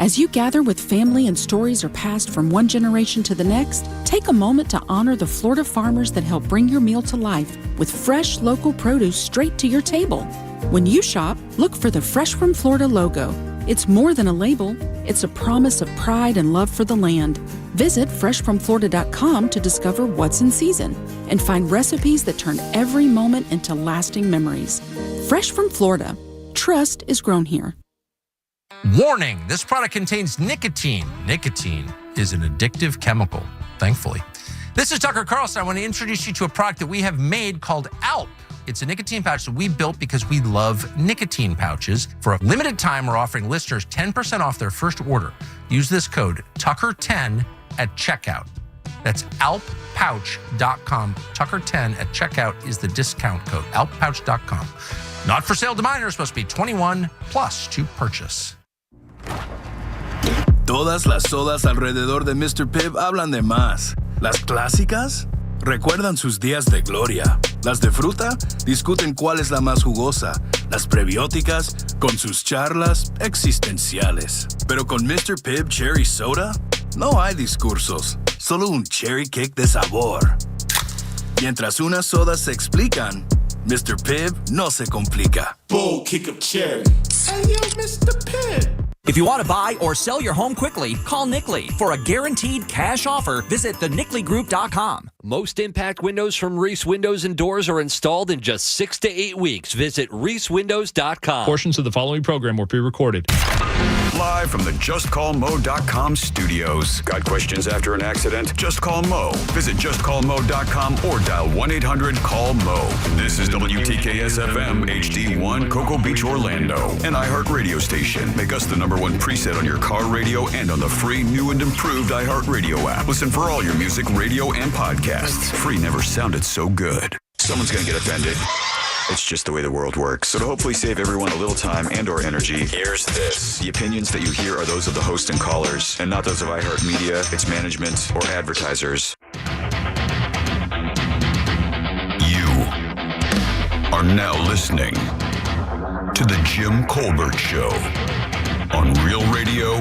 As you gather with family and stories are passed from one generation to the next, take a moment to honor the Florida farmers that help bring your meal to life with fresh, local produce straight to your table. When you shop, look for the Fresh from Florida logo. It's more than a label. It's a promise of pride and love for the land. Visit freshfromflorida.com to discover what's in season and find recipes that turn every moment into lasting memories. Fresh from Florida. Trust is grown here. Warning, this product contains nicotine. Nicotine is an addictive chemical, thankfully. This is Tucker Carlson. I want to introduce you to a product that we have made called ALP. It's a nicotine pouch that we built because we love nicotine pouches. For a limited time, we're offering listeners 10% off their first order. Use this code Tucker10 at checkout. That's alppouch.com. Tucker10 at checkout is the discount code, alppouch.com. Not for sale to minors, supposed to be 21 plus to purchase. Todas las sodas alrededor de Mr. Pibb hablan de más. Las clásicas recuerdan sus días de gloria. Las de fruta discuten cuál es la más jugosa. Las prebióticas con sus charlas existenciales. Pero con Mr. Pibb Cherry Soda no hay discursos, solo un cherry kick de sabor. Mientras unas sodas se explican, Mr. Pibb no se complica. Bull kick of cherry. Hey, yo, Mr. Pibb. If you want to buy or sell your home quickly, call Nickley. For a guaranteed cash offer, visit thenickley.com. Most impact windows from Reese Windows and Doors are installed in just 6 to 8 weeks. Visit reesewindows.com. Portions of the following program were pre-recorded. Live from the JustCallMo.com studios. Got questions after an accident? Just call Mo. Visit JustCallMo.com or dial 1-800-CALL-MO. This is WTKS-FM HD1 Cocoa Beach, Orlando. An iHeart radio station. Make us the #1 preset on your car radio and on the free, new and improved iHeart Radio app. Listen for all your music, radio, and podcasts. Free never sounded so good. Someone's going to get offended. It's just the way the world works. So to hopefully save everyone a little time and or energy, here's this. The opinions that you hear are those of the host and callers, and not those of iHeartMedia, its management, or advertisers. You are now listening to The Jim Colbert Show on Real Radio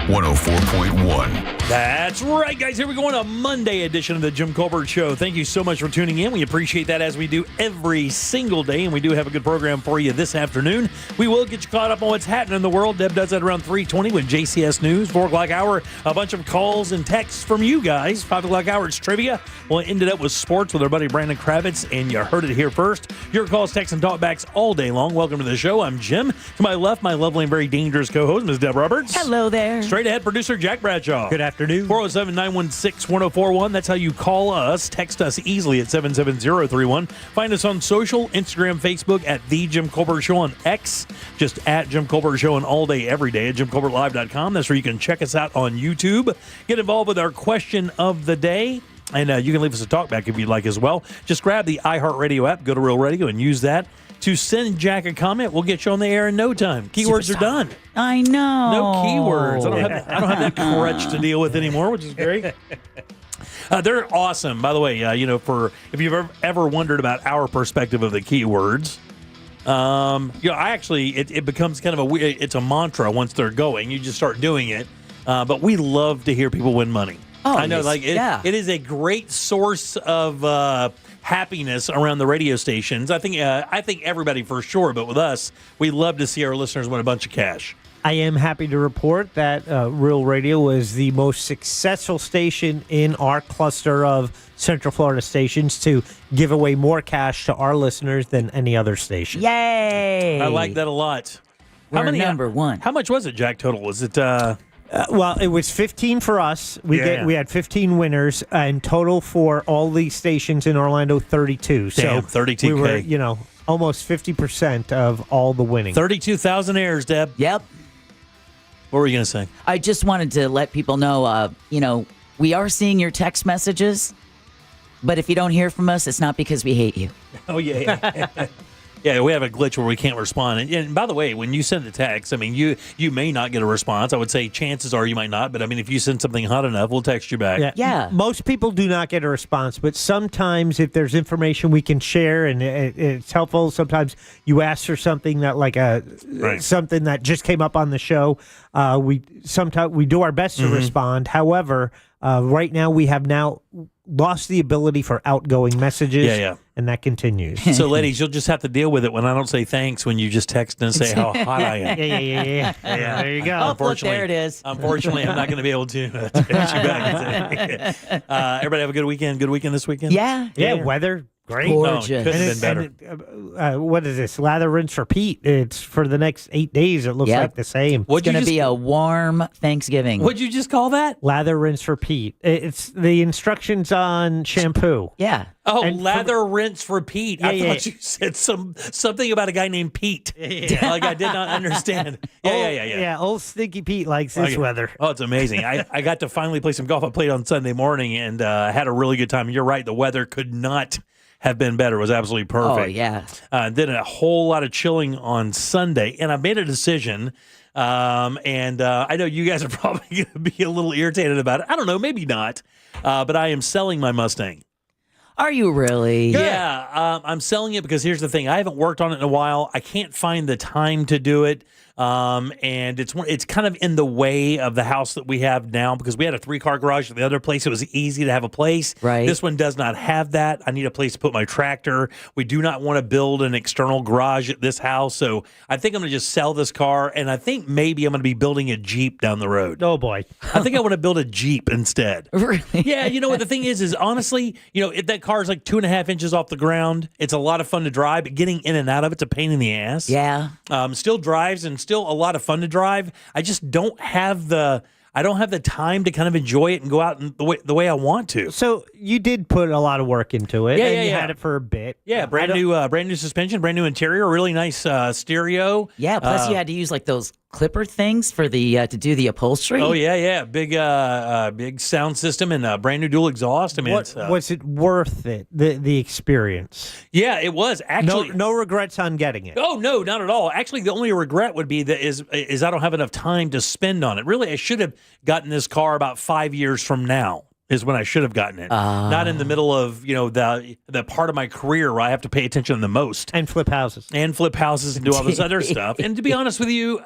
104.1. That's right, guys. Here we go on a Monday edition of the Jim Colbert Show. Thank you so much for tuning in. We appreciate that, as we do every single day, and we do have a good program for you this afternoon. We will get you caught up on what's happening in the world. Deb does that around 3:20 with JCS News. 4 o'clock hour, a bunch of calls and texts from you guys. 5 o'clock hour, it's trivia. We'll end it up with sports with our buddy Brandon Kravitz, and you heard it here first. Your calls, texts, and talkbacks all day long. Welcome to the show. I'm Jim. To my left, my lovely and very dangerous co-host, Ms. Deb Roberts. Hello there. Straight ahead, producer Jack Bradshaw. Good afternoon. 407-916-1041. That's how you call us. Text us easily at 77031. Find us on social, Instagram, Facebook at The Jim Colbert Show, on X, just at Jim Colbert Show, and all day, every day at JimColbertLive.com. That's where you can check us out on YouTube. Get involved with our question of the day. And you can leave us a talkback if you'd like as well. Just grab the iHeartRadio app, go to Real Radio, and use that to send Jack a comment. We'll get you on the air in no time. Keywords are done. I know. No keywords. I don't have that crutch to deal with anymore, which is great. They're awesome, by the way. For if you've ever wondered about our perspective of the keywords, I actually it becomes kind of it's a mantra once they're going. You just start doing it. But we love to hear people win money. Oh, I know, it is a great source of happiness around the radio stations. I think everybody for sure, but with us, we love to see our listeners win a bunch of cash. I am happy to report that Real Radio was the most successful station in our cluster of Central Florida stations to give away more cash to our listeners than any other station. Yay! I like that a lot. We're number one. How much was it, Jack, total? Was it... well, it was 15 for us. We had 15 winners, and total for all the stations in Orlando, 32. Damn, so 32K. we were, almost 50% of all the winning. 32,000 airs, Deb. Yep. What were you going to say? I just wanted to let people know, we are seeing your text messages, but if you don't hear from us, it's not because we hate you. Oh, yeah. Yeah, we have a glitch where we can't respond. And by the way, when you send a text, I mean, you may not get a response. I would say chances are you might not. But, I mean, if you send something hot enough, we'll text you back. Yeah. Most people do not get a response, but sometimes if there's information we can share and it's helpful, sometimes you ask for something that something that just came up on the show. We do our best to respond. However, right now we have lost the ability for outgoing messages. And that continues. So, ladies, you'll just have to deal with it when I don't say thanks when you just text and say how hot I am. Yeah. There you go. Oh, look, there it is. Unfortunately, I'm not going to be able to text you back. And say, everybody have a good weekend. Good weekend this weekend? Yeah, weather. Great. Gorgeous. No, couldn't have been better. What is this? Lather, rinse, repeat. It's for the next 8 days. It looks like the same. It's going to be a warm Thanksgiving. What'd you just call that? Lather, rinse, repeat. It's the instructions on shampoo. Yeah. Oh, lather, rinse, repeat. I thought you said something about a guy named Pete. Like I did not understand. Yeah. Old Stinky Pete likes this weather. Oh, it's amazing. I got to finally play some golf. I played on Sunday morning and had a really good time. You're right. The weather could not have been better. It was absolutely perfect. Oh, yeah. Then a whole lot of chilling on Sunday, and I made a decision. And I know you guys are probably going to be a little irritated about it. I don't know, maybe not. But I am selling my Mustang. Are you really? Yeah, I'm selling it because here's the thing. I haven't worked on it in a while. I can't find the time to do it. And it's kind of in the way of the house that we have now because we had a 3-car garage at the other place. It was easy to have a place. Right. This one does not have that. I need a place to put my tractor. We do not want to build an external garage at this house. So I think I'm going to just sell this car. And I think maybe I'm going to be building a Jeep down the road. Oh, boy. I think I want to build a Jeep instead. Really? Yeah. You know what the thing is honestly, if that car is like 2.5 inches off the ground, it's a lot of fun to drive, but getting in and out of it's a pain in the ass. Yeah. Still drives and still a lot of fun to drive. I just don't have the time to kind of enjoy it and go out the way I want to. So you did put a lot of work into it. You had it for a bit. Yeah, brand new suspension, brand new interior, really nice stereo. Yeah, plus you had to use like those clipper things for the to do the upholstery. Oh yeah, big sound system and brand new dual exhaust. I mean, was it worth it? The experience? Yeah, it was actually. No regrets on getting it. Oh no, not at all. Actually, the only regret would be that is I don't have enough time to spend on it. Really, I should have gotten this car about 5 years from now. Is when I should have gotten it. Not in the middle of, the part of my career where I have to pay attention the most. And flip houses. And do all this other stuff. And to be honest with you,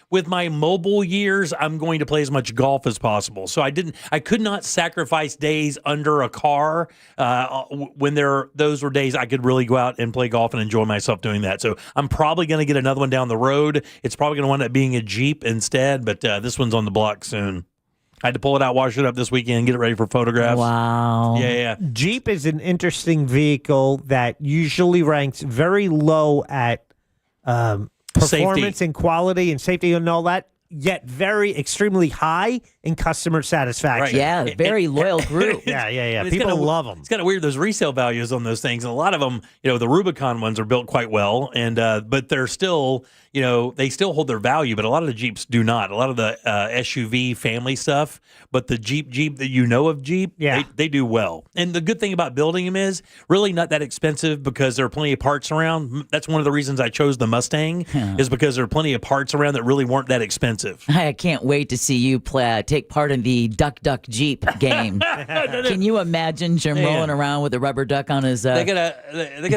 with my mobile years, I'm going to play as much golf as possible. So I could not sacrifice days under a car when those were days I could really go out and play golf and enjoy myself doing that. So I'm probably going to get another one down the road. It's probably going to wind up being a Jeep instead, but this one's on the block soon. I had to pull it out, wash it up this weekend, get it ready for photographs. Wow. Yeah. Jeep is an interesting vehicle that usually ranks very low at performance Safety. and quality and safety and all that, yet extremely high in customer satisfaction. Right. Yeah, very loyal group. Yeah. It's People kinda, love them. It's kind of weird, those resale values on those things. And a lot of them, the Rubicon ones are built quite well, and but they're still, they still hold their value, but a lot of the Jeeps do not. A lot of the SUV family stuff, but the Jeep that of Jeep, they do well. And the good thing about building them is really not that expensive because there are plenty of parts around. That's one of the reasons I chose the Mustang is because there are plenty of parts around that really weren't that expensive. I can't wait to see you take part in the Duck Duck Jeep game. Can you imagine rolling around with a rubber duck on his? They got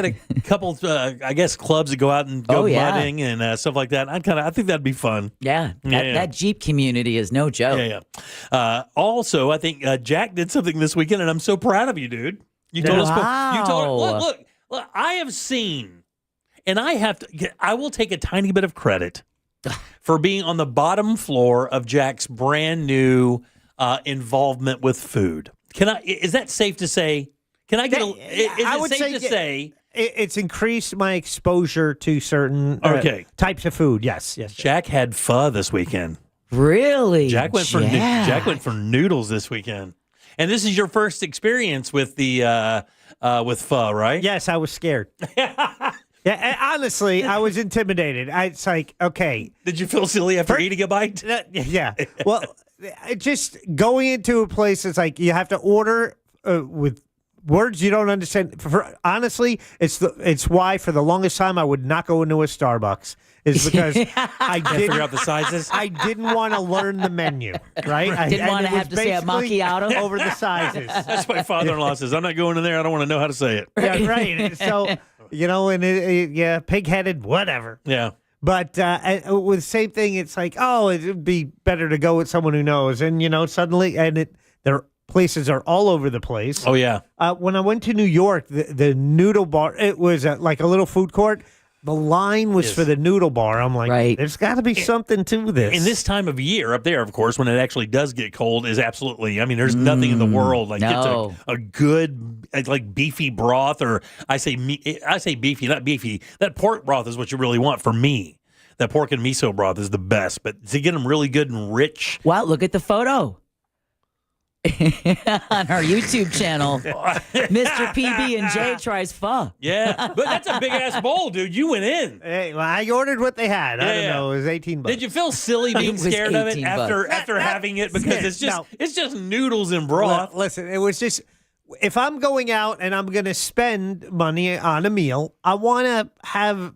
a couple, I guess, clubs that go out and go mudding and stuff like that. I think that'd be fun. Yeah, that Jeep community is no joke. Yeah. Also, I think Jack did something this weekend, and I'm so proud of you, dude. You told us. You told look. I have seen, and I will take a tiny bit of credit for being on the bottom floor of Jack's brand new involvement with food. Is that safe to say? Can I get a? Is it safe to say? It's increased my exposure to certain types of food. Yes. Jack had pho this weekend. Really? Jack went for noodles this weekend. And this is your first experience with the with pho, right? Yes, I was scared. Yeah, honestly, I was intimidated. It's like, okay. Did you feel silly after eating a bite? Yeah. Well, just going into a place, it's like you have to order with words you don't understand. Honestly, it's why for the longest time I would not go into a Starbucks. Is because I didn't figure out the sizes. I didn't want to learn the menu, right? I Didn't want to have to say a macchiato over the sizes. That's my father-in-law says. I'm not going in there. I don't want to know how to say it. Yeah, right. So, and pig-headed, whatever. Yeah. But with the same thing, it's like, oh, it would be better to go with someone who knows. And, suddenly, their places are all over the place. Oh, yeah. When I went to New York, the noodle bar, it was like a little food court. The line was for the noodle bar. I'm like, there's got to be something to this. In this time of year up there, of course, when it actually does get cold, is absolutely, there's nothing in the world like gets a good, like beefy broth, or I say beefy, not beefy. That pork broth is what you really want for me. That pork and miso broth is the best, but to get them really good and rich. Wow, look at the photo. On our YouTube channel, Mr. PB&J tries pho. Yeah, but that's a big-ass bowl, dude. You went in. Hey, well, I ordered what they had. I don't know. It was $18. Did you feel silly being scared of it after having it? Because it's just noodles and broth. Listen, it was just, if I'm going out and I'm going to spend money on a meal, I want to have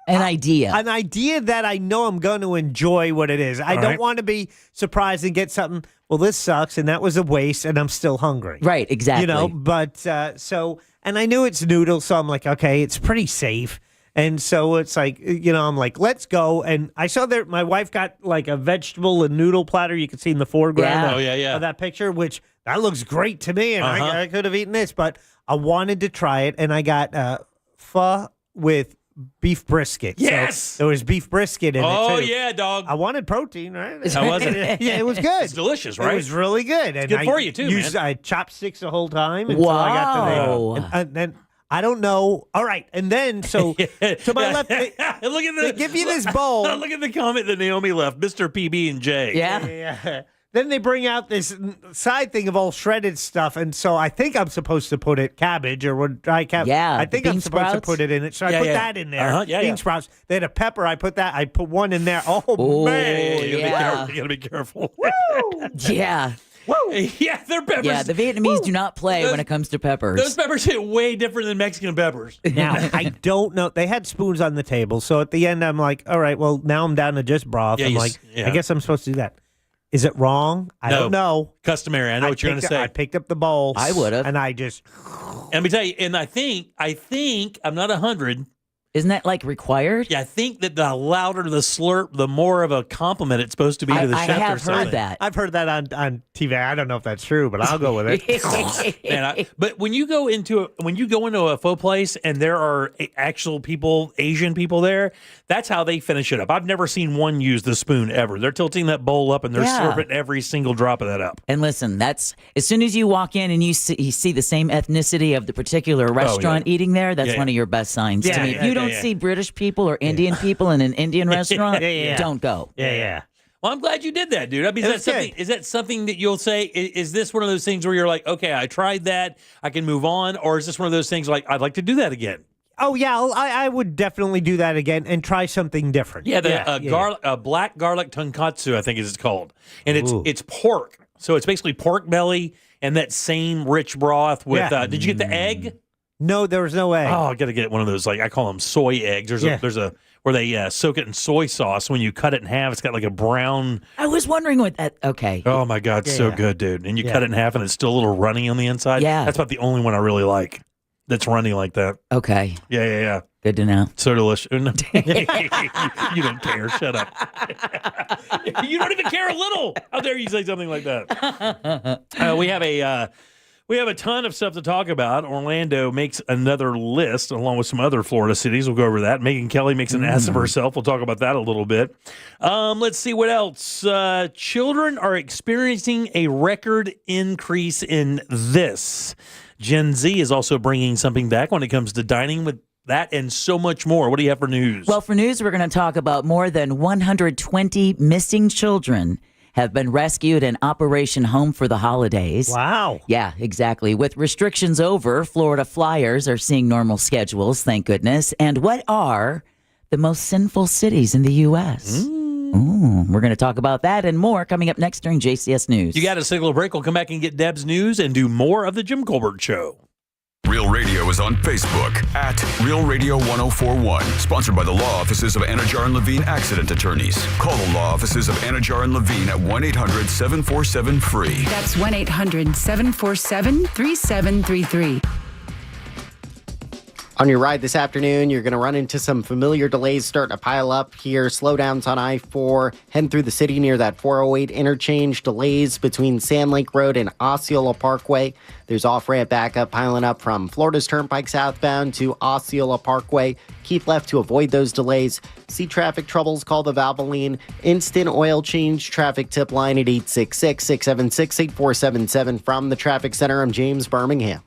an idea that I know I'm going to enjoy what it is. I don't want to be surprised and get something, well, this sucks, and that was a waste, and I'm still hungry. Right, exactly. But and I knew it's noodles, so I'm like, okay, it's pretty safe. And so it's like, I'm like, let's go. And I saw my wife got like a vegetable and noodle platter you can see in the foreground of that picture, which that looks great to me, and I could have eaten this, but I wanted to try it, and I got pho with beef brisket. Yes, so there was beef brisket in it too. Oh yeah, dog. I wanted protein, right? How was it? Yeah, it was good. It's delicious, right? It was really good. It's good for you too, used, man. I chopsticks the whole time until I got to the. And then I don't know. All right, and then to my left, they give you this bowl. Look at the comment that Naomi left, Mr. PB&J. Yeah. Then they bring out this side thing of all shredded stuff, and so I think I'm supposed to put it cabbage or dry cabbage. Yeah, I think I'm supposed to put it in it, so I put that in there. Bean sprouts. They had a pepper. I put one in there. Oh man, you gotta be careful. Yeah. Whoa. Yeah, they're peppers. Yeah, the Vietnamese do not play when it comes to peppers. Those peppers hit way different than Mexican peppers. Now, I don't know. They had spoons on the table, so at the end, I'm like, all right, well, now I'm down to just broth. I'm like, I guess I'm supposed to do that. Is it wrong? I don't know. Customary. I know what you're going to say. I picked up the bowl. I would have. And I just... And let me tell you, and I think, I'm not 100. Isn't that like required? Yeah, I think that the louder the slurp, the more of a compliment it's supposed to be to the chef. I have heard that. I've heard that on TV. I don't know if that's true, but I'll go with it. But when you go into a pho place and there are actual people, Asian people there, that's how they finish it up. I've never seen one use the spoon ever. They're tilting that bowl up and they're slurping every single drop of that up. And listen, that's as soon as you walk in and you see the same ethnicity of the particular restaurant eating there, that's one of your best signs to me. If you don't see British people or Indian people in an Indian restaurant, don't go. Yeah. Well, I'm glad you did that, dude. I mean, is that something that you'll say? Is this one of those things where you're like, okay, I tried that, I can move on, or is this one of those things like I'd like to do that again? Oh yeah, I would definitely do that again and try something different. Yeah, black garlic tonkatsu, I think it's called, and it's pork, so it's basically pork belly and that same rich broth with. Did you get the egg? No, there was no egg. Oh, I got to get one of those. Like I call them soy eggs. There's a where they soak it in soy sauce. When you cut it in half, it's got like a brown. I was wondering what that. Okay. Oh my God, so good, dude! And you cut it in half, and it's still a little runny on the inside. Yeah, that's about the only one I really like. That's runny like that. Okay. Yeah. Good to know. So delicious. You don't care. Shut up. You don't even care a little. How dare you say something like that? We have a ton of stuff to talk about. Orlando makes another list along with some other Florida cities. We'll go over that. Megyn Kelly makes an ass of herself. We'll talk about that a little bit. Let's see what else. Children are experiencing a record increase in this. Gen Z is also bringing something back when it comes to dining with that and so much more. What do you have for news? Well, for news, we're going to talk about more than 120 missing children have been rescued in Operation Home for the holidays. Wow. Yeah, exactly. With restrictions over, Florida Flyers are seeing normal schedules, thank goodness. And what are the most sinful cities in the U.S.? We're going to talk about that and more coming up next during JCS News. You got a signal break. We'll come back and get Deb's news and do more of the Jim Colbert Show. Real Radio is on Facebook at Real Radio 1041. Sponsored by the law offices of Anajar and Levine Accident Attorneys. Call the law offices of Anajar and Levine at 1-800-747-FREE. That's 1-800-747-3733. On your ride this afternoon, you're going to run into some familiar delays starting to pile up here. Slowdowns on I-4, heading through the city near that 408 interchange. Delays between Sand Lake Road and Osceola Parkway. There's off-ramp backup piling up from Florida's Turnpike southbound to Osceola Parkway. Keep left to avoid those delays. See traffic troubles, call the Valvoline Instant Oil Change traffic tip line at 866-676-8477. From the Traffic Center, I'm James Birmingham.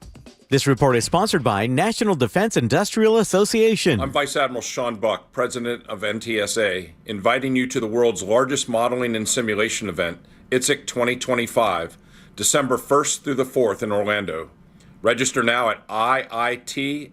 This report is sponsored by National Defense Industrial Association. I'm Vice Admiral Sean Buck, President of NTSA, inviting you to the world's largest modeling and simulation event, ITSEC 2025, December 1st through the 4th in Orlando. Register now at iitsec.org.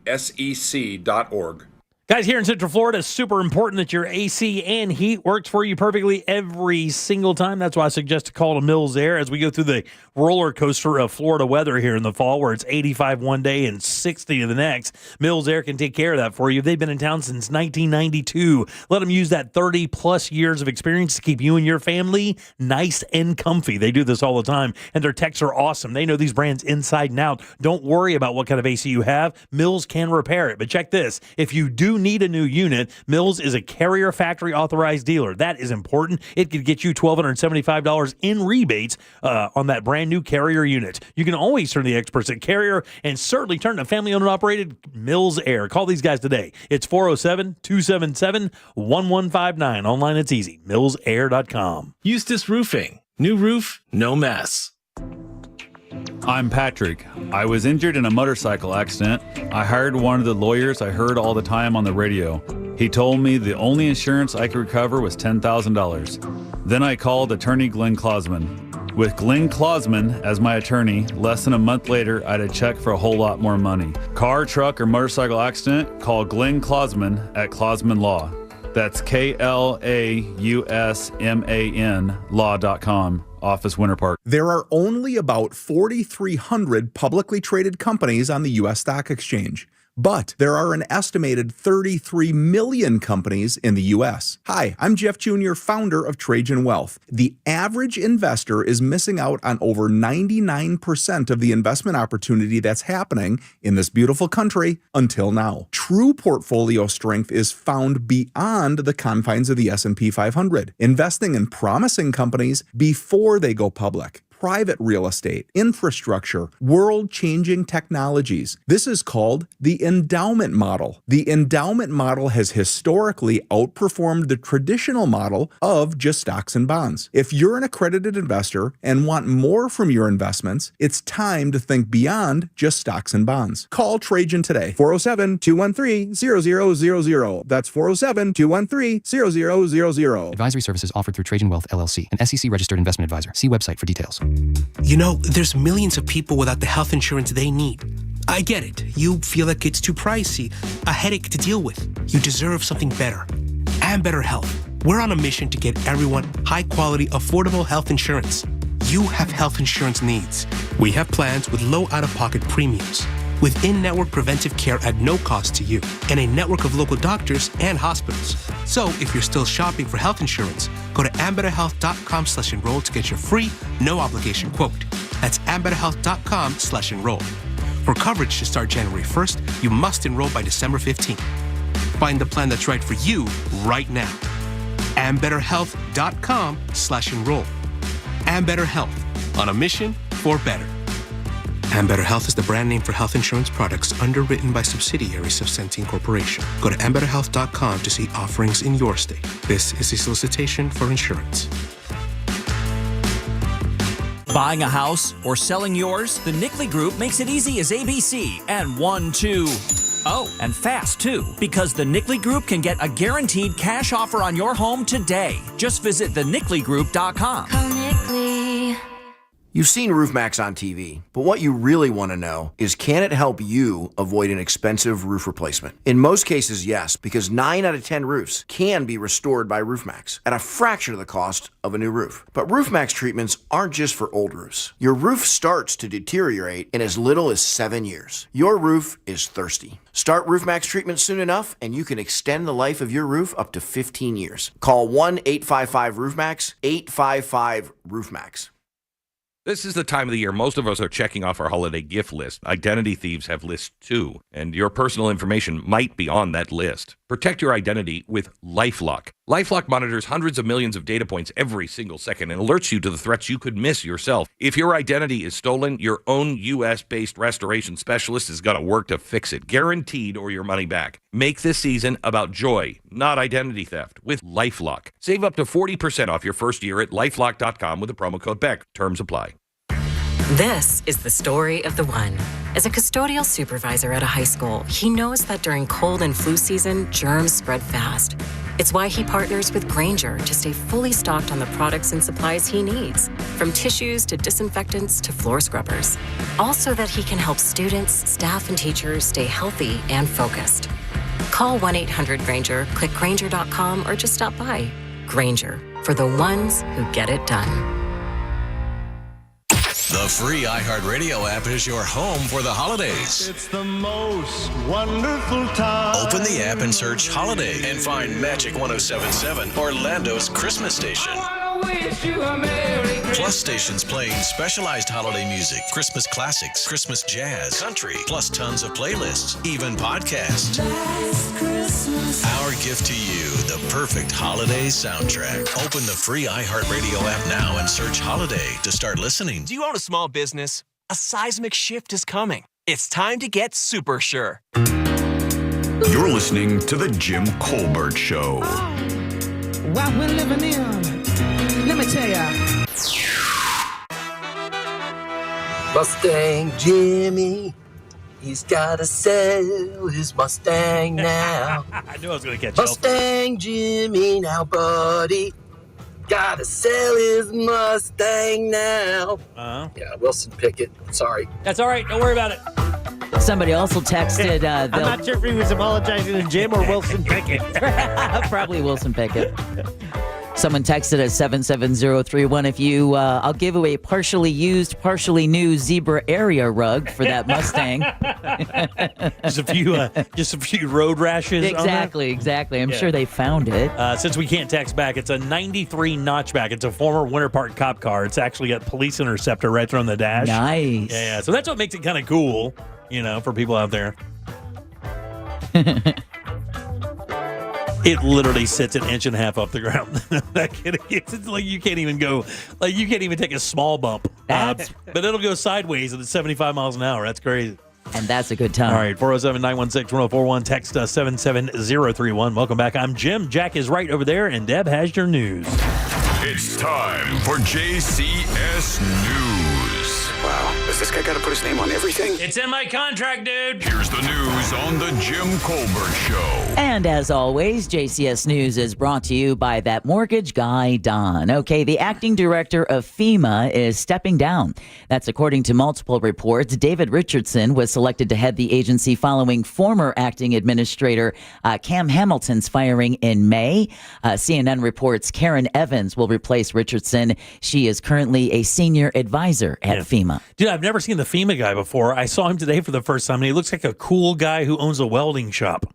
Guys, here in Central Florida, it's super important that your AC and heat works for you perfectly every single time. That's why I suggest to call to Mills Air as we go through the roller coaster of Florida weather here in the fall, where it's 85 one day and 60 the next. Mills Air can take care of that for you. They've been in town since 1992. Let them use that 30-plus years of experience to keep you and your family nice and comfy. They do this all the time, and their techs are awesome. They know these brands inside and out. Don't worry about what kind of AC you have. Mills can repair it. But check this. If you do need a new unit, Mills is a Carrier factory authorized dealer. That is important. It could get you $1,275 in rebates on that brand new Carrier unit. You can always turn to the experts at Carrier and certainly turn to family owned and operated Mills Air. Call these guys today. It's 407-277-1159. Online it's easy. millsair.com. Eustace Roofing. New roof, no mess. I'm Patrick. I was injured in a motorcycle accident. I hired one of the lawyers I heard all the time on the radio. He told me the only insurance I could recover was $10,000. Then I called attorney Glenn Klausman. With Glenn Klausman as my attorney, less than a month later, I had a check for a whole lot more money. Car, truck, or motorcycle accident? Call Glenn Klausman at Klausman Law. That's KLAUSMAN law.com. Office Winter Park. There are only about 4,300 publicly traded companies on the U.S. Stock Exchange, but there are an estimated 33 million companies in the U.S. Hi, I'm Jeff Jr., founder of Trajan Wealth. The average investor is missing out on over 99% of the investment opportunity that's happening in this beautiful country until now. True portfolio strength is found beyond the confines of the S&P 500, investing in promising companies before they go public. Private real estate, infrastructure, world-changing technologies. This is called the endowment model. The endowment model has historically outperformed the traditional model of just stocks and bonds. If you're an accredited investor and want more from your investments, it's time to think beyond just stocks and bonds. Call Trajan today, 407-213-0000. That's 407-213-0000. Advisory services offered through Trajan Wealth, LLC, an SEC-registered investment advisor. See website for details. You know, there's millions of people without the health insurance they need. I get it. You feel like it's too pricey, a headache to deal with. You deserve something better. And better health. We're on a mission to get everyone high-quality, affordable health insurance. You have health insurance needs. We have plans with low out-of-pocket premiums, with in-network preventive care at no cost to you, and a network of local doctors and hospitals. So if you're still shopping for health insurance, go to ambetterhealth.com/enroll to get your free, no-obligation quote. That's ambetterhealth.com/enroll. For coverage to start January 1st, you must enroll by December 15th. Find the plan that's right for you right now. ambetterhealth.com/enroll. Ambetter Health, on a mission for better. Ambetter Health is the brand name for health insurance products underwritten by subsidiaries of Centene Corporation. Go to ambetterhealth.com to see offerings in your state. This is a solicitation for insurance. Buying a house or selling yours? The Nickley Group makes it easy as ABC and 1, 2. Oh, and fast too, because the Nickley Group can get a guaranteed cash offer on your home today. Just visit thenickley.com. Call Nickley. You've seen RoofMax on TV, but what you really want to know is, can it help you avoid an expensive roof replacement? In most cases, yes, because 9 out of 10 roofs can be restored by RoofMax at a fraction of the cost of a new roof. But RoofMax treatments aren't just for old roofs. Your roof starts to deteriorate in as little as 7 years. Your roof is thirsty. Start RoofMax treatment soon enough, and you can extend the life of your roof up to 15 years. Call 1-855-ROOFMAX, 855-ROOFMAX. This is the time of the year most of us are checking off our holiday gift list. Identity thieves have lists too, and your personal information might be on that list. Protect your identity with LifeLock. LifeLock monitors hundreds of millions of data points every single second and alerts you to the threats you could miss yourself. If your identity is stolen, your own U.S.-based restoration specialist is going to work to fix it, guaranteed, or your money back. Make this season about joy, not identity theft, with LifeLock. Save up to 40% off your first year at LifeLock.com with the promo code BECK. Terms apply. This is the story of the one. As a custodial supervisor at a high school, he knows that during cold and flu season, germs spread fast. It's why he partners with Grainger to stay fully stocked on the products and supplies he needs, from tissues to disinfectants to floor scrubbers. Also that he can help students, staff, and teachers stay healthy and focused. Call 1-800-GRAINGER, click Grainger.com, or just stop by. Grainger, for the ones who get it done. The free iHeartRadio app is your home for the holidays. It's the most wonderful time. Open the app and search Holiday and find Magic 107.7, Orlando's Christmas station. Plus stations playing specialized holiday music, Christmas classics, Christmas jazz, country, plus tons of playlists, even podcasts. Our gift to you, the perfect holiday soundtrack. Open the free iHeartRadio app now and search Holiday to start listening. Do you own a small business? A seismic shift is coming. It's time to get super sure. You're listening to The Jim Colbert Show. What we're living in, let me tell ya. Mustang Jimmy, he's gotta sell his Mustang now. I knew I was going to catch Mustang Jimmy now, buddy. Gotta sell his Mustang now. Yeah, Wilson Pickett. Sorry. That's all right. Don't worry about it. Somebody also texted. I'm not sure if he was apologizing to Jim or Wilson Pickett. Probably Wilson Pickett. Someone texted us 77031. If you, I'll give away a partially used, partially new zebra area rug for that Mustang. just a few road rashes. Exactly. I'm sure they found it. Since we can't text back, it's a 93 notchback. It's a former Winter Park cop car. It's actually got police interceptor right there on the dash. Nice. Yeah. So that's what makes it kind of cool, for people out there. It literally sits an inch and a half off the ground. It's like you can't even go, you can't even take a small bump. But it'll go sideways at 75 miles an hour. That's crazy. And that's a good time. All right, 407-916-1041. Text us 77031. Welcome back. I'm Jim. Jack is right over there, and Deb has your news. It's time for JCS News. Wow, has this guy got to put his name on everything? It's in my contract, dude. Here's the news on the Jim Colbert Show. And as always, JCS News is brought to you by that mortgage guy, Don. Okay, the acting director of FEMA is stepping down. That's according to multiple reports. David Richardson was selected to head the agency following former acting administrator Cam Hamilton's firing in May. CNN reports Karen Evans will replace Richardson. She is currently a senior advisor at FEMA. Dude, I've never seen the FEMA guy before. I saw him today for the first time, and he looks like a cool guy who owns a welding shop.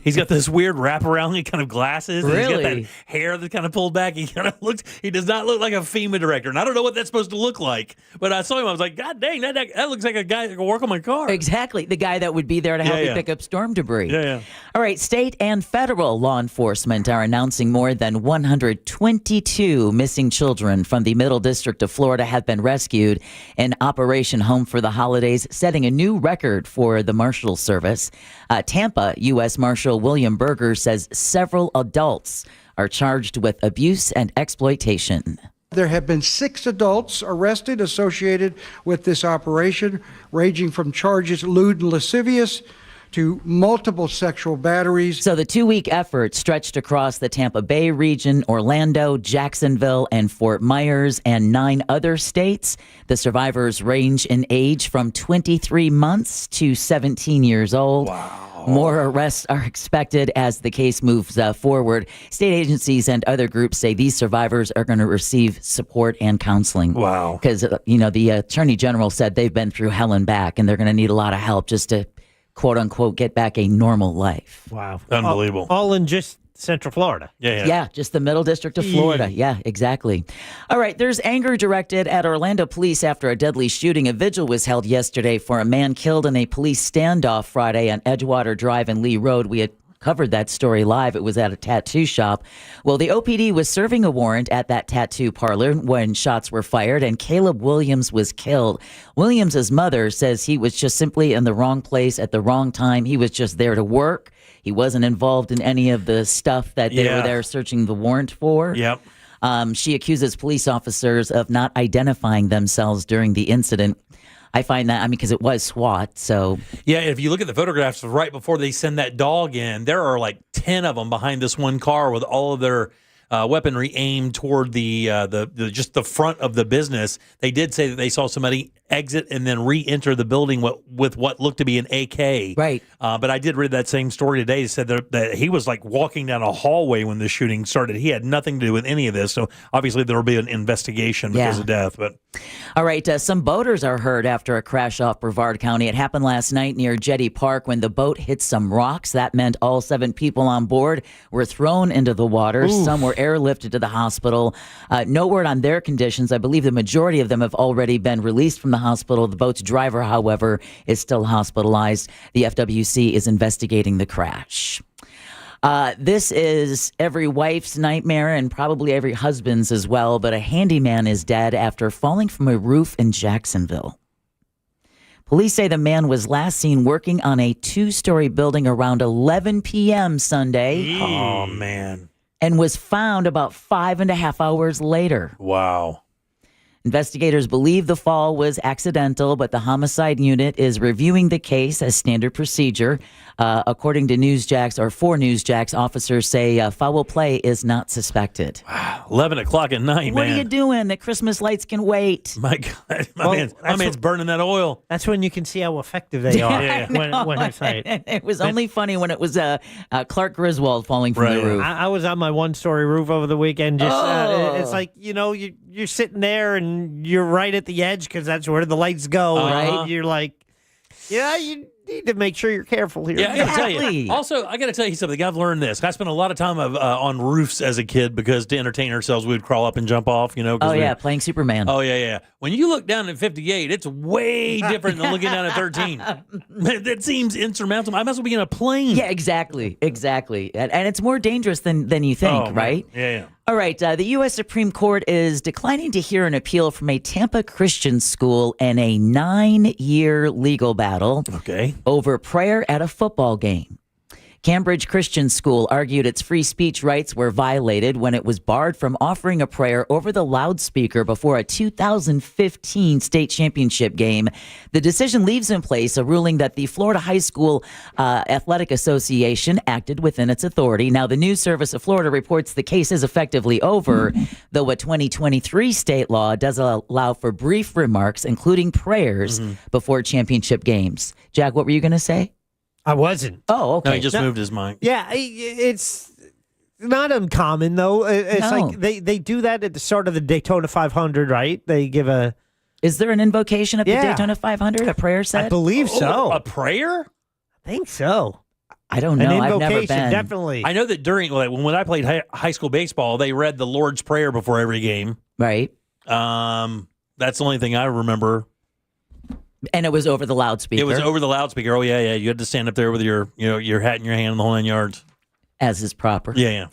He's got this weird wraparound kind of glasses. And Really? He's got that hair that's kind of pulled back. He does not look like a FEMA director. And I don't know what that's supposed to look like. But I saw him, I was like, God dang, that looks like a guy that can work on my car. Exactly. The guy that would be there to help you pick up storm debris. Yeah. All right. State and federal law enforcement are announcing more than 122 missing children from the Middle District of Florida have been rescued in Operation Home for the Holidays, setting a new record for the Marshal Service. Tampa U.S. Marshal William Berger says several adults are charged with abuse and exploitation. There have been 6 adults arrested associated with this operation, ranging from charges lewd and lascivious to multiple sexual batteries. So the 2-week effort stretched across the Tampa Bay region, Orlando, Jacksonville, and Fort Myers, and 9 other states. The survivors range in age from 23 months to 17 years old. Wow. More arrests are expected as the case moves forward. State agencies and other groups say these survivors are going to receive support and counseling. Wow. Because, the Attorney General said they've been through hell and back, and they're going to need a lot of help just to, quote unquote, get back a normal life. Wow. Unbelievable. All in just Central Florida. Yeah, just the middle district of Florida. Yeah, exactly. All right, there's anger directed at Orlando police after a deadly shooting. A vigil was held yesterday for a man killed in a police standoff Friday on Edgewater Drive and Lee Road. We had covered that story live. It was at a tattoo shop. Well, the OPD was serving a warrant at that tattoo parlor when shots were fired and Caleb Williams was killed. Williams's mother says he was just simply in the wrong place at the wrong time. He was just there to work. He wasn't involved in any of the stuff that they were there searching the warrant for. Yep. She accuses police officers of not identifying themselves during the incident. I find that, because it was SWAT, so. Yeah, if you look at the photographs right before they send that dog in, there are like 10 of them behind this one car with all of their weaponry aimed toward the just the front of the business. They did say that they saw somebody exit and then re-enter the building with what looked to be an AK. Right. But I did read that same story today. It said that he was like walking down a hallway when the shooting started. He had nothing to do with any of this. So obviously there will be an investigation because of death. But all right, some boaters are hurt after a crash off Brevard County. It happened last night near Jetty Park when the boat hit some rocks. That meant all 7 people on board were thrown into the water. Oof. Some were airlifted to the hospital. No word on their conditions. I believe the majority of them have already been released from the hospital. The boat's driver, however, is still hospitalized. The FWC is investigating the crash. This is every wife's nightmare and probably every husband's as well, but a handyman is dead after falling from a roof in Jacksonville. Police say the man was last seen working on a 2-story building around 11 p.m. Sunday. Oh, man. And was found about 5.5 hours later. Wow. Investigators believe the fall was accidental, but the homicide unit is reviewing the case as standard procedure. According to for Newsjax, officers say foul play is not suspected. Wow, 11 o'clock at night, What man. are you doing? The Christmas lights can wait. My God, my man's burning that oil. That's when you can see how effective they are. When it's night. It was only funny when it was Clark Griswold falling from the roof. I was on my 1-story roof over the weekend. It's like, you're sitting there and you're right at the edge because that's where the lights go. Right? You're like, you need to make sure you're careful here. Yeah, I got to tell you. Also, I got to tell you something. I've learned this. I spent a lot of time on roofs as a kid because to entertain ourselves, we would crawl up and jump off. Playing Superman. Oh yeah. When you look down at 58, it's way different than looking down at 13. That seems insurmountable. I must be in a plane. Yeah, exactly. And it's more dangerous than you think, right? Yeah. All right, the U.S. Supreme Court is declining to hear an appeal from a Tampa Christian school in a 9-year legal battle over prayer at a football game. Cambridge Christian School argued its free speech rights were violated when it was barred from offering a prayer over the loudspeaker before a 2015 state championship game. The decision leaves in place a ruling that the Florida High School Athletic Association acted within its authority. Now, the News Service of Florida reports the case is effectively over, though a 2023 state law does allow for brief remarks, including prayers, before championship games. Jack, what were you going to say? I wasn't. Oh, okay. No, he just moved his mic. Yeah, it's not uncommon, though. It's like they do that at the start of the Daytona 500, right? They give a... Is there an invocation at the Daytona 500, a prayer set? I believe so. A prayer? I think so. I don't know. An I've never invocation, been. definitely. I know that when I played high school baseball, they read the Lord's Prayer before every game. Right. That's the only thing I remember. And it was over the loudspeaker. It was over the loudspeaker. Oh, yeah. You had to stand up there with your hat in your hand and the whole 9 yards. As is proper. Yeah.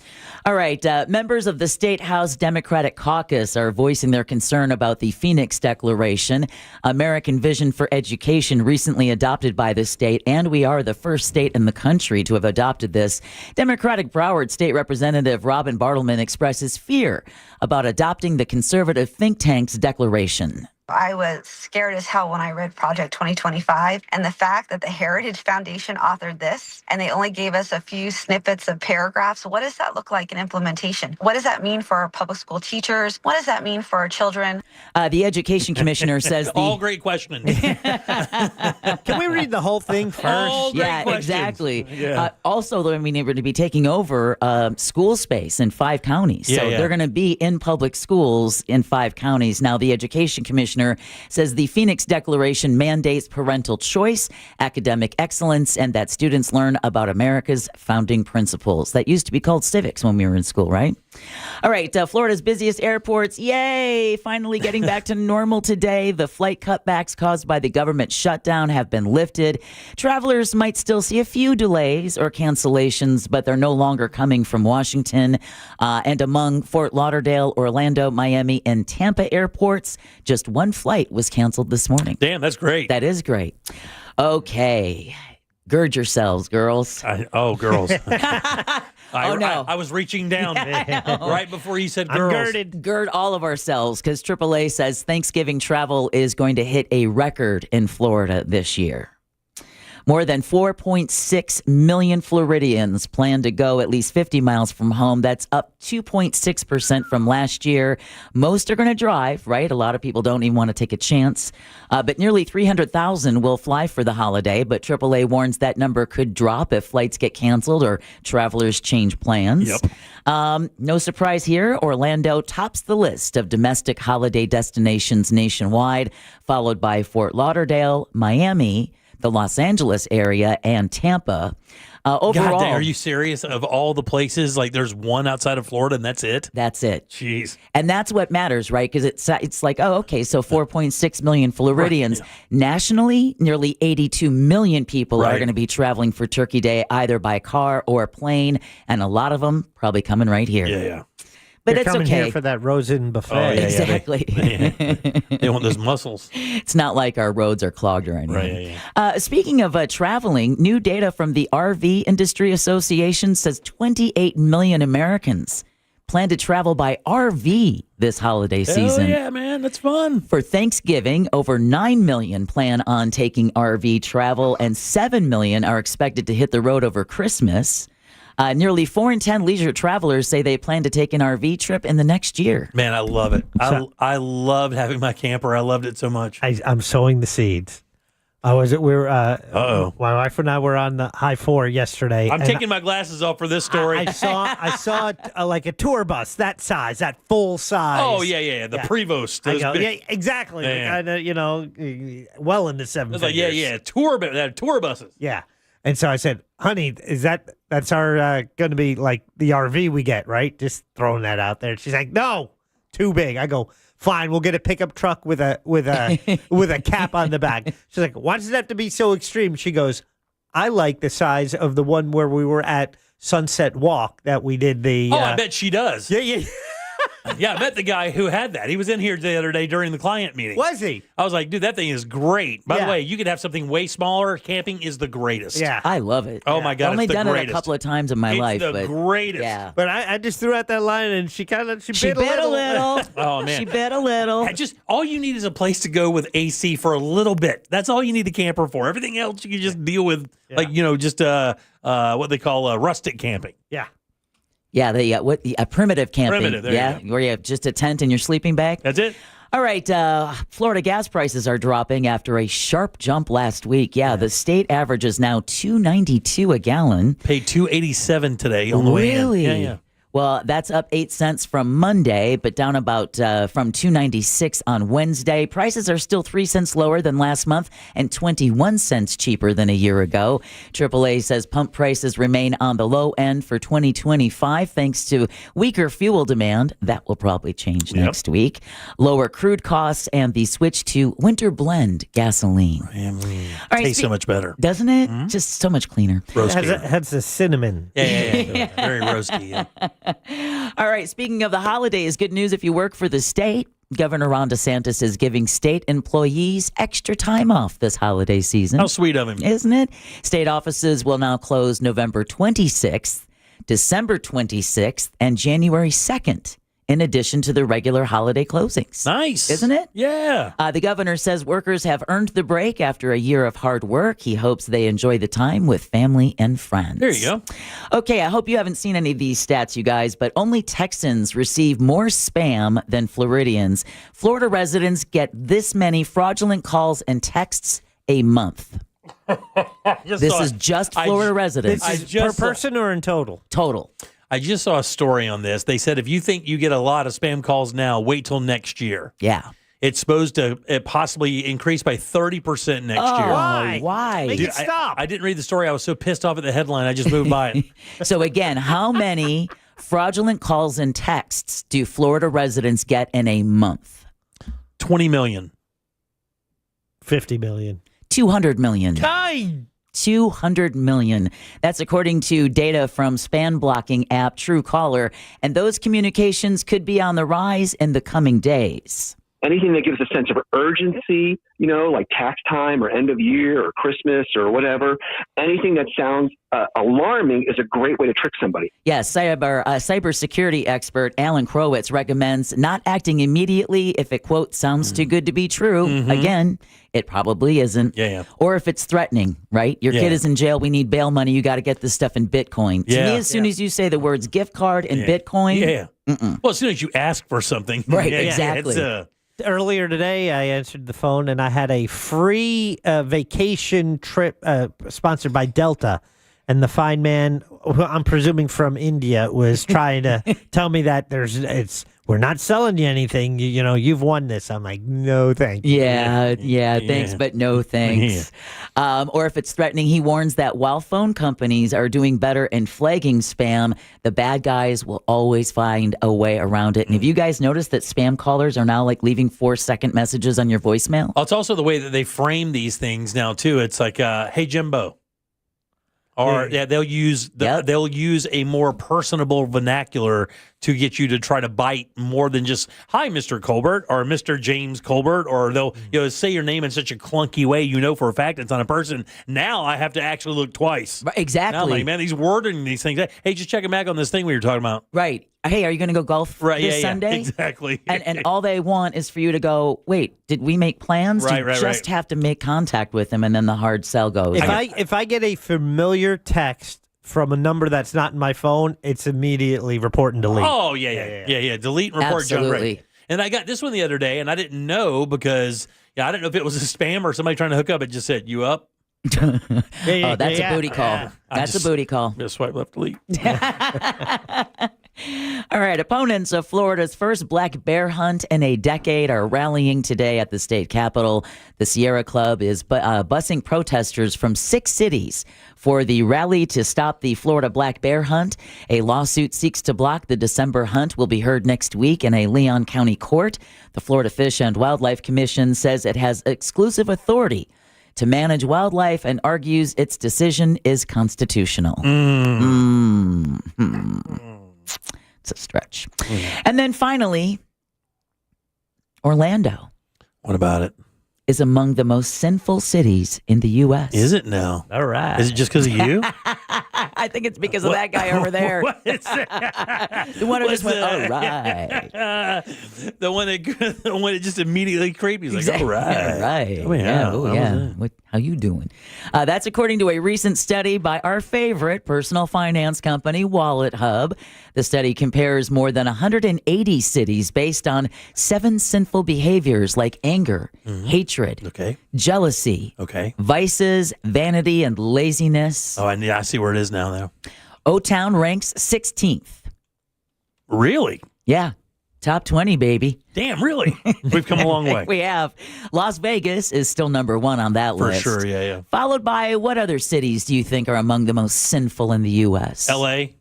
All right. Members of the State House Democratic Caucus are voicing their concern about the Phoenix Declaration, American Vision for Education, recently adopted by the state, and we are the first state in the country to have adopted this. Democratic Broward State Representative Robin Bartleman expresses fear about adopting the conservative think tank's declaration. I was scared as hell when I read Project 2025, and the fact that the Heritage Foundation authored this and they only gave us a few snippets of paragraphs. What does that look like in implementation? What does that mean for our public school teachers? What does that mean for our children? The education commissioner says all great questions. Can we read the whole thing first? All great Yeah, questions. exactly. Yeah. Also, though, I mean, they're going to be taking over school space in 5 counties. So Yeah. they're going to be in public schools in 5 counties. Now, the education commissioner says the Phoenix Declaration mandates parental choice, academic excellence, and that students learn about America's founding principles. That used to be called civics when we were in school, right? All right, Florida's busiest airports, yay, finally getting back to normal today. The flight cutbacks caused by the government shutdown have been lifted. Travelers might still see a few delays or cancellations, but they're no longer coming from Washington. And among Fort Lauderdale, Orlando, Miami, and Tampa airports, just one flight was canceled this morning. Damn, that's great. That is great. Okay, gird yourselves, girls. Girls. No. I was reaching down right before you said girls. I'm girded. Gird all of ourselves because AAA says Thanksgiving travel is going to hit a record in Florida this year. More than 4.6 million Floridians plan to go at least 50 miles from home. That's up 2.6% from last year. Most are going to drive, right? A lot of people don't even want to take a chance. But nearly 300,000 will fly for the holiday. But AAA warns that number could drop if flights get canceled or travelers change plans. Yep. No surprise here. Orlando tops the list of domestic holiday destinations nationwide, followed by Fort Lauderdale, Miami, the Los Angeles area, and Tampa. Overall, God, are you serious? Of all the places, like there's one outside of Florida, and that's it? That's it. Jeez. And that's what matters, right? Because it's like, oh, okay, so 4.6 million Floridians. Right, yeah. Nationally, nearly 82 million people are Right. going to be traveling for Turkey Day, either by car or plane, and a lot of them probably coming right here. Yeah. But You're it's coming okay. here for that Rosen buffet. Oh, yeah, Exactly. They want those muscles. It's not like our roads are clogged or anything. Right, yeah. Speaking of traveling, new data from the RV Industry Association says 28 million Americans plan to travel by RV this holiday season. Oh, yeah, man. That's fun. For Thanksgiving, over 9 million plan on taking RV travel, and 7 million are expected to hit the road over Christmas. Nearly 4 in 10 leisure travelers say they plan to take an RV trip in the next year. Man, I love it. I loved having my camper. I loved it so much. I'm sowing the seeds. My wife and I were on the high 4 yesterday. I'm taking my glasses off for this story. I saw like a tour bus that size, that full size. Oh, yeah. The Prevost. I those go, big- yeah, exactly. Yeah. Kind of, well into 7 It's like, figures. tour buses. Yeah. And so I said, honey, that's our going to be like the RV we get, right? Just throwing that out there. She's like, no, too big. I go, fine, we'll get a pickup truck with a with a cap on the back. She's like, why does it have to be so extreme? She goes, I like the size of the one where we were at Sunset Walk that we did the. I bet she does. Yeah. Yeah, I met the guy who had that. He was in here the other day during the client meeting. Was he? I was like, dude, that thing is great. By Yeah. the way, you could have something way smaller. Camping is the greatest. Yeah. I love it. Oh, my God, I've only it's the done it a greatest. couple of times in my It's life. the but greatest. Yeah. But I just threw out that line and she bit a little. Oh, man. She bit a little. All you need is a place to go with AC for a little bit. That's all you need the camper for. Everything else you can just deal with, just what they call rustic camping. Yeah. Yeah, the primitive camping. Primitive, there you go. Where you have just a tent and your sleeping bag. That's it. All right, Florida gas prices are dropping after a sharp jump last week. Yeah, the state average is now $2.92 a gallon. Paid $2.87 today on the way in. Really? Yeah. Well, that's up 8 cents from Monday, but down about from $2.96 on Wednesday. Prices are still 3 cents lower than last month and 21 cents cheaper than a year ago. AAA says pump prices remain on the low end for 2025 thanks to weaker fuel demand. That will probably change next week. Lower crude costs and the switch to winter blend gasoline. All right, Tastes so much better. Doesn't it? Just so much cleaner. Roasty. Has the cinnamon. Yeah. Very roasty. Yeah. All right, speaking of the holidays, good news if you work for the state. Governor Ron DeSantis is giving state employees extra time off this holiday season. How sweet of him. Isn't it? State offices will now close November 26th, December 26th, and January 2nd in addition to the regular holiday closings. Nice. Isn't it? Yeah. The governor says workers have earned the break after a year of hard work. He hopes they enjoy the time with family and friends. There you go. Okay, I hope you haven't seen any of these stats, you guys, but only Texans receive more spam than Floridians. Florida residents get this many fraudulent calls and texts a month. This is just Florida residents. This is per person or in total? Total. I just saw a story on this. They said if you think you get a lot of spam calls now, wait till next year. Yeah. It's supposed to possibly increase by 30% next year. Why? Make it stop. I didn't read the story. I was so pissed off at the headline. I just moved by it. So again, how many fraudulent calls and texts do Florida residents get in a month? 20 million. 50 million. 200 million. 200 million. That's according to data from spam blocking app Truecaller, and those communications could be on the rise in the coming days. Anything that gives a sense of urgency, like tax time or end of year or Christmas or whatever, anything that sounds alarming is a great way to trick somebody. Yes, cybersecurity expert Alan Krowitz recommends not acting immediately if it, quote, sounds too good to be true. Mm-hmm. Again, it probably isn't. Yeah. Or if it's threatening, right? Your kid is in jail. We need bail money. You got to get this stuff in Bitcoin. To me, as soon as you say the words gift card and Bitcoin. Well, as soon as you ask for something. Right, exactly. Earlier today, I answered the phone and I had a free vacation trip sponsored by Delta. And the fine man, who I'm presuming from India, was trying to tell me that we're not selling you anything. You've won this. I'm like, no, thank you. Yeah, thanks, but no thanks. Or if it's threatening, he warns that while phone companies are doing better in flagging spam, the bad guys will always find a way around it. And have you guys noticed that spam callers are now like leaving 4-second messages on your voicemail? It's also the way that they frame these things now, too. It's like, hey, Jimbo. Or they'll use a more personable vernacular to get you to try to bite more than just "Hi, Mr. Colbert" or "Mr. James Colbert," or they'll say your name in such a clunky way for a fact it's on a person. Now I have to actually look twice. Exactly. Now I'm like, man, these wording these things. Hey, just checking back on this thing we were talking about. Right. Hey, are you going to go golf this Sunday? Exactly. And all they want is for you to go, wait, did we make plans? Right, you just have to make contact with them, and then the hard sell goes. If I get a familiar text from a number that's not in my phone, it's immediately report and delete. Oh, yeah. Delete and report junk. Right. And I got this one the other day, and I didn't know because I didn't know if it was a spam or somebody trying to hook up. It just said, "You up?" That's a booty call. That's a booty call. Just swipe left, delete. All right, opponents of Florida's first black bear hunt in a decade are rallying today at the state capitol. The Sierra Club is busing protesters from 6 cities for the rally to stop the Florida black bear hunt. A lawsuit seeks to block the December hunt will be heard next week in a Leon County court. The Florida Fish and Wildlife Commission says it has exclusive authority to manage wildlife and argues its decision is constitutional. It's a stretch. And then finally, Orlando. What about it? Is among the most sinful cities in the U.S. Is it now? All right. Is it just because of you? I think it's because of that guy over there. The one who just went, all right. The one that just immediately creeped. He's like, all right. All right. Oh, yeah. How you doing? That's according to a recent study by our favorite personal finance company, Wallet Hub. The study compares more than 180 cities based on 7 sinful behaviors like anger, hatred, jealousy, vices, vanity, and laziness. Oh, I see where it is now, though. O-Town ranks 16th. Really? Yeah. Top 20, baby. Damn, really? We've come a long way. We have. Las Vegas is still number 1 on that list. For sure, yeah. Followed by what other cities do you think are among the most sinful in the U.S.? L.A.?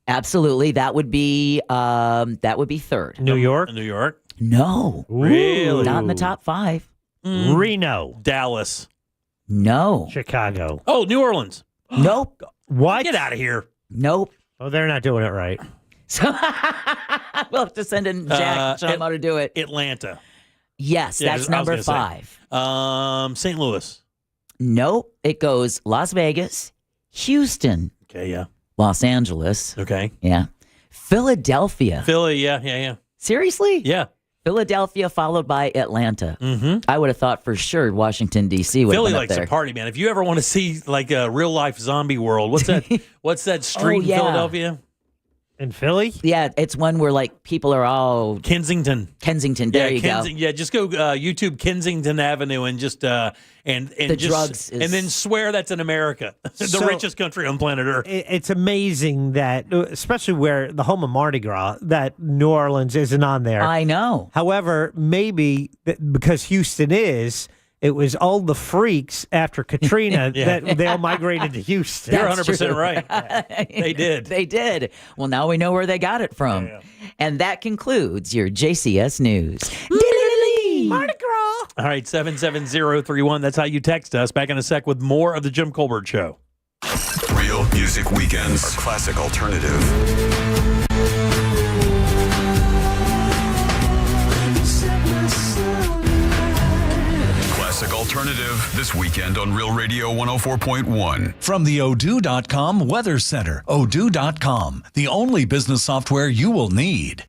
Absolutely. That would be 3rd. New York? New York? No. Really? Not in the top 5. Reno. Dallas. No. Chicago. Oh, New Orleans. Nope. What? Get out of here. Nope. Oh, they're not doing it right. So we'll have to send in Jack, show him how to do it. Atlanta. Yes, Yeah, that's I was number gonna 5. St. Louis. Nope. It goes Las Vegas, Houston, Okay, yeah. Los Angeles. Okay. Yeah. Philadelphia. Philly, yeah. Seriously? Yeah. Philadelphia followed by Atlanta. Mm-hmm. I would have thought for sure Washington, D.C. would Philly have been likes up there. to party, man. If you ever want to see like a real life zombie world, what's that? What's that street yeah. in Philadelphia? In Philly? Yeah, it's one where like people are all Kensington. There you go. Yeah, just go YouTube Kensington Avenue and just and The just drugs is- and then swear that's in America, the So- richest country on planet Earth. It's amazing that, especially where the home of Mardi Gras, that New Orleans isn't on there. I know. However, maybe because Houston is, it was all the freaks after Katrina Yeah. that they all migrated to Houston. You're That's 100% true. right. They did. They did. Well, now we know where they got it from. And that concludes your JCS News. Mardi Gras. All right, 77031. That's how you text us. Back in a sec with more of the Jim Colbert Show. Real Music Weekends are classic alternative. Classic alternative this weekend on Real Radio 104.1. From the Odoo.com Weather Center. Odoo.com, the only business software you will need.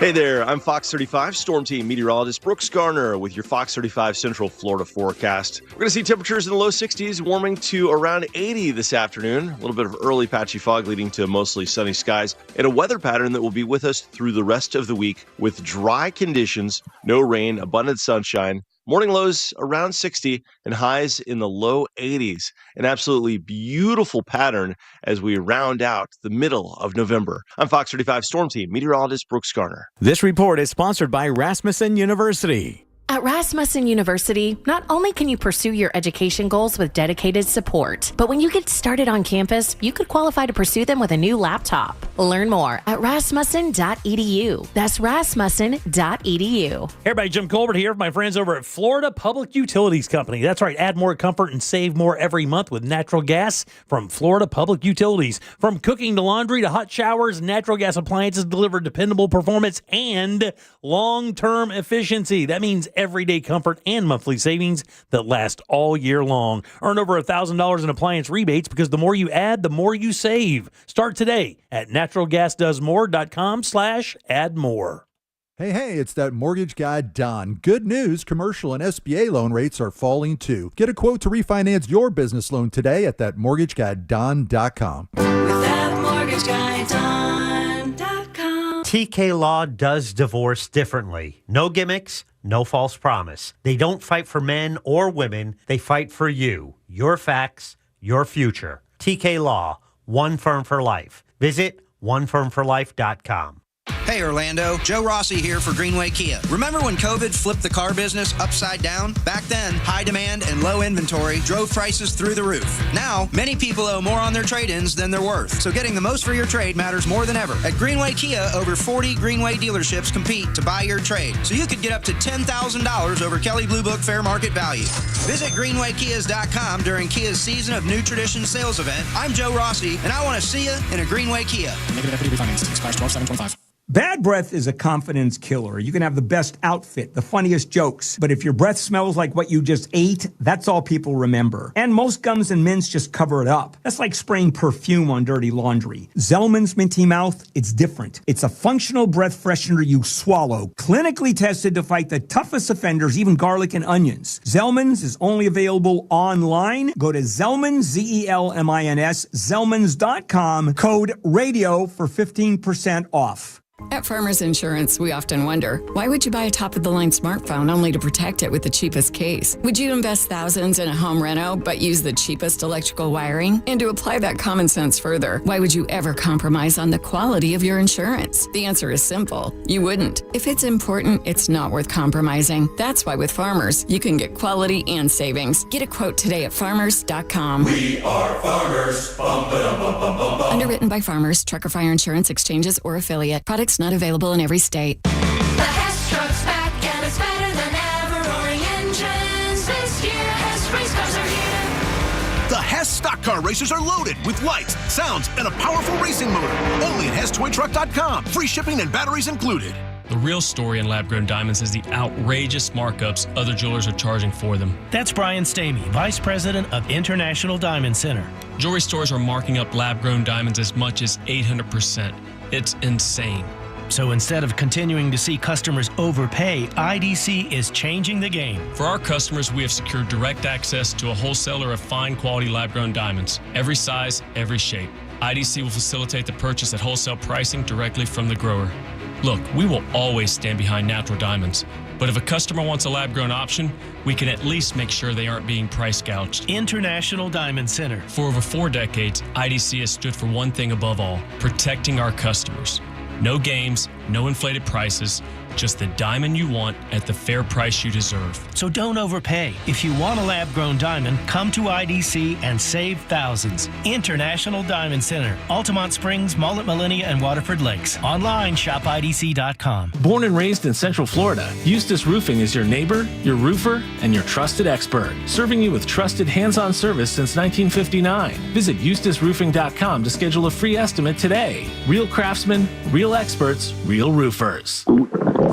Hey there, I'm Fox 35 Storm Team meteorologist Brooks Garner with your Fox 35 Central Florida forecast. We're going to see temperatures in the low 60s, warming to around 80 this afternoon. A little bit of early patchy fog leading to mostly sunny skies, and a weather pattern that will be with us through the rest of the week with dry conditions, no rain, abundant sunshine. Morning lows around 60 and highs in the low 80s. An absolutely beautiful pattern as we round out the middle of November. I'm Fox 35 Storm Team meteorologist Brooks Garner. This report is sponsored by Rasmussen University. At Rasmussen University, not only can you pursue your education goals with dedicated support, but when you get started on campus, you could qualify to pursue them with a new laptop. Learn more at rasmussen.edu. That's rasmussen.edu. Hey everybody, Jim Colbert here with my friends over at Florida Public Utilities Company. That's right, add more comfort and save more every month with natural gas from Florida Public Utilities. From cooking to laundry to hot showers, natural gas appliances deliver dependable performance and long-term efficiency. That means everyday comfort and monthly savings that last all year long. Earn over $1,000 in appliance rebates because the more you add, the more you save. Start today at naturalgasdoesmore.com/add more. Hey, it's that mortgage guy, Don. Good news, commercial and SBA loan rates are falling too. Get a quote to refinance your business loan today at thatmortgageguyDon.com. TK Law does divorce differently. No gimmicks, no false promise. They don't fight for men or women. They fight for you, your facts, your future. TK Law, one firm for life. Visit onefirmforlife.com. Hey Orlando, Joe Rossi here for Greenway Kia. Remember when COVID flipped the car business upside down? Back then, high demand and low inventory drove prices through the roof. Now, many people owe more on their trade-ins than they're worth. So getting the most for your trade matters more than ever. At Greenway Kia, over 40 Greenway dealerships compete to buy your trade. So you could get up to $10,000 over Kelley Blue Book fair market value. Visit GreenwayKias.com during Kia's Season of New Tradition sales event. I'm Joe Rossi, and I want to see you in a Greenway Kia. Negative equity refinance. Expires 12/7/25. Bad breath is a confidence killer. You can have the best outfit, the funniest jokes, but if your breath smells like what you just ate, that's all people remember. And most gums and mints just cover it up. That's like spraying perfume on dirty laundry. Zellman's Minty Mouth, it's different. It's a functional breath freshener you swallow, clinically tested to fight the toughest offenders, even garlic and onions. Zellman's is only available online. Go to Zellman's, Z-E-L-M-I-N-S, Zellmans.com, code RADIO for 15% off. At Farmers Insurance, we often wonder, why would you buy a top-of-the-line smartphone only to protect it with the cheapest case? Would you invest thousands in a home reno but use the cheapest electrical wiring? And to apply that common sense further, why would you ever compromise on the quality of your insurance? The answer is simple. You wouldn't. If it's important, it's not worth compromising. That's why with Farmers, you can get quality and savings. Get a quote today at farmers.com. We are farmers. Bum, ba-dum, bum, bum, bum, bum. Underwritten by Farmers, Trucker Fire Insurance Exchanges, or affiliate. Products not available in every state. The Hess truck's back and it's better than ever. Roaring engines this year. Hess race cars are here. The Hess stock car races are loaded with lights, sounds, and a powerful racing motor. Only at HessToyTruck.com. Free shipping and batteries included. The real story in lab-grown diamonds is the outrageous markups other jewelers are charging for them. That's Brian Stamey, Vice President of International Diamond Center. Jewelry stores are marking up lab-grown diamonds as much as 800%. It's insane. So instead of continuing to see customers overpay, IDC is changing the game. For our customers, we have secured direct access to a wholesaler of fine quality lab-grown diamonds. Every size, every shape. IDC will facilitate the purchase at wholesale pricing directly from the grower. Look, we will always stand behind natural diamonds. But if a customer wants a lab-grown option, we can at least make sure they aren't being price gouged. International Diamond Center. For over 4 decades, IDC has stood for one thing above all, protecting our customers. No games, no inflated prices, just the diamond you want at the fair price you deserve. So don't overpay. If you want a lab-grown diamond, come to IDC and save thousands. International Diamond Center, Altamont Springs, Mullet, Millennia, and Waterford Lakes. Online, shopidc.com. Born and raised in Central Florida, Eustace Roofing is your neighbor, your roofer, and your trusted expert, serving you with trusted hands-on service since 1959. Visit eustaceroofing.com to schedule a free estimate today. Real craftsmen, real experts, real roofers.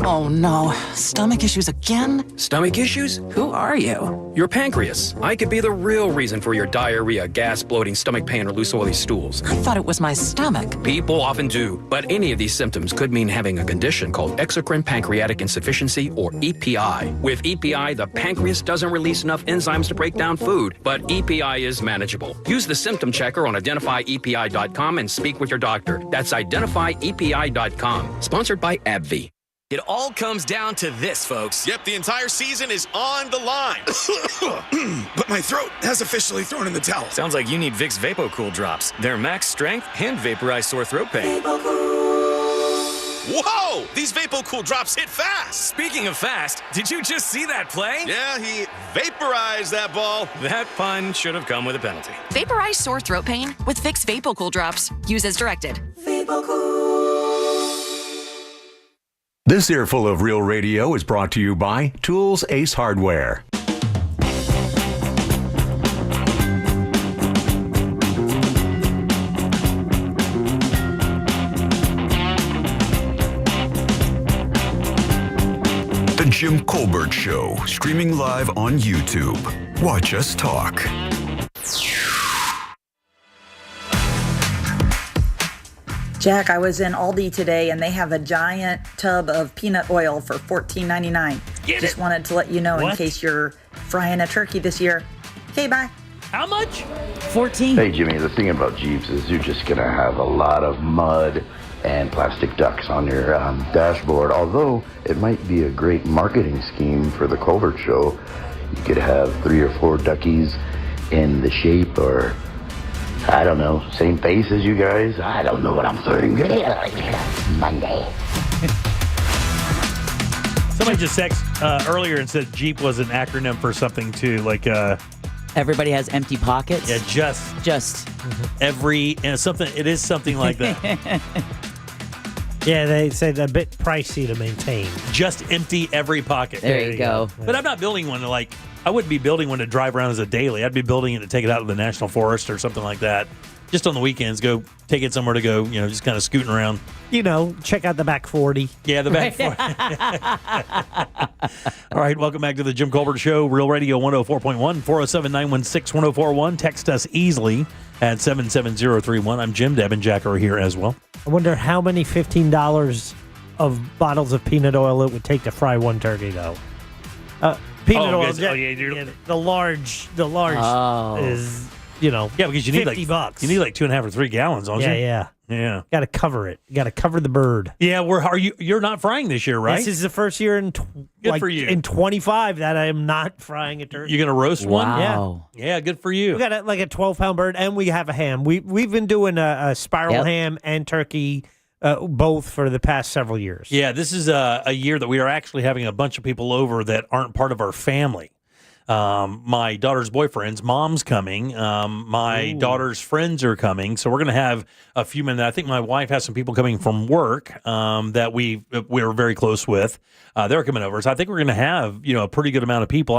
Oh no, stomach issues again? Stomach issues? Who are you? Your pancreas. I could be the real reason for your diarrhea, gas, bloating, stomach pain, or loose oily stools. I thought it was my stomach. People often do, but any of these symptoms could mean having a condition called exocrine pancreatic insufficiency, or EPI. With EPI, the pancreas doesn't release enough enzymes to break down food, but EPI is manageable. Use the symptom checker on identifyepi.com and speak with your doctor. That's identifyepi.com. Sponsored by AbbVie. It all comes down to this, folks. Yep, the entire season is on the line. But my throat has officially thrown in the towel. Sounds like you need Vicks VapoCool drops. They're max strength and vaporize sore throat pain. Whoa! These VapoCool drops hit fast. Speaking of fast, did you just see that play? Yeah, he vaporized that ball. That pun should have come with a penalty. Vaporize sore throat pain with Vicks VapoCool drops. Use as directed. This earful of Real Radio is brought to you by Tools Ace Hardware. The Jim Colbert Show, streaming live on YouTube. Watch us talk. Jack, I was in Aldi today, and they have a giant tub of peanut oil for $14.99. Just wanted to let you know in case you're frying a turkey this year. Okay, bye. How much? 14. Hey, Jimmy, the thing about Jeeps is you're just going to have a lot of mud and plastic ducks on your dashboard. Although it might be a great marketing scheme for the Colbert Show. You could have 3 or 4 duckies in the shape or, I don't know, same face as you guys. I don't know what I'm saying. Monday. Somebody just texted earlier and said Jeep was an acronym for something too, like everybody has empty pockets. Yeah, just every something. It is something like that. Yeah, they said a bit pricey to maintain. Just empty every pocket. There you go. But I'm not building one to I wouldn't be building one to drive around as a daily. I'd be building it to take it out to the National Forest or something like that. Just on the weekends, go take it somewhere to go, just kind of scooting around. Check out the back 40. Yeah, the back 40. All right, welcome back to the Jim Colbert Show, Real Radio 104.1, 407-916-1041. Text us easily at 77031. I'm Jim. Deb and Jack are here as well. I wonder how many $15 of bottles of peanut oil it would take to fry one turkey, though. Peanut oil, the large is, yeah, because you need $50. You need like 2.5 or 3 gallons, don't you? Yeah. Got to cover it. Got to cover the bird. Yeah, you're not frying this year, right? This is the first year in for you. in 25 that I am not frying a turkey. You're gonna roast one? Wow. Yeah, good for you. We got a 12-pound bird, and we have a ham. We've been doing a spiral ham and turkey. Both for the past several years. Yeah, this is a year that we are actually having a bunch of people over that aren't part of our family. My daughter's boyfriend's mom's coming. My daughter's friends are coming. So we're going to have a few men. I think my wife has some people coming from work that we're very close with. They're coming over. So I think we're going to have a pretty good amount of people.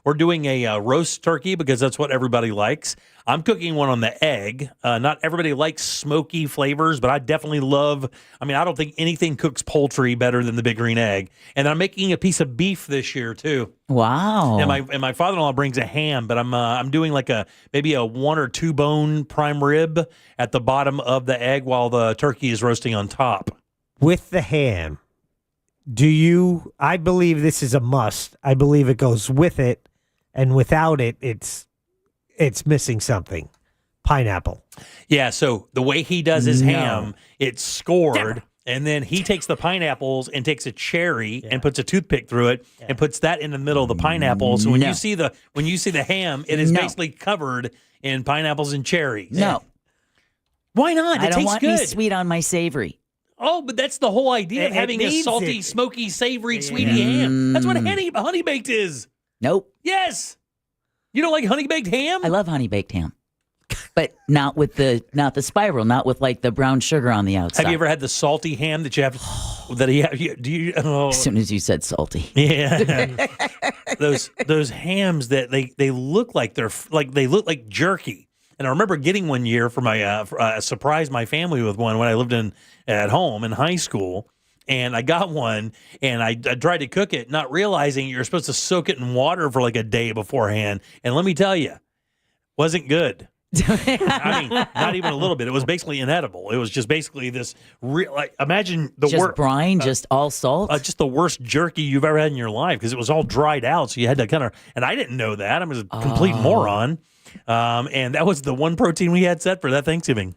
We're doing a roast turkey because that's what everybody likes. I'm cooking one on the egg. Not everybody likes smoky flavors, but I definitely love. I don't think anything cooks poultry better than the big green egg. And I'm making a piece of beef this year too. Wow. And my father-in-law brings a ham, but I'm doing maybe a 1 or 2 bone prime rib at the bottom of the egg while the turkey is roasting on top. with the ham, I believe this is a must. I believe it goes with it, and without it, it's missing something. Pineapple. Yeah, so the way he does his ham, it's scored, and then he takes the pineapples and takes a cherry and puts a toothpick through it and puts that in the middle of the pineapple. So when you see the ham, it is basically covered in pineapples and cherries. No. Why not? I It don't tastes want good. me sweet on my savory. Oh, but that's the whole idea of It having a needs salty, it. smoky, savory, sweetie ham. That's what honey baked is. Nope. Yes. You don't like honey baked ham? I love honey baked ham. But not the spiral, not with like the brown sugar on the outside. Have you ever had the salty ham that you have? Do you? Oh. As soon as you said salty, yeah. those hams that they look like they look like jerky. And I remember getting one year for my surprise my family with one when I lived at home in high school. And I got one, and I tried to cook it, not realizing you're supposed to soak it in water for like a day beforehand. And let me tell you, wasn't good. I mean, not even a little bit. It was basically inedible. It was just basically this imagine the just brine, just all salt, just the worst jerky you've ever had in your life because it was all dried out. So you had to kind of, and I didn't know that. I was a complete moron. And that was the one protein we had set for that Thanksgiving.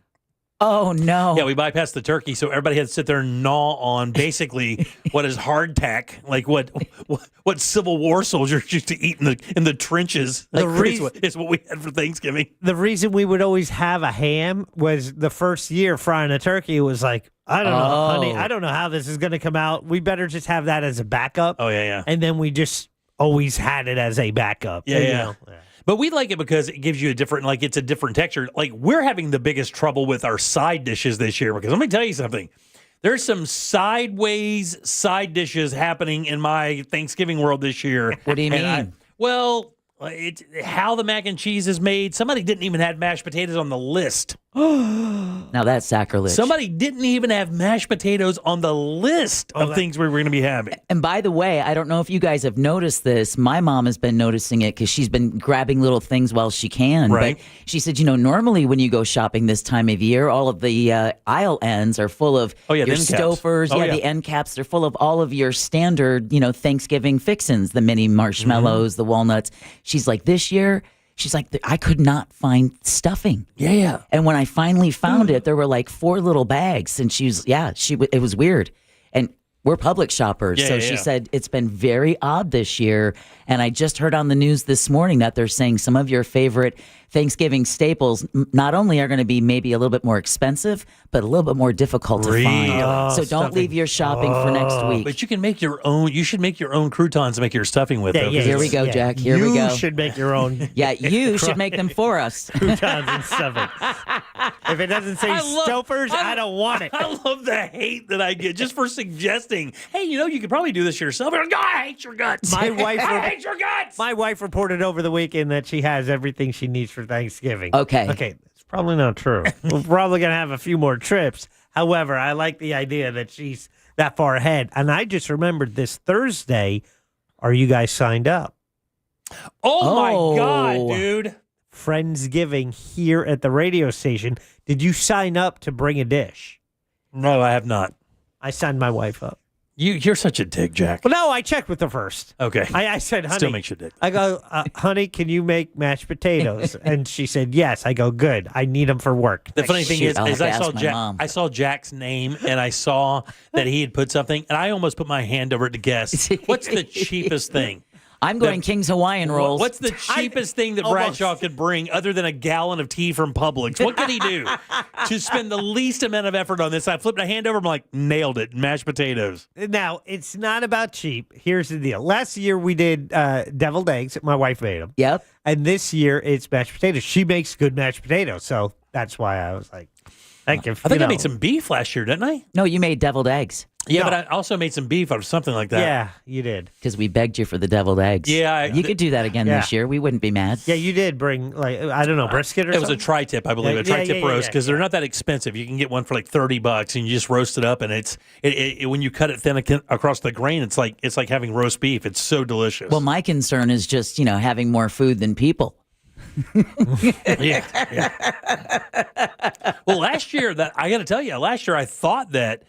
Oh, no. Yeah, we bypassed the turkey, so everybody had to sit there and gnaw on basically what is hardtack, like what Civil War soldiers used to eat in the trenches. Is what we had for Thanksgiving. The reason we would always have a ham was the first year frying a turkey was like, I don't know, honey, I don't know how this is going to come out. We better just have that as a backup. Oh, yeah. And then we just always had it as a backup. Yeah, you yeah. know? But we like it because it gives you it's a different texture. Like, we're having the biggest trouble with our side dishes this year because let me tell you something. There's some sideways side dishes happening in my Thanksgiving world this year. What do you mean? It's how the mac and cheese is made. Somebody didn't even have mashed potatoes on the list. Now that's sacrilege. Somebody didn't even have mashed potatoes on the list of things we were going to be having. And by the way, I don't know if you guys have noticed this. My mom has been noticing it because she's been grabbing little things while she can. Right. But she said, normally when you go shopping this time of year, all of the aisle ends are full of the your end caps. Stouffer's. The end caps. They're full of all of your standard, Thanksgiving fixins, the mini marshmallows, the walnuts. She's like, this year, she's like, I could not find stuffing. Yeah. And when I finally found it, there were like 4 little bags. And it was weird. And we're Publix shoppers. She said it's been very odd this year. And I just heard on the news this morning that they're saying some of your favorite Thanksgiving staples not only are going to be maybe a little bit more expensive, but a little bit more difficult to find. So don't leave your shopping for next week. But you can make your own. You should make your own croutons to make your stuffing with. Here we go, Jack. Here we go. You should make your own. Yeah, you should make them for us. Croutons and stuffing. If it doesn't say Stouffer's, I don't want it. I love the hate that I get just for suggesting, hey, you could probably do this yourself. I hate your guts. My wife I hate your guts. My wife reported over the weekend that she has everything she needs for Thanksgiving. Okay. It's probably not true. We're probably going to have a few more trips. However, I like the idea that she's that far ahead. And I just remembered this Thursday, are you guys signed up? Oh my God, dude. Friendsgiving here at the radio station. Did you sign up to bring a dish? No, I have not. I signed my wife up. You're such a dick, Jack. Well, no, I checked with her first. Okay. I said, honey. Still makes you dick. I go, honey, can you make mashed potatoes? And she said, yes. I go, good. I need them for work. The funny thing is I saw Jack's name and I saw that he had put something, and I almost put my hand over it to guess. What's the cheapest thing? I'm going King's Hawaiian rolls. What's the cheapest thing that Bradshaw could bring other than a gallon of tea from Publix? What could he do to spend the least amount of effort on this? I flipped a hand over. I'm like, nailed it. Mashed potatoes. Now, it's not about cheap. Here's the deal. Last year we did deviled eggs. My wife made them. Yep. And this year it's mashed potatoes. She makes good mashed potatoes. So that's why I was like, I think I made some beef last year, didn't I? No, you made deviled eggs. Yeah, but I also made some beef or something like that. Yeah, you did. Because we begged you for the deviled eggs. Yeah. You could do that again this year. We wouldn't be mad. Yeah, you did bring, brisket or something? It was a tri-tip, I believe, a tri-tip roast, because they're not that expensive. You can get one for like $30, and you just roast it up, and it's when you cut it thin across the grain, it's like having roast beef. It's so delicious. Well, my concern is just, having more food than people. Yeah. Well, last year, I got to tell you, I thought that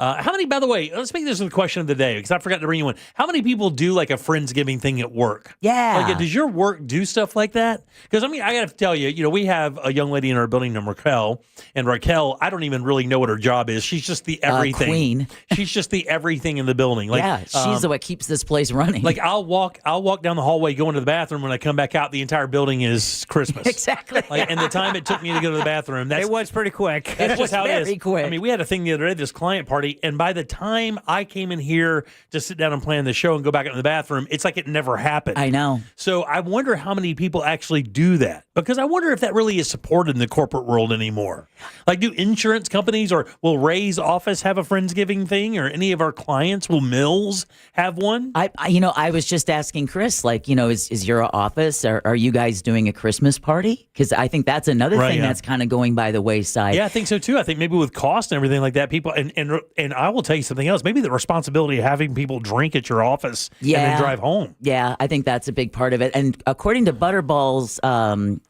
How many, by the way, let's make this the question of the day because I forgot to bring you one. How many people do like a Friendsgiving thing at work? Yeah. Like, does your work do stuff like that? Because, I mean, I got to tell you, we have a young lady in our building named Raquel. And Raquel, I don't even really know what her job is. She's just the everything. Queen. She's just the everything in the building. Like, yeah, she's what keeps this place running. Like, I'll walk down the hallway, go into the bathroom. When I come back out, the entire building is Christmas. Exactly. Like, and the time it took me to go to the bathroom, It was pretty quick. That's just how it is. very quick. I mean, we had a thing the other day, this client party, and by the time I came in here to sit down and plan the show and go back into the bathroom, it's like it never happened. I know. So I wonder how many people actually do that, because I wonder if that really is supported in the corporate world anymore. Like, do insurance companies or will Ray's office have a Friendsgiving thing, or any of our clients, will Mills have one? I was just asking Chris, like, is your office, are you guys doing a Christmas party? Because I think that's another thing that's kind of going by the wayside. Yeah, I think so too. I think maybe with cost and everything like that, people and I will tell you something else. Maybe the responsibility of having people drink at your office and then drive home. Yeah, I think that's a big part of it. And according to Butterballs,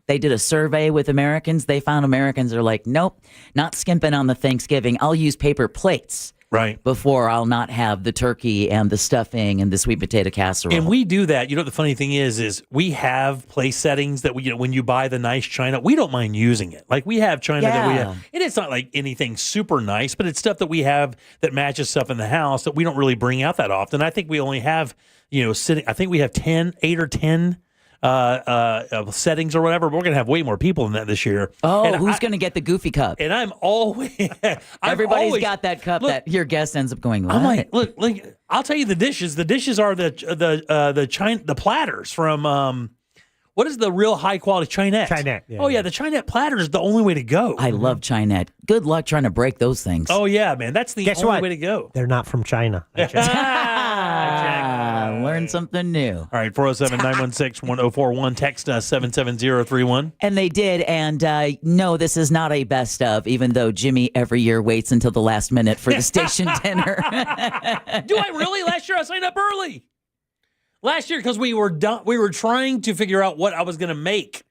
they did a survey with Americans. They found Americans are like, nope, not skimping on the Thanksgiving. I'll use paper plates. Right. Before I'll not have the turkey and the stuffing and the sweet potato casserole. And we do that. The funny thing is we have place settings that we, when you buy the nice china, we don't mind using it. Like, we have china that we have. And it's not like anything super nice, but it's stuff that we have that matches stuff in the house that we don't really bring out that often. I think we only have, sitting, I think we have 8 or 10 settings or whatever, but we're going to have way more people than that this year. Oh, and who's going to get the goofy cup? And I'm always... Everybody's got that cup that your guest ends up going, what? I'm like, look, I'll tell you the dishes. The dishes are the platters from... what is the real high quality Chinette? Chinette. Yeah, the Chinette platter is the only way to go. I love Chinette. Good luck trying to break those things. Oh yeah, man, that's the only way to go. They're not from China. Learn something new. All right, 407-916-1041. Text us 77031. And they did. And no, this is not a best of, even though Jimmy every year waits until the last minute for the station dinner. Do I really? Last year I signed up early. Last year, because we were trying to figure out what I was going to make.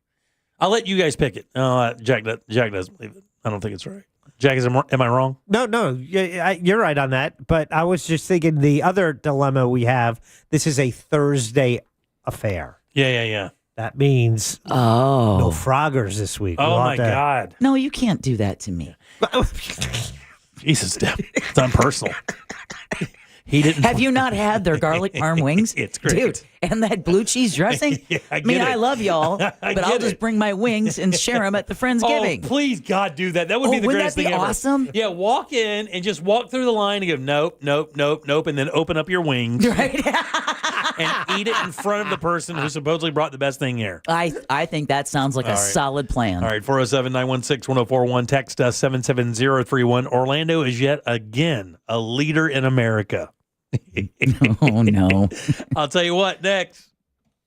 I'll let you guys pick it. Jack doesn't believe it. I don't think it's right. Jack, am I wrong? No, you're right on that. But I was just thinking the other dilemma we have, this is a Thursday affair. Yeah. That means no Froggers this week. Oh, my God. No, you can't do that to me. Jesus, Deb. It's unpersonal. He didn't. Have you not had their garlic parm wings? It's great. Dude, and that blue cheese dressing? I love y'all, but I'll just bring my wings and share them at the Friendsgiving. Oh, please, God, do that. That would be the greatest thing ever. Wouldn't that be awesome? Yeah, walk in and just walk through the line and go, nope, and then open up your wings. Right. And eat it in front of the person who supposedly brought the best thing here. I think that sounds like a solid plan. All right, 407-916-1041. Text us 77031. Orlando is yet again a leader in America. Oh, no. I'll tell you what, next.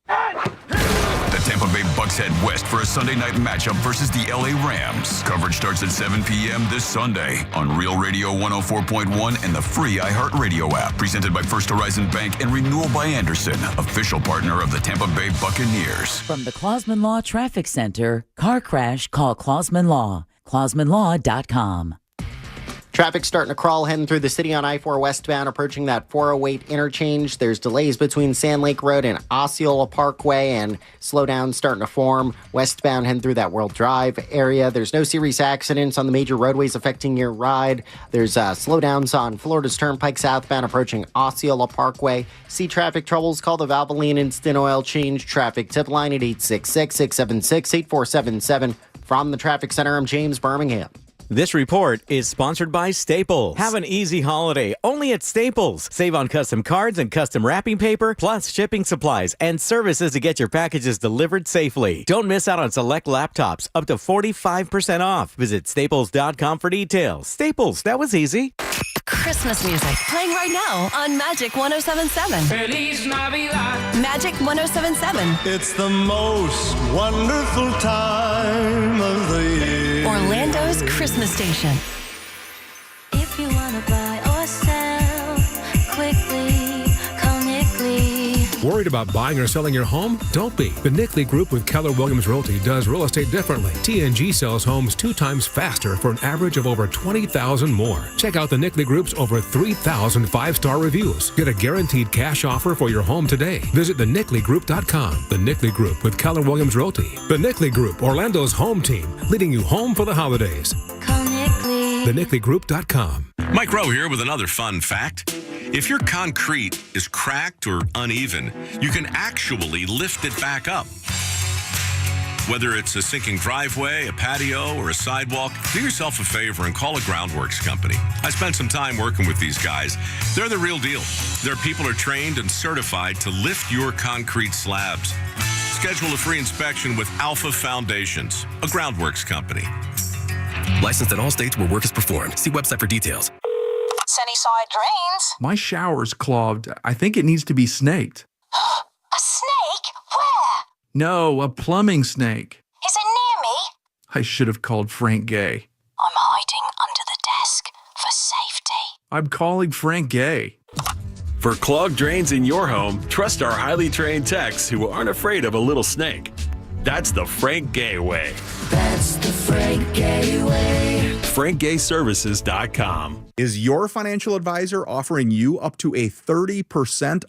The Tampa Bay Bucks head west for a Sunday night matchup versus the LA Rams. Coverage starts at 7 p.m. this Sunday on Real Radio 104.1 and the free iHeartRadio app. Presented by First Horizon Bank and Renewal by Anderson, official partner of the Tampa Bay Buccaneers. From the Clausman Law Traffic Center, car crash, call Clausman Law. ClausmanLaw.com. Traffic starting to crawl heading through the city on I-4 westbound, approaching that 408 interchange. There's delays between Sand Lake Road and Osceola Parkway, and slowdowns starting to form westbound heading through that World Drive area. There's no serious accidents on the major roadways affecting your ride. There's slowdowns on Florida's Turnpike southbound approaching Osceola Parkway. See traffic troubles? Call the Valvoline Instant Oil Change Traffic Tip Line at 866-676-8477. From the Traffic Center, I'm James Birmingham. This report is sponsored by Staples. Have an easy holiday only at Staples. Save on custom cards and custom wrapping paper, plus shipping supplies and services to get your packages delivered safely. Don't miss out on select laptops, up to 45% off. Visit staples.com for details. Staples, that was easy. Christmas music playing right now on Magic 107.7. Feliz Navidad. Magic 107.7. It's the most wonderful time of the year. Orlando's Christmas station. If you wanna buy or sell quickly, comically. Worried about buying or selling your home? Don't be. The Nickley Group with Keller Williams Realty does real estate differently. TNG sells homes 2 times faster for an average of over 20,000 more. Check out the Nickley Group's over 3,000 5-star reviews. Get a guaranteed cash offer for your home today. Visit thenickley.com. The Nickley Group with Keller Williams Realty. The Nickley Group, Orlando's home team, leading you home for the holidays. Call Nickley. TheNickleyGroup.com. Mike Rowe here with another fun fact. If your concrete is cracked or uneven, you can actually lift it back up. Whether it's a sinking driveway, a patio, or a sidewalk, do yourself a favor and call a groundworks company. I spent some time working with these guys. They're the real deal. Their people are trained and certified to lift your concrete slabs. Schedule a free inspection with Alpha Foundations, a groundworks company. Licensed in all states where work is performed. See website for details. Sunnyside Drains. My shower's clogged. I think it needs to be snaked. A snake? Where? No, a plumbing snake. Is it near me? I should have called Frank Gay. I'm hiding under the desk for safety. I'm calling Frank Gay. For clogged drains in your home, trust our highly trained techs who aren't afraid of a little snake. That's the Frank Gay way. That's the Frank Gay way. FrankGayServices.com. Is your financial advisor offering you up to a 30%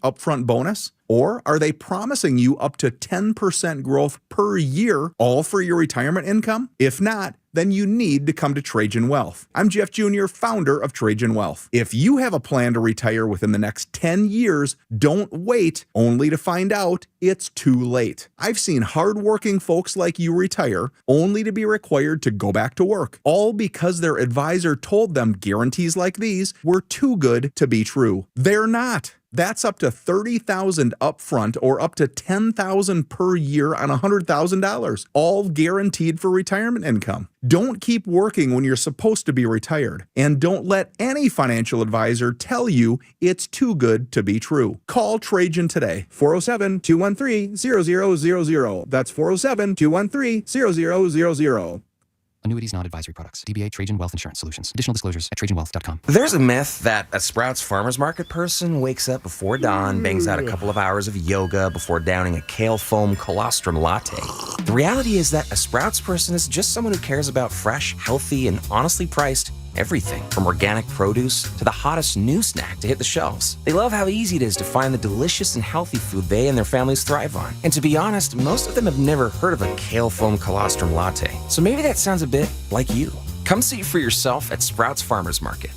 upfront bonus? Or are they promising you up to 10% growth per year, all for your retirement income? If not, then you need to come to Trajan Wealth. I'm Jeff Jr., founder of Trajan Wealth. If you have a plan to retire within the next 10 years, don't wait only to find out it's too late. I've seen hardworking folks like you retire only to be required to go back to work, all because their advisor told them guarantees like these were too good to be true. They're not. That's up to $30,000 upfront or up to $10,000 per year on $100,000, all guaranteed for retirement income. Don't keep working when you're supposed to be retired, and don't let any financial advisor tell you it's too good to be true. Call Trajan today, 407-213-0000. That's 407-213-0000. Annuities, non-advisory products. DBA Trajan Wealth Insurance Solutions. Additional disclosures at TrajanWealth.com. There's a myth that a Sprouts Farmers Market person wakes up before dawn, bangs out a couple of hours of yoga before downing a kale foam colostrum latte. The reality is that a Sprouts person is just someone who cares about fresh, healthy, and honestly priced everything, from organic produce to the hottest new snack to hit the shelves. They love how easy it is to find the delicious and healthy food they and their families thrive on. And to be honest, most of them have never heard of a kale foam colostrum latte. So maybe that sounds a bit like you. Come see for yourself at Sprouts Farmers Market.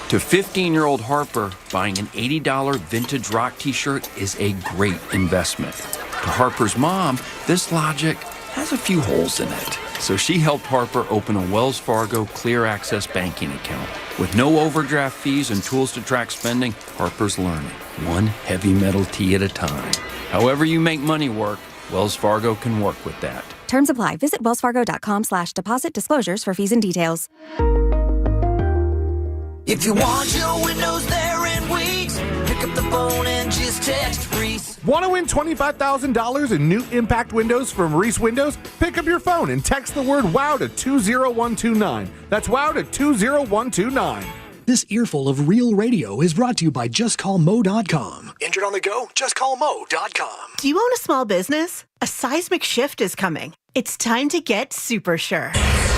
To 15-year-old Harper, buying an $80 vintage rock t-shirt is a great investment. To Harper's mom, this logic has a few holes in it. So she helped Harper open a Wells Fargo Clear Access banking account. With no overdraft fees and tools to track spending, Harper's learning, one heavy metal tee at a time. However you make money work, Wells Fargo can work with that. Terms apply. Visit wellsfargo.com/deposit disclosures for fees and details. If you want your windows there in weeks, pick up the phone and just text Reese. Want to win $25,000 in new impact windows from Reese Windows? Pick up your phone and text the word WOW to 20129. That's WOW to 20129. This earful of real radio is brought to you by JustCallMo.com. Injured on the go? JustCallMo.com. Do you own a small business? A seismic shift is coming. It's time to get super sure.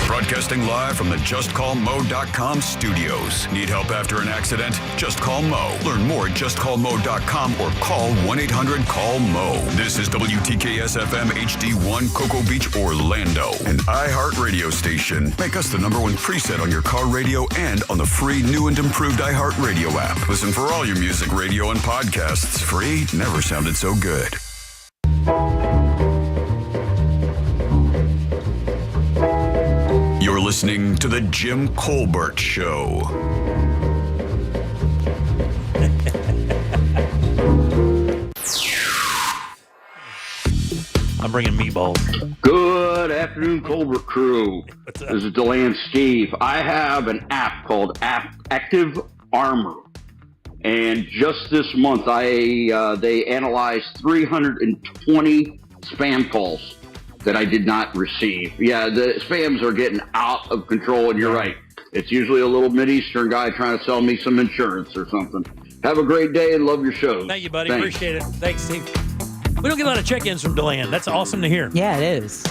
Broadcasting live from the JustCallMo.com studios. Need help after an accident? Just call Mo. Learn more at JustCallMo.com or call 1-800-CALL-MO. This is WTKS-FM HD1 Cocoa Beach, Orlando, an iHeart radio station. Make us the #1 preset on your car radio and on the free new and improved iHeart radio app. Listen for all your music, radio, and podcasts. Free never sounded so good. You're listening to The Jim Colbert Show. I'm bringing meatballs. Good afternoon, Colbert crew. This is DeLay Steve. I have an app called Active Armor. And just this month, they analyzed 320 spam calls that I did not receive. Yeah, the spams are getting out of control, and you're right. It's usually a little Mideastern guy trying to sell me some insurance or something. Have a great day and love your show. Thank you, buddy. Thanks. Appreciate it. Thanks, Steve. We don't get a lot of check-ins from DeLand. That's awesome to hear. Yeah, it is.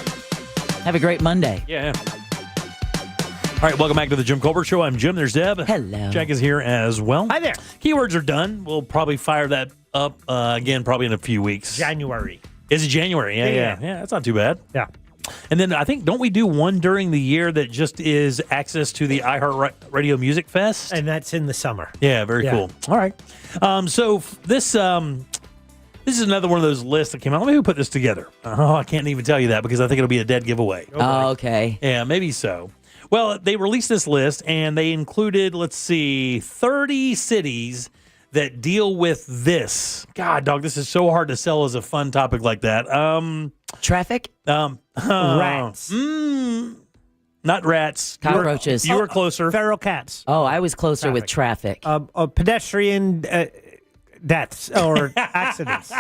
Have a great Monday. Yeah. All right, welcome back to the Jim Colbert Show. I'm Jim. There's Deb. Hello. Jack is here as well. Hi there. Keywords are done. We'll probably fire that up again probably in a few weeks. January. Is it January? Yeah. That's not too bad. Yeah. And then I think, don't we do one during the year that just is access to the iHeartRadio Music Fest? And that's in the summer. Yeah, very cool. All right. So this is another one of those lists that came out. Let me put this together. Oh, I can't even tell you that because I think it'll be a dead giveaway. Oh, okay. Yeah, maybe so. Well, they released this list, and they included, 30 cities that deal with this. God, dog, this is so hard to sell as a fun topic like that. Traffic? Rats. Not rats. Cockroaches. You were closer. Feral cats. Oh, I was closer with traffic. Pedestrian deaths or accidents.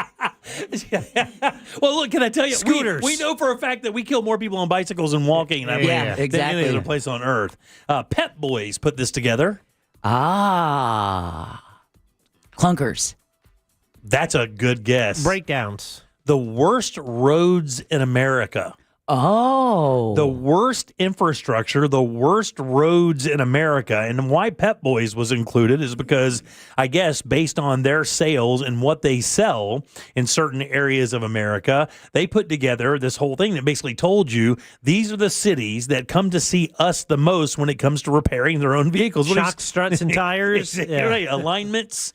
Well, look, can I tell you? Scooters. We know for a fact that we kill more people on bicycles and walking than exactly. any other place on earth. Pep Boys put this together. Clunkers. That's a good guess. Breakdowns. The worst roads in America. Oh. The worst infrastructure, the worst roads in America. And why Pep Boys was included is because, I guess, based on their sales and what they sell in certain areas of America, they put together this whole thing that basically told you these are the cities that come to see us the most when it comes to repairing their own vehicles. Shocks, struts, and tires. Right, alignments,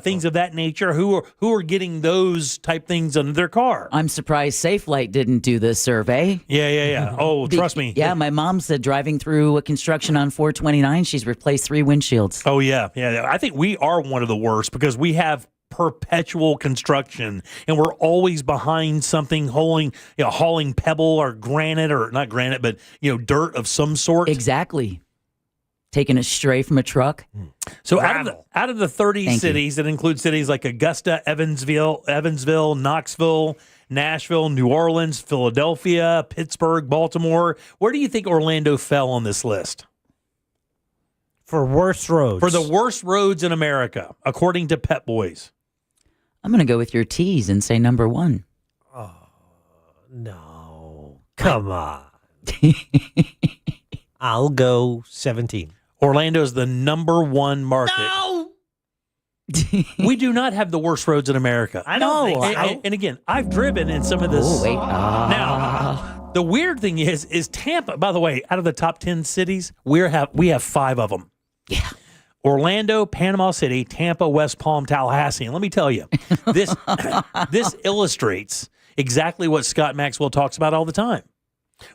things of that nature. Who are getting those type things under their car? I'm surprised SafeLight didn't do this survey. Yeah. Oh, trust me. Yeah, my mom said driving through a construction on 429, she's replaced 3 windshields. Oh, yeah. I think we are one of the worst because we have perpetual construction and we're always behind something hauling pebble or granite, or not granite, but dirt of some sort. Exactly. Taking a stray from a truck. So out of the 30 cities that include cities like Augusta, Evansville, Knoxville, Nashville, New Orleans, Philadelphia, Pittsburgh, Baltimore, where do you think Orlando fell on this list? For worst roads. For the worst roads in America, according to Pep Boys. I'm going to go with your T's and say number 1. Oh, no. Come on. I'll go 17. Orlando's the number 1 market. No! We do not have the worst roads in America. I don't think so. And again, I've driven in some of this. Oh, wait. Now, the weird thing is Tampa, by the way, out of the top 10 cities, we have 5 of them. Yeah. Orlando, Panama City, Tampa, West Palm, Tallahassee. And let me tell you, this illustrates exactly what Scott Maxwell talks about all the time.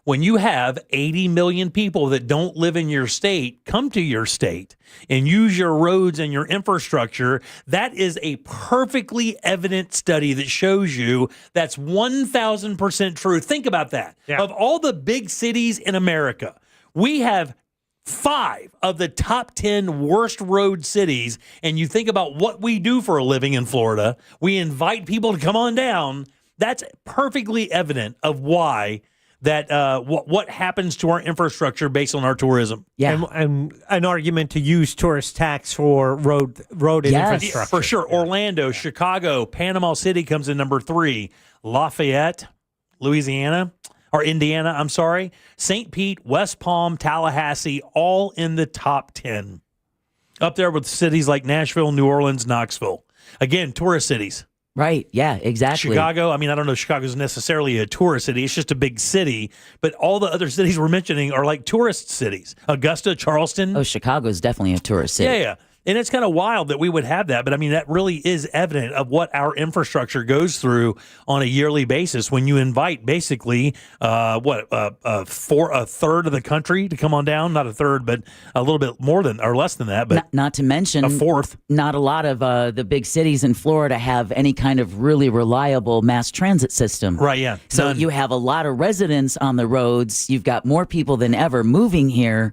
When you have 80 million people that don't live in your state come to your state and use your roads and your infrastructure, that is a perfectly evident study that shows you that's 1,000% true. Think about that. Yeah. Of all the big cities in America, we have 5 of the top 10 worst road cities, and you think about what we do for a living in Florida, we invite people to come on down. That's perfectly evident of why that what happens to our infrastructure based on our tourism. Yeah. And an argument to use tourist tax for road and infrastructure. For sure. Yeah. Orlando, Chicago, Panama City comes in number 3. Lafayette, Indiana, St. Pete, West Palm, Tallahassee, all in the top 10. Up there with cities like Nashville, New Orleans, Knoxville. Again, tourist cities. Right. Yeah, exactly. Chicago, I don't know if Chicago's necessarily a tourist city. It's just a big city. But all the other cities we're mentioning are like tourist cities. Augusta, Charleston. Oh, Chicago's definitely a tourist city. Yeah. And it's kind of wild that we would have that. But, that really is evident of what our infrastructure goes through on a yearly basis when you invite basically, a third of the country to come on down. Not a third, but a little bit more than or less than that. But not to mention a fourth. Not a lot of the big cities in Florida have any kind of really reliable mass transit system. Right, yeah. So you have a lot of residents on the roads. You've got more people than ever moving here.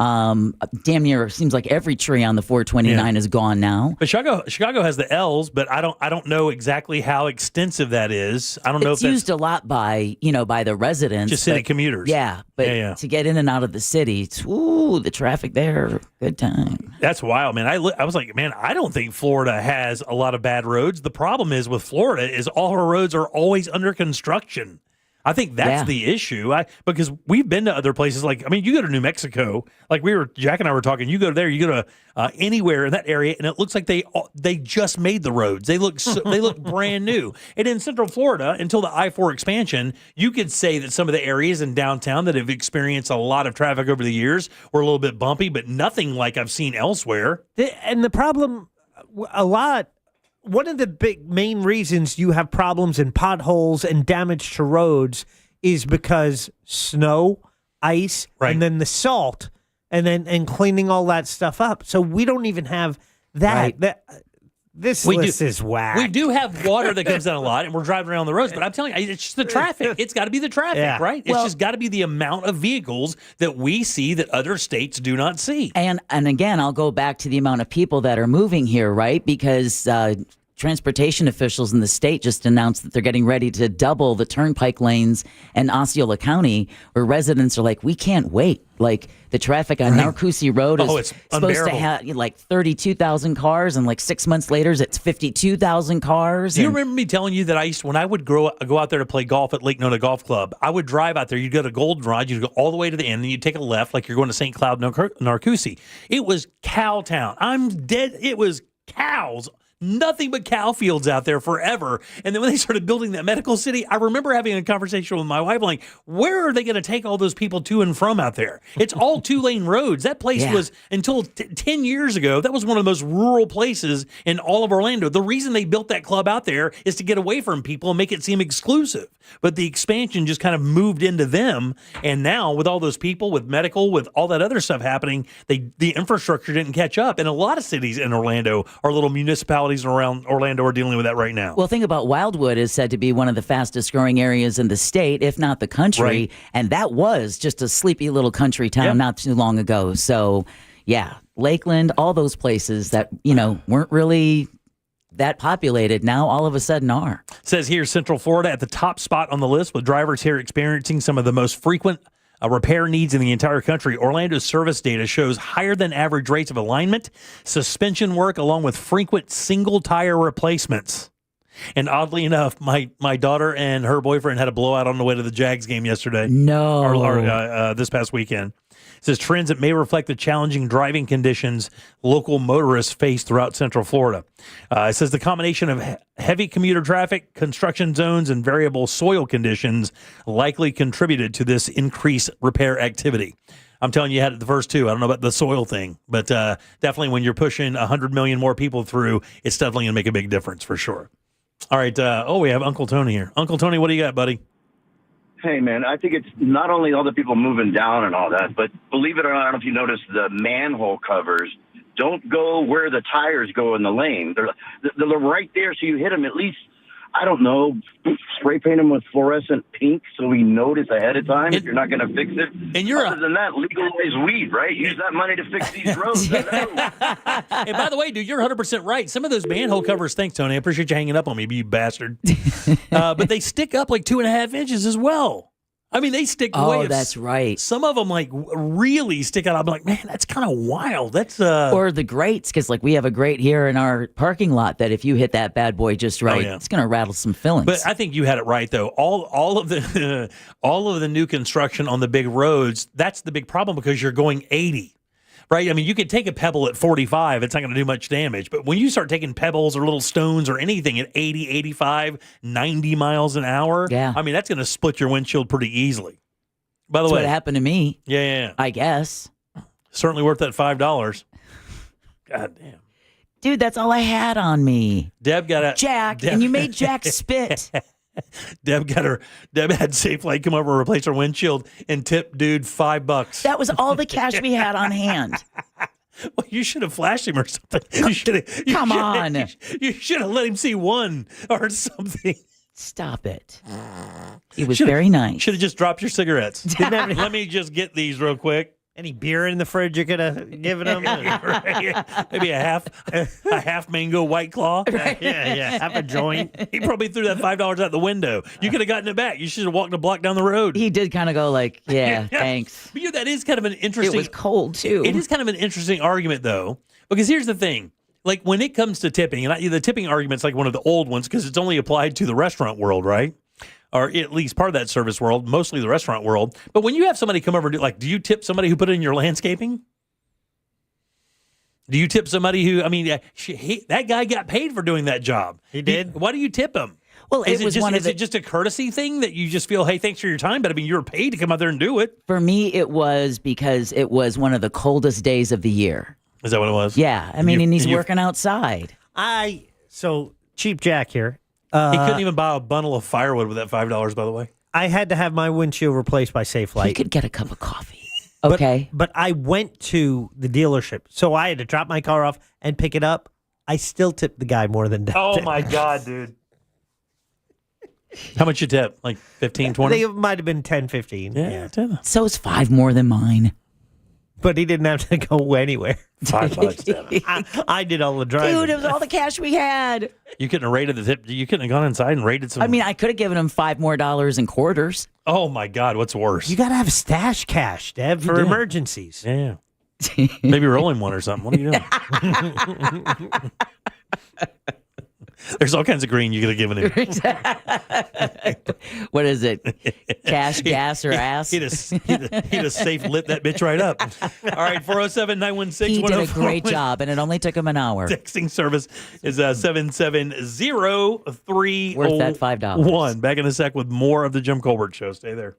Damn near seems like every tree on the 429 is gone now. But Chicago has the L's, but I don't know exactly how extensive that is. I don't know if it's used a lot by the residents, just city commuters. Yeah, but to get in and out of the city, the traffic there, good time. That's wild, man. I was like, man, I don't think Florida has a lot of bad roads. The problem is with Florida is all her roads are always under construction. I think that's the issue. Because we've been to other places you go to New Mexico, like Jack and I were talking. You go there, you go to anywhere in that area, and it looks like they just made the roads. They look brand new. And in Central Florida, until the I-4 expansion, you could say that some of the areas in downtown that have experienced a lot of traffic over the years were a little bit bumpy, but nothing like I've seen elsewhere. And the problem, one of the main reasons you have problems in potholes and damage to roads is because snow, ice, and then the salt, and cleaning all that stuff up. So we don't even have that. Right. This list is whack. We do have water that comes down a lot, and we're driving around the roads. But I'm telling you, it's just the traffic. It's got to be the traffic, right? It's just got to be the amount of vehicles that we see that other states do not see. And again, I'll go back to the amount of people that are moving here, right? Because transportation officials in the state just announced that they're getting ready to double the turnpike lanes in Osceola County, where residents are like, we can't wait. Like the traffic on Narcoossee Road is supposed to have 32,000 cars, and 6 months later it's 52,000 cars. Do you remember me telling you that when I would go out there to play golf at Lake Nona Golf Club, I would drive out there. You'd go to Goldenrod, you'd go all the way to the end, and you'd take a left like you're going to St. Cloud, Narcoossee. It was cow town. I'm dead. It was cows. Nothing but cow fields out there forever. And then when they started building that medical city, I remember having a conversation with my wife, like, where are they going to take all those people to and from out there? It's all 2-lane roads. That place was, until 10 years ago, that was one of the most rural places in all of Orlando. The reason they built that club out there is to get away from people and make it seem exclusive. But the expansion just kind of moved into them. And now with all those people, with medical, with all that other stuff happening, the infrastructure didn't catch up. And a lot of cities in Orlando, our little municipalities around Orlando, are dealing with that right now. Well, think about Wildwood is said to be one of the fastest growing areas in the state, if not the country. Right. And that was just a sleepy little country town not too long ago. So, yeah, Lakeland, all those places that, weren't really that populated now all of a sudden are. Says here, Central Florida at the top spot on the list, with drivers here experiencing some of the most frequent repair needs in the entire country. Orlando's service data shows higher than average rates of alignment, suspension work, along with frequent single tire replacements. And oddly enough, my daughter and her boyfriend had a blowout on the way to the Jags game yesterday. No. Or this past weekend. It says trends that may reflect the challenging driving conditions local motorists face throughout Central Florida. It says the combination of heavy commuter traffic, construction zones, and variable soil conditions likely contributed to this increased repair activity. I'm telling you, you had it the first two. I don't know about the soil thing, but definitely when you're pushing 100 million more people through, it's definitely going to make a big difference for sure. All right. We have Uncle Tony here. Uncle Tony, what do you got, buddy? Hey, man, I think it's not only all the people moving down and all that, but believe it or not, I don't know if you noticed, the manhole covers don't go where the tires go in the lane. They're right there, so you hit them at least, I don't know, spray paint them with fluorescent pink so we notice ahead of time if you're not going to fix it. And other than that, legalize weed, right? Use that money to fix these roads. And by the way, dude, you're 100% right. Some of those manhole covers, thanks, Tony. I appreciate you hanging up on me, you bastard. But they stick up 2.5 inches as well. I mean, they stick way. Oh, that's right. Some of them really stick out. I'm like, man, that's kind of wild. That's or the grates, because we have a grate here in our parking lot that if you hit that bad boy just right, it's going to rattle some fillings. But I think you had it right though. All of the all of the new construction on the big roads, that's the big problem because you're going 80. Right? I mean, you could take a pebble at 45. It's not going to do much damage. But when you start taking pebbles or little stones or anything at 80, 85, 90 miles an hour, I mean, that's going to split your windshield pretty easily. By the way, what happened to me. Yeah. I guess. Certainly worth that $5. God damn. Dude, that's all I had on me. Deb got a... Jack, and you made Jack spit. Deb had Safe Light come over and replace her windshield and tip dude $5. That was all the cash we had on hand. Well, you should have flashed him or something. Come on. You should have let him see one or something. Stop it. It was very nice. Should have just dropped your cigarettes. Let me just get these real quick. Any beer in the fridge you're gonna give him? Maybe a half mango White Claw. Yeah, half a joint. He probably threw that $5 out the window. You could have gotten it back. You should have walked a block down the road. He did kind of go like, yeah, thanks. But that is kind of an interesting. It was cold too. It is kind of an interesting argument though, because here's the thing. Like when it comes to tipping, and the tipping argument's like one of the old ones because it's only applied to the restaurant world, right? Or at least part of that service world, mostly the restaurant world. But when you have somebody come over and do you tip somebody who put in your landscaping? Do you tip somebody who, that guy got paid for doing that job. He did? Why do you tip him? Well, is it just a courtesy thing that you just feel, hey, thanks for your time, but you were paid to come out there and do it? For me, it was because it was one of the coldest days of the year. Is that what it was? Yeah. And he's working outside. So Cheap Jack here. He couldn't even buy a bundle of firewood with that $5, by the way. I had to have my windshield replaced by Safe Light. He could get a cup of coffee. Okay. But I went to the dealership, so I had to drop my car off and pick it up. I still tipped the guy more than that. Oh, my God, dude. How much you tip? Like 15, 20? They might have been 10, 15. Yeah. 10. So it's $5 more than mine. But he didn't have to go anywhere. $5. I did all the driving. Dude, it was all the cash we had. You couldn't have rated the tip. You couldn't have gone inside and rated some. I could have given him $5 more in quarters. Oh, my God. What's worse? You got to have stash cash, Deb, for emergencies. Yeah. Maybe rolling one or something. What are you doing? There's all kinds of green you could have given him. What is it? Cash, gas, or ass? He'd have safe lit that bitch right up. All right, 407-916-1041. He did a great job, and it only took him an hour. Texting service is 770-301. Worth that $5. Back in a sec with more of the Jim Colbert Show. Stay there.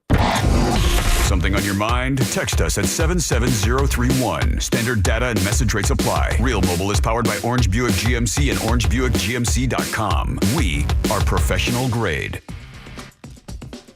Something on your mind? Text us at 77031. Standard data and message rates apply. Real Mobile is powered by Orange Buick GMC and OrangeBuickGMC.com. We are professional grade.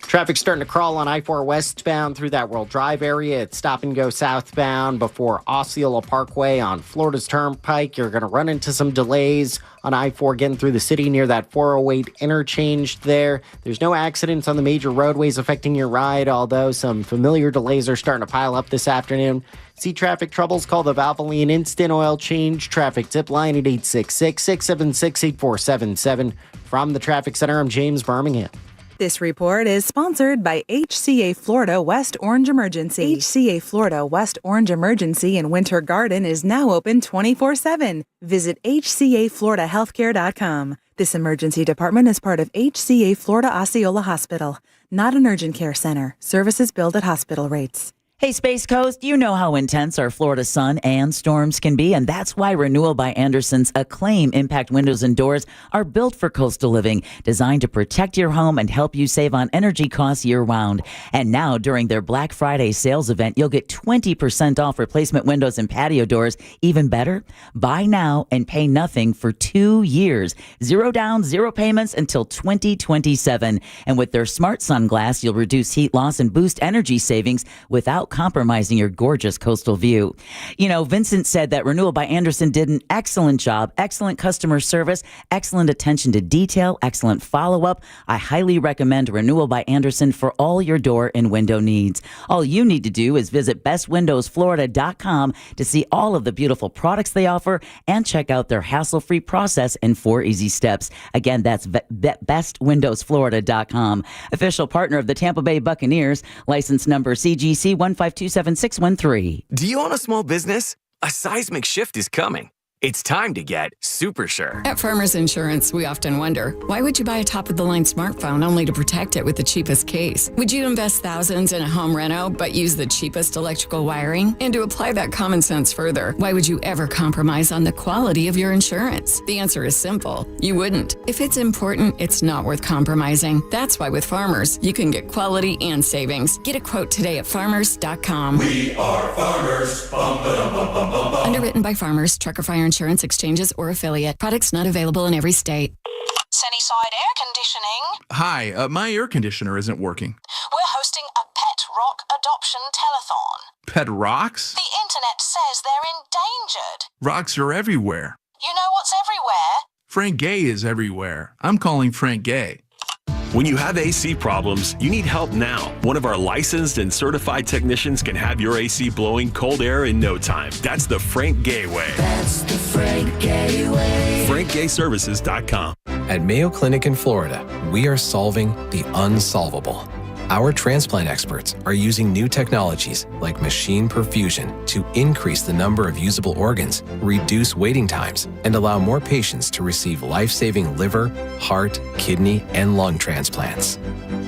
Traffic starting to crawl on I-4 westbound through that World Drive area. It's stop and go southbound before Osceola Parkway on Florida's Turnpike. You're going to run into some delays on I-4 getting through the city near that 408 interchange there. There's no accidents on the major roadways affecting your ride, although some familiar delays are starting to pile up this afternoon. See traffic troubles? Call the Valvoline Instant Oil Change Traffic Tip Line at 866-676-8477. From the Traffic Center, I'm James Birmingham. This report is sponsored by HCA Florida West Orange Emergency. HCA Florida West Orange Emergency in Winter Garden is now open 24/7. Visit hcafloridahealthcare.com. This emergency department is part of HCA Florida Osceola Hospital, not an urgent care center. Services billed at hospital rates. Hey, Space Coast, you know how intense our Florida sun and storms can be, and that's why Renewal by Anderson's Acclaim Impact Windows and Doors are built for coastal living, designed to protect your home and help you save on energy costs year-round. And now, during their Black Friday sales event, you'll get 20% off replacement windows and patio doors. Even better, buy now and pay nothing for 2 years. 0 down, 0 payments until 2027. And with their Smart Sun Glass, you'll reduce heat loss and boost energy savings without compromising your gorgeous coastal view. You know, Vincent said that Renewal by Anderson did an excellent job, excellent customer service, excellent attention to detail, excellent follow-up. I highly recommend Renewal by Anderson for all your door and window needs. All you need to do is visit bestwindowsflorida.com to see all of the beautiful products they offer and check out their hassle-free process and 4 easy steps. Again, that's bestwindowsflorida.com. Official partner of the Tampa Bay Buccaneers, license number CGC 1527613. Do you own a small business? A seismic shift is coming. It's time to get super sure. At Farmers Insurance, we often wonder, why would you buy a top-of-the-line smartphone only to protect it with the cheapest case? Would you invest thousands in a home reno but use the cheapest electrical wiring? And to apply that common sense further, why would you ever compromise on the quality of your insurance? The answer is simple. You wouldn't. If it's important, it's not worth compromising. That's why with Farmers, you can get quality and savings. Get a quote today at farmers.com. We are Farmers. Bum, ba-dum, bum, bum, bum, bum. Underwritten by Farmers, Trucker Fire Insurance Exchanges or affiliate. Products not available in every state. Sunnyside Air Conditioning. Hi, my air conditioner isn't working. We're hosting a pet rock adoption telethon. Pet rocks? The internet says they're endangered. Rocks are everywhere. You know what's everywhere? Frank Gay is everywhere. I'm calling Frank Gay. When you have AC problems, you need help now. One of our licensed and certified technicians can have your AC blowing cold air in no time. That's the Frank Gay way. That's the Frank Gay way. FrankGayServices.com. At Mayo Clinic in Florida, we are solving the unsolvable. Our transplant experts are using new technologies like machine perfusion to increase the number of usable organs, reduce waiting times, and allow more patients to receive life-saving liver, heart, kidney, and lung transplants.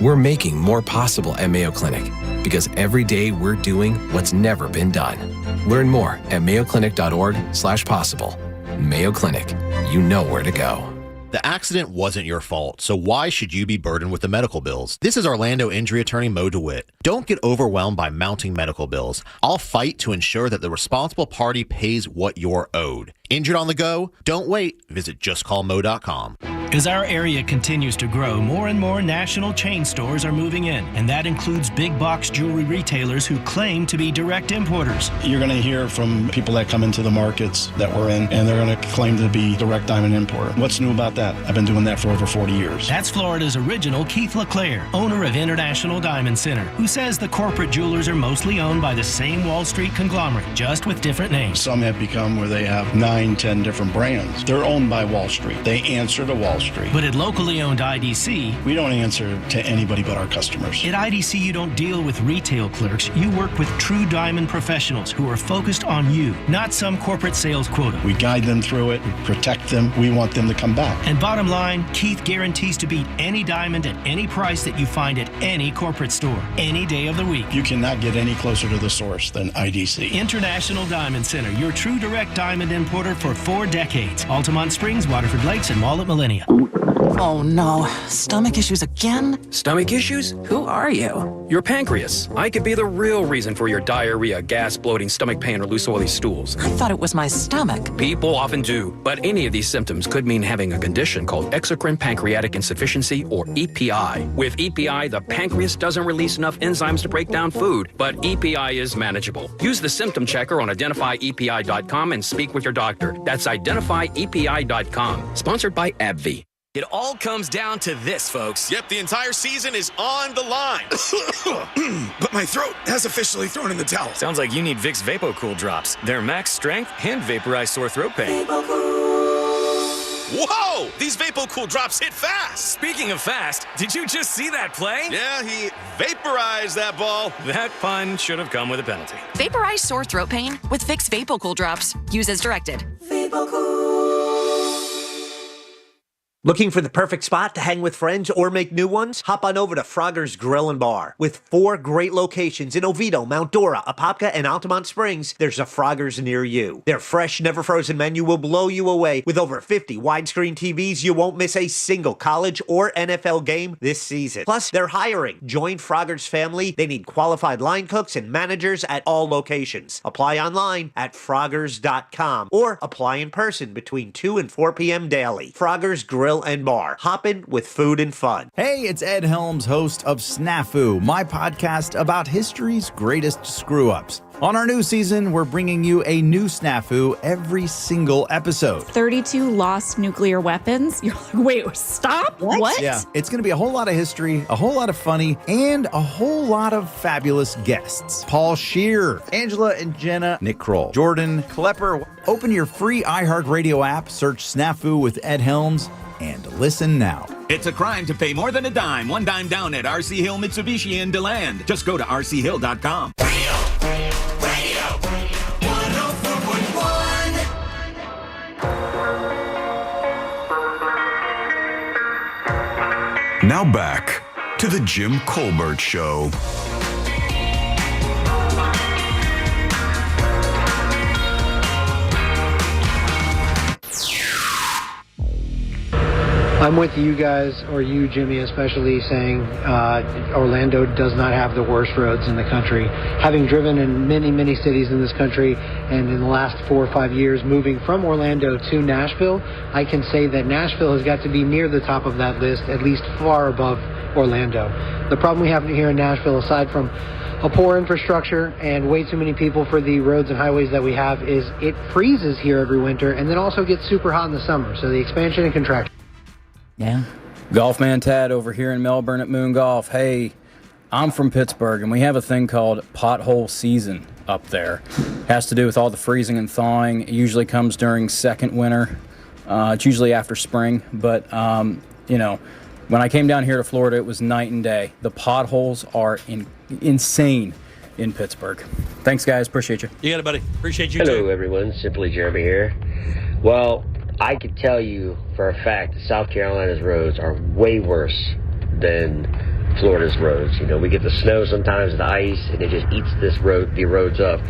We're making more possible at Mayo Clinic because every day we're doing what's never been done. Learn more at mayoclinic.org/possible. Mayo Clinic, you know where to go. The accident wasn't your fault, so why should you be burdened with the medical bills? This is Orlando injury attorney Mo DeWitt. Don't get overwhelmed by mounting medical bills. I'll fight to ensure that the responsible party pays what you're owed. Injured on the go? Don't wait. Visit justcallmo.com. As our area continues to grow, more and more national chain stores are moving in, and that includes big box jewelry retailers who claim to be direct importers. You're going to hear from people that come into the markets that we're in, and they're going to claim to be direct diamond importer. What's new about that? I've been doing that for over 40 years. That's Florida's original Keith LeClaire, owner of International Diamond Center, who says the corporate jewelers are mostly owned by the same Wall Street conglomerate, just with different names. Some have become where they have 9-10 different brands. They're owned by Wall Street. They answer to Wall Street. But at locally owned IDC, we don't answer to anybody but our customers. At IDC, you don't deal with retail clerks. You work with true diamond professionals who are focused on you, not some corporate sales quota. We guide them through it, we protect them, we want them to come back. And bottom line, Keith guarantees to beat any diamond at any price that you find at any corporate store, any day of the week. You cannot get any closer to the source than IDC. International Diamond Center, your true direct diamond importer for 4 decades. Altamont Springs, Waterford Lakes, and Mall at Millennia. Oh no, stomach issues again? Stomach issues? Who are you? Your pancreas. I could be the real reason for your diarrhea, gas, bloating, stomach pain, or loose oily stools. I thought it was my stomach. People often do, but any of these symptoms could mean having a condition called exocrine pancreatic insufficiency, or EPI. With EPI, the pancreas doesn't release enough enzymes to break down food, but EPI is manageable. Use the symptom checker on identifyepi.com and speak with your doctor. That's identifyepi.com. Sponsored by AbbVie. It all comes down to this, folks. Yep, the entire season is on the line. But my throat has officially thrown in the towel. Sounds like you need Vicks VapoCool drops. They're max strength and vaporize sore throat pain. Whoa! These VapoCool drops hit fast. Speaking of fast, did you just see that play? Yeah, he vaporized that ball. That pun should have come with a penalty. Vaporize sore throat pain with Vicks VapoCool drops. Use as directed. Looking for the perfect spot to hang with friends or make new ones? Hop on over to Frogger's Grill and Bar. With 4 great locations in Oviedo, Mount Dora, Apopka, and Altamont Springs, there's a Frogger's near you. Their fresh, never frozen menu will blow you away. With over 50 widescreen TVs, you won't miss a single college or NFL game this season. Plus, they're hiring. Join Frogger's family. They need qualified line cooks and managers at all locations. Apply online at Froggers.com or apply in person between 2 and 4 p.m. daily. Frogger's Grill and Bar. Hoppin' with food and fun. Hey, it's Ed Helms, host of Snafu, my podcast about history's greatest screw-ups. On our new season, we're bringing you a new snafu every single episode. 32 lost nuclear weapons. You're like, wait, stop? What? Yeah, it's going to be a whole lot of history, a whole lot of funny, and a whole lot of fabulous guests. Paul Scheer, Angela and Jenna, Nick Kroll, Jordan Klepper. Open your free iHeartRadio app, search Snafu with Ed Helms, and listen now. It's a crime to pay more than a dime. One dime down at RC Hill Mitsubishi in DeLand. Just go to rchill.com. Radio 104.1. Now back to the Jim Colbert Show. I'm with you guys, or you, Jimmy, especially, saying Orlando does not have the worst roads in the country. Having driven in many, many cities in this country, and in the last 4 or 5 years moving from Orlando to Nashville, I can say that Nashville has got to be near the top of that list, at least far above Orlando. The problem we have here in Nashville, aside from a poor infrastructure and way too many people for the roads and highways that we have, is it freezes here every winter and then also gets super hot in the summer. So the expansion and contraction. Yeah. Golfman Tad over here in Melbourne at Moon Golf. Hey, I'm from Pittsburgh, and we have a thing called pothole season up there. Has to do with all the freezing and thawing. It usually comes during second winter. It's usually after spring, but, when I came down here to Florida, it was night and day. The potholes are insane in Pittsburgh. Thanks, guys. Appreciate you. You got it, buddy. Appreciate you, Hello, too. everyone. Simply Jeremy here. Well, I could tell you for a fact that South Carolina's roads are way worse than Florida's roads. We get the snow sometimes, the ice, and it just eats the roads up.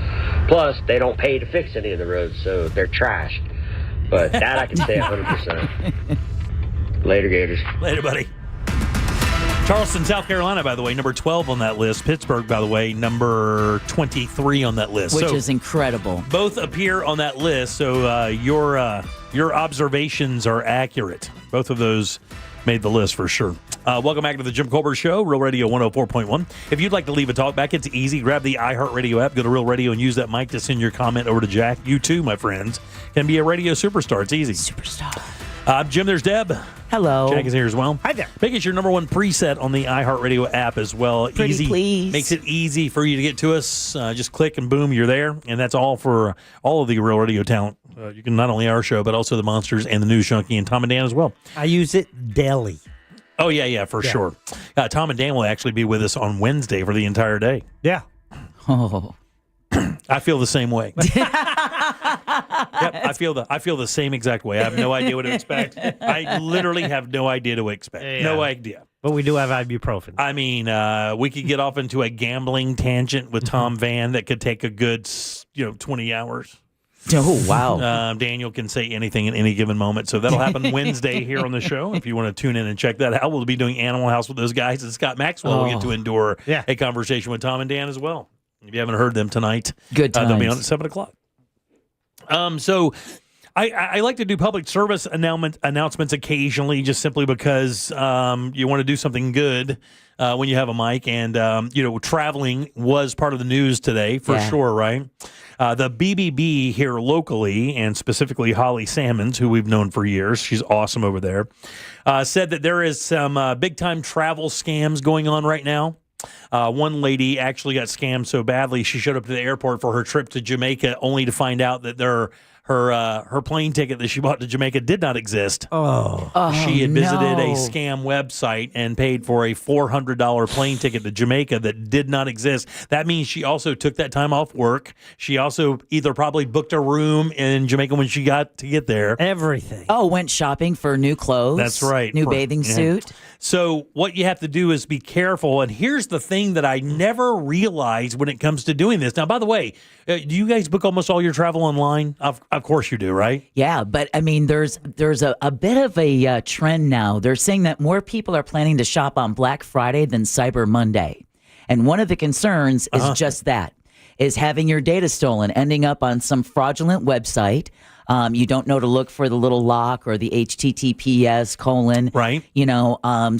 Plus, they don't pay to fix any of the roads, so they're trashed. But that I can say 100%. Later, Gators. Later, buddy. Charleston, South Carolina, by the way, number 12 on that list. Pittsburgh, by the way, number 23 on that list. Which is incredible. Both appear on that list, so your observations are accurate. Both of those made the list for sure. Welcome back to the Jim Colbert Show, Real Radio 104.1. If you'd like to leave a talk back, it's easy. Grab the iHeartRadio app, go to Real Radio, and use that mic to send your comment over to Jack. You too, my friends, can be a radio superstar. It's easy. Superstar. I'm Jim. There's Deb. Hello. Jack is here as well. Hi there. Make it your number one preset on the iHeartRadio app as well. Pretty easy. please. Makes it easy for you to get to us. Just click and boom, you're there. And that's all for all of the Real Radio talent. You can not only our show, but also the Monsters and the News Junkie and Tom and Dan as well. I use it daily. Oh, yeah, for sure. Tom and Dan will actually be with us on Wednesday for the entire day. Yeah. Oh. I feel the same way. Yep, I feel the same exact way. I have no idea what to expect. I literally have no idea to expect. Yeah. No idea. But we do have ibuprofen. I mean, we could get off into a gambling tangent with Tom Van that could take a good, 20 hours. Oh, wow. Daniel can say anything at any given moment. So that'll happen Wednesday here on the show. If you want to tune in and check that out, we'll be doing Animal House with those guys. And Scott Maxwell will get to endure a conversation with Tom and Dan as well. If you haven't heard them tonight, good times. They'll be on at 7 o'clock. So I like to do public service announcements occasionally, just simply because you want to do something good when you have a mic. And, traveling was part of the news today for sure, right? The BBB here locally, and specifically Holly Sammons, who we've known for years, she's awesome over there, said that there is some big-time travel scams going on right now. One lady actually got scammed so badly she showed up to the airport for her trip to Jamaica only to find out that her plane ticket that she bought to Jamaica did not exist. She had visited a scam website and paid for a $400 plane ticket to Jamaica that did not exist. That means she also took that time off work. She also either probably booked a room in Jamaica when she got to get there. Everything. Oh, went shopping for new clothes. That's right. New bathing suit. So what you have to do is be careful. And here's the thing that I never realized when it comes to doing this. Now, by the way, do you guys book almost all your travel online? Of course you do, right? Yeah, but I mean, there's a bit of a trend now. They're saying that more people are planning to shop on Black Friday than Cyber Monday. And one of the concerns is just that, is having your data stolen, ending up on some fraudulent website. You don't know to look for the little lock or the HTTPS : right?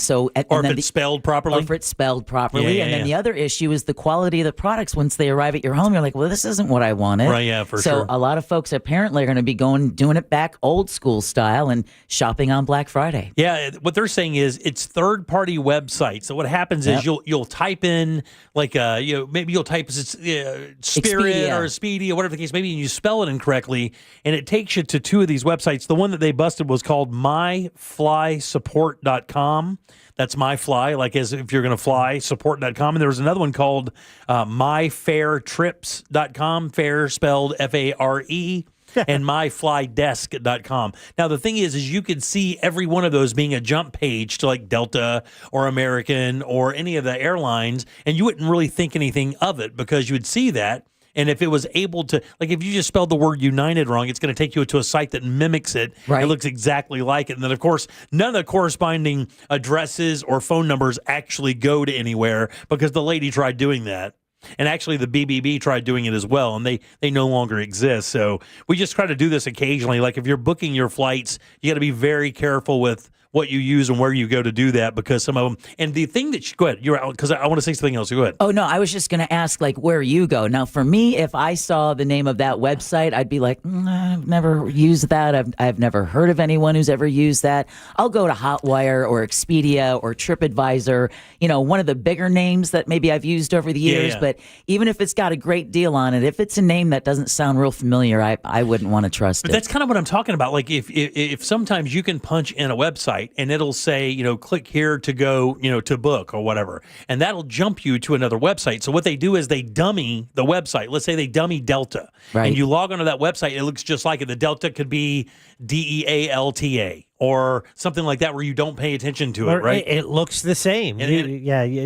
So or if it's spelled properly. Or if it's spelled properly, and then the other issue is the quality of the products. Once they arrive at your home, you're like, well, this isn't what I wanted. Right? Yeah, for sure. So a lot of folks apparently are going to be doing it back old school style and shopping on Black Friday. Yeah, what they're saying is it's third-party websites. So what happens is you'll type in maybe you'll type Spirit Expedia. or Expedia, whatever the case may be, and you spell it incorrectly, and it takes you to two of these websites. The one that they busted was called myflysupport.com. That's myfly, like as if you're going to fly, support.com. And there was another one called myfairtrips.com, fair spelled F-A-R-E. and myflydesk.com. Now, the thing is you could see every one of those being a jump page to like Delta or American or any of the airlines, and you wouldn't really think anything of it because you would see that. And if it was able to, like if you just spelled the word United wrong, it's going to take you to a site that mimics it. Right. It looks exactly like it. And then, of course, none of the corresponding addresses or phone numbers actually go to anywhere because the lady tried doing that. And actually, the BBB tried doing it as well, and they no longer exist. So we just try to do this occasionally. Like if you're booking your flights, you got to be very careful with what you use and where you go to do that, because some of them. And the thing that go ahead, you're out, because I want to say something else. Go ahead. Oh, no, I was just going to ask, like, where you go. Now, for me, if I saw the name of that website, I'd be like, I've never used that. I've never heard of anyone who's ever used that. I'll go to Hotwire or Expedia or TripAdvisor, one of the bigger names that maybe I've used over the years. Yeah. But even if it's got a great deal on it, if it's a name that doesn't sound real familiar, I wouldn't want to trust it. But that's kind of what I'm talking about. Like if sometimes you can punch in a website and it'll say, click here to go, to book or whatever, and that'll jump you to another website. So what they do is they dummy the website. Let's say they dummy Delta, right. And you log onto that website, it looks just like it. The Delta could be DEALTA or something like that, where you don't pay attention to it, right? It looks the same.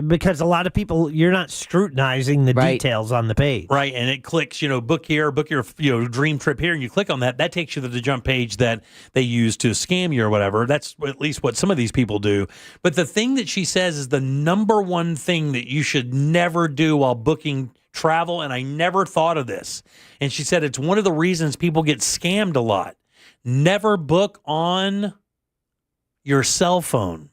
Because a lot of people, you're not scrutinizing the details on the page. Right, and it clicks, book here, book your dream trip here, and you click on that. That takes you to the jump page that they use to scam you or whatever. That's at least what some of these people do. But the thing that she says is the number one thing that you should never do while booking travel, and I never thought of this, and she said it's one of the reasons people get scammed a lot. Never book on your cell phone,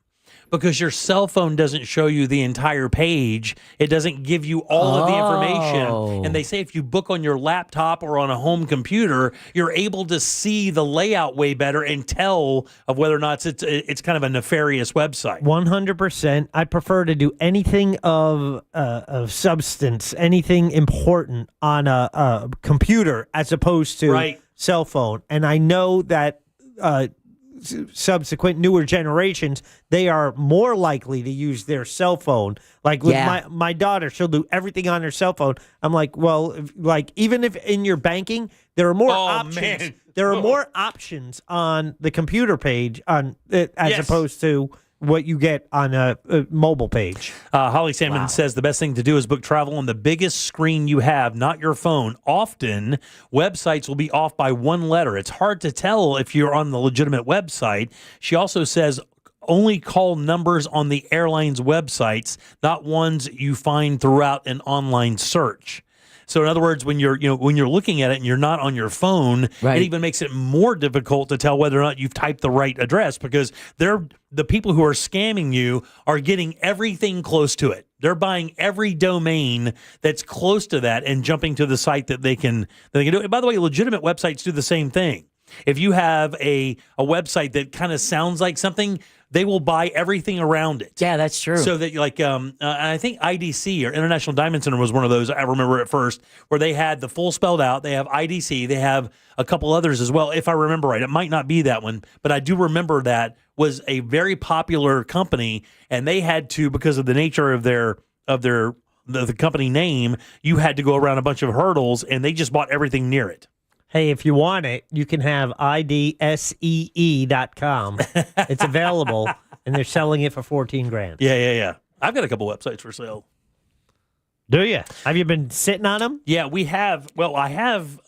because your cell phone doesn't show you the entire page. It doesn't give you all of the information. And they say if you book on your laptop or on a home computer, you're able to see the layout way better and tell of whether or not it's kind of a nefarious website. 100%. I prefer to do anything of substance, anything important on a computer as opposed to cell phone. And I know that subsequent newer generations, they are more likely to use their cell phone. Like with my daughter, she'll do everything on her cell phone. I'm like, well, even if in your banking, there are more options. Man. There are more options on the computer page as opposed to what you get on a mobile page. Holly Salmon says the best thing to do is book travel on the biggest screen you have, not your phone. Often, websites will be off by one letter. It's hard to tell if you're on the legitimate website. She also says only call numbers on the airline's websites, not ones you find throughout an online search. So in other words, when you're looking at it and you're not on your phone, it even makes it more difficult to tell whether or not you've typed the right address, because the people who are scamming you are getting everything close to it. They're buying every domain that's close to that and jumping to the site that they can do it. By the way, legitimate websites do the same thing. If you have a website that kind of sounds like something, they will buy everything around it. Yeah, that's true. So that I think IDC or International Diamond Center was one of those. I remember at first where they had the full spelled out. They have IDC. They have a couple others as well, if I remember right. It might not be that one, but I do remember that was a very popular company, and they had to, because of the nature of the company name, you had to go around a bunch of hurdles, and they just bought everything near it. Hey, if you want it, you can have IDSEE.com. It's available, and they're selling it for $14,000. Yeah. I've got a couple websites for sale. Do you? Have you been sitting on them? Yeah, we have. Well, I have.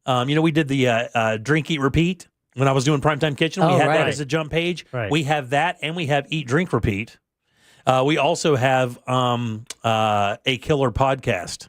We did the Drink, Eat, Repeat when I was doing Primetime Kitchen. We had that as a jump page. Right. We have that, and we have Eat, Drink, Repeat. We also have a killer podcast.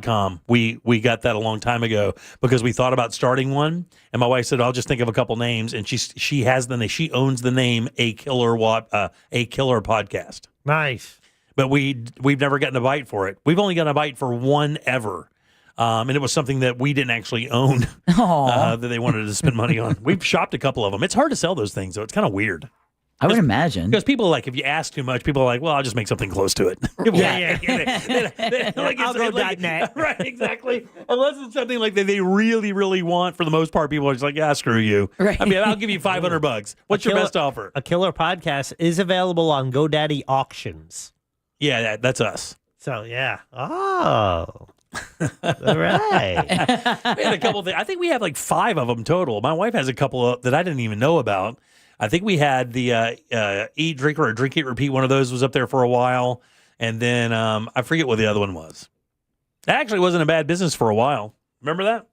.com. We got that a long time ago because we thought about starting one, and my wife said, "I'll just think of a couple names," and she has the name. She owns the name a killer podcast. Nice, but we've never gotten a bite for it. We've only gotten a bite for one ever, and it was something that we didn't actually own that they wanted to spend money on. We've shopped a couple of them. It's hard to sell those things, though. It's kind of weird. I would imagine. Because people if you ask too much, people are like, well, I'll just make something close to it. I'll go .net. Right, exactly. Unless it's something like that they really, really want, for the most part, people are just like, yeah, screw you. Right. I mean, I'll give you $500. What's your best offer? A Killer Podcast is available on GoDaddy Auctions. Yeah, that's us. So, yeah. Oh. All right. We had a couple things. I think we have 5 of them total. My wife has a couple that I didn't even know about. I think we had the Eat, Drink, or Drink, Eat, Repeat. One of those was up there for a while. And then I forget what the other one was. That actually wasn't a bad business for a while. Remember that?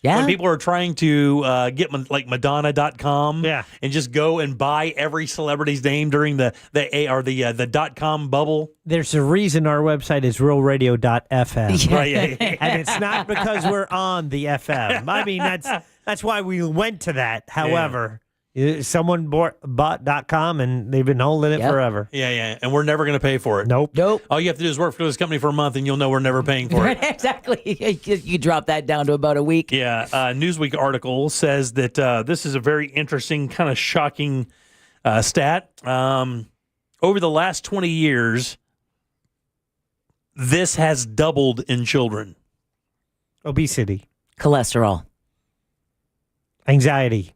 Yeah. When people are trying to get Madonna.com and just go and buy every celebrity's name during the .com bubble. There's a reason our website is realradio.fm. Right, and it's not because we're on the FM. I mean, that's why we went to that. However... Someone bought.com and they've been holding it forever. Yeah. And we're never going to pay for it. Nope. All you have to do is work for this company for a month and you'll know we're never paying for it. Exactly. You drop that down to about a week. Yeah. Newsweek article says that this is a very interesting, kind of shocking stat. Over the last 20 years, this has doubled in children. Obesity. Cholesterol. Anxiety.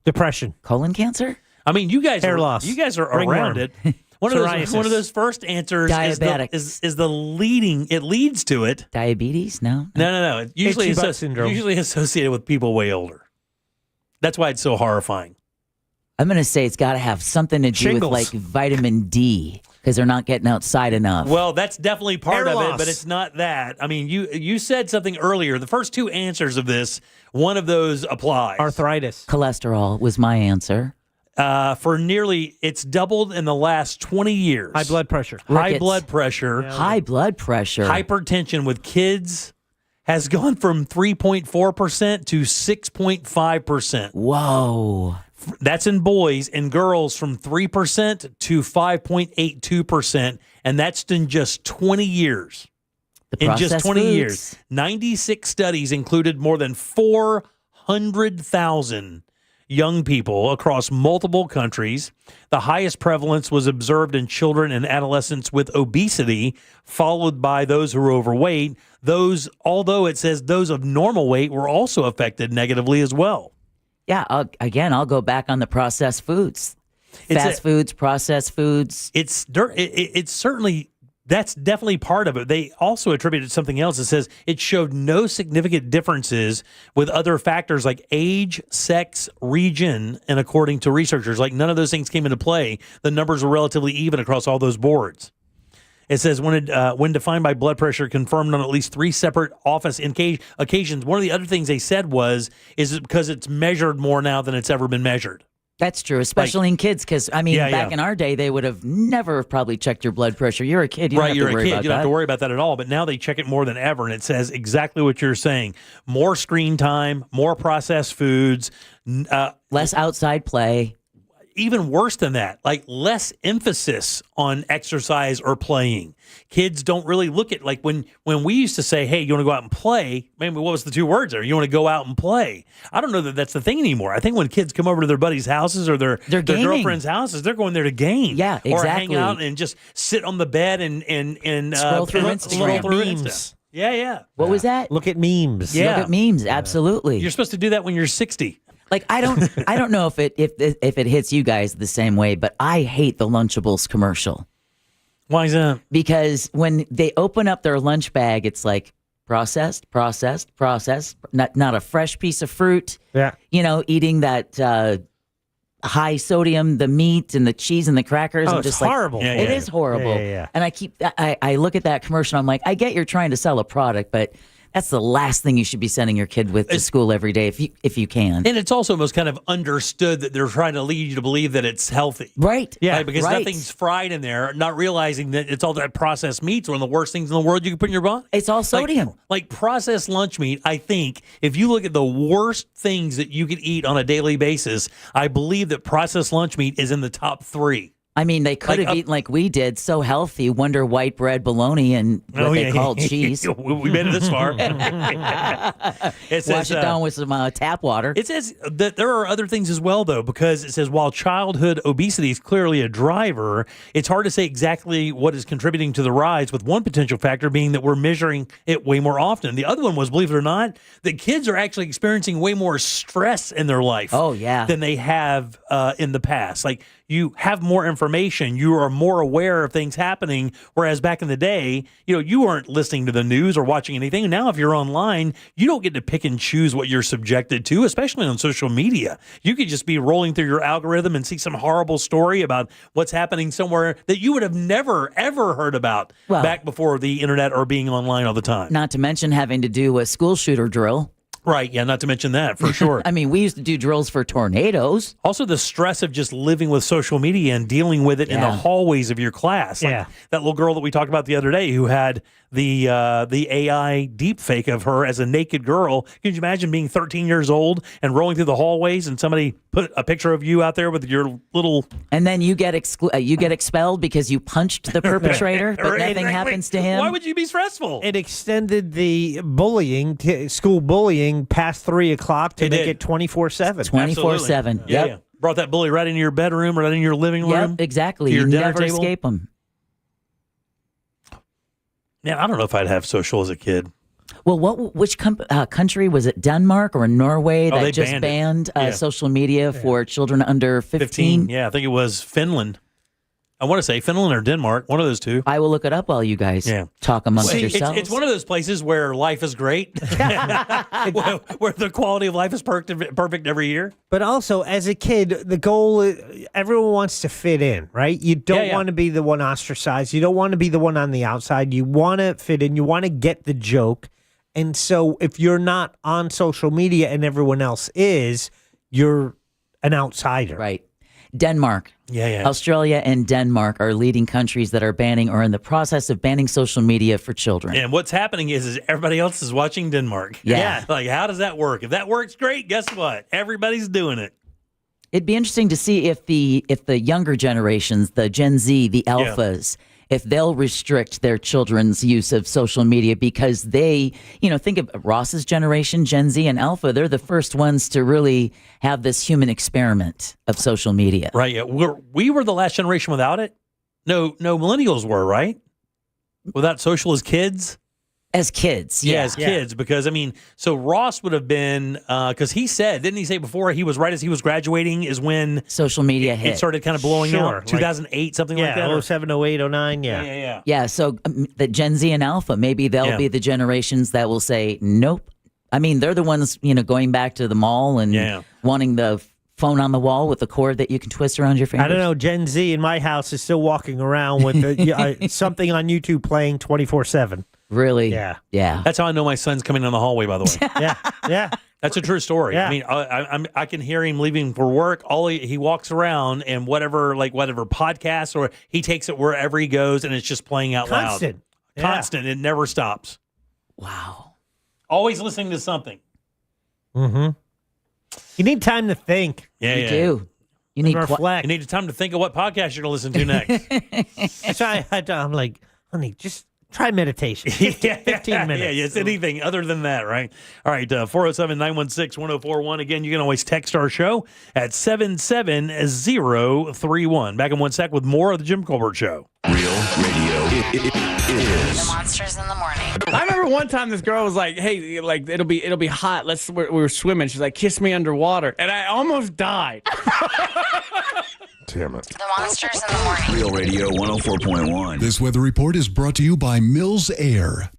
Depression. Colon cancer? I mean, you guys Hair are loss. You guys are Ringworm. around it. One of those first answers is the leading. It leads to it. Diabetes? No. No. It usually Itchy butt syndrome. usually associated with people way older. That's why it's so horrifying. I'm going to say it's got to have something to do Shingles. with like vitamin D because they're not getting outside enough. Well, that's definitely part Hair of it, loss. but it's not that. I mean, you said something earlier. The first two answers of this, one of those applies. Arthritis. Cholesterol was my answer. It's doubled in the last 20 years. High blood pressure. High Rickets. blood pressure. High blood pressure. Hypertension with kids has gone from 3.4% to 6.5%. Whoa. That's in boys, and girls from 3% to 5.82%, and that's in just 20 years. The In just processed 20 foods. years. 96 studies included more than 400,000 young people across multiple countries. The highest prevalence was observed in children and adolescents with obesity, followed by those who were overweight. Although it says those of normal weight were also affected negatively as well. Yeah, I'll go back on the processed foods. Fast foods, processed foods. It's certainly, that's definitely part of it. They also attributed something else. It says it showed no significant differences with other factors like age, sex, region, and according to researchers, like none of those things came into play. The numbers were relatively even across all those boards. It says when defined by blood pressure, confirmed on at least 3 separate office occasions. One of the other things they said is because it's measured more now than it's ever been measured. That's true, especially in kids, because, I mean, back yeah. in our day, they would have never probably checked your blood pressure. You're a kid. You don't have to worry about You don't have that. to worry about that at all. But now they check it more than ever, and it says exactly what you're saying. More screen time, more processed foods. Less outside play. Even worse than that, like less emphasis on exercise or playing. Kids don't really look at, like when we used to say, hey, you want to go out and play? Maybe what was the 2 words there? You want to go out and play. I don't know that that's the thing anymore. I think when kids come over to their buddies' houses or their girlfriends' houses, they're going there to game. Yeah, exactly. Or hang out and just sit on the bed and Scroll through Instagram. Memes. Yeah. What was that? Look at memes. Yeah. Look at memes. Absolutely. You're supposed to do that when you're 60. Like I don't know if it hits you guys the same way, but I hate the Lunchables commercial. Why is that? Because when they open up their lunch bag, it's like processed, not a fresh piece of fruit. Yeah. You know, eating that high sodium, the meat and the cheese and the crackers. Oh, I'm it's just horrible. Like, Yeah, it yeah. is horrible. Yeah. And I look at that commercial. I'm like, I get you're trying to sell a product, but that's the last thing you should be sending your kid with to school every day if you can. And it's also almost kind of understood that they're trying to lead you to believe that it's healthy. Right. Yeah. Right? Because nothing's fried in there, not realizing that it's all that processed meat's one of the worst things in the world you can put in your body. It's all sodium. Like processed lunch meat, I think, if you look at the worst things that you could eat on a daily basis, I believe that processed lunch meat is in the top 3. I mean, they could have eaten like we did, so healthy, Wonder white bread, bologna, and what they call cheese. We made it this far. Wash it down with some tap water. It says that there are other things as well, though, because it says while childhood obesity is clearly a driver, it's hard to say exactly what is contributing to the rise, with one potential factor being that we're measuring it way more often. The other one was, believe it or not, that kids are actually experiencing way more stress in their life than they have in the past. Like, you have more information, you are more aware of things happening, whereas back in the day, you weren't listening to the news or watching anything. And now if you're online, you don't get to pick and choose what you're subjected to, especially on social media. You could just be rolling through your algorithm and see some horrible story about what's happening somewhere that you would have never, ever heard about back before the internet or being online all the time. Not to mention having to do a school shooter drill. Right. Yeah. Not to mention that for sure. I mean, we used to do drills for tornadoes. Also, the stress of just living with social media and dealing with it in the hallways of your class. Like that little girl that we talked about the other day who had the AI deep fake of her as a naked girl. Can you imagine being 13 years old and rolling through the hallways and somebody put a picture of you out there with your little... And then you get expelled because you punched the perpetrator, but nothing happens to him? Why would you be stressful? It extended the bullying, school bullying, past 3 o'clock to make it 24/7. 24/7. Yeah. Brought that bully right into your bedroom, right in your living room. Yep, exactly. To your You dinner never table. escape them. Man, I don't know if I'd have social as a kid. Well, which country was it? Denmark or Norway that they just banned banned social media for children under 15? Yeah, I think it was Finland. I want to say Finland or Denmark, one of those two. I will look it up while you guys talk amongst yourselves. It's one of those places where life is great, where the quality of life is perfect every year. But also, as a kid, the goal is everyone wants to fit in, right? You don't want to be the one ostracized. You don't want to be the one on the outside. You want to fit in. You want to get the joke. And so if you're not on social media and everyone else is, you're an outsider. Right. Denmark. Yeah. Australia and Denmark are leading countries that are banning or in the process of banning social media for children. And what's happening is everybody else is watching Denmark. Yeah. Like, how does that work? If that works, great. Guess what? Everybody's doing it. It'd be interesting to see if the younger generations, the Gen Z, the alphas, if they'll restrict their children's use of social media because they, think of Ross's generation, Gen Z and Alpha, they're the first ones to really have this human experiment of social media. Right. Yeah. We were the last generation without it. No millennials were, right? Without social as kids. As kids, as kids, because so Ross would have been because he said, didn't he say before he was right as he was graduating is when social media hit. It started kind of blowing out, 2008, something like that. 07, 08, 09, yeah. Yeah, so the Gen Z and Alpha, maybe they'll be the generations that will say, nope. They're the ones, going back to the mall and wanting the phone on the wall with the cord that you can twist around your fingers. I don't know. Gen Z in my house is still walking around with something on YouTube playing 24/7. Really? Yeah. That's how I know my son's coming down the hallway, by the way. Yeah. That's a true story. Yeah. I can hear him leaving for work. He walks around and whatever podcast or he takes it wherever he goes and it's just playing out Constant. loud. Yeah. Constant. It never stops. Wow. Always listening to something. Mm-hmm. You need time to think. You do. You need reflect. You need time to think of what podcast you're going to listen to next. That's why I'm like, honey, just try meditation. 15 minutes. Yeah, it's anything other than that, right? All right, 407-916-1041. Again, you can always text our show at 77031. Back in 1 sec with more of the Jim Colbert Show. Real radio. It is. The Monsters in the Morning. I remember one time this girl was like, "Hey, it'll be hot. We were swimming." She's like, "Kiss me underwater," and I almost died. Damn it. The Monsters in the Morning. Real Radio 104.1. This weather report is brought to you by Mills Air.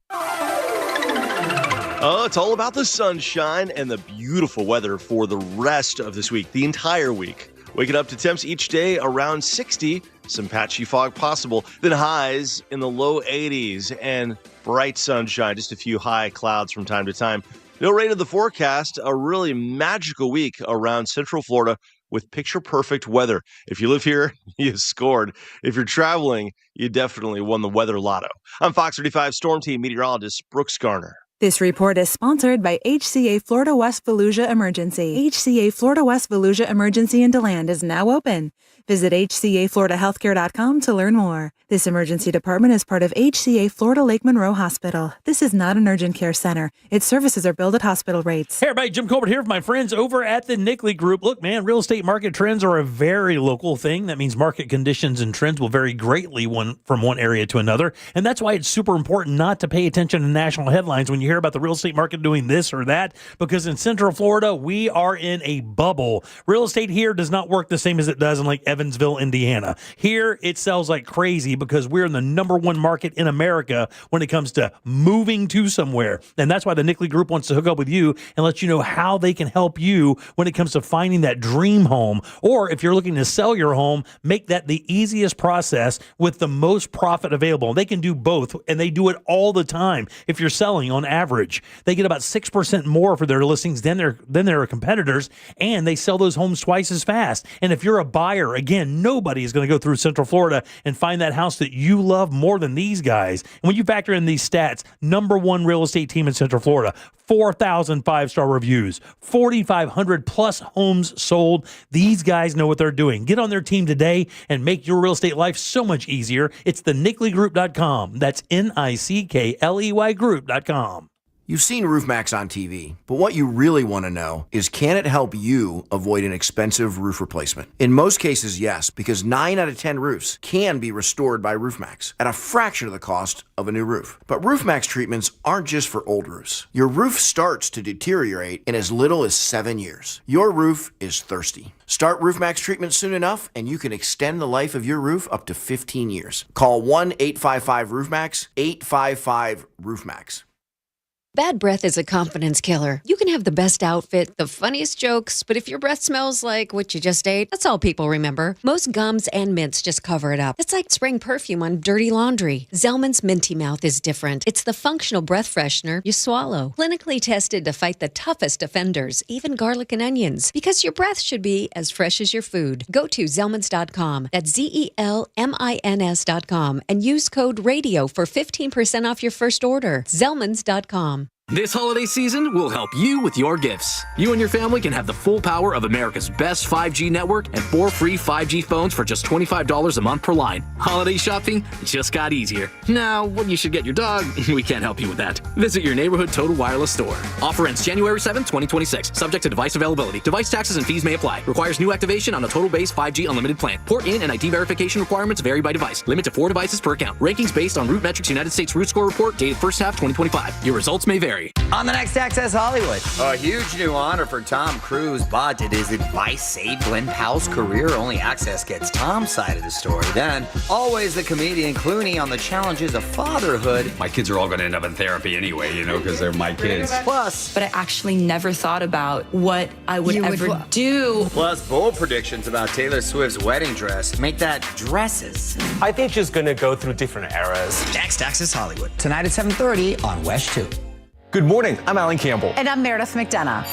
Oh, it's all about the sunshine and the beautiful weather for the rest of this week, the entire week. Waking up to temps each day around 60, some patchy fog possible, then highs in the low 80s and bright sunshine, just a few high clouds from time to time. No rain in the forecast, a really magical week around Central Florida with picture-perfect weather. If you live here, you scored. If you're traveling, you definitely won the weather lotto. I'm Fox 35 Storm Team meteorologist Brooks Garner. This report is sponsored by HCA Florida West Volusia Emergency. HCA Florida West Volusia Emergency in DeLand is now open. Visit HCAFloridaHealthcare.com to learn more. This emergency department is part of HCA Florida Lake Monroe Hospital. This is not an urgent care center. Its services are billed at hospital rates. Hey everybody, Jim Colbert here with my friends over at the Nickley Group. Look, man, real estate market trends are a very local thing. That means market conditions and trends will vary greatly from one area to another. And that's why it's super important not to pay attention to national headlines when you hear about the real estate market doing this or that, because in Central Florida, we are in a bubble. Real estate here does not work the same as it does in like Evansville, Evansville, Indiana. Here, it sells like crazy because we're in the number one market in America when it comes to moving to somewhere. And that's why the Nickley Group wants to hook up with you and let you know how they can help you when it comes to finding that dream home. Or if you're looking to sell your home, make that the easiest process with the most profit available. They can do both, and they do it all the time. If you're selling on average, they get about 6% more for their listings than their competitors, and they sell those homes twice as fast. And if you're a buyer, again, nobody is going to go through Central Florida and find that house that you love more than these guys. And when you factor in these stats, number one real estate team in Central Florida, 4,000 5-star reviews, 4,500 plus homes sold. These guys know what they're doing. Get on their team today and make your real estate life so much easier. It's the NickleyGroup.com. That's NICKLEY Group.com. You've seen RoofMax on TV, but what you really want to know is, can it help you avoid an expensive roof replacement? In most cases, yes, because 9 out of 10 roofs can be restored by RoofMax at a fraction of the cost of a new roof. But RoofMax treatments aren't just for old roofs. Your roof starts to deteriorate in as little as 7 years. Your roof is thirsty. Start RoofMax treatment soon enough, and you can extend the life of your roof up to 15 years. Call 1-855-ROOFMAX, 855-ROOFMAX. Bad breath is a confidence killer. You can have the best outfit, the funniest jokes, but if your breath smells like what you just ate, that's all people remember. Most gums and mints just cover it up. It's like spraying perfume on dirty laundry. Zellman's Minty Mouth is different. It's the functional breath freshener you swallow. Clinically tested to fight the toughest offenders, even garlic and onions. Because your breath should be as fresh as your food. Go to Zellmans.com. That's ZELMINS.com and use code RADIO for 15% off your first order. Zellmans.com. This holiday season, we'll help you with your gifts. You and your family can have the full power of America's best 5G network and 4 free 5G phones for just $25 a month per line. Holiday shopping just got easier. Now, what you should get your dog, we can't help you with that. Visit your neighborhood Total Wireless store. Offer ends January 7th, 2026. Subject to device availability. Device taxes and fees may apply. Requires new activation on a Total Base 5G unlimited plan. Port in and ID verification requirements vary by device. Limit to 4 devices per account. Rankings based on Root Metrics United States Root Score Report dated first half 2025. Your results may vary. On the next Access Hollywood, a huge new honor for Tom Cruise, but did his advice save Glenn Powell's career? Only Access gets Tom's side of the story. Then, always the comedian Clooney on the challenges of fatherhood. My kids are all going to end up in therapy anyway, because they're my kids. Plus, But I actually never thought about what I would ever do. Plus, bold predictions about Taylor Swift's wedding dress. Make that dresses. I think she's going to go through different eras. Next Access Hollywood, tonight at 7:30 on West 2. Good morning. I'm Alan Campbell. And I'm Meredith McDonough.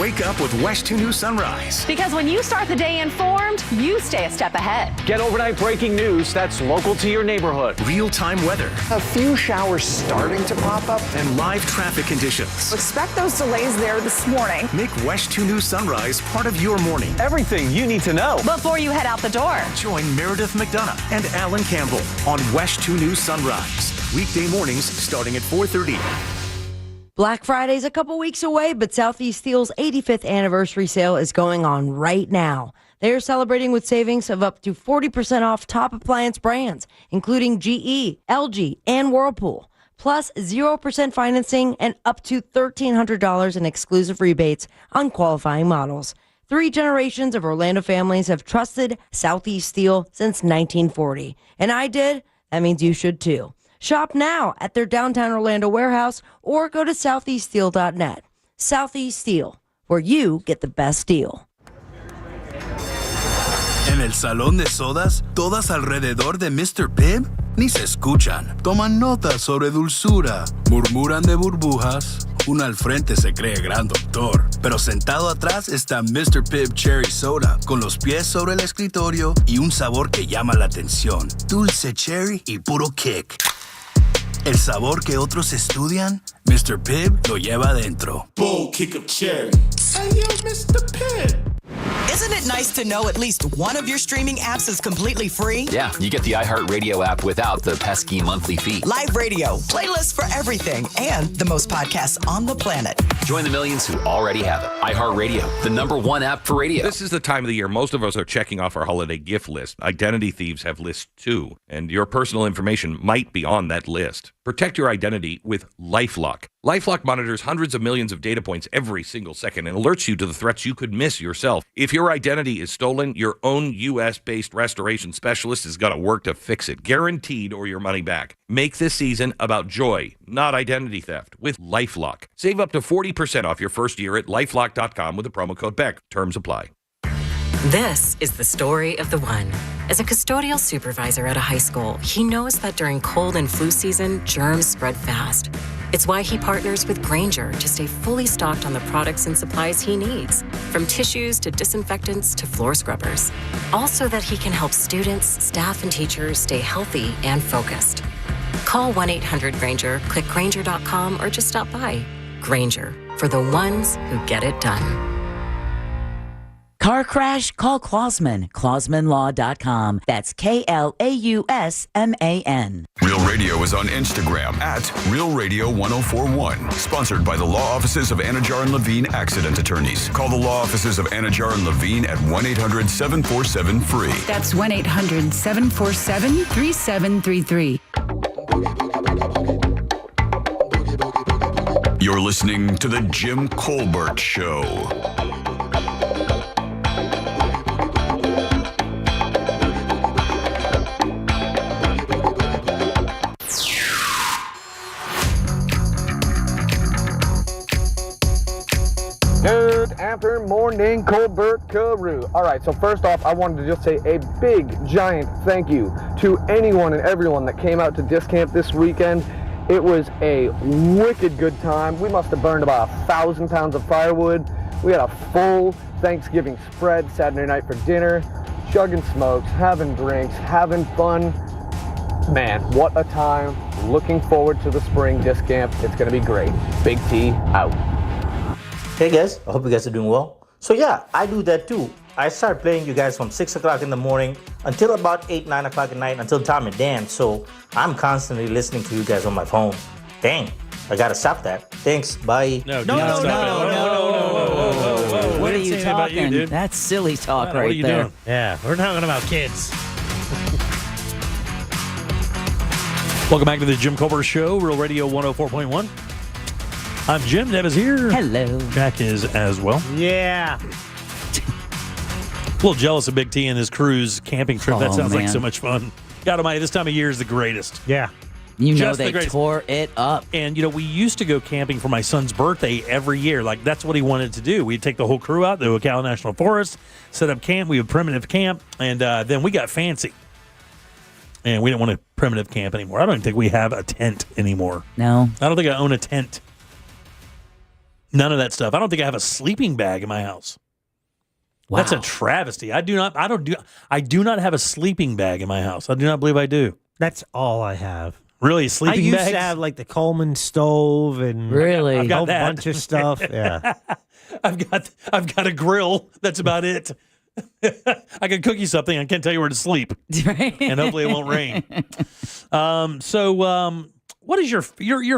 Wake up with West 2 News Sunrise. Because when you start the day informed, you stay a step ahead. Get overnight breaking news that's local to your neighborhood. Real-time weather. A few showers starting to pop up. And live traffic conditions. Expect those delays there this morning. Make West 2 News Sunrise part of your morning. Everything you need to know before you head out the door. Join Meredith McDonough and Alan Campbell on West 2 News Sunrise. Weekday mornings starting at 4:30. Black Friday's a couple weeks away, but Southeast Steel's 85th anniversary sale is going on right now. They are celebrating with savings of up to 40% off top appliance brands, including GE, LG, and Whirlpool, plus 0% financing and up to $1,300 in exclusive rebates on qualifying models. 3 generations of Orlando families have trusted Southeast Steel since 1940. And I did. That means you should too. Shop now at their downtown Orlando warehouse or go to southeaststeel.net. Southeast Steel, where you get the best deal. En el salón de sodas, todas alrededor de Mr. Pibb ni se escuchan. Toman notas sobre dulzura, murmuran de burbujas. Uno al frente se cree gran doctor, pero sentado atrás está Mr. Pibb Cherry Soda, con los pies sobre el escritorio y un sabor que llama la atención. Dulce cherry y puro kick. El sabor que otros estudian, Mr. Pibb lo lleva adentro. Bold kick of cherry. Hey, yo, Mr. Pibb. Isn't it nice to know at least one of your streaming apps is completely free? Yeah, you get the iHeartRadio app without the pesky monthly fee. Live radio, playlists for everything, and the most podcasts on the planet. Join the millions who already have it. iHeartRadio, the #1 app for radio. This is the time of the year most of us are checking off our holiday gift list. Identity thieves have lists too, and your personal information might be on that list. Protect your identity with LifeLock. LifeLock monitors hundreds of millions of data points every single second and alerts you to the threats you could miss yourself. If your identity is stolen, your own U.S.-based restoration specialist is going to work to fix it, guaranteed, or your money back. Make this season about joy, not identity theft, with LifeLock. Save up to 40% off your first year at LifeLock.com with the promo code BECK. Terms apply. This is the story of the one. As a custodial supervisor at a high school, he knows that during cold and flu season, germs spread fast. It's why he partners with Grainger to stay fully stocked on the products and supplies he needs, from tissues to disinfectants to floor scrubbers. All so that he can help students, staff, and teachers stay healthy and focused. Call 1-800-GRAINGER, click Grainger.com, or just stop by. Grainger, for the ones who get it done. Car crash? Call Klausman. KlausmanLaw.com. That's KLAUSMAN. Real Radio is on Instagram at Real Radio 1041. Sponsored by the law offices of Anajar and Levine Accident Attorneys. Call the law offices of Anajar and Levine at 1-800-747-FREE. That's 1-800-747-3733. You're listening to The Jim Colbert Show. Good afternoon, morning, Colbert Carew. All right, so first off, I wanted to just say a big, giant thank you to anyone and everyone that came out to Disc Camp this weekend. It was a wicked good time. We must have burned about 1,000 pounds of firewood. We had a full Thanksgiving spread Saturday night for dinner, chugging smokes, having drinks, having fun. Man, what a time. Looking forward to the spring Disc Camp. It's going to be great. Big T out. Hey guys, I hope you guys are doing well. So yeah, I do that too. I start playing you guys from 6 o'clock in the morning until about 8, 9 o'clock at night until time to dance. So I'm constantly listening to you guys on my phone. Dang, I gotta stop that. Thanks, bye. No. What are you talking about you, dude? That's silly talk right there. What are you doing? Yeah, we're talking about kids. Welcome back to the Jim Colbert Show, Real Radio 104.1. I'm Jim. Deb is here. Hello. Jack is as well. Yeah. A little jealous of Big T and his cruise camping trip. That sounds like so much fun. God almighty, this time of year is the greatest. Yeah. You know, they tore it up. And, we used to go camping for my son's birthday every year. Like, that's what he wanted to do. We'd take the whole crew out to Ocala National Forest, set up camp. We would primitive camp, and then we got fancy. And we didn't want to primitive camp anymore. I don't even think we have a tent anymore. No. I don't think I own a tent. None of that stuff. I don't think I have a sleeping bag in my house. Wow. That's a travesty. I do not have a sleeping bag in my house. I do not believe I do. That's all I have. Really, sleeping bags? I used to have like the Coleman stove and really a whole bunch of stuff. Yeah. I've got a grill. That's about it. I can cook you something. I can't tell you where to sleep. And hopefully it won't rain. What is your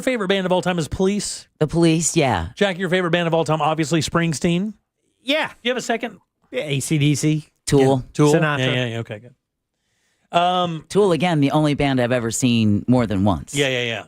favorite band of all time is Police? The Police, yeah. Jack, your favorite band of all time, obviously Springsteen? Yeah. Do you have a second? Yeah, AC/DC. Tool. Yeah. Tool? Sinatra. Yeah, okay, good. Tool, again, the only band I've ever seen more than once. Yeah.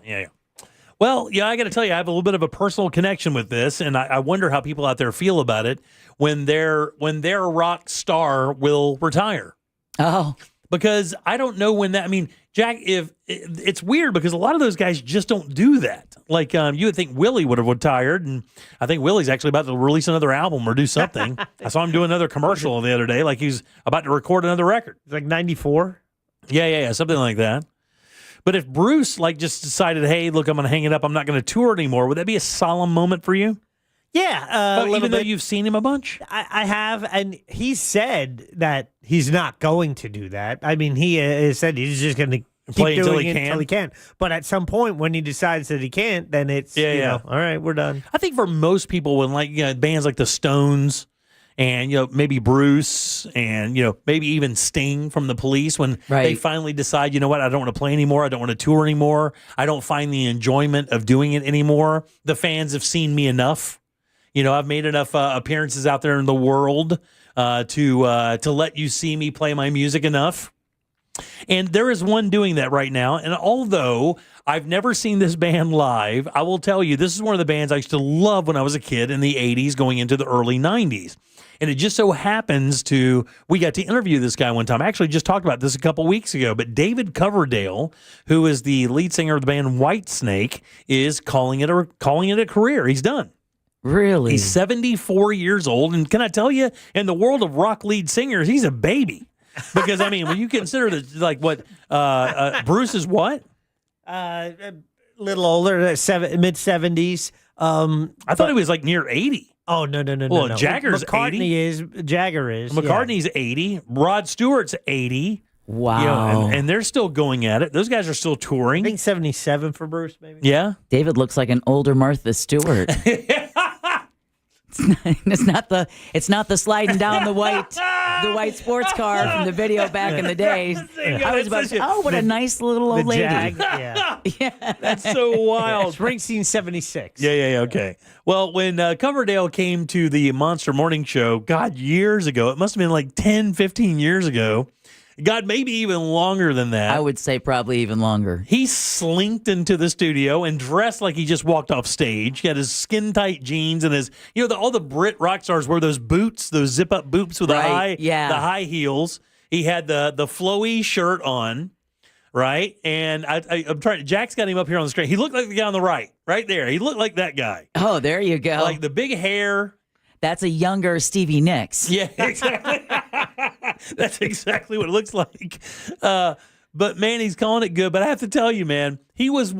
Well, I got to tell you, I have a little bit of a personal connection with this, and I wonder how people out there feel about it when their rock star will retire. Oh. Because I don't know when that, I mean, Jack, if it's weird because a lot of those guys just don't do that. Like, you would think Willie would have retired, and I think Willie's actually about to release another album or do something. I saw him do another commercial the other day, like he's about to record another record. It's like 94? Yeah, something like that. But if Bruce, just decided, hey, look, I'm going to hang it up, I'm not going to tour anymore, would that be a solemn moment for you? Yeah. Even though you've seen him a bunch? I have, and he said that he's not going to do that. I mean, he said he's just going to play until he can. But at some point, when he decides that he can't, then it's, all right, we're done. I think for most people, when bands like the Stones and, maybe Bruce and, maybe even Sting from the Police, when they finally decide, you know what, I don't want to play anymore. I don't want to tour anymore. I don't find the enjoyment of doing it anymore. The fans have seen me enough. I've made enough appearances out there in the world to let you see me play my music enough. And there is one doing that right now. And although I've never seen this band live, I will tell you, this is one of the bands I used to love when I was a kid in the 80s going into the early 90s. And it just so happens we got to interview this guy one time. I actually just talked about this a couple weeks ago, but David Coverdale, who is the lead singer of the band Whitesnake, is calling it a career. He's done. Really? He's 74 years old. And can I tell you, in the world of rock lead singers, he's a baby. Because, I mean, when you consider Bruce is what? A little older, mid-70s. I thought he was like near 80. Oh, no. Well, Jagger's 80. Jagger is. McCartney's 80. Rod Stewart's 80. Wow. You know, and they're still going at it. Those guys are still touring. I think 77 for Bruce, maybe. Yeah. David looks like an older Martha Stewart. It's not the sliding down the white sports car from the video back in the day. I was about to say, what a nice little old lady. Yeah. That's so wild. Springsteen 76. Yeah, okay. Well, when Coverdale came to the Monster Morning Show, God, years ago, it must have been like 10, 15 years ago. God, maybe even longer than that. I would say probably even longer. He slinked into the studio and dressed like he just walked off stage. He had his skin-tight jeans and his, all the Brit rock stars wear those boots, those zip-up boots with the high heels. He had the flowy shirt on, right? And I'm trying. Jack's got him up here on the screen. He looked like the guy on the right there. He looked like that guy. Oh, there you go. Like the big hair. That's a younger Stevie Nicks. Yeah, exactly. That's exactly what it looks like. But, man, he's calling it good. But I have to tell you, man, he was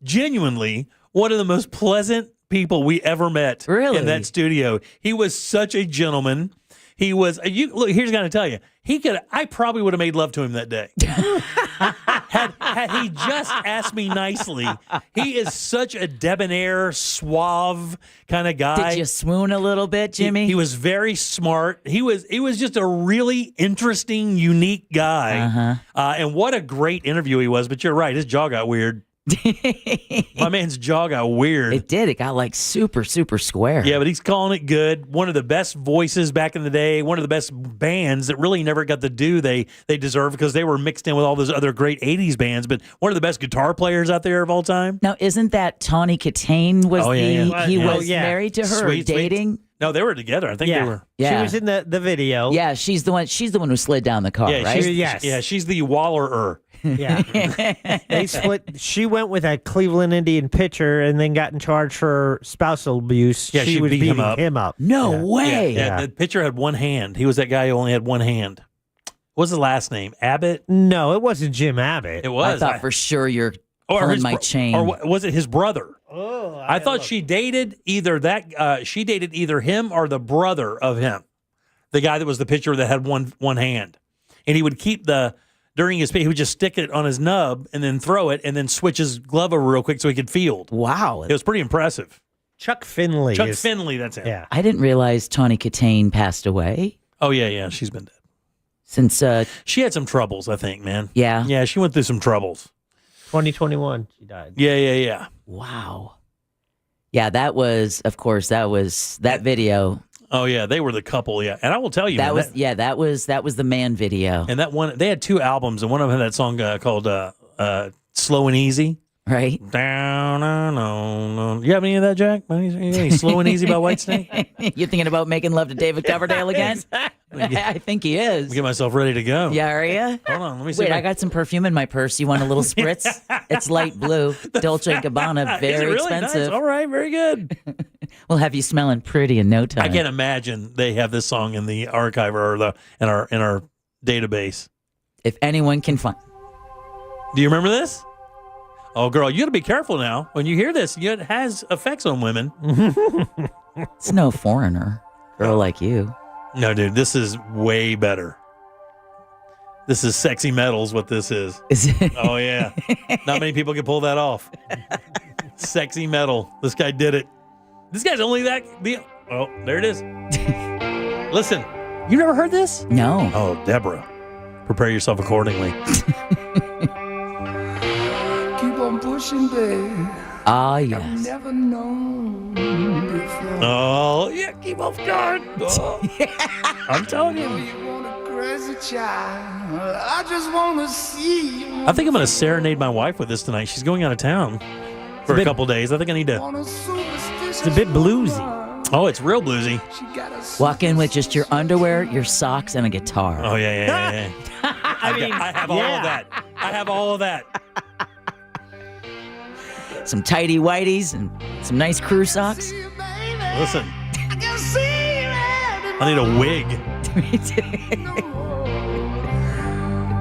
genuinely one of the most pleasant people we ever met in that studio. He was such a gentleman. He was, look, here's going to tell you, I probably would have made love to him that day. Had he just asked me nicely. He is such a debonair, suave kind of guy. Did you swoon a little bit, Jimmy? He was very smart. He was just a really interesting, unique guy. And what a great interview he was. But you're right, his jaw got weird. My man's jaw got weird. It did. It got like super, super square. Yeah, but he's calling it good. One of the best voices back in the day. One of the best bands that really never got the due they deserve because they were mixed in with all those other great 80s bands. But one of the best guitar players out there of all time. Now, isn't that Tawny Katane He was married to her, Sweet. dating? No, they were together. I think they were. Yeah. She was in the video. Yeah, she's the one who slid down the car, right? She's the wallerer. Yeah. They split. She went with a Cleveland Indian pitcher and then got in charge for spousal abuse. Yeah, she was beat beating him up. No way. Yeah, the pitcher had one hand. He was that guy who only had one hand. What was his last name? Abbott? No, it wasn't Jim Abbott. It was. I thought for sure you're pulling my chain. Or was it his brother? Oh, I thought she dated she dated either him or the brother of him, the guy that was the pitcher that had one hand, and he would keep during his pitch, he would just stick it on his nub and then throw it and then switch his glove over real quick so he could field. Wow, it was pretty impressive. Chuck Finley. Finley, that's it. Yeah, I didn't realize Tawny Katane passed away. Oh yeah, she's been dead since. She had some troubles, I think, man. Yeah, she went through some troubles. 2021, she died. Yeah. Wow. Yeah, that was that video. Oh yeah, they were the couple. Yeah, and I will tell you, that was the man video. And that one, they had two albums, and one of them had that song called "Slow and Easy." Right. Down, no. You have any of that, Jack? Any Slow and Easy by Whitesnake? You thinking about making love to David Coverdale again? I think he is. Get myself ready to go. Yeah, are you? Hold on, let me see. Wait, I got some perfume in my purse. You want a little spritz? It's light blue, Dolce & Gabbana, very really expensive. Nice? All right, very good. We'll have you smelling pretty in no time. I can't imagine they have this song in the archive or in our database. If anyone can find. Do you remember this? Oh, girl, you got to be careful now. When you hear this, it has effects on women. It's no foreigner. Girl like you. No, dude, this is way better. This is sexy metal's what this is. Is it? Oh, yeah. Not many people can pull that off. Sexy metal. This guy did it. This guy's only that. Oh, there it is. Listen, you never heard this? No. Oh, Deborah, prepare yourself accordingly. Keep on pushing, babe. Ah, yes. I've never known before. Oh, yeah, keep off guard. Oh. I'm telling you. You want a crazy child. I just want to see you. I think I'm going to serenade my wife with this tonight. She's going out of town for a couple days. I think I need to. It's a bit bluesy. Oh, it's real bluesy. Walk in with just your underwear, your socks, and a guitar. Oh, yeah. I have all of that. I have all of that. Some tighty whities and some nice crew socks. Listen. I need a wig.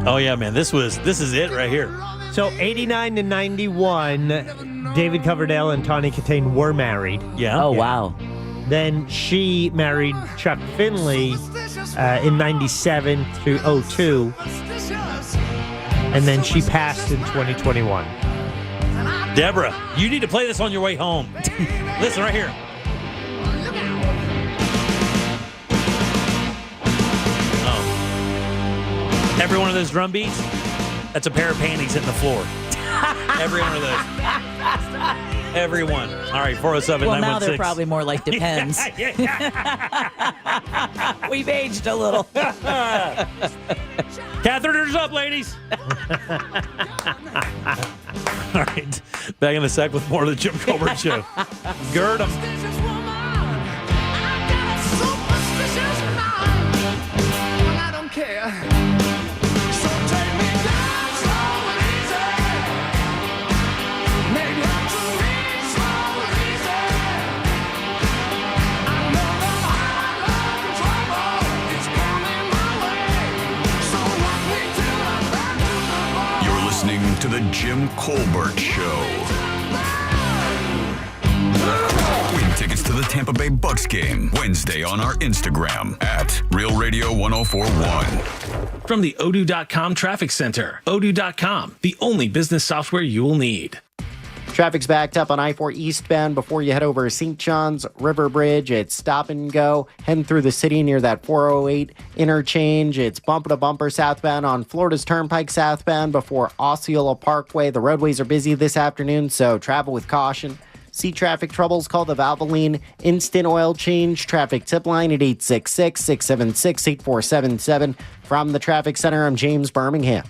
Oh, yeah, man. This is it right here. So 89 to 91, David Coverdale and Tawny Katane were married. Yeah. Oh, wow. Then she married Chuck Finley in 97 through 02. And then she passed in 2021. Deborah, you need to play this on your way home. Listen right here. Oh. Every one of those drum beats, that's a pair of panties hitting the floor. Every one of those. Every one. All right, 407 Well, 916. now they're probably more like depends. We've aged a little. Catheters up, ladies. All right, back in a sec with more of the Jim Colbert Show. Gird 'em. I don't care. So take me down slow and easy. Maybe I'm too weak, slow and easy. I know the hard love and trouble is coming my way. So rock me till I'm back to the bone. You're listening to the Jim Colbert Show. Win tickets to the Tampa Bay Bucks game Wednesday on our Instagram at Real Radio 1041. From the Odoo.com Traffic Center. Odoo.com, the only business software you will need. Traffic's backed up on I-4 eastbound before you head over St. John's River Bridge. It's stop and go. Heading through the city near that 408 interchange. It's bumper to bumper southbound on Florida's Turnpike southbound before Osceola Parkway. The roadways are busy this afternoon, so travel with caution. See traffic troubles, call the Valvoline Instant Oil Change traffic tip line at 866-676-8477. From the Traffic Center, I'm James Birmingham.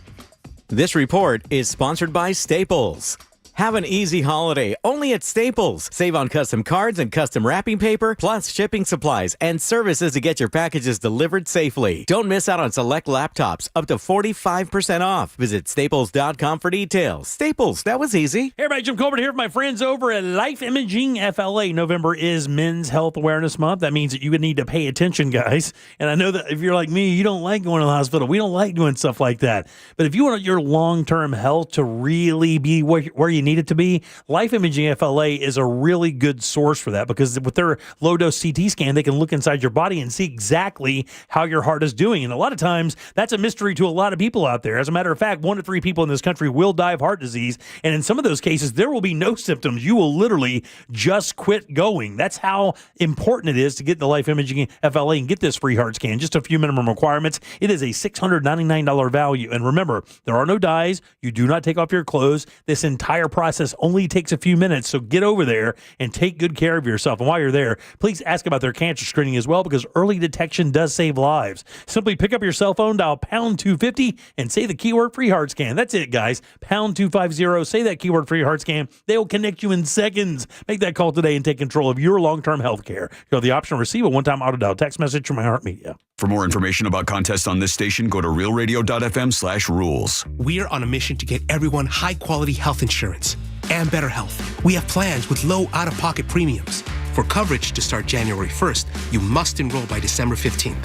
This report is sponsored by Staples. Have an easy holiday only at Staples. Save on custom cards and custom wrapping paper, plus shipping supplies and services to get your packages delivered safely. Don't miss out on select laptops, up to 45% off. Visit staples.com for details. Staples, that was easy. Hey everybody, Jim Colbert here with my friends over at Life Imaging FLA. November is Men's Health Awareness Month. That means that you would need to pay attention, guys. And I know that if you're like me, you don't like going to the hospital. We don't like doing stuff like that. But if you want your long-term health to really be where you need it to be, Life Imaging FLA is a really good source for that, because with their low-dose CT scan, they can look inside your body and see exactly how your heart is doing. And a lot of times, that's a mystery to a lot of people out there. As a matter of fact, 1 to 3 people in this country will die of heart disease. And in some of those cases, there will be no symptoms. You will literally just quit going. That's how important it is to get the Life Imaging FLA and get this free heart scan. Just a few minimum requirements. It is a $699 value. And remember, there are no dyes. You do not take off your clothes. This entire process only takes a few minutes, so get over there and take good care of yourself. And while you're there, please ask about their cancer screening as well, because early detection does save lives. Simply pick up your cell phone, dial pound 250, and say the keyword free heart scan. That's it, guys. Pound 250, say that keyword free heart scan. They will connect you in seconds. Make that call today and take control of your long-term health care. You have the option to receive a one-time auto-dial text message from iHeartMedia. For more information about contests on this station, go to realradio.fm/rules. We are on a mission to get everyone high-quality health insurance and better health. We have plans with low out-of-pocket premiums. For coverage to start January 1st, you must enroll by December 15th.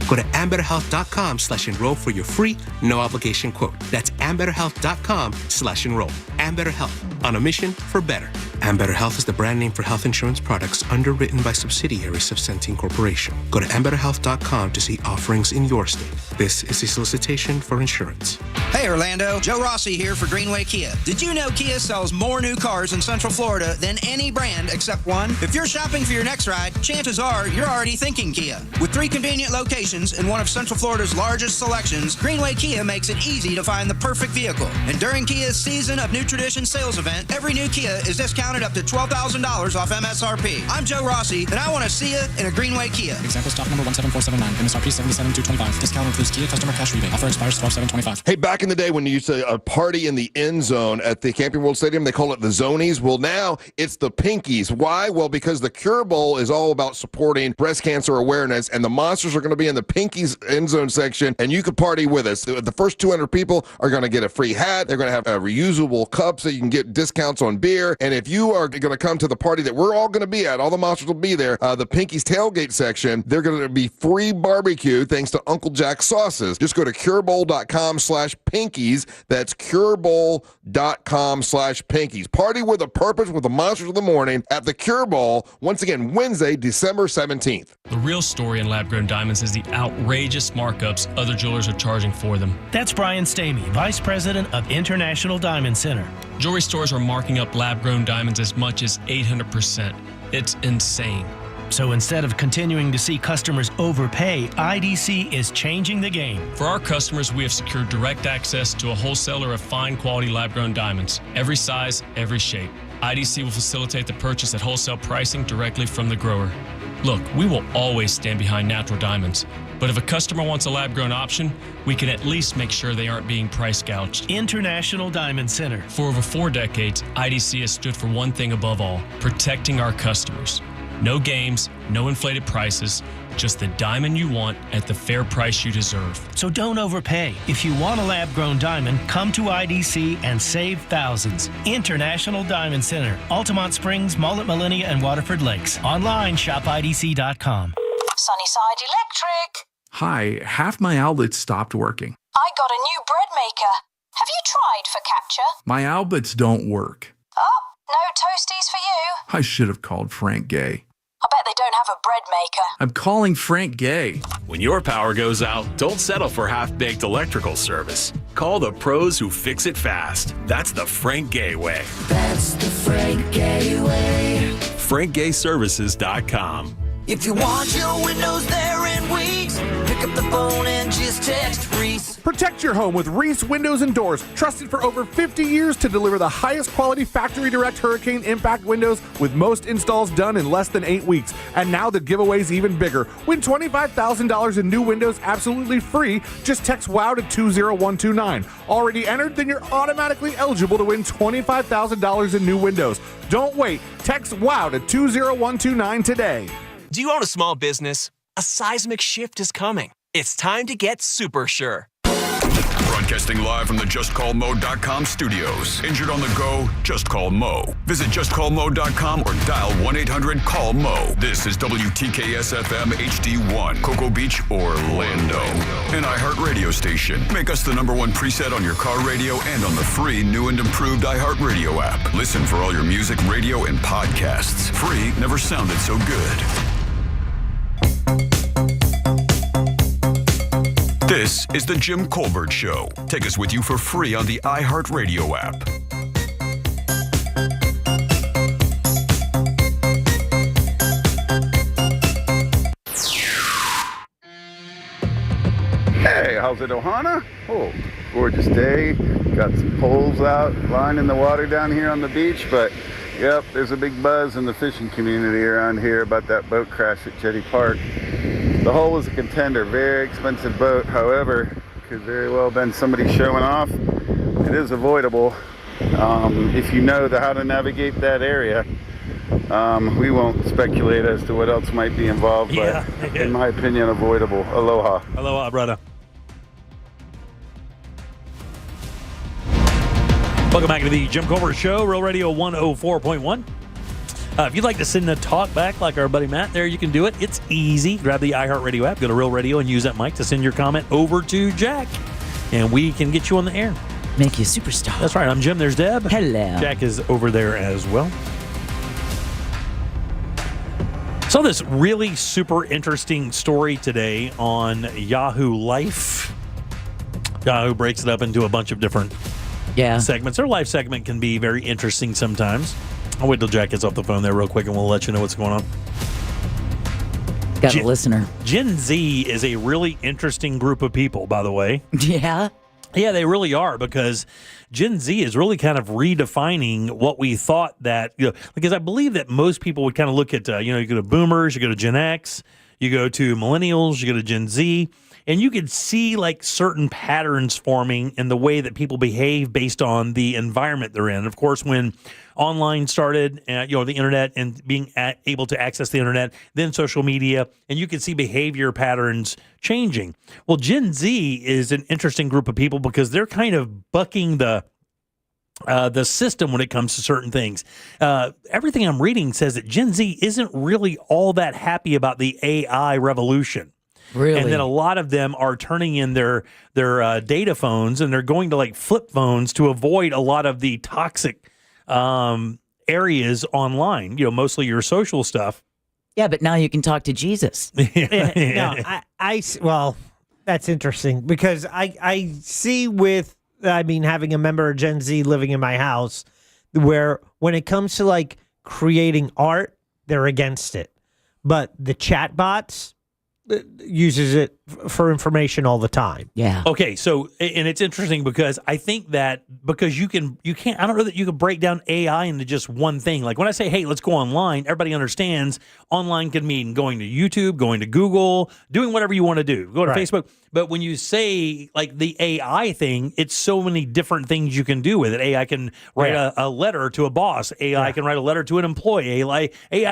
Go to ambetterhealth.com/enroll for your free, no-obligation quote. That's ambetterhealth.com/enroll. Ambetter Health, on a mission for better. Ambetter Health is the brand name for health insurance products underwritten by subsidiaries of Centene Corporation. Go to ambetterhealth.com to see offerings in your state. This is a solicitation for insurance. Hey Orlando, Joe Rossi here for Greenway Kia. Did you know Kia sells more new cars in Central Florida than any brand except one? If you're shopping for your next ride, chances are you're already thinking Kia. With 3 convenient locations and one of Central Florida's largest selections, Greenway Kia makes it easy to find the perfect vehicle. And during Kia's Season of New Tradition sales event, every new Kia is discounted discounted up to $12,000 off MSRP. I'm Joe Rossi, and I want to see you in a Greenway Kia. Example stock number 17479. MSRP 77225. Discount includes Kia customer cash rebate. Offer expires 12/7/25. Hey, back in the day when you used to party in the end zone at the Camping World Stadium, they call it the Zonies. Well, now it's the Pinkies. Why? Well, because the Cure Bowl is all about supporting breast cancer awareness, and the Monsters are going to be in the Pinkies end zone section, and you can party with us. The first 200 people are going to get a free hat. They're going to have reusable cups so you can get discounts on beer. And if you are going to come to the party that we're all going to be at, all the Monsters will be there, the Pinkies tailgate section, they're going to be free barbecue thanks to Uncle Jack's sauces. Just go to curebowl.com/pinkies. That's curebowl.com/pinkies. Party with a purpose with the Monsters of the Morning at the Cure Bowl, once again, Wednesday, December 17th. The real story in lab-grown diamonds is the outrageous markups other jewelers are charging for them. That's Brian Stamey, Vice President of International Diamond Center. Jewelry stores are marking up lab-grown diamonds as much as 800%. It's insane. So instead of continuing to see customers overpay, IDC is changing the game. For our customers, we have secured direct access to a wholesaler of fine quality lab-grown diamonds. Every size, every shape. IDC will facilitate the purchase at wholesale pricing directly from the grower. Look, we will always stand behind natural diamonds. But if a customer wants a lab-grown option, we can at least make sure they aren't being price gouged. International Diamond Center. For over 4 decades, IDC has stood for one thing above all, protecting our customers. No games, no inflated prices, just the diamond you want at the fair price you deserve. So don't overpay. If you want a lab-grown diamond, come to IDC and save thousands. International Diamond Center, Altamont Springs, Mullet, Millennia, and Waterford Lakes. Online, shopidc.com. Sunnyside Electric. Hi, half my outlets stopped working. I got a new bread maker. Have you tried Focaccia? My outlets don't work. Oh, no toasties for you. I should have called Frank Gay. I bet they don't have a bread maker. I'm calling Frank Gay. When your power goes out, don't settle for half-baked electrical service. Call the pros who fix it fast. That's the Frank Gay way. That's the Frank Gay way. FrankGayServices.com. If you want your windows there in weeks, pick up the phone and just text Reese. Protect your home with Reese Windows and Doors, trusted for over 50 years to deliver the highest quality factory direct hurricane impact windows, with most installs done in less than 8 weeks. And now the giveaway's even bigger. Win $25,000 in new windows absolutely free. Just text WOW to 20129. Already entered? Then you're automatically eligible to win $25,000 in new windows. Don't wait. Text WOW to 20129 today. Do you own a small business? A seismic shift is coming. It's time to get super sure. Broadcasting live from the JustCallMo.com studios. Injured on the go? Just call Mo. Visit JustCallMo.com or dial 1-800-CALL-MO. This is WTKS-FM HD1, Cocoa Beach, Orlando. An iHeartRadio station. Make us the #1 preset on your car radio and on the free new and improved iHeartRadio app. Listen for all your music, radio, and podcasts. Free never sounded so good. This is the Jim Colbert Show. Take us with you for free on the iHeartRadio app. Hey, how's it, Ohana? Oh, gorgeous day. Got some poles out, lining the water down here on the beach, but yep, there's a big buzz in the fishing community around here about that boat crash at Jetty Park. The hull was a contender, very expensive boat. However, could very well have been somebody showing off. It is avoidable if you know how to navigate that area. We won't speculate as to what else might be involved, but in my opinion, avoidable. Aloha. Aloha, brother. Welcome back to the Jim Colbert Show, Real Radio 104.1. If you'd like to send a talk back like our buddy Matt there, you can do it. It's easy. Grab the iHeartRadio app, go to Real Radio, and use that mic to send your comment over to Jack. And we can get you on the air. Make you a superstar. That's right. I'm Jim. There's Deb. Hello. Jack is over there as well. Saw this really super interesting story today on Yahoo Life. Yahoo breaks it up into a bunch of different segments. Their life segment can be very interesting sometimes. I'll wait till Jack gets off the phone there real quick and we'll let you know what's going on. Got a listener. Gen Z is a really interesting group of people, by the way. Yeah. Yeah, they really are, because Gen Z is really kind of redefining what we thought that, because I believe that most people would kind of look at, you go to boomers, you go to Gen X, you go to millennials, you go to Gen Z, and you could see like certain patterns forming in the way that people behave based on the environment they're in. Of course, when online started, the internet and being able to access the internet, then social media, and you can see behavior patterns changing. Well, Gen Z is an interesting group of people because they're kind of bucking the system when it comes to certain things. Everything I'm reading says that Gen Z isn't really all that happy about the AI revolution. Really? And then a lot of them are turning in their data phones, and they're going to like flip phones to avoid a lot of the toxic areas online, mostly your social stuff. Yeah, but now you can talk to Jesus. Well, that's interesting because I see having a member of Gen Z living in my house where when it comes to like creating art, they're against it. But the chat bots uses it for information all the time. Yeah. Okay, so, and it's interesting because I think that because you can't, I don't know that you can break down AI into just one thing. Like when I say, hey, let's go online, everybody understands online can mean going to YouTube, going to Google, doing whatever you want to do, go to Facebook. But when you say like the AI thing, it's so many different things you can do with it. AI can write a letter to a boss. AI can write a letter to an employee. AI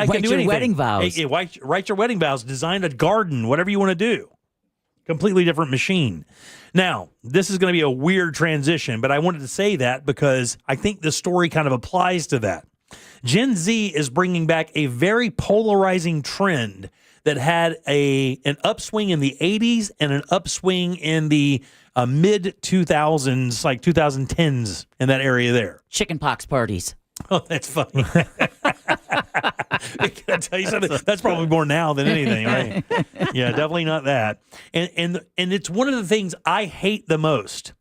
can do anything. Write your wedding vows. Write your wedding vows. Design a garden. Whatever you want to do. Completely different machine. Now, this is going to be a weird transition, but I wanted to say that because I think the story kind of applies to that. Gen Z is bringing back a very polarizing trend that had an upswing in the 80s and an upswing in the mid-2000s, like 2010s in that area there. Chickenpox parties. Oh, that's funny. Can I tell you something? That's probably more now than anything, right? Yeah, definitely not that. And it's one of the things I hate the most.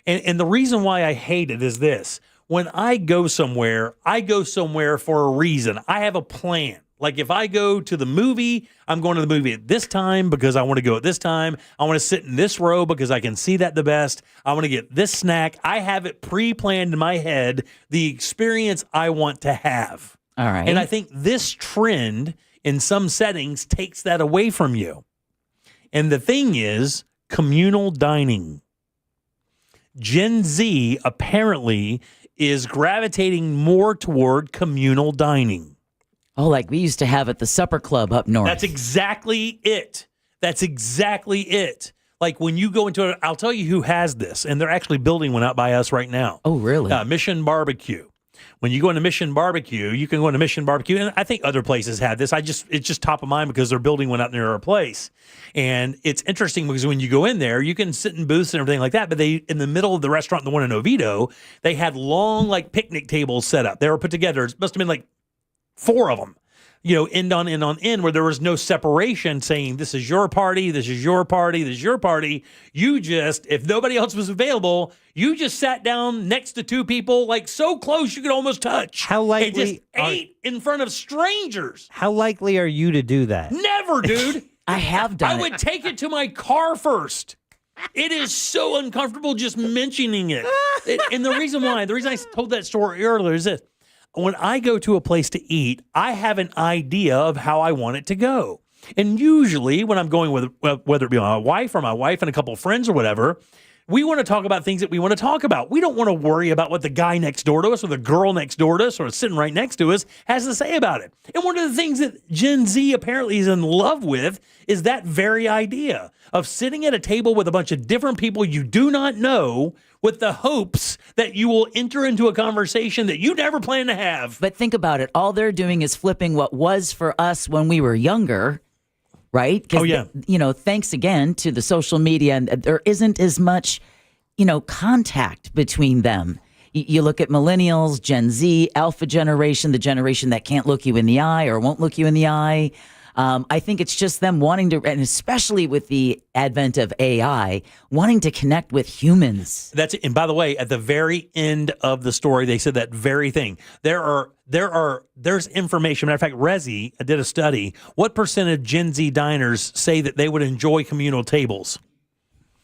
And the reason why I hate it is this. When I go somewhere for a reason. I have a plan. Like if I go to the movie, I'm going to the movie at this time because I want to go at this time. I want to sit in this row because I can see that the best. I want to get this snack. I have it pre-planned in my head, the experience I want to have. All right. And I think this trend in some settings takes that away from you. And the thing is communal dining. Gen Z apparently is gravitating more toward communal dining. Oh, like we used to have at the supper club up north. That's exactly it. Like when you go into I'll tell you who has this, and they're actually building one out by us right now. Oh, really? Mission Barbecue. When you go into Mission Barbecue, you can go into Mission Barbecue, and I think other places have this. It's just top of mind because they're building one out near our place. And it's interesting because when you go in there, you can sit in booths and everything like that, but they, in the middle of the restaurant, the one in Oviedo, they had long like picnic tables set up. They were put together. It must have been like 4 of them, end on end, where there was no separation saying, this is your party, this is your party, this is your party. You just, if nobody else was available, you just sat down next to 2 people, like so close you could almost touch. How likely and just ate in front of strangers. How likely are you to do that? Never, dude. I have done I would take it to my car first. It is so uncomfortable just mentioning it. And the reason I told that story earlier is this. When I go to a place to eat, I have an idea of how I want it to go. And usually when I'm going with, whether it be my wife and a couple of friends or whatever, we want to talk about things that we want to talk about. We don't want to worry about what the guy next door to us or the girl next door to us or sitting right next to us has to say about it. And one of the things that Gen Z apparently is in love with is that very idea of sitting at a table with a bunch of different people you do not know with the hopes that you will enter into a conversation that you never planned to have. But think about it. All they're doing is flipping what was for us when we were younger, right? Oh, yeah. Thanks again to the social media, and there isn't as much, contact between them. You look at millennials, Gen Z, Alpha generation, the generation that can't look you in the eye or won't look you in the eye. I think it's just them wanting to, and especially with the advent of AI, wanting to connect with humans. That's it. And by the way, at the very end of the story, they said that very thing. There's information. Matter of fact, Resi did a study. What percent of Gen Z diners say that they would enjoy communal tables?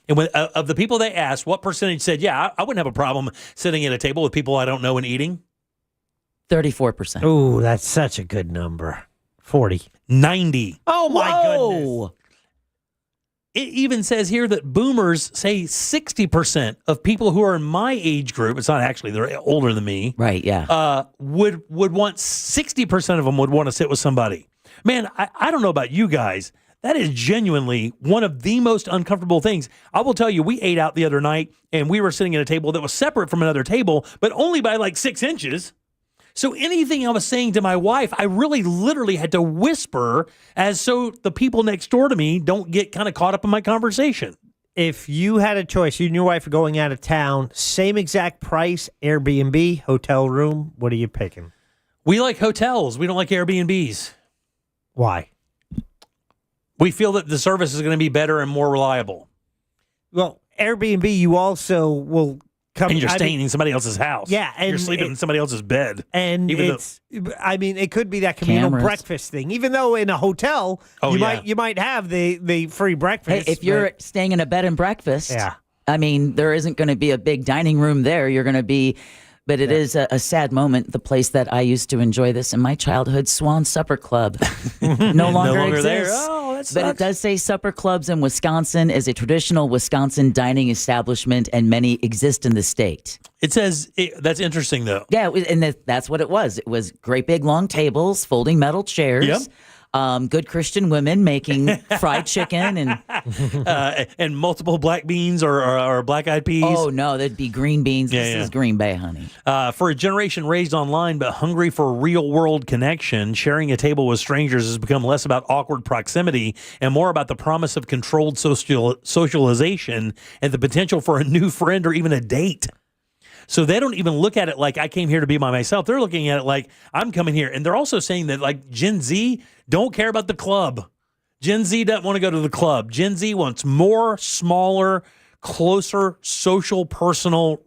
And when, of the people they asked, what percentage said, yeah, I wouldn't have a problem sitting at a table with people I don't know and eating? 34%. Ooh, that's such a good number. 40. 90. Oh, my goodness. It even says here that boomers say 60% of people who are in my age group, it's not actually, they're older than me. Right, yeah. Would want 60% of them would want to sit with somebody. Man, I don't know about you guys. That is genuinely one of the most uncomfortable things. I will tell you, we ate out the other night and we were sitting at a table that was separate from another table, but only by like 6 inches. So anything I was saying to my wife, I really literally had to whisper as so the people next door to me don't get kind of caught up in my conversation. If you had a choice, you and your wife are going out of town, same exact price, Airbnb, hotel room, what are you picking? We like hotels. We don't like Airbnbs. Why? We feel that the service is going to be better and more reliable. Well, Airbnb, you also will come. And you're staying in somebody else's house. Yeah, and you're sleeping in somebody else's bed. And it could be that communal Cameras. breakfast thing. Even though in a hotel, you might have the free breakfast. Hey, if you're staying in a bed and breakfast, I mean, there isn't going to be a big dining room there. You're going to be, but it is a sad moment. The place that I used to enjoy this in my childhood, Swan Supper Club, no longer exists. there. Oh, that But sucks. it does say Supper Clubs in Wisconsin is a traditional Wisconsin dining establishment, and many exist in the state. It says, that's interesting, though. Yeah, that's what it was. It was great big long tables, folding metal chairs. Yep. Good Christian women making fried chicken and multiple black beans or black-eyed peas. Oh, no, that'd be green beans. This is Green Bay, honey. For a generation raised online but hungry for real-world connection, sharing a table with strangers has become less about awkward proximity and more about the promise of controlled socialization and the potential for a new friend or even a date. So they don't even look at it like I came here to be by myself. They're looking at it like I'm coming here. And they're also saying that like Gen Z don't care about the club. Gen Z doesn't want to go to the club. Gen Z wants more, smaller, closer, social, personal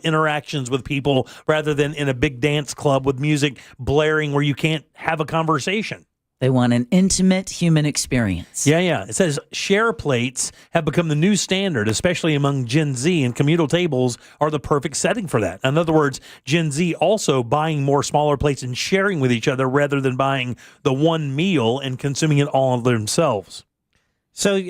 interactions with people rather than in a big dance club with music blaring where you can't have a conversation. They want an intimate human experience. Yeah. It says share plates have become the new standard, especially among Gen Z, and communal tables are the perfect setting for that. In other words, Gen Z also buying more smaller plates and sharing with each other rather than buying the one meal and consuming it all themselves. So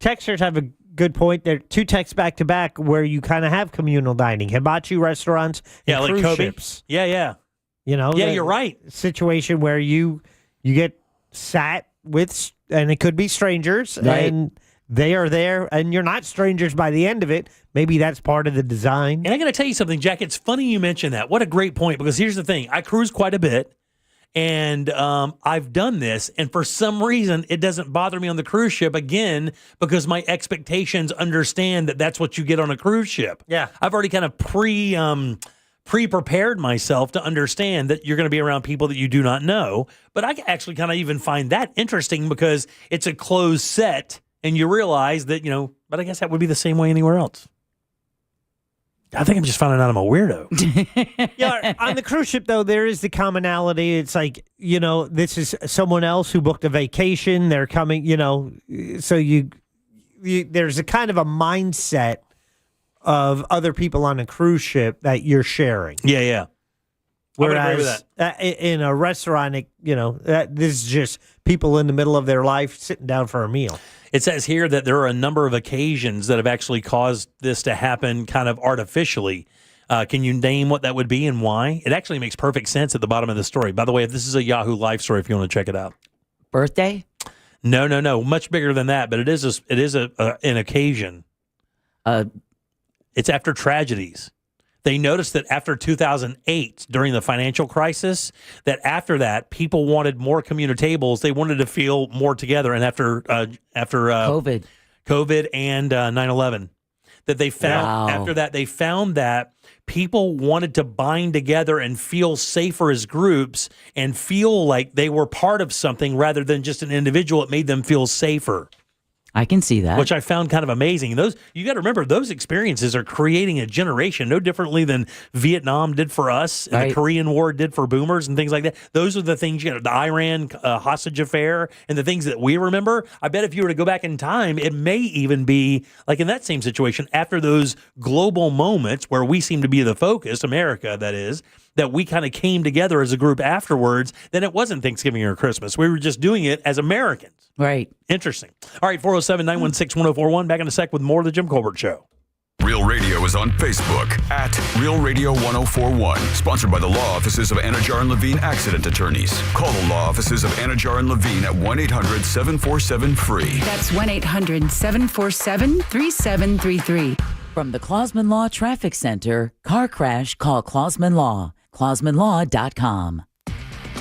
texters have a good point. There are 2 texts back to back where you kind of have communal dining, hibachi restaurants, and like cruise Kobe. ships. Yeah. You know, Yeah, you're right. Situation where you get sat with, and it could be strangers, Right. and they are there, and you're not strangers by the end of it. Maybe that's part of the design. And I got to tell you something, Jack. It's funny you mentioned that. What a great point, because here's the thing. I cruise quite a bit, and I've done this, and for some reason, it doesn't bother me on the cruise ship, again, because my expectations understand that that's what you get on a cruise ship. Yeah. I've already kind of pre-prepared myself to understand that you're going to be around people that you do not know. But I actually kind of even find that interesting because it's a closed set and you realize that, but I guess that would be the same way anywhere else. I think I'm just finding out I'm a weirdo. Yeah, on the cruise ship, though, there is the commonality. It's like, this is someone else who booked a vacation. They're coming, so you there's a kind of a mindset of other people on a cruise ship that you're sharing. Yeah. I would agree with that. In a restaurant, this is just people in the middle of their life sitting down for a meal. It says here that there are a number of occasions that have actually caused this to happen kind of artificially. Can you name what that would be and why? It actually makes perfect sense at the bottom of the story. By the way, this is a Yahoo Life story if you want to check it out. Birthday? No. Much bigger than that, but it is an occasion. It's after tragedies. They noticed that after 2008, during the financial crisis, that after that, people wanted more communal tables. They wanted to feel more together. And after COVID and 9/11, that they found after that, they found that people wanted to bind together and feel safer as groups and feel like they were part of something rather than just an individual. It made them feel safer. I can see that. Which I found kind of amazing. Those, you got to remember, those experiences are creating a generation, no differently than Vietnam did for us, and the Korean War did for boomers and things like that. Those are the things, the Iran hostage affair and the things that we remember. I bet if you were to go back in time, it may even be like in that same situation after those global moments where we seem to be the focus, America, that is, that we kind of came together as a group afterwards, then it wasn't Thanksgiving or Christmas. We were just doing it as Americans. Right. Interesting. All right, 407-916-1041. Back in a sec with more of the Jim Colbert Show. Real Radio is on Facebook at Real Radio 1041. Sponsored by the law offices of Anajar and Levine Accident Attorneys. Call the law offices of Anajar and Levine at 1-800-747-FREE. That's 1-800-747-3733. From the Clausman Law Traffic Center, car crash, call Clausman Law. ClausmanLaw.com.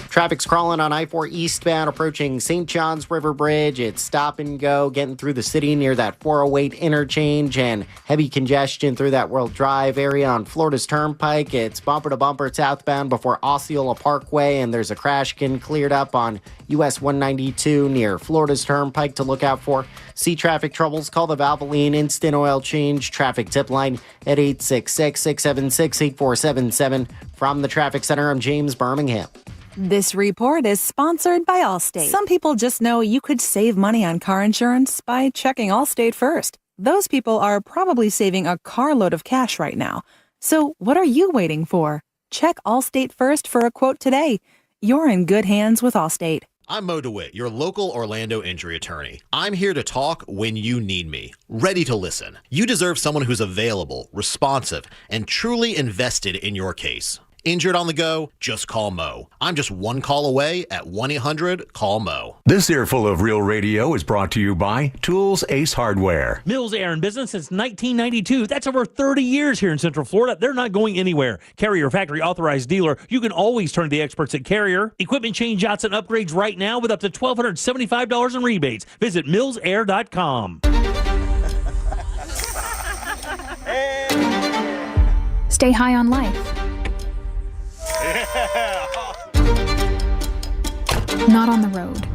Traffic's crawling on I-4 eastbound approaching St. John's River Bridge. It's stop and go getting through the city near that 408 interchange, and heavy congestion through that World Drive area on Florida's Turnpike. It's bumper to bumper southbound before Osceola Parkway, and there's a crash getting cleared up on US 192 near Florida's Turnpike to look out for. See traffic troubles, call the Valvoline Instant Oil Change traffic tip line at 866-676-8477. From the Traffic Center, I'm James Birmingham. This report is sponsored by Allstate. Some people just know you could save money on car insurance by checking Allstate first. Those people are probably saving a carload of cash right now. So what are you waiting for? Check Allstate first for a quote today. You're in good hands with Allstate. I'm Mo DeWitt, your local Orlando injury attorney. I'm here to talk when you need me, ready to listen. You deserve someone who's available, responsive, and truly invested in your case. Injured on the go? Just call Mo. I'm just one call away at 1-800-CALL-MO. This earful of Real Radio is brought to you by Tools Ace Hardware. Mills Air in business since 1992. That's over 30 years here in Central Florida. They're not going anywhere. Carrier factory authorized dealer. You can always turn to the experts at Carrier. Equipment change-outs and upgrades right now with up to $1,275 in rebates. Visit millsair.com. Stay high on life. Not on the road.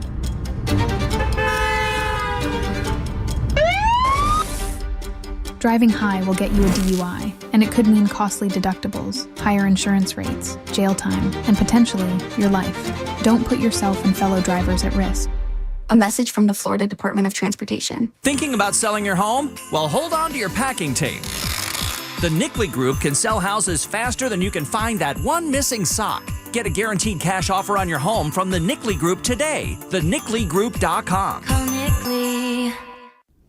Driving high will get you a DUI, and it could mean costly deductibles, higher insurance rates, jail time, and potentially your life. Don't put yourself and fellow drivers at risk. A message from the Florida Department of Transportation. Thinking about selling your home? Well, hold on to your packing tape. The Nickley Group can sell houses faster than you can find that one missing sock. Get a guaranteed cash offer on your home from the Nickley Group today. TheNickleyGroup.com. Call Nickley.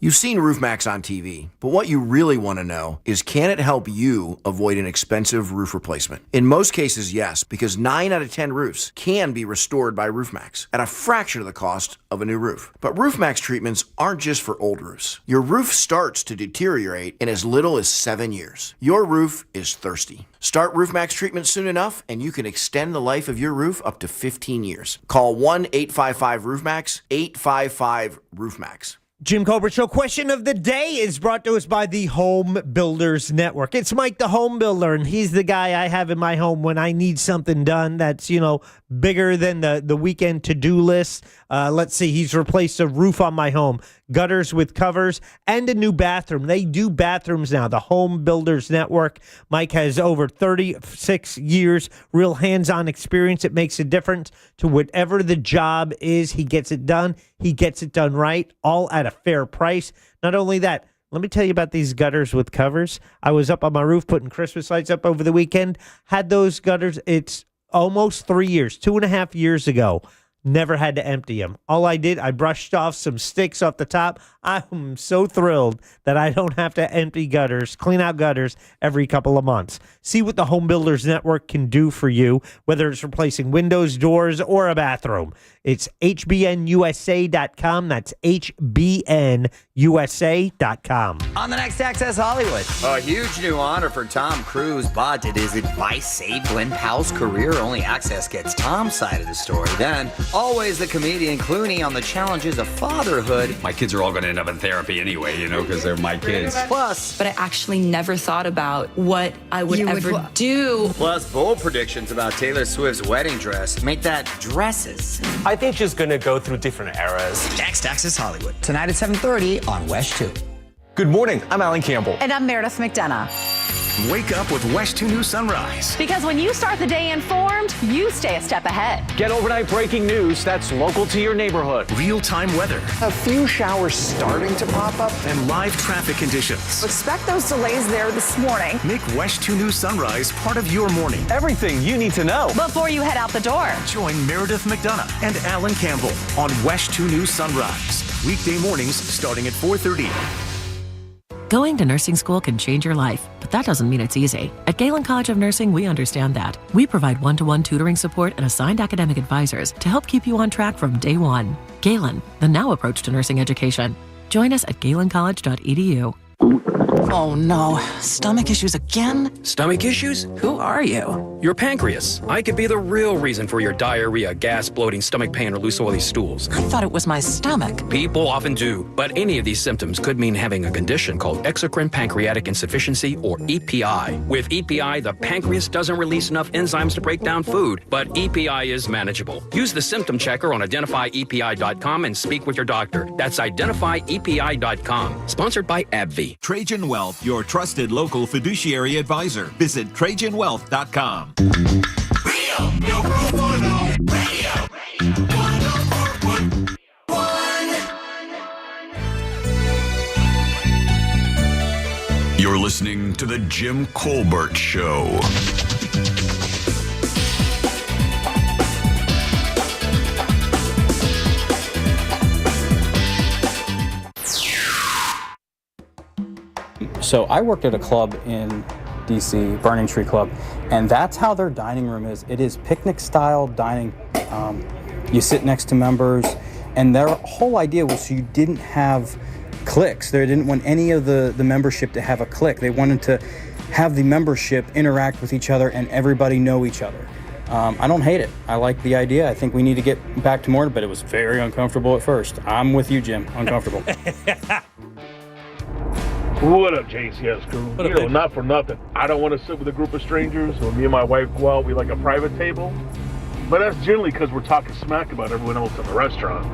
You've seen RoofMax on TV, but what you really want to know is, can it help you avoid an expensive roof replacement? In most cases, yes, because 9 out of 10 roofs can be restored by RoofMax at a fraction of the cost of a new roof. But RoofMax treatments aren't just for old roofs. Your roof starts to deteriorate in as little as 7 years. Your roof is thirsty. Start RoofMax treatment soon enough, and you can extend the life of your roof up to 15 years. Call 1-855-RoofMax, 855-RoofMax. Jim Colbert Show question of the day is brought to us by the Home Builders Network. It's Mike the Home Builder, and he's the guy I have in my home when I need something done that's, bigger than the weekend to-do list. Let's see, he's replaced a roof on my home, gutters with covers, and a new bathroom. They do bathrooms now, the Home Builders Network. Mike has over 36 years, real hands-on experience. It makes a difference to whatever the job is. He gets it done. He gets it done right, all at a fair price. Not only that, let me tell you about these gutters with covers. I was up on my roof putting Christmas lights up over the weekend. Had those gutters. It's almost 3 years, 2.5 years ago. Never had to empty them. All I did, I brushed off some sticks off the top. I'm so thrilled that I don't have to empty gutters, clean out gutters every couple of months. See what the Home Builders Network can do for you, whether it's replacing windows, doors, or a bathroom. It's hbnusa.com. That's hbnusa.com. On the next Access Hollywood, a huge new honor for Tom Cruise, but did his advice save Glenn Powell's career? Only Access gets Tom's side of the story. Then, always the comedian Clooney on the challenges of fatherhood. My kids are all going to end up in therapy anyway, because they're my kids. Plus, But I actually never thought about what I would ever do. Plus, bold predictions about Taylor Swift's wedding dress make that dresses. I think she's gonna go through different eras. Tax Taxes Hollywood. Tonight at 7:30 on West 2. Good morning, I'm Alan Campbell. And I'm Meredith McDonough. Wake up with West 2 News Sunrise. Because when you start the day informed, you stay a step ahead. Get overnight breaking news that's local to your neighborhood. Real-time weather. A few showers starting to pop up. And live traffic conditions. Expect those delays there this morning. Make West 2 News Sunrise part of your morning. Everything you need to know before you head out the door. Join Meredith McDonough and Alan Campbell on West 2 News Sunrise. Weekday mornings starting at 4:30. Going to nursing school can change your life, but that doesn't mean it's easy. At Galen College of Nursing, we understand that. We provide one-to-one tutoring support and assigned academic advisors to help keep you on track from day one. Galen, the now approach to nursing education. Join us at galencollege.edu. Oh no, stomach issues again? Stomach issues? Who are you? Your pancreas. I could be the real reason for your diarrhea, gas, bloating, stomach pain, or loose oily stools. I thought it was my stomach. People often do, but any of these symptoms could mean having a condition called exocrine pancreatic insufficiency, or EPI. With EPI, the pancreas doesn't release enough enzymes to break down food, but EPI is manageable. Use the symptom checker on identifyepi.com and speak with your doctor. That's identifyepi.com. Sponsored by AbbVie. Trajan Wealth, your trusted local fiduciary advisor. Visit TrajanWealth.com. You're listening to The Jim Colbert Show. So I worked at a club in DC, Burning Tree Club, and that's how their dining room is. It is picnic-style dining. You sit next to members, and their whole idea was so you didn't have cliques. They didn't want any of the membership to have a clique. They wanted to have the membership interact with each other and everybody know each other. I don't hate it. I like the idea. I think we need to get back to more, but it was very uncomfortable at first. I'm with you, Jim. Uncomfortable. What up, JCS crew? Not for nothing. I don't want to sit with a group of strangers. When me and my wife go out, we like a private table. But that's generally because we're talking smack about everyone else in the restaurant.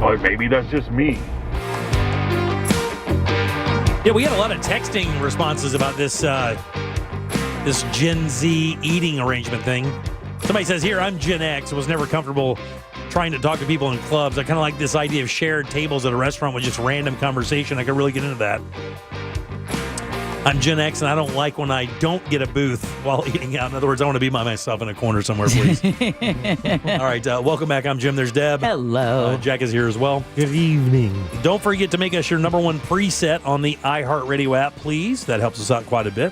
Or maybe that's just me. Yeah, we had a lot of texting responses about this this Gen Z eating arrangement thing. Somebody says, here, I'm Gen X. I was never comfortable trying to talk to people in clubs. I kind of like this idea of shared tables at a restaurant with just random conversation. I could really get into that. I'm Gen X, and I don't like when I don't get a booth while eating out. In other words, I want to be by myself in a corner somewhere, please. All right, welcome back. I'm Jim. There's Deb. Hello. Jack is here as well. Good evening. Don't forget to make us your #1 preset on the iHeartRadio app, please. That helps us out quite a bit.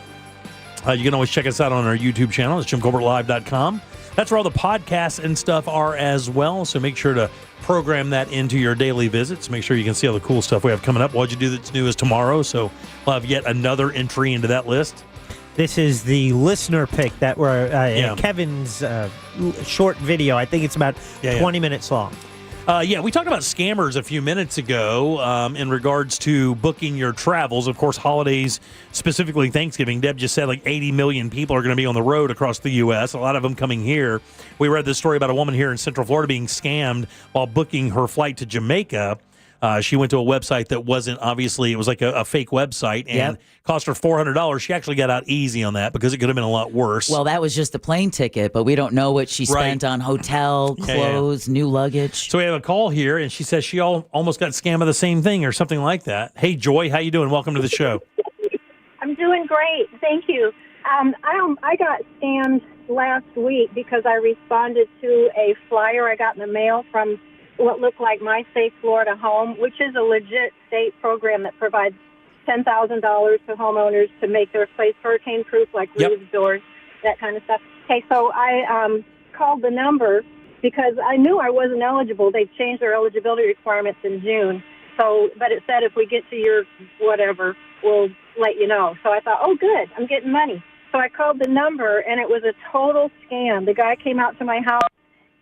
You can always check us out on our YouTube channel. It's JimColbertLive.com. That's where all the podcasts and stuff are as well. So make sure to program that into your daily visits. Make sure you can see all the cool stuff we have coming up. What'd you do that's new is tomorrow. So we'll have yet another entry into that list. This is the listener pick that were Kevin's short video. I think it's about 20 minutes long. We talked about scammers a few minutes ago in regards to booking your travels. Of course, holidays, specifically Thanksgiving. Deb just said like 80 million people are going to be on the road across the U.S., a lot of them coming here. We read this story about a woman here in Central Florida being scammed while booking her flight to Jamaica. She went to a website that wasn't, obviously, it was like a fake website, and cost her $400. She actually got out easy on that because it could have been a lot worse. Well, that was just the plane ticket, but we don't know what she spent on hotel, clothes, new luggage. So we have a call here, and she says she almost got scammed of the same thing or something like that. Hey, Joy, how you doing? Welcome to the show. I'm doing great. Thank you. I got scammed last week because I responded to a flyer I got in the mail from what looked like My Safe Florida Home, which is a legit state program that provides $10,000 to homeowners to make their place hurricane-proof, like roofs, doors, that kind of stuff. Okay, so I called the number because I knew I wasn't eligible. They changed their eligibility requirements in June. So, but it said if we get to your whatever, we'll let you know. So I thought, oh, good, I'm getting money. So I called the number, and it was a total scam. The guy came out to my house.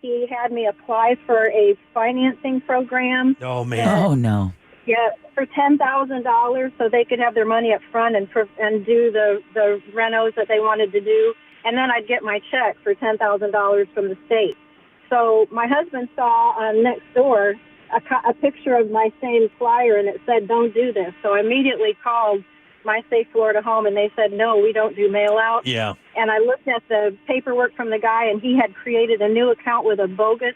He had me apply for a financing program. Oh, man. Oh, no. Yeah, for $10,000, so they could have their money up front and do the renos that they wanted to do, and then I'd get my check for $10,000 from the state. So my husband saw on Nextdoor a picture of my same flyer, and it said, "Don't do this." So I immediately called My Safe Florida Home, and they said, "No, we don't do mail out." Yeah. And I looked at the paperwork from the guy, and he had created a new account with a bogus,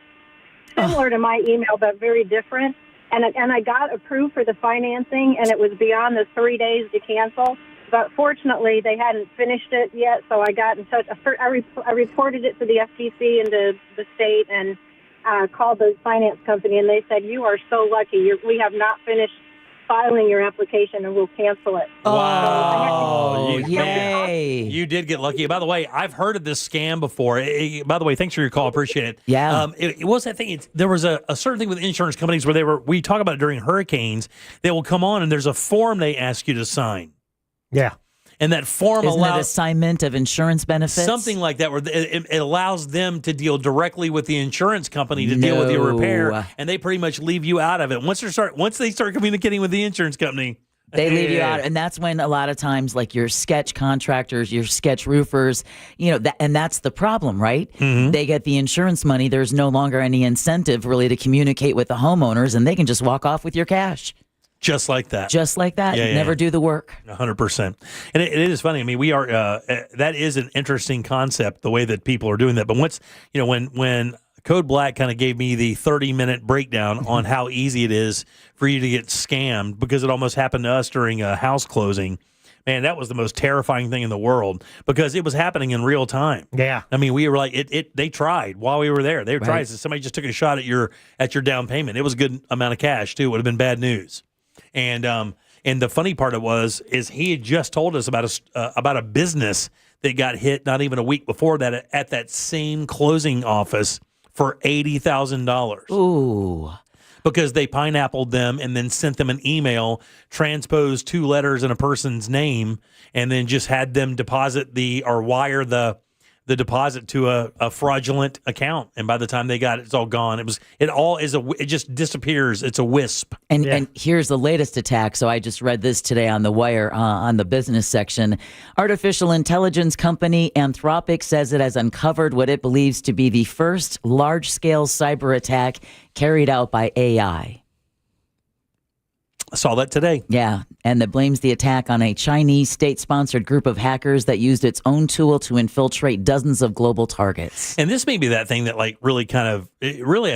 similar to my email, but very different. And I got approved for the financing, and it was beyond the 3 days to cancel. But fortunately, they hadn't finished it yet, so I got in touch. I reported it to the FTC and to the state and called the finance company, and they said, "You are so lucky. We have not finished filing your application, and we'll cancel it." Wow. Yay. You did get lucky. By the way, I've heard of this scam before. By the way, thanks for your call. Appreciate it. Yeah. It was that thing. There was a certain thing with insurance companies where we talk about it during hurricanes. They will come on and there's a form they ask you to sign. Yeah. And that form Isn't allows it assignment of insurance benefits? something like that, where it allows them to deal directly with the insurance company to deal with your repair, and they pretty much leave you out of it. Once they start communicating with the insurance company, they leave you out, and that's when a lot of times, like your sketch contractors, your sketch roofers, and that's the problem, right? Mm-hmm. They get the insurance money. There's no longer any incentive really to communicate with the homeowners, and they can just walk off with your cash. Just like that. Just like that. Yeah, Never do the work. 100%. And it is funny. I mean, we are, that is an interesting concept, the way that people are doing that. But once, when Code Black kind of gave me the 30-minute breakdown on how easy it is for you to get scammed, because it almost happened to us during a house closing, man, that was the most terrifying thing in the world, because it was happening in real time. Yeah. I mean, we were like, they tried while we were there. They tried. Right. Somebody just took a shot at your down payment. It was a good amount of cash, too. It would have been bad news. And the funny part is he had just told us about a business that got hit not even a week before that at that same closing office for $80,000. Ooh. Because they pineappled them and then sent them an email, transposed 2 letters in a person's name, and then just had them wire the deposit to a fraudulent account, and by the time they got it, it's all gone. It just disappears. It's a wisp. And here's the latest attack. So I just read this today on the wire on the business section. Artificial intelligence company Anthropic says it has uncovered what it believes to be the first large-scale cyber attack carried out by AI. I saw that today. Yeah, and that blames the attack on a Chinese state-sponsored group of hackers that used its own tool to infiltrate dozens of global targets. And this may be that thing that I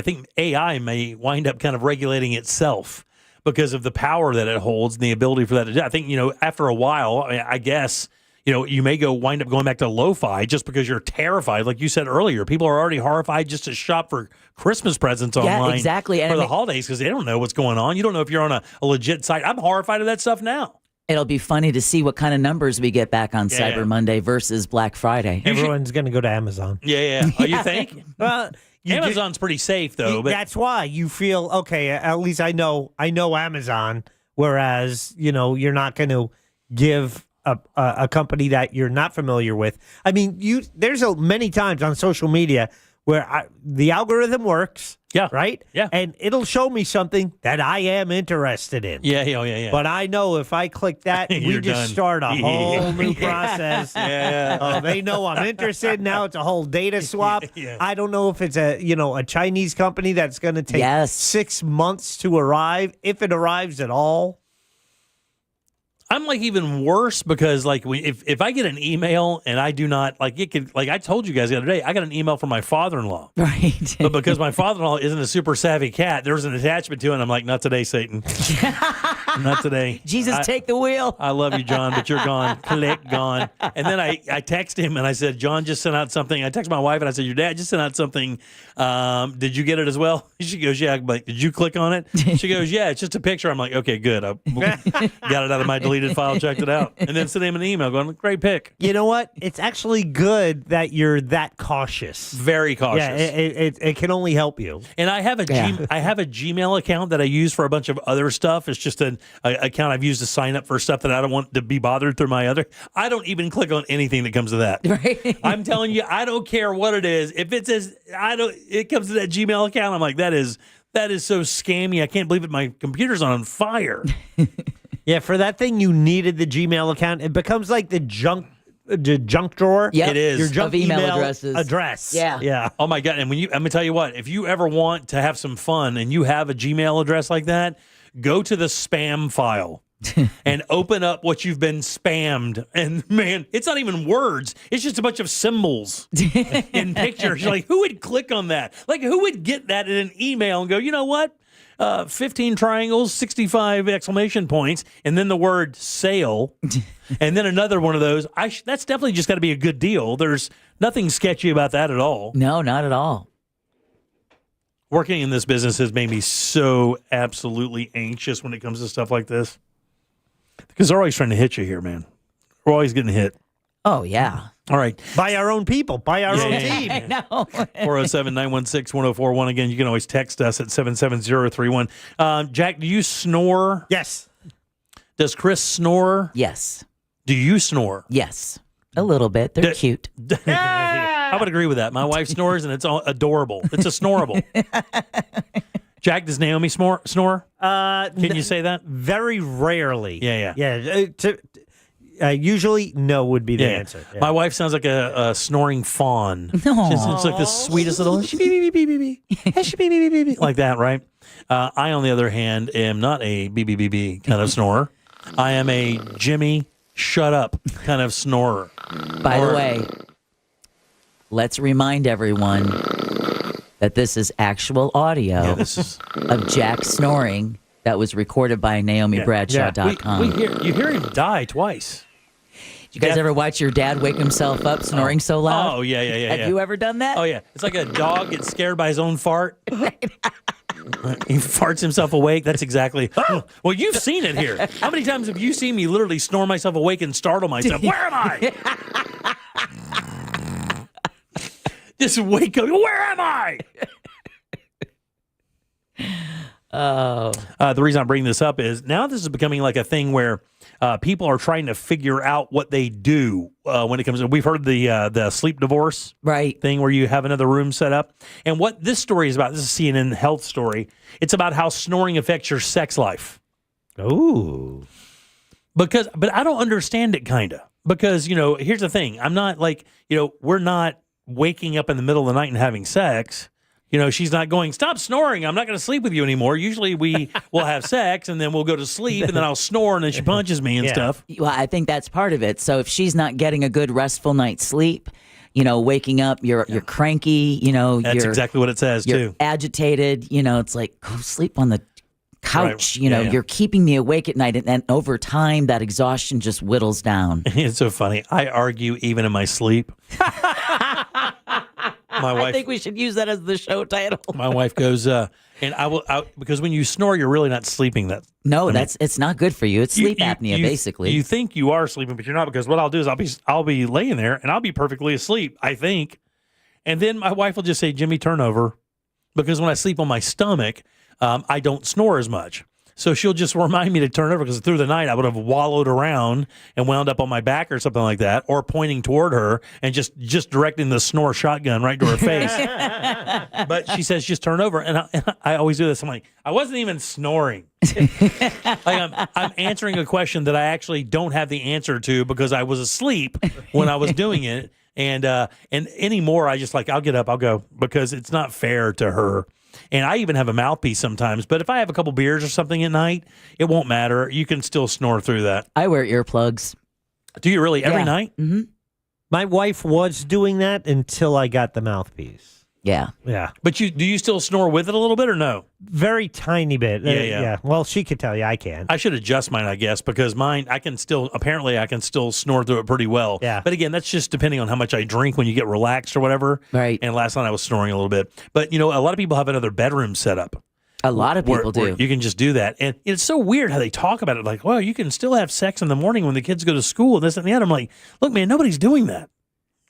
think AI may wind up kind of regulating itself because of the power that it holds and the ability for that to do. I think, after a while, I guess, you may wind up going back to lo-fi just because you're terrified. Like you said earlier, people are already horrified just to shop for Christmas presents online. Yeah, exactly. For the holidays, because they don't know what's going on. You don't know if you're on a legit site. I'm horrified of that stuff now. It'll be funny to see what kind of numbers we get back on Cyber Monday versus Black Friday. Everyone's going to go to Amazon. Yeah. Oh, you think? Well, Amazon's pretty safe, though. But that's why you feel, okay, at least I know Amazon, whereas, you're not going to give a company that you're not familiar with. I mean, there's many times on social media where the algorithm works, right? Yeah. And it'll show me something that I am interested in. Yeah. But I know if I click that, we just done. start a whole new process. Yeah. They know I'm interested. Now it's a whole data swap. Yeah. I don't know if it's a Chinese company that's going to take 6 months to arrive, if it arrives at all. I'm even worse because if I get an email and I do not I told you guys the other day, I got an email from my father-in-law. Right. But because my father-in-law isn't a super savvy cat, there's an attachment to it, and I'm like, not today, Satan. Not today. Jesus, take the wheel. I love you, John, but you're gone. Click, gone. And then I text him and I said, John just sent out something. I text my wife and I said, your dad just sent out something. Did you get it as well? She goes, yeah. I'm like, did you click on it? She goes, yeah, it's just a picture. I'm like, okay, good. I got it out of my deleted file, checked it out, and then sent him an email going, great pick. You know what? It's actually good that you're that cautious. Very cautious. Yeah, it can only help you. And I have a Gmail account that I use for a bunch of other stuff. It's just an account I've used to sign up for stuff that I don't want to be bothered through my other. I don't even click on anything that comes to that. Right. I'm telling you, I don't care what it is. If it says it comes to that Gmail account, I'm like, that is That is so scammy. I can't believe it. My computer's on fire. Yeah, for that thing, you needed the Gmail account. It becomes like the junk drawer. Yep. It is. Your junk Of email addresses. address. Yeah. Yeah. Oh my God. And I'm going to tell you what, if you ever want to have some fun and you have a Gmail address like that, go to the spam file and open up what you've been spammed. And man, it's not even words. It's just a bunch of symbols in pictures. You're like, who would click on that? Like, who would get that in an email and go, you know what? 15 triangles, 65 exclamation points, and then the word sale, and then another one of those. That's definitely just got to be a good deal. There's nothing sketchy about that at all. No, not at all. Working in this business has made me so absolutely anxious when it comes to stuff like this. Because they're always trying to hit you here, man. We're always getting hit. Oh, yeah. All right. By our own people, by our own team. I know. 407-916-1041. Again, you can always text us at 77031. Jack, do you snore? Yes. Does Chris snore? Yes. Do you snore? Yes. A little bit. They're cute. I would agree with that. My wife snores, and it's adorable. It's a snorable. Jack, does Naomi snore? Can you say that? Very rarely. Yeah. Usually, no would be the answer. Yeah. My wife sounds like a snoring fawn. No. It's like the sweetest little like that, right? I, on the other hand, am not a BBBB kind of snorer. I am a Jimmy, shut up kind of snorer. By the way, let's remind everyone that this is actual audio of Jack snoring that was recorded by NaomiBradshaw.com. You hear him die twice. Did you guys ever watch your dad wake himself up snoring so loud? Oh, yeah. Have you ever done that? Oh, yeah. It's like a dog gets scared by his own fart. He farts himself awake. That's exactly. Well, you've seen it here. How many times have you seen me literally snore myself awake and startle myself? Where am I? Just wake up. Where am I? Oh. The reason I bring this up is now this is becoming like a thing where people are trying to figure out what they do when it comes to. We've heard the sleep divorce thing where you have another room set up. And what this story is about, this is a CNN health story. It's about how snoring affects your sex life. Ooh. But I don't understand it kind of. Because, here's the thing. I'm not like, we're not waking up in the middle of the night and having sex. She's not going, stop snoring. I'm not going to sleep with you anymore. Usually we will have sex and then we'll go to sleep and then I'll snore and then she punches me and stuff. Well, I think that's part of it. So if she's not getting a good restful night's sleep, waking up, you're cranky, That's exactly what it says you're too. agitated, it's like, go sleep on the couch. Right. You're keeping me awake at night. And over time, that exhaustion just whittles down. It's so funny. I argue even in my sleep. My wife, I think we should use that as the show title. My wife goes, and I will, because when you snore, you're really not sleeping. No, it's not good for you. It's sleep apnea, basically. You think you are sleeping, but you're not, because what I'll do is I'll be laying there and I'll be perfectly asleep, I think. And then my wife will just say, Jimmy, turn over. Because when I sleep on my stomach, I don't snore as much. So she'll just remind me to turn over, because through the night I would have wallowed around and wound up on my back or something like that, or pointing toward her and just directing the snore shotgun right to her face. But she says, just turn over. And I always do this. I'm like, I wasn't even snoring. I'm answering a question that I actually don't have the answer to because I was asleep when I was doing it. And anymore, I just I'll get up, I'll go, because it's not fair to her. And I even have a mouthpiece sometimes. But if I have a couple beers or something at night, it won't matter. You can still snore through that. I wear earplugs. Do you really? Every night? Mm-hmm. My wife was doing that until I got the mouthpiece. Yeah. But do you still snore with it a little bit or no? Very tiny bit. Yeah. Well, she could tell you. I can't. I should adjust mine, I guess, because mine, I can still snore through it pretty well. Yeah. But again, that's just depending on how much I drink when you get relaxed or whatever. Right. And last night I was snoring a little bit. But, a lot of people have another bedroom set up. A lot of people do. You can just do that. And it's so weird how they talk about it. Like, well, you can still have sex in the morning when the kids go to school and this and the other. I'm like, look, man, nobody's doing that.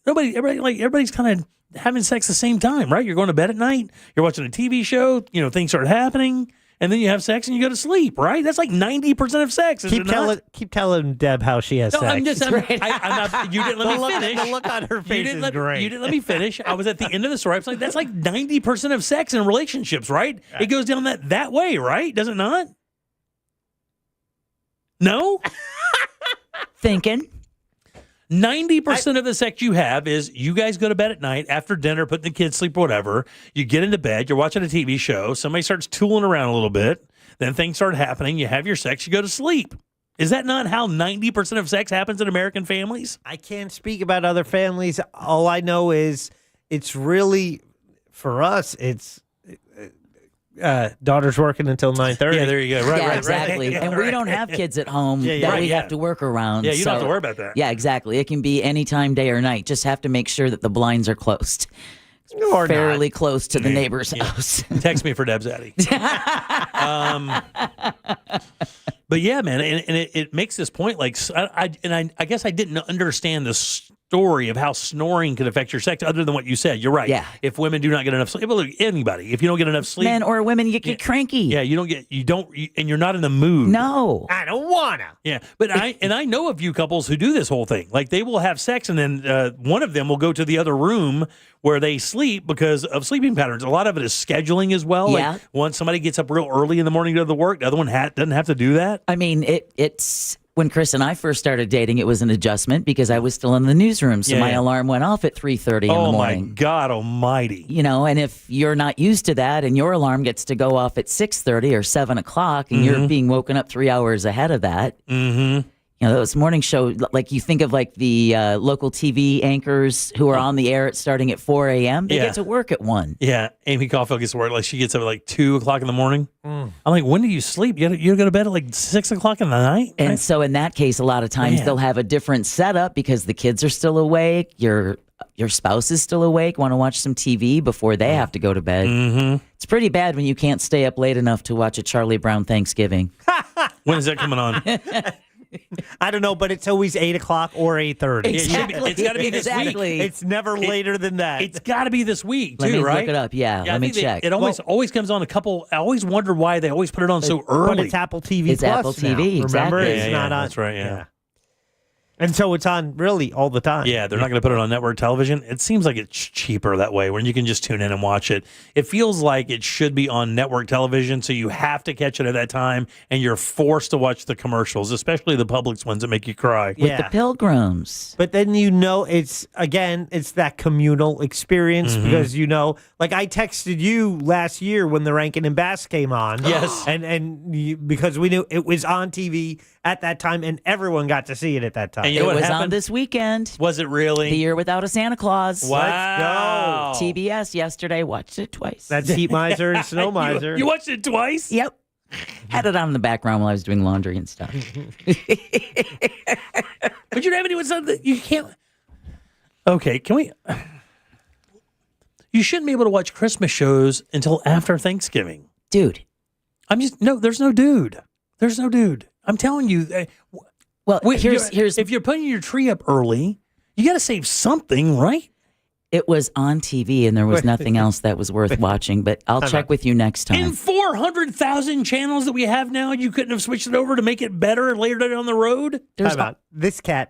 Everybody's kind of having sex the same time, right? You're going to bed at night. You're watching a TV show. Things start happening. and then you have sex and you go to sleep, right? That's like 90% of sex. Keep telling Deb how she has sex. I'm not, you didn't let me finish. The look on her face is great. You didn't let me finish. I was at the end of the story. I was like, that's like 90% of sex in relationships, right? It goes down that way, right? Does it not? No? Thinking. 90% of the sex you have is you guys go to bed at night after dinner, putting the kids to sleep or whatever. You get into bed, you're watching a TV show, somebody starts tooling around a little bit, then things start happening, you have your sex, you go to sleep. Is that not how 90% of sex happens in American families? I can't speak about other families. All I know is it's really, for us, it's daughter's working until 9:30. Yeah, there you go. Right, exactly. Right. And we don't have kids at home that we have to work around. Yeah, you don't have to worry about that. Yeah, exactly. It can be any time, day or night. Just have to make sure that the blinds are closed. Or fairly close to the neighbor's house. Text me for Deb's Addy. But yeah, man, and it makes this point. Like, I guess I didn't understand the story of how snoring could affect your sex, other than what you said. You're right. Yeah. If women do not get enough sleep, look, anybody, if you don't get enough sleep, men or women, you get cranky. Yeah, and you're not in the mood. No, I don't wanna. Yeah, but I know a few couples who do this whole thing. Like, they will have sex, and then one of them will go to the other room where they sleep because of sleeping patterns. A lot of it is scheduling as well. Yeah. Like, once somebody gets up real early in the morning to go to the work, the other one doesn't have to do that. I mean, it's when Chris and I first started dating, it was an adjustment because I was still in the newsroom, so my alarm went off at 3:30 in the morning. Oh my God Almighty! You know, and if you're not used to that, and your alarm gets to go off at 6:30 or 7 o'clock, and you're being woken up 3 hours ahead of that. Mm-hmm. You know, those morning show, like you think of like the local TV anchors who are on the air starting at 4 a.m. They get to work at 1. Yeah, Amy Caulfield gets to work. Like, she gets up at like 2 o'clock in the morning. I'm like, when do you sleep? You go to bed at like 6 o'clock in the night? And so in that case, a lot of times they'll have a different setup because the kids are still awake. Your spouse is still awake, want to watch some TV before they have to go to bed. Mm-hmm. It's pretty bad when you can't stay up late enough to watch a Charlie Brown Thanksgiving. When is that coming on? I don't know, but it's always 8 o'clock or 8:30. Exactly. It's got to be this week. It's never later than that. It's got to be this week, too, Let me right? look it up. Yeah, let me check. It always comes on a couple. I always wonder why they always put it on so early. But it's Apple TV It's Plus Apple now. TV, Remember, exactly. it's not on. That's right. Yeah. And so it's on really all the time. Yeah, they're not going to put it on network television. It seems like it's cheaper that way, when you can just tune in and watch it. It feels like it should be on network television, so you have to catch it at that time, and you're forced to watch the commercials, especially the Publix ones that make you cry. With the Pilgrims. But then it's that communal experience because like I texted you last year when the Rankin and Bass came on. Yes. Because we knew it was on TV at that time and everyone got to see it at that time. And you know It what was happened? on this weekend. Was it really? The Year Without a Santa Claus. Wow. Let's go. TBS yesterday. Watched it twice. That's Heat Miser and Snow Miser. You watched it twice? Yep. Had it on in the background while I was doing laundry and stuff. But you don't have anyone that you can't. Okay, can we? You shouldn't be able to watch Christmas shows until after Thanksgiving. Dude. There's no dude. There's no dude. I'm telling you. Well, here's if you're putting your tree up early, you got to save something, right? It was on TV and there was nothing else that was worth watching, but I'll check with you next time. In 400,000 channels that we have now, you couldn't have switched it over to make it better later down the road? Time out. This cat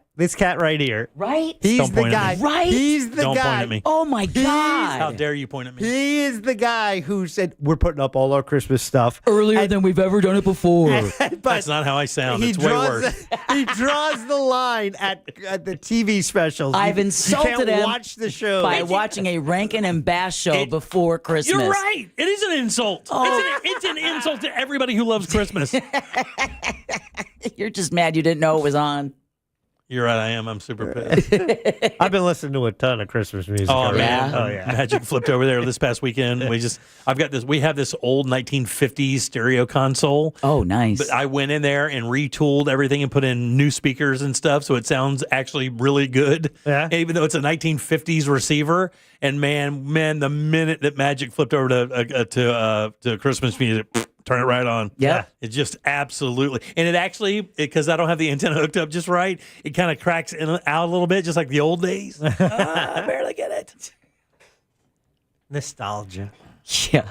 right here. Right? He's Don't the point at guy. me. Right? He's the Don't guy. point at me. Oh my God. How dare you point at me? He is the guy who said, we're putting up all our Christmas stuff. Earlier than we've ever done it before. That's not how I sound. He It's way worse. He draws the line at the TV specials. I've insulted you can't him watch the show. by watching a Rankin and Bass show before Christmas. You're right. It is an insult. Oh. It's an insult to everybody who loves Christmas. You're just mad you didn't know it was on. You're right. I am. I'm super pissed. I've been listening to a ton of Christmas music. Oh, already. man. Oh, yeah. Magic flipped over there this past weekend. We have this old 1950s stereo console. Oh, nice. But I went in there and retooled everything and put in new speakers and stuff, so it sounds actually really good. Yeah. Even though it's a 1950s receiver. And man, the minute that Magic flipped over to Christmas music, turn it right on. Yeah. It just absolutely. And it actually, because I don't have the antenna hooked up just right, it kind of cracks in and out a little bit, just like the old days. I barely get it. Nostalgia. Yeah.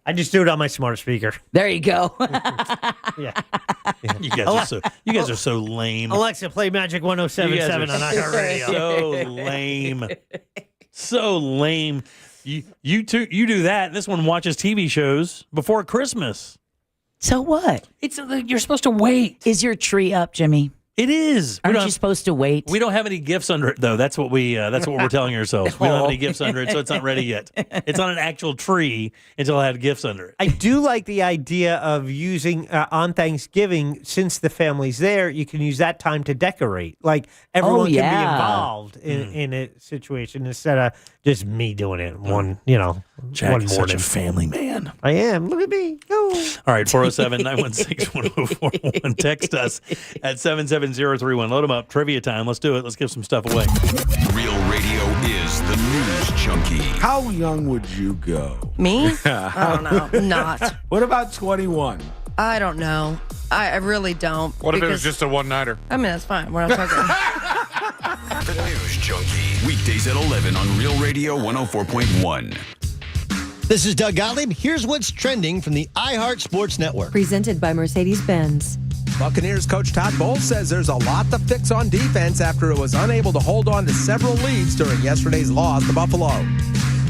I just do it on my smart speaker. There you go. Yeah. You guys are so lame. Alexa, play Magic 107.7 on iHeartRadio. So lame. So lame. You do that. And this one watches TV shows before Christmas. So what? You're supposed to wait. Is your tree up, Jimmy? It is. Aren't you supposed to wait? We don't have any gifts under it, though. That's what we're telling ourselves. We don't have any gifts under it, so it's not ready yet. It's not an actual tree until I had gifts under it. I do like the idea of using on Thanksgiving, since the family's there, you can use that time to decorate. Like everyone can be involved in a situation instead of just me doing it one Jack is morning. such a family man. I am. Look at me. Go. All right, 407-916-1041. Text us at 77031. Load them up. Trivia time. Let's do it. Let's give some stuff away. Real radio is the news junkie. How young would you go? Me? I don't know. Not. What about 21? I don't know. I really don't. What if it was just a one-nighter? I mean, that's fine. We're not talking. The News Junkie. Weekdays at 11 on Real Radio 104.1. This is Doug Gottlieb. Here's what's trending from the iHeart Sports Network. Presented by Mercedes-Benz. Buccaneers coach Todd Bowles says there's a lot to fix on defense after it was unable to hold on to several leads during yesterday's loss to Buffalo.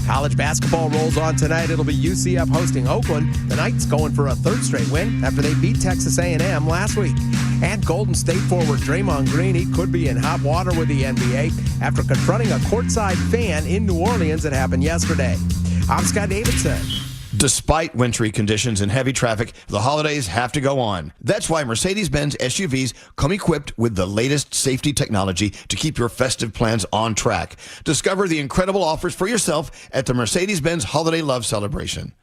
College basketball rolls on tonight. It'll be UCF hosting Oakland. The Knights going for a third straight win after they beat Texas A&M last week. And Golden State forward Draymond Green, he could be in hot water with the NBA after confronting a courtside fan in New Orleans that happened yesterday. I'm Scott Davidson. Despite wintry conditions and heavy traffic, the holidays have to go on. That's why Mercedes-Benz SUVs come equipped with the latest safety technology to keep your festive plans on track. Discover the incredible offers for yourself at the Mercedes-Benz Holiday Love Celebration.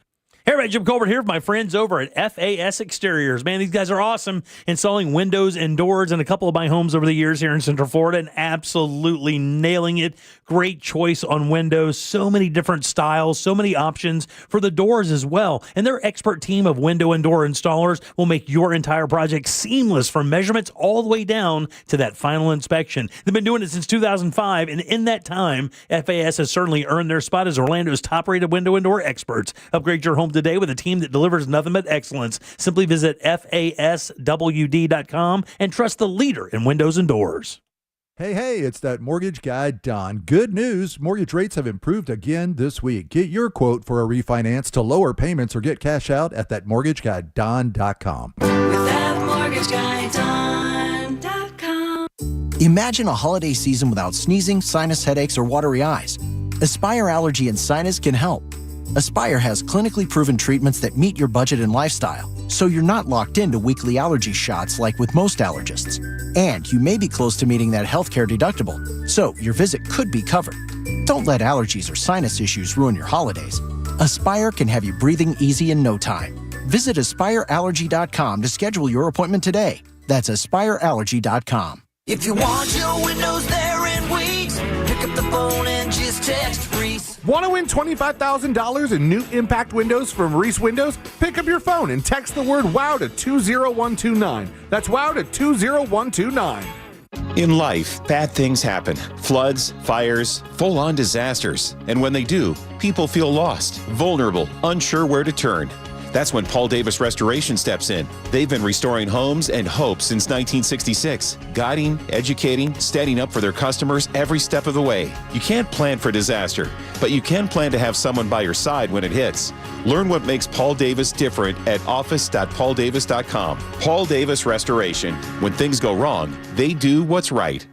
Hey, everybody, Jim Colbert here with my friends over at FAS Exteriors. Man, these guys are awesome installing windows and doors in a couple of my homes over the years here in Central Florida and absolutely nailing it. Great choice on windows. So many different styles, so many options for the doors as well. And their expert team of window and door installers will make your entire project seamless from measurements all the way down to that final inspection. They've been doing it since 2005, and in that time, FAS has certainly earned their spot as Orlando's top-rated window and door experts. Upgrade your home today with a team that delivers nothing but excellence. Simply visit FASWD.com and trust the leader in windows and doors. Hey, it's that mortgage guy, Don. Good news. Mortgage rates have improved again this week. Get your quote for a refinance to lower payments or get cash out at thatmortgageguyDon.com. With thatmortgageguyDon.com. Imagine a holiday season without sneezing, sinus headaches, or watery eyes. Aspire Allergy and Sinus can help. Aspire has clinically proven treatments that meet your budget and lifestyle, so you're not locked into weekly allergy shots like with most allergists. And you may be close to meeting that healthcare deductible, so your visit could be covered. Don't let allergies or sinus issues ruin your holidays. Aspire can have you breathing easy in no time. Visit AspireAllergy.com to schedule your appointment today. That's AspireAllergy.com. If you want your windows there in weeks, pick up the phone and just text Reese. Want to win $25,000 in new impact windows from Reese Windows? Pick up your phone and text the word WOW to 20129. That's WOW to 20129. In life, bad things happen. Floods, fires, full-on disasters. And when they do, people feel lost, vulnerable, unsure where to turn. That's when Paul Davis Restoration steps in. They've been restoring homes and hope since 1966, guiding, educating, standing up for their customers every step of the way. You can't plan for disaster, but you can plan to have someone by your side when it hits. Learn what makes Paul Davis different at office.pauldavis.com. Paul Davis Restoration. When things go wrong, they do what's right.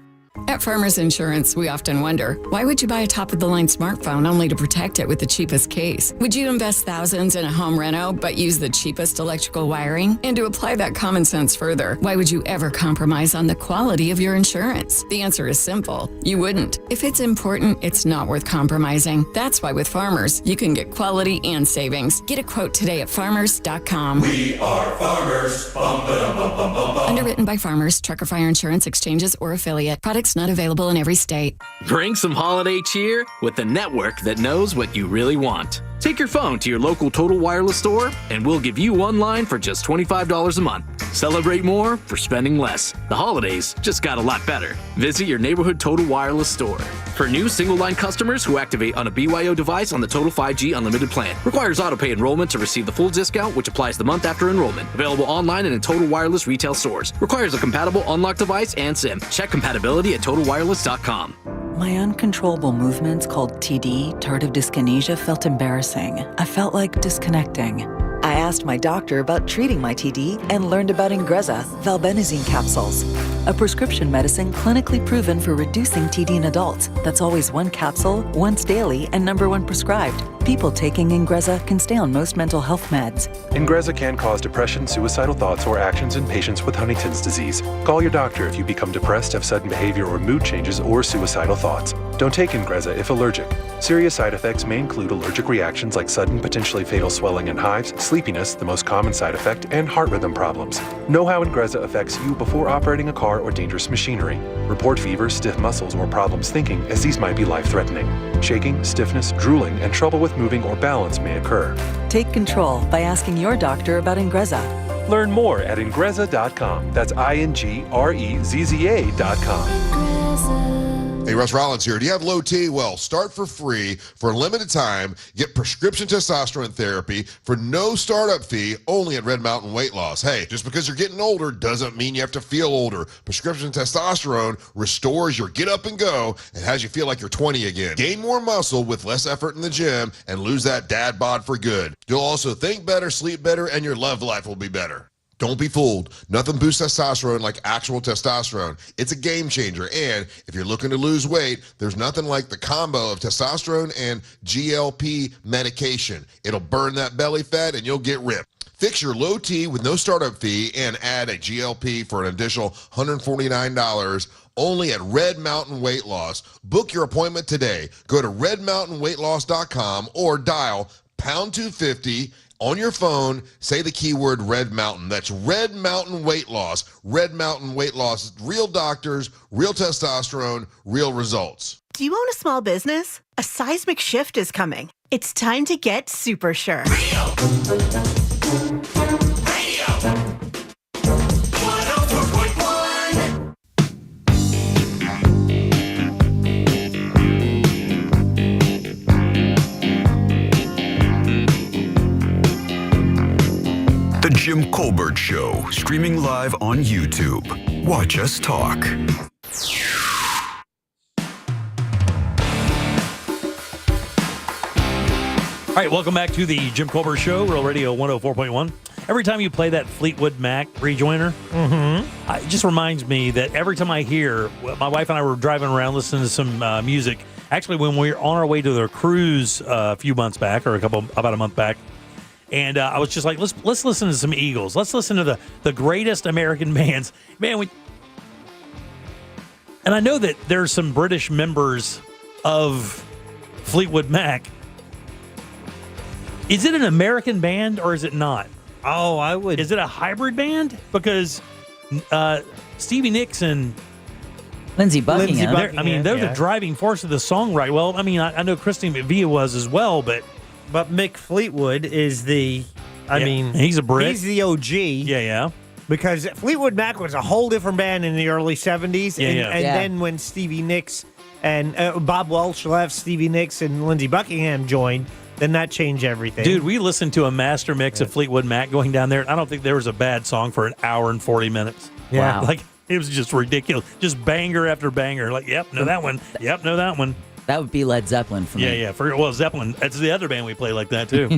At Farmers Insurance, we often wonder, why would you buy a top-of-the-line smartphone only to protect it with the cheapest case? Would you invest thousands in a home reno but use the cheapest electrical wiring? And to apply that common sense further, why would you ever compromise on the quality of your insurance? The answer is simple. You wouldn't. If it's important, it's not worth compromising. That's why with Farmers, you can get quality and savings. Get a quote today at farmers.com. We are farmers. Bum, ba-dum, bum, bum, bum, bum. Underwritten by Farmers, Trucker Fire Insurance Exchanges, or affiliate. Products not available in every state. Bring some holiday cheer with the network that knows what you really want. Take your phone to your local Total Wireless store, and we'll give you one line for just $25 a month. Celebrate more for spending less. The holidays just got a lot better. Visit your neighborhood Total Wireless store. For new single-line customers who activate on a BYO device on the Total 5G Unlimited plan. Requires auto-pay enrollment to receive the full discount, which applies the month after enrollment. Available online and in Total Wireless retail stores. Requires a compatible unlocked device and SIM. Check compatibility at TotalWireless.com. My uncontrollable movements called TD, tardive dyskinesia, felt embarrassing. I felt like disconnecting. I asked my doctor about treating my TD and learned about Ingrezza, valbenazine capsules, a prescription medicine clinically proven for reducing TD in adults. That's always one capsule, once daily, and number one prescribed. People taking Ingrezza can stay on most mental health meds. Ingrezza can cause depression, suicidal thoughts, or actions in patients with Huntington's disease. Call your doctor if you become depressed, have sudden behavior or mood changes, or suicidal thoughts. Don't take Ingrezza if allergic. Serious side effects may include allergic reactions like sudden, potentially fatal swelling and hives, sleepiness, the most common side effect, and heart rhythm problems. Know how Ingrezza affects you before operating a car or dangerous machinery. Report fever, stiff muscles, or problems thinking, as these might be life-threatening. Shaking, stiffness, drooling, and trouble with moving or balance may occur. Take control by asking your doctor about Ingrezza. Learn more at Ingrezza.com. That's INGREZZA.com. Hey, Russ Rollins here. Do you have low T? Well, start for free for a limited time. Get prescription testosterone therapy for no startup fee only at Red Mountain Weight Loss. Hey, just because you're getting older doesn't mean you have to feel older. Prescription testosterone restores your get up and go and has you feel like you're 20 again. Gain more muscle with less effort in the gym and lose that dad bod for good. You'll also think better, sleep better, and your love life will be better. Don't be fooled. Nothing boosts testosterone like actual testosterone. It's a game changer. And if you're looking to lose weight, there's nothing like the combo of testosterone and GLP medication. It'll burn that belly fat and you'll get ripped. Fix your low T with no startup fee and add a GLP for an additional $149 only at Red Mountain Weight Loss. Book your appointment today. Go to redmountainweightloss.com or dial pound 250 on your phone, say the keyword Red Mountain. That's Red Mountain Weight Loss. Red Mountain Weight Loss. Real doctors, real testosterone, real results. Do you own a small business? A seismic shift is coming. It's time to get super sure. The Jim Colbert Show, streaming live on YouTube. Watch us talk. All right, welcome back to the Jim Colbert Show, Real Radio 104.1. Every time you play that Fleetwood Mac rejoiner, it just reminds me that every time I hear, my wife and I were driving around listening to some music. Actually, when we were on our way to their cruise a few months back, or about a month back, and I was just like, let's listen to some Eagles. Let's listen to the greatest American bands. Man, and I know that there's some British members of Fleetwood Mac. Is it an American band or is it not? Oh, I would. Is it a hybrid band? Because Stevie Nicks and Lindsey Buckingham. They're the driving force of the songwriting. Well, I mean, I know Christine McVie was as well, but Mick Fleetwood is he's a Brit. He's the OG. Yeah. Because Fleetwood Mac was a whole different band in the early 70s. Then when Stevie Nicks and Bob Welch left, Stevie Nicks and Lindsey Buckingham joined, then that changed everything. Dude, we listened to a master mix of Fleetwood Mac going down there. I don't think there was a bad song for an hour and 40 minutes. Yeah. Wow. Like, it was just ridiculous. Just banger after banger. Like, yep, know that one. Yep, know that one. That would be Led Zeppelin for me. Yeah. Zeppelin. That's the other band we play like that, too.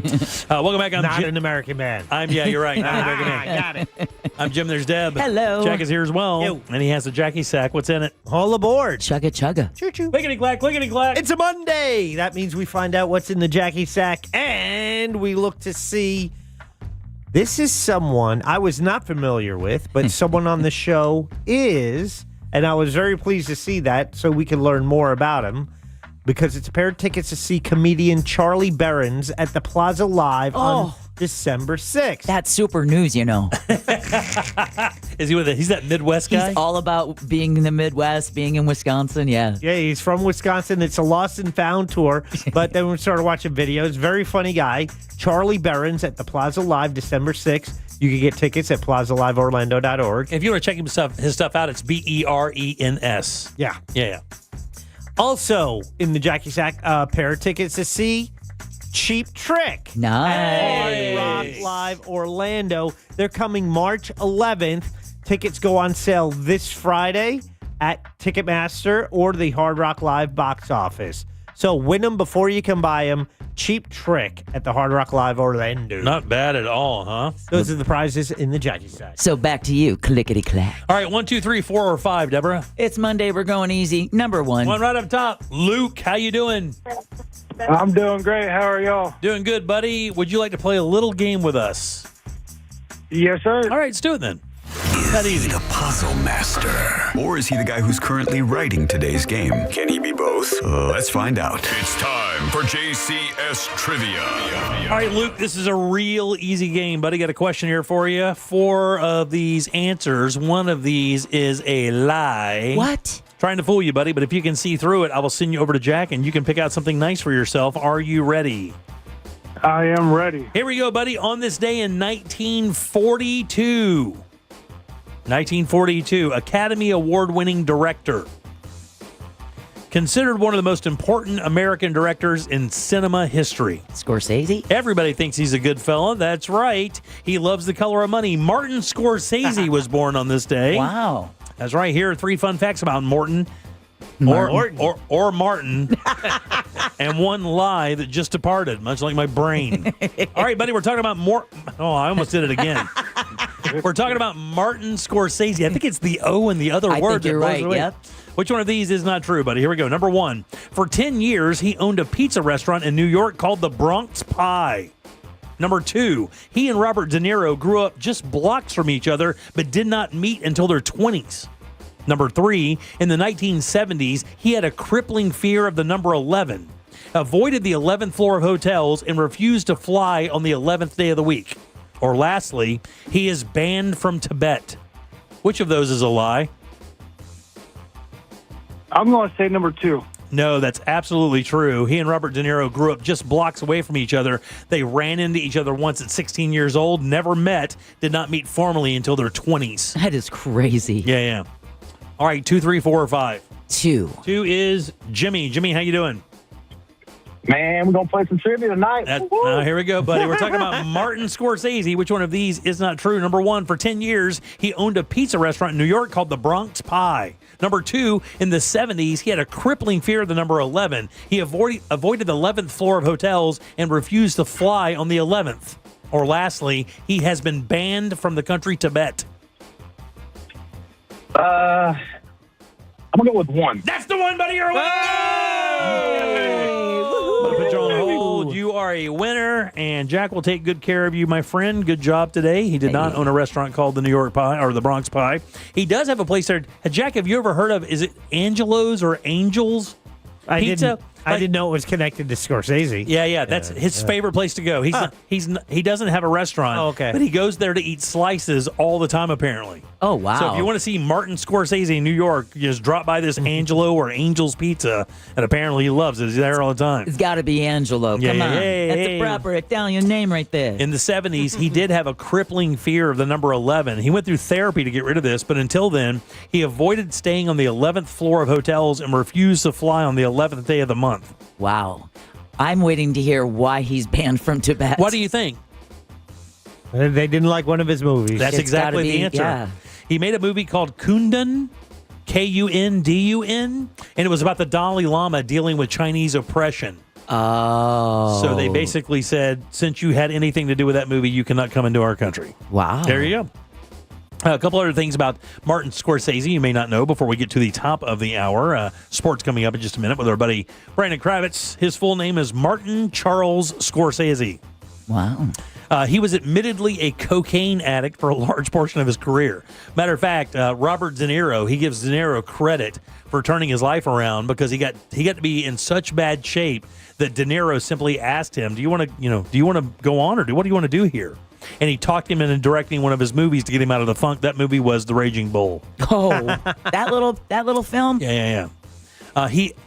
Welcome back. I'm Not an American band. You're right. Not an American band. Got it. I'm Jim. There's Deb. Hello. Jack is here as well. Yo. And he has a Jackie sack. What's in it? All aboard. Chugga chugga. Choo-choo. Clickety-clack, clickety-clack. It's a Monday. That means we find out what's in the Jackie sack, and we look to see. This is someone I was not familiar with, but someone on the show is, and I was very pleased to see that so we can learn more about him, because it's a pair of tickets to see comedian Charlie Berens at the Plaza Live on December 6th. That's super news, you know. Is he with it? He's that Midwest guy? He's all about being in the Midwest, being in Wisconsin, yeah. Yeah, he's from Wisconsin. It's a lost and found tour. But then we started watching videos. Very funny guy. Charlie Berens at the Plaza Live, December 6th. You can get tickets at plazaliveorlando.org. If you want to check his stuff out, it's BERENS. Yeah. Yeah. Also, in the Jackie Sack, pair of tickets to see Cheap Trick. Nice. Hard Rock Live Orlando. They're coming March 11th. Tickets go on sale this Friday at Ticketmaster or the Hard Rock Live box office. So win them before you can buy them. Cheap Trick at the Hard Rock Live Orlando. Not bad at all, huh? Those are the prizes in the Jackie Sack. So back to you, clickety-clack. All right, 1, 2, 3, 4, or 5, Deborah. It's Monday. We're going easy. Number 1. One right up top. Luke, how you doing? I'm doing great. How are y'all? Doing good, buddy. Would you like to play a little game with us? Yes, sir. All right, let's do it then. Is he the puzzle master? Or is he the guy who's currently writing today's game? Can he be both? Let's find out. It's time for JCS Trivia. All right, Luke, this is a real easy game, buddy. Got a question here for you. 4 of these answers, one of these is a lie. What? Trying to fool you, buddy, but if you can see through it, I will send you over to Jack, and you can pick out something nice for yourself. Are you ready? I am ready. Here we go, buddy. On this day in 1942, Academy Award-winning director. Considered one of the most important American directors in cinema history. Scorsese? Everybody thinks he's a good fella. That's right. He loves the color of money. Martin Scorsese was born on this day. Wow. That's right. Here are 3 fun facts about Martin. Or Martin. And one lie that just departed, much like my brain. All right, buddy, we're talking about Oh, I almost did it again. We're talking about Martin Scorsese. I think it's the O and the other I word. think you're right, yep. Which one of these is not true, buddy? Here we go. Number 1. For 10 years, he owned a pizza restaurant in New York called the Bronx Pie. Number 2, he and Robert De Niro grew up just blocks from each other, but did not meet until their 20s. Number 3, in the 1970s, he had a crippling fear of the number 11, avoided the 11th floor of hotels, and refused to fly on the 11th day of the week. Or lastly, he is banned from Tibet. Which of those is a lie? I'm going to say number 2. No, that's absolutely true. He and Robert De Niro grew up just blocks away from each other. They ran into each other once at 16 years old, never met, did not meet formally until their 20s. That is crazy. Yeah. All right, 2, 3, 4, or 5. 2. 2 is Jimmy. Jimmy, how you doing? Man, we're going to play some trivia tonight. Here we go, buddy. We're talking about Martin Scorsese. Which one of these is not true? Number 1, for 10 years, he owned a pizza restaurant in New York called the Bronx Pie. Number 2, in the 70s, he had a crippling fear of the number 11. He avoided the 11th floor of hotels and refused to fly on the 11th. Or lastly, he has been banned from the country Tibet. I'm going to go with 1. That's the one, buddy. You're a winner! Put you on hold. You are a winner, and Jack will take good care of you, my friend. Good job today. He did not own a restaurant called the New York Pie or the Bronx Pie. He does have a place there. Jack, have you ever heard of, is it Angelo's or Angel's Pizza? I didn't know it was connected to Scorsese. Yeah. That's his favorite place to go. He doesn't have a restaurant. Oh, okay. But he goes there to eat slices all the time, apparently. Oh, wow. So if you want to see Martin Scorsese in New York, you just drop by this Angelo or Angel's Pizza, and apparently he loves it. He's there all the time. It's got to be Angelo. Come on. That's a proper Italian name right there. In the 70s, he did have a crippling fear of the number 11. He went through therapy to get rid of this, but until then, he avoided staying on the 11th floor of hotels and refused to fly on the 11th day of the month. Wow. I'm waiting to hear why he's banned from Tibet. What do you think? They didn't like one of his movies. That's exactly the answer. Yeah. He made a movie called Kundun, Kundun, and it was about the Dalai Lama dealing with Chinese oppression. Oh. So they basically said, since you had anything to do with that movie, you cannot come into our country. Wow. There you go. A couple other things about Martin Scorsese you may not know before we get to the top of the hour. Sports coming up in just a minute with our buddy Brandon Kravitz. His full name is Martin Charles Scorsese. Wow. He was admittedly a cocaine addict for a large portion of his career. Matter of fact, Robert De Niro, he gives De Niro credit for turning his life around because he got to be in such bad shape that De Niro simply asked him, "Do you want to go on, or what do you want to do here?" And he talked him into directing one of his movies to get him out of the funk. That movie was The Raging Bull. Oh, that little film. Yeah.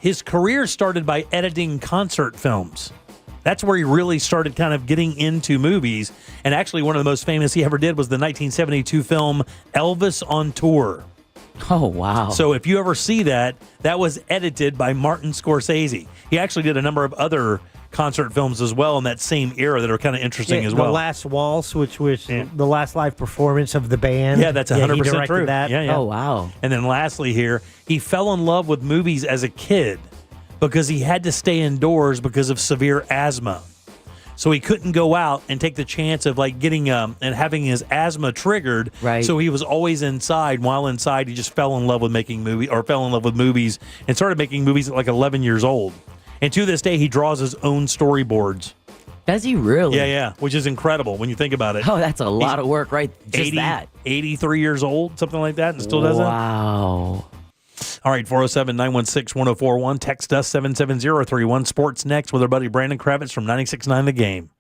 His career started by editing concert films. That's where he really started kind of getting into movies. And actually, one of the most famous he ever did was the 1972 film Elvis on Tour. Oh, wow. So if you ever see that, that was edited by Martin Scorsese. He actually did a number of other concert films as well in that same era that are kind of interesting as well. The Last Waltz, which was the last live performance of the band. Yeah, that's 100% true. That. Yeah. Oh, wow. And then lastly here, he fell in love with movies as a kid because he had to stay indoors because of severe asthma. So he couldn't go out and take the chance of like getting and having his asthma triggered. Right. So he was always inside. While inside, he just fell in love with movies and started making movies at like 11 years old. And to this day, he draws his own storyboards. Does he really? Yeah, which is incredible when you think about it. Oh, that's a lot of work, right? Just 83 years old, something like that, and still does it. Wow. All right, 407-916-1041. Text us 77031. Sports next with our buddy Brandon Kravitz from 96.9 The Game.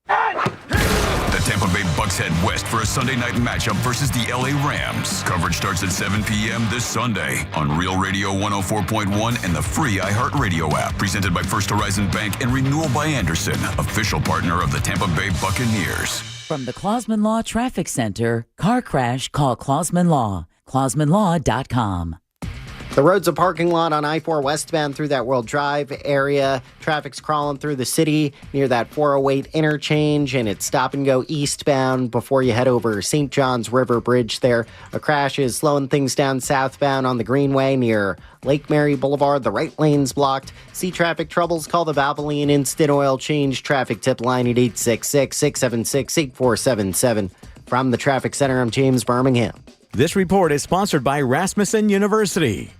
The Tampa Bay Bucks head west for a Sunday night matchup versus the LA Rams. Coverage starts at 7 p.m. this Sunday on Real Radio 104.1 and the free iHeartRadio app. Presented by First Horizon Bank and Renewal by Anderson, official partner of the Tampa Bay Buccaneers. From the Clausman Law Traffic Center, car crash, call Clausman Law. ClausmanLaw.com. The road's a parking lot on I-4 westbound through that World Drive area. Traffic's crawling through the city near that 408 interchange, and it's stop and go eastbound before you head over St. John's River Bridge there. A crash is slowing things down southbound on the Greenway near Lake Mary Boulevard. The right lane's blocked. See traffic troubles? Call the Valvoline Instant Oil Change traffic tip line at 866-676-8477. From the Traffic Center, I'm James Birmingham. This report is sponsored by Rasmussen University.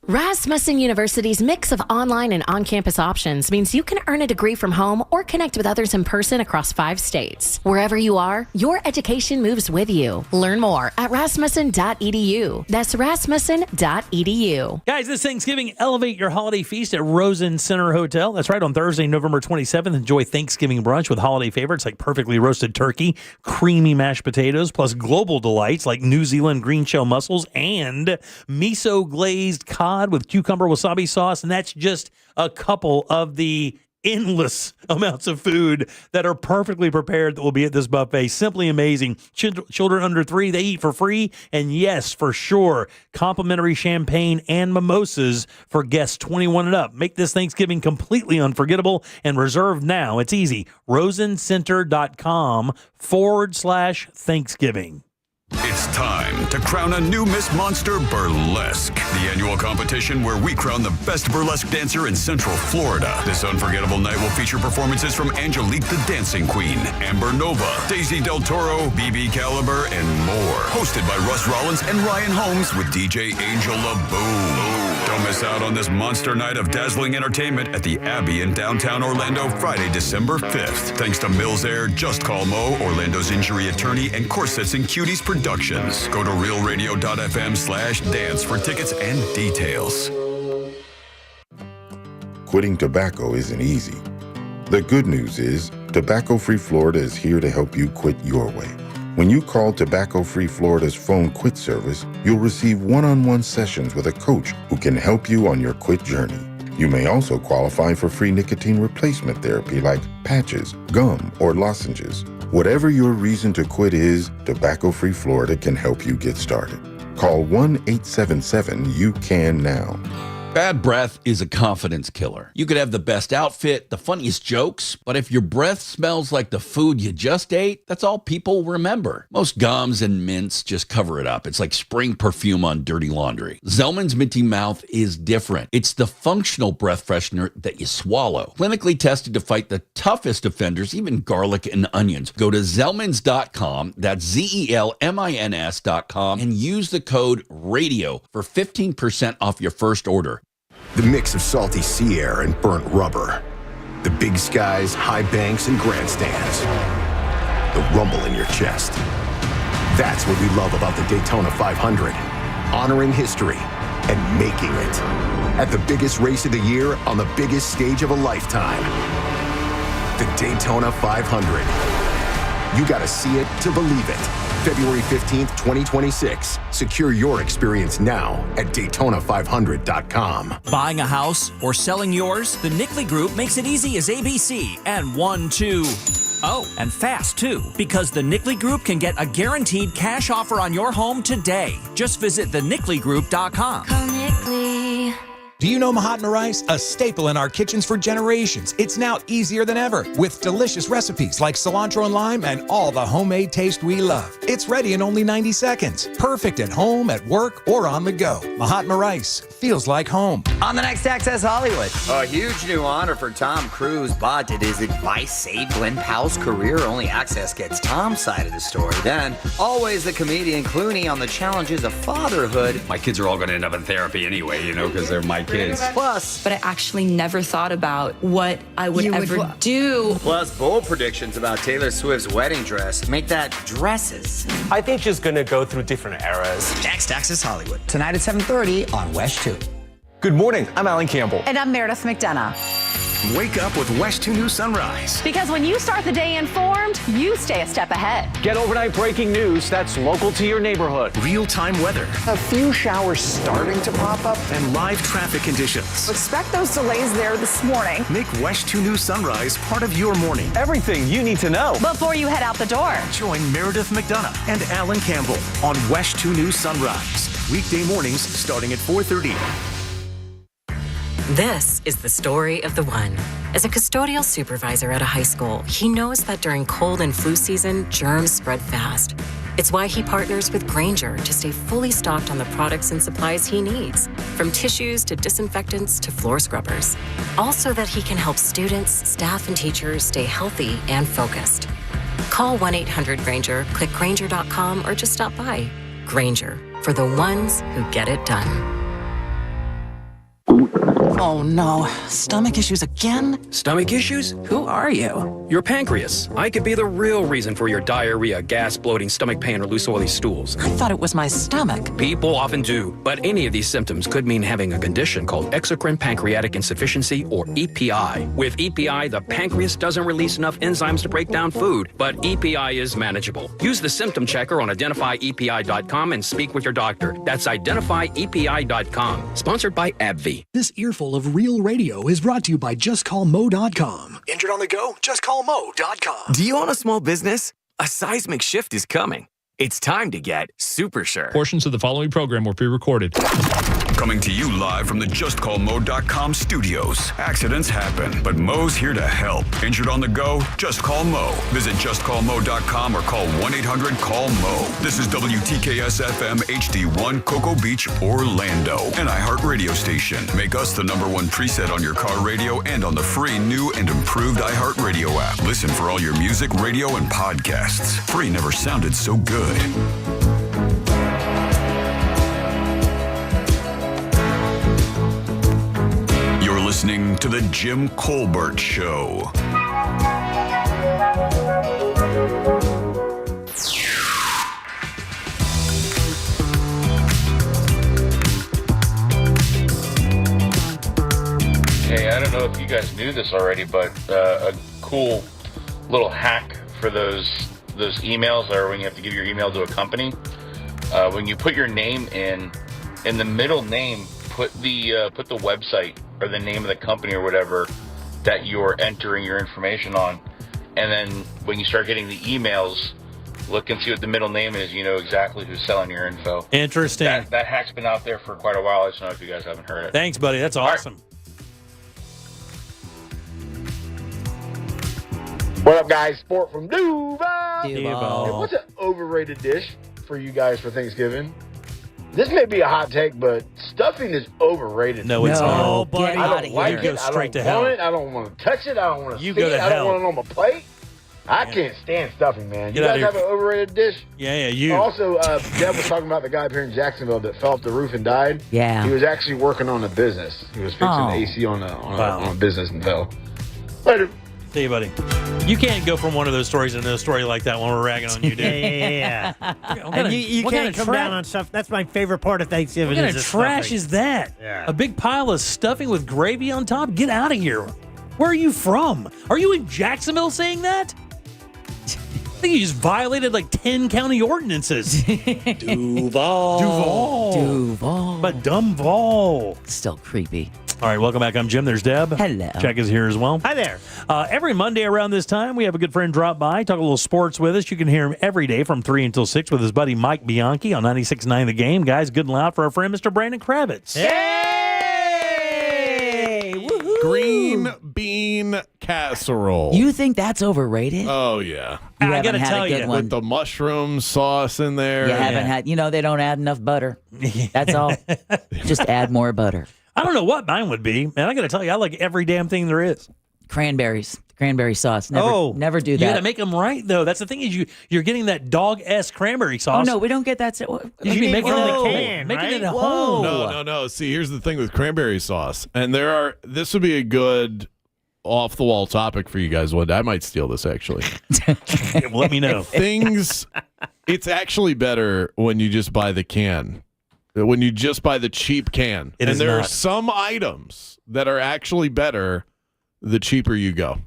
Rasmussen University's mix of online and on-campus options means you can earn a degree from home or connect with others in person across 5 states. Wherever you are, your education moves with you. Learn more at rasmussen.edu. That's rasmussen.edu. Guys, this Thanksgiving, elevate your holiday feast at Rosen Center Hotel. That's right, on Thursday, November 27th. Enjoy Thanksgiving brunch with holiday favorites like perfectly roasted turkey, creamy mashed potatoes, plus global delights like New Zealand green shell mussels and miso glazed cod with cucumber wasabi sauce. And that's just a couple of the endless amounts of food that are perfectly prepared that will be at this buffet. Simply amazing. Children under 3, they eat for free. And yes, for sure, complimentary champagne and mimosas for guests 21 and up. Make this Thanksgiving completely unforgettable and reserve now. It's easy. rosencenter.com/Thanksgiving. It's time to crown a new Miss Monster Burlesque, the annual competition where we crown the best burlesque dancer in Central Florida. This unforgettable night will feature performances from Angelique the Dancing Queen, Amber Nova, Daisy Del Toro, BB Caliber, and more. Hosted by Russ Rollins and Ryan Holmes with DJ Angel LaBoom. Don't miss out on this monster night of dazzling entertainment at the Abbey in downtown Orlando, Friday, December 5th. Thanks to Mills Air, Just Call Mo, Orlando's injury attorney, and Corsets and Cuties Productions. Go to realradio.fm/dance for tickets and details. Quitting tobacco isn't easy. The good news is Tobacco Free Florida is here to help you quit your way. When you call Tobacco Free Florida's phone quit service, you'll receive one-on-one sessions with a coach who can help you on your quit journey. You may also qualify for free nicotine replacement therapy like patches, gum, or lozenges. Whatever your reason to quit is, Tobacco Free Florida can help you get started. Call 1-877-YOU-CAN-NOW. Bad breath is a confidence killer. You could have the best outfit, the funniest jokes, but if your breath smells like the food you just ate, that's all people remember. Most gums and mints just cover it up. It's like spraying perfume on dirty laundry. Zellman's Minty Mouth is different. It's the functional breath freshener that you swallow. Clinically tested to fight the toughest offenders, even garlic and onions. Go to Zellmans.com, that's ZELMINS.com, and use the code RADIO for 15% off your first order. The mix of salty sea air and burnt rubber. The big skies, high banks, and grandstands. the rumble in your chest. That's what we love about the Daytona 500. Honoring history and making it. At the biggest race of the year on the biggest stage of a lifetime. The Daytona 500. You gotta see it to believe it. February 15th, 2026. Secure your experience now at Daytona500.com. Buying a house or selling yours? The Nickley Group makes it easy as ABC and 1, 2. Oh, and fast too, because the Nickley Group can get a guaranteed cash offer on your home today. Just visit thenickley.com. Call Nickley. Do you know Mahatma rice? A staple in our kitchens for generations. It's now easier than ever with delicious recipes like cilantro and lime and all the homemade taste we love. It's ready in only 90 seconds. Perfect at home, at work, or on the go. Mahatma rice feels like home. On the next Access Hollywood, a huge new honor for Tom Cruise, but did his advice save Glenn Powell's career? Only Access gets Tom's side of the story. Then, always the comedian Clooney on the challenges of fatherhood. My kids are all going to end up in therapy anyway, because they're my kids. Plus, but I actually never thought about what I would ever do. Plus, bold predictions about Taylor Swift's wedding dress. Make that dresses. I think she's going to go through different eras. Next Access Hollywood. Tonight at 7:30 on West 2. Good morning. I'm Alan Campbell. And I'm Meredith McDonough. Wake up with West 2 News Sunrise. Because when you start the day informed, you stay a step ahead. Get overnight breaking news that's local to your neighborhood. Real-time weather. A few showers starting to pop up. And live traffic conditions. Expect those delays there this morning. Make West 2 News Sunrise part of your morning. Everything you need to know before you head out the door. Join Meredith McDonough and Alan Campbell on West 2 News Sunrise. Weekday mornings starting at 4:30. This is the story of the one. As a custodial supervisor at a high school, he knows that during cold and flu season, germs spread fast. It's why he partners with Grainger to stay fully stocked on the products and supplies he needs, from tissues to disinfectants to floor scrubbers. Also that he can help students, staff, and teachers stay healthy and focused. Call 1-800-GRAINGER, click Grainger.com, or just stop by. Grainger, for the ones who get it done. Oh no, stomach issues again? Stomach issues? Who are you? Your pancreas. I could be the real reason for your diarrhea, gas, bloating, stomach pain, or loose oily stools. I thought it was my stomach. People often do, but any of these symptoms could mean having a condition called exocrine pancreatic insufficiency, or EPI. With EPI, the pancreas doesn't release enough enzymes to break down food, but EPI is manageable. Use the symptom checker on identifyepi.com and speak with your doctor. That's identifyepi.com. Sponsored by AbbVie. This earful of real radio is brought to you by JustCallMo.com. Injured on the go? JustCallMo.com. Do you own a small business? A seismic shift is coming. It's time to get super sure. Portions of the following program were pre-recorded. Coming to you live from the JustCallMo.com studios. Accidents happen, but Mo's here to help. Injured on the go? Just call Mo. Visit JustCallMo.com or call 1-800-CALL-MO. This is WTKS-FM HD1 Cocoa Beach, Orlando. An iHeart radio station. Make us the #1 preset on your car radio and on the free new and improved iHeart radio app. Listen for all your music, radio, and podcasts. Free never sounded so good. You're listening to The Jim Colbert Show. Hey, I don't know if you guys knew this already, but a cool little hack for those emails, or when you have to give your email to a company, when you put your name in the middle name, put the website or the name of the company or whatever that you're entering your information on, and then when you start getting the emails, look and see what the middle name is. You know exactly who's selling your info. Interesting. That hack's been out there for quite a while. I just don't know if you guys haven't heard it. Thanks, buddy. That's awesome. What up, guys? Sport from Duval. Duval. Hey, what's an overrated dish for you guys for Thanksgiving? This may be a hot take, but stuffing is overrated. No, it's not. No, buddy. I don't like You it. go I straight don't to hell. want it. I don't want to touch it. I don't want to You see go it. to I hell. don't want it on my plate. I can't stand stuffing, man. Get You out guys of have here. an overrated dish? Yeah, you. Also, Deb was talking about the guy up here in Jacksonville that fell off the roof and died. Yeah. He was actually working on a business. He was fixing the AC on a business and fell. Later. See you, buddy. You can't go from one of those stories to another story like that when we're ragging on you, dude. Yeah. And you can't come down on stuff. That's my favorite part of Thanksgiving. What kind is of the trash stuffing. is that? Yeah. A big pile of stuffing with gravy on top? Get out of here. Where are you from? Are you in Jacksonville saying that? I think you just violated like 10 county ordinances. Duval. But Dumbval. Still creepy. All right, welcome back. I'm Jim. There's Deb. Hello. Check is here as well. Hi there. Every Monday around this time, we have a good friend drop by, talk a little sports with us. You can hear him every day from 3 until 6 with his buddy Mike Bianchi on 96.9 The Game. Guys, good and loud for our friend Mr. Brandon Kravitz. Hey! Woohoo! Green bean casserole. You think that's overrated? Oh, yeah. You I haven't gotta had tell a good you, one. With the mushroom sauce in there. You haven't had, they don't add enough butter. That's all. Just add more butter. I don't know what mine would be. Man, I got to tell you, I like every damn thing there is. Cranberries. Cranberry sauce. Never do You that. got to make them right, though. That's the thing is you're getting that dog-esque cranberry Oh, sauce. no, we don't get that. You should be making it in the can, making it at home. No. See, here's the thing with cranberry sauce. And this would be a good off-the-wall topic for you guys one day. I might steal this, actually. Well, let me know. It's actually better when you just buy the can. When you just buy the cheap can. And there are some items that are actually better the cheaper you go.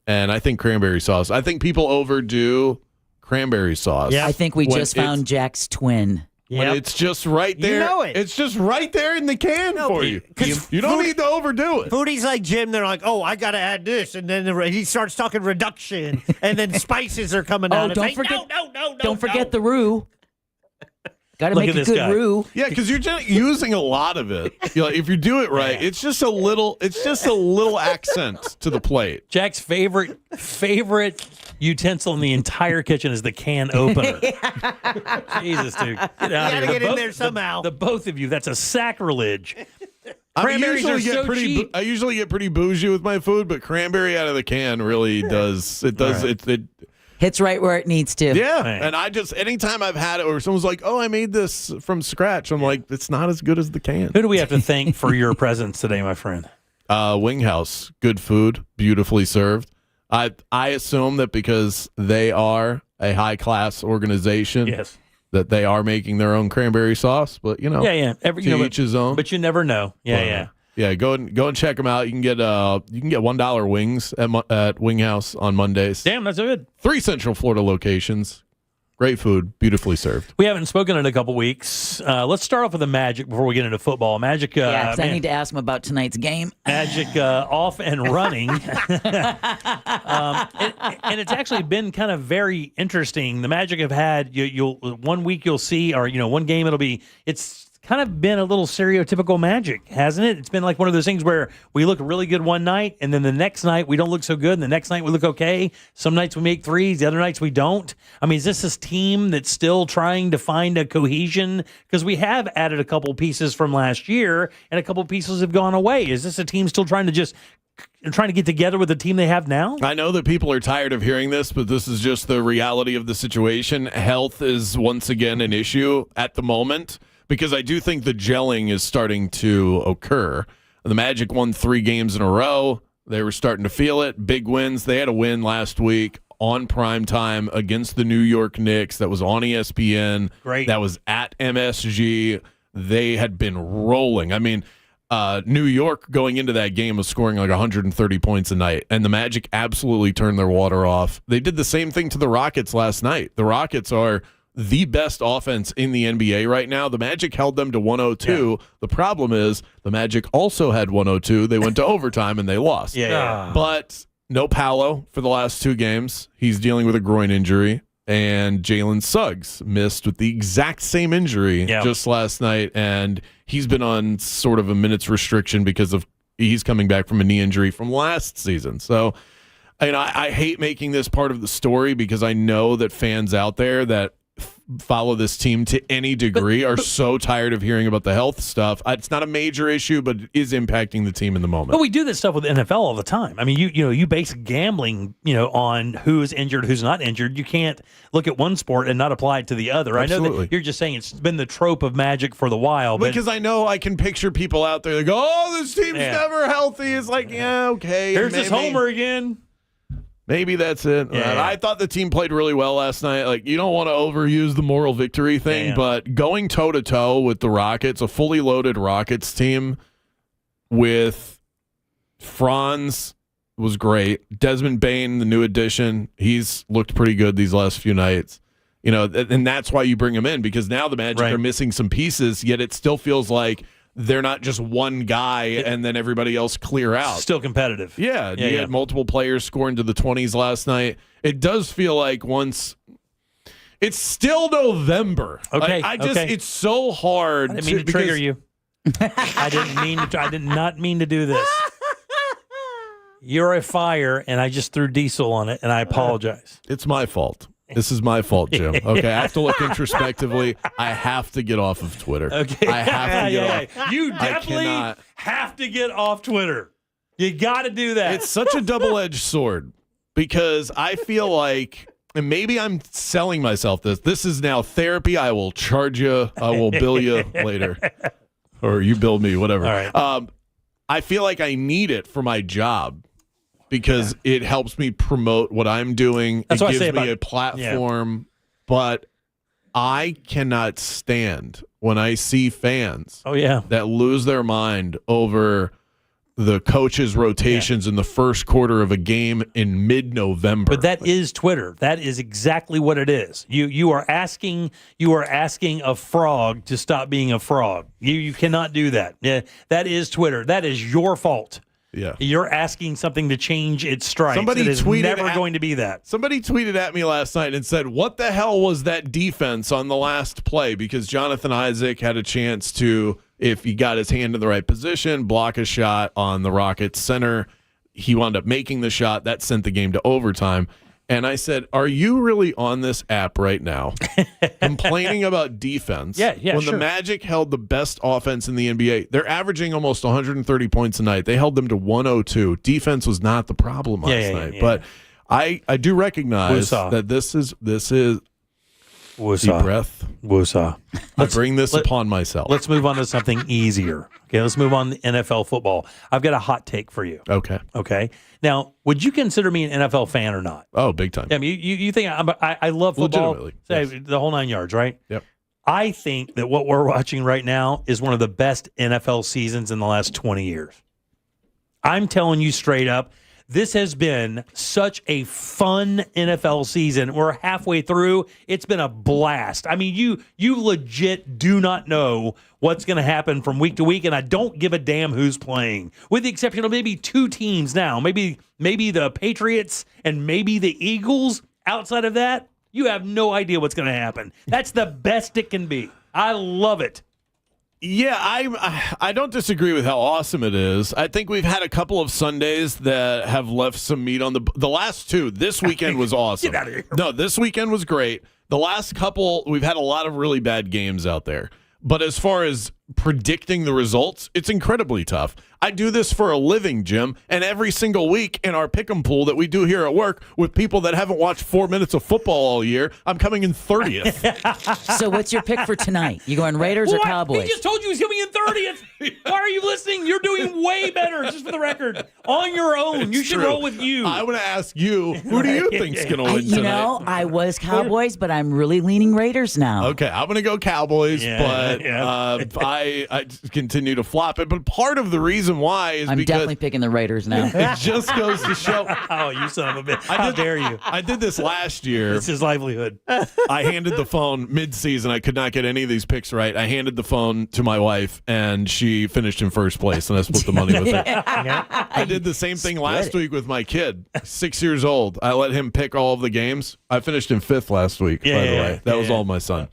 And I think cranberry sauce. I think people overdo cranberry sauce. I think we just found Jack's twin. When it's just right there. You know it. It's just right there in the can for you. You don't need to overdo it. Foodies like Jim, they're like, oh, I got to add this. And then he starts talking reduction. And then spices are coming out. Don't forget, don't forget the roux. Got to make a good roux. Yeah, because you're just using a lot of it. If you do it right, it's just a little accent to the plate. Jack's favorite utensil in the entire kitchen is the can opener. Jesus, dude. Get out of here. Gotta get in there somehow. The both of you, that's a sacrilege. I cheap. I usually get pretty bougie with my food, but cranberry out of the can really does. It does. Right. It hits right where it needs to. Yeah, and anytime I've had it, or someone's like, "Oh, I made this from scratch," I'm like, "It's not as good as the can." Who do we have to thank for your presence today, my friend? Wing House, good food, beautifully served. I assume that because they are a high class organization, yes, that they are making their own cranberry sauce. But yeah. Each his own. But you never know. Yeah. Go and check them out. You can get $1 wings at Wing House on Mondays. Damn, that's good. 3 Central Florida locations. Great food, beautifully served. We haven't spoken in a couple weeks. Let's start off with the Magic before we get into football. Magic. I need to ask him about tonight's game. Magic off and running, and it's actually been kind of very interesting. The Magic have had you'll 1 week you'll see, or one game it's kind of been a little stereotypical Magic, hasn't it? It's been like one of those things where we look really good one night, and then the next night we don't look so good, and the next night we look okay. Some nights we make threes, the other nights we don't. I mean, is this team that's still trying to find a cohesion? Because we have added a couple pieces from last year, and a couple pieces have gone away. Is this a team still trying to get together with the team they have now? I know that people are tired of hearing this, but this is just the reality of the situation. Health is once again an issue at the moment, because I do think the gelling is starting to occur. The Magic won 3 games in a row. They were starting to feel it. Big wins. They had a win last week on prime time against the New York Knicks. That was on ESPN. Great. That was at MSG. They had been rolling. I mean, New York going into that game was scoring like 130 points a night, and the Magic absolutely turned their water off. They did the same thing to the Rockets last night. The Rockets are the best offense in the NBA right now. The Magic held them to 102. Yeah. The problem is the Magic also had 102. They went to overtime and they lost. Yeah. But no Paolo for the last 2 games. He's dealing with a groin injury. And Jalen Suggs missed with the exact same injury just last night. And he's been on sort of a minutes restriction because he's coming back from a knee injury from last season. So I hate making this part of the story because I know that fans out there that follow this team to any degree are so tired of hearing about the health stuff. It's not a major issue, but it is impacting the team in the moment. But we do this stuff with the NFL all the time. I mean, you base gambling, on who's injured, who's not injured. You can't look at one sport and not apply it to the other. Absolutely. I know that you're just saying it's been the trope of Magic for the while. Because I know I can picture people out there that go, oh, this team's never healthy. It's like, yeah, okay. Here's this homer again. Maybe that's it. Yeah. I thought the team played really well last night. Like, you don't want to overuse the moral victory thing, but going toe-to-toe with the Rockets, a fully loaded Rockets team with Franz was great. Desmond Bane, the new addition, he's looked pretty good these last few nights. You know, and that's why you bring him in, because now the Magic are missing some pieces, yet it still feels like they're not just one guy and then everybody else clear out. Still competitive. Yeah, you had multiple players score into the 20s last night. It does feel like once it's still November. Okay, it's so hard. I didn't mean to trigger you. I did not mean to do this. You're a fire, and I just threw diesel on it, and I apologize. It's my fault. This is my fault, Jim. Okay, I have to look introspectively. I have to get off of Twitter. Okay, I have to get off. You definitely have to get off Twitter. You got to do that. It's such a double-edged sword because I feel like, and maybe I'm selling myself this. This is now therapy. I will charge you. I will bill you later, or you bill me, whatever. All right. I feel like I need it for my job, because it helps me promote what I'm doing. That's it gives me a platform, but I cannot stand when I see fans that lose their mind over the coaches' rotations in the first quarter of a game in mid-November. But that is Twitter. That is exactly what it is. You are asking a frog to stop being a frog. You cannot do that. Yeah, that is Twitter. That is your fault. Yeah, you're asking something to change its stripes. Somebody it is tweeted never going to be that. Somebody tweeted at me last night and said, "What the hell was that defense on the last play?" Because Jonathan Isaac had a chance to, if he got his hand in the right position, block a shot on the Rockets center. He wound up making the shot that sent the game to overtime. And I said, "Are you really on this app right now complaining about defense?" Yeah, When sure. the Magic held the best offense in the NBA, they're averaging almost 130 points a night. They held them to 102. Defense was not the problem last night. But I do recognize that this is deep breath. Woosah. I bring this upon myself. Let's move on to something easier. Okay, let's move on to NFL football. I've got a hot take for you. Okay. Now, would you consider me an NFL fan or not? Oh, big time. I mean, you think I love football? Legitimately, Say, the whole 9 yards, right? Yep. I think that what we're watching right now is one of the best NFL seasons in the last 20 years. I'm telling you straight up, this has been such a fun NFL season. We're halfway through. It's been a blast. I mean, you legit do not know what's going to happen from week to week, and I don't give a damn who's playing, with the exception of maybe two teams now. Maybe the Patriots and maybe the Eagles. Outside of that, you have no idea what's going to happen. That's the best it can be. I love it. Yeah, I don't disagree with how awesome it is. I think we've had a couple of Sundays that have left some meat on the last two. This weekend was awesome. Get out of here. No, this weekend was great. The last couple, we've had a lot of really bad games out there. But as far as predicting the results, it's incredibly tough. I do this for a living, Jim, and every single week in our pick'em pool that we do here at work with people that haven't watched 4 minutes of football all year, I'm coming in 30th. So what's your pick for tonight? You going Raiders or Cowboys? He just told you he's coming in 30th. Why are you listening? You're doing way better, just for the record. On your own. You should roll with you. I want to ask you, who do you think's going to win tonight? You know, I was Cowboys, but I'm really leaning Raiders now. Okay, I'm going to go Cowboys, but I continue to flop it. But part of the reason why is I'm because definitely picking the Raiders now. it just goes to show. Oh, you son of a bitch. How dare you? I did this last year. It's his livelihood. I handed the phone mid-season. I could not get any of these picks right. I handed the phone to my wife, and she finished in first place, and I split the money with her. I did the same thing last week with my kid, 6 years old. I let him pick all of the games. I finished in fifth last week, by the way. That was all my son.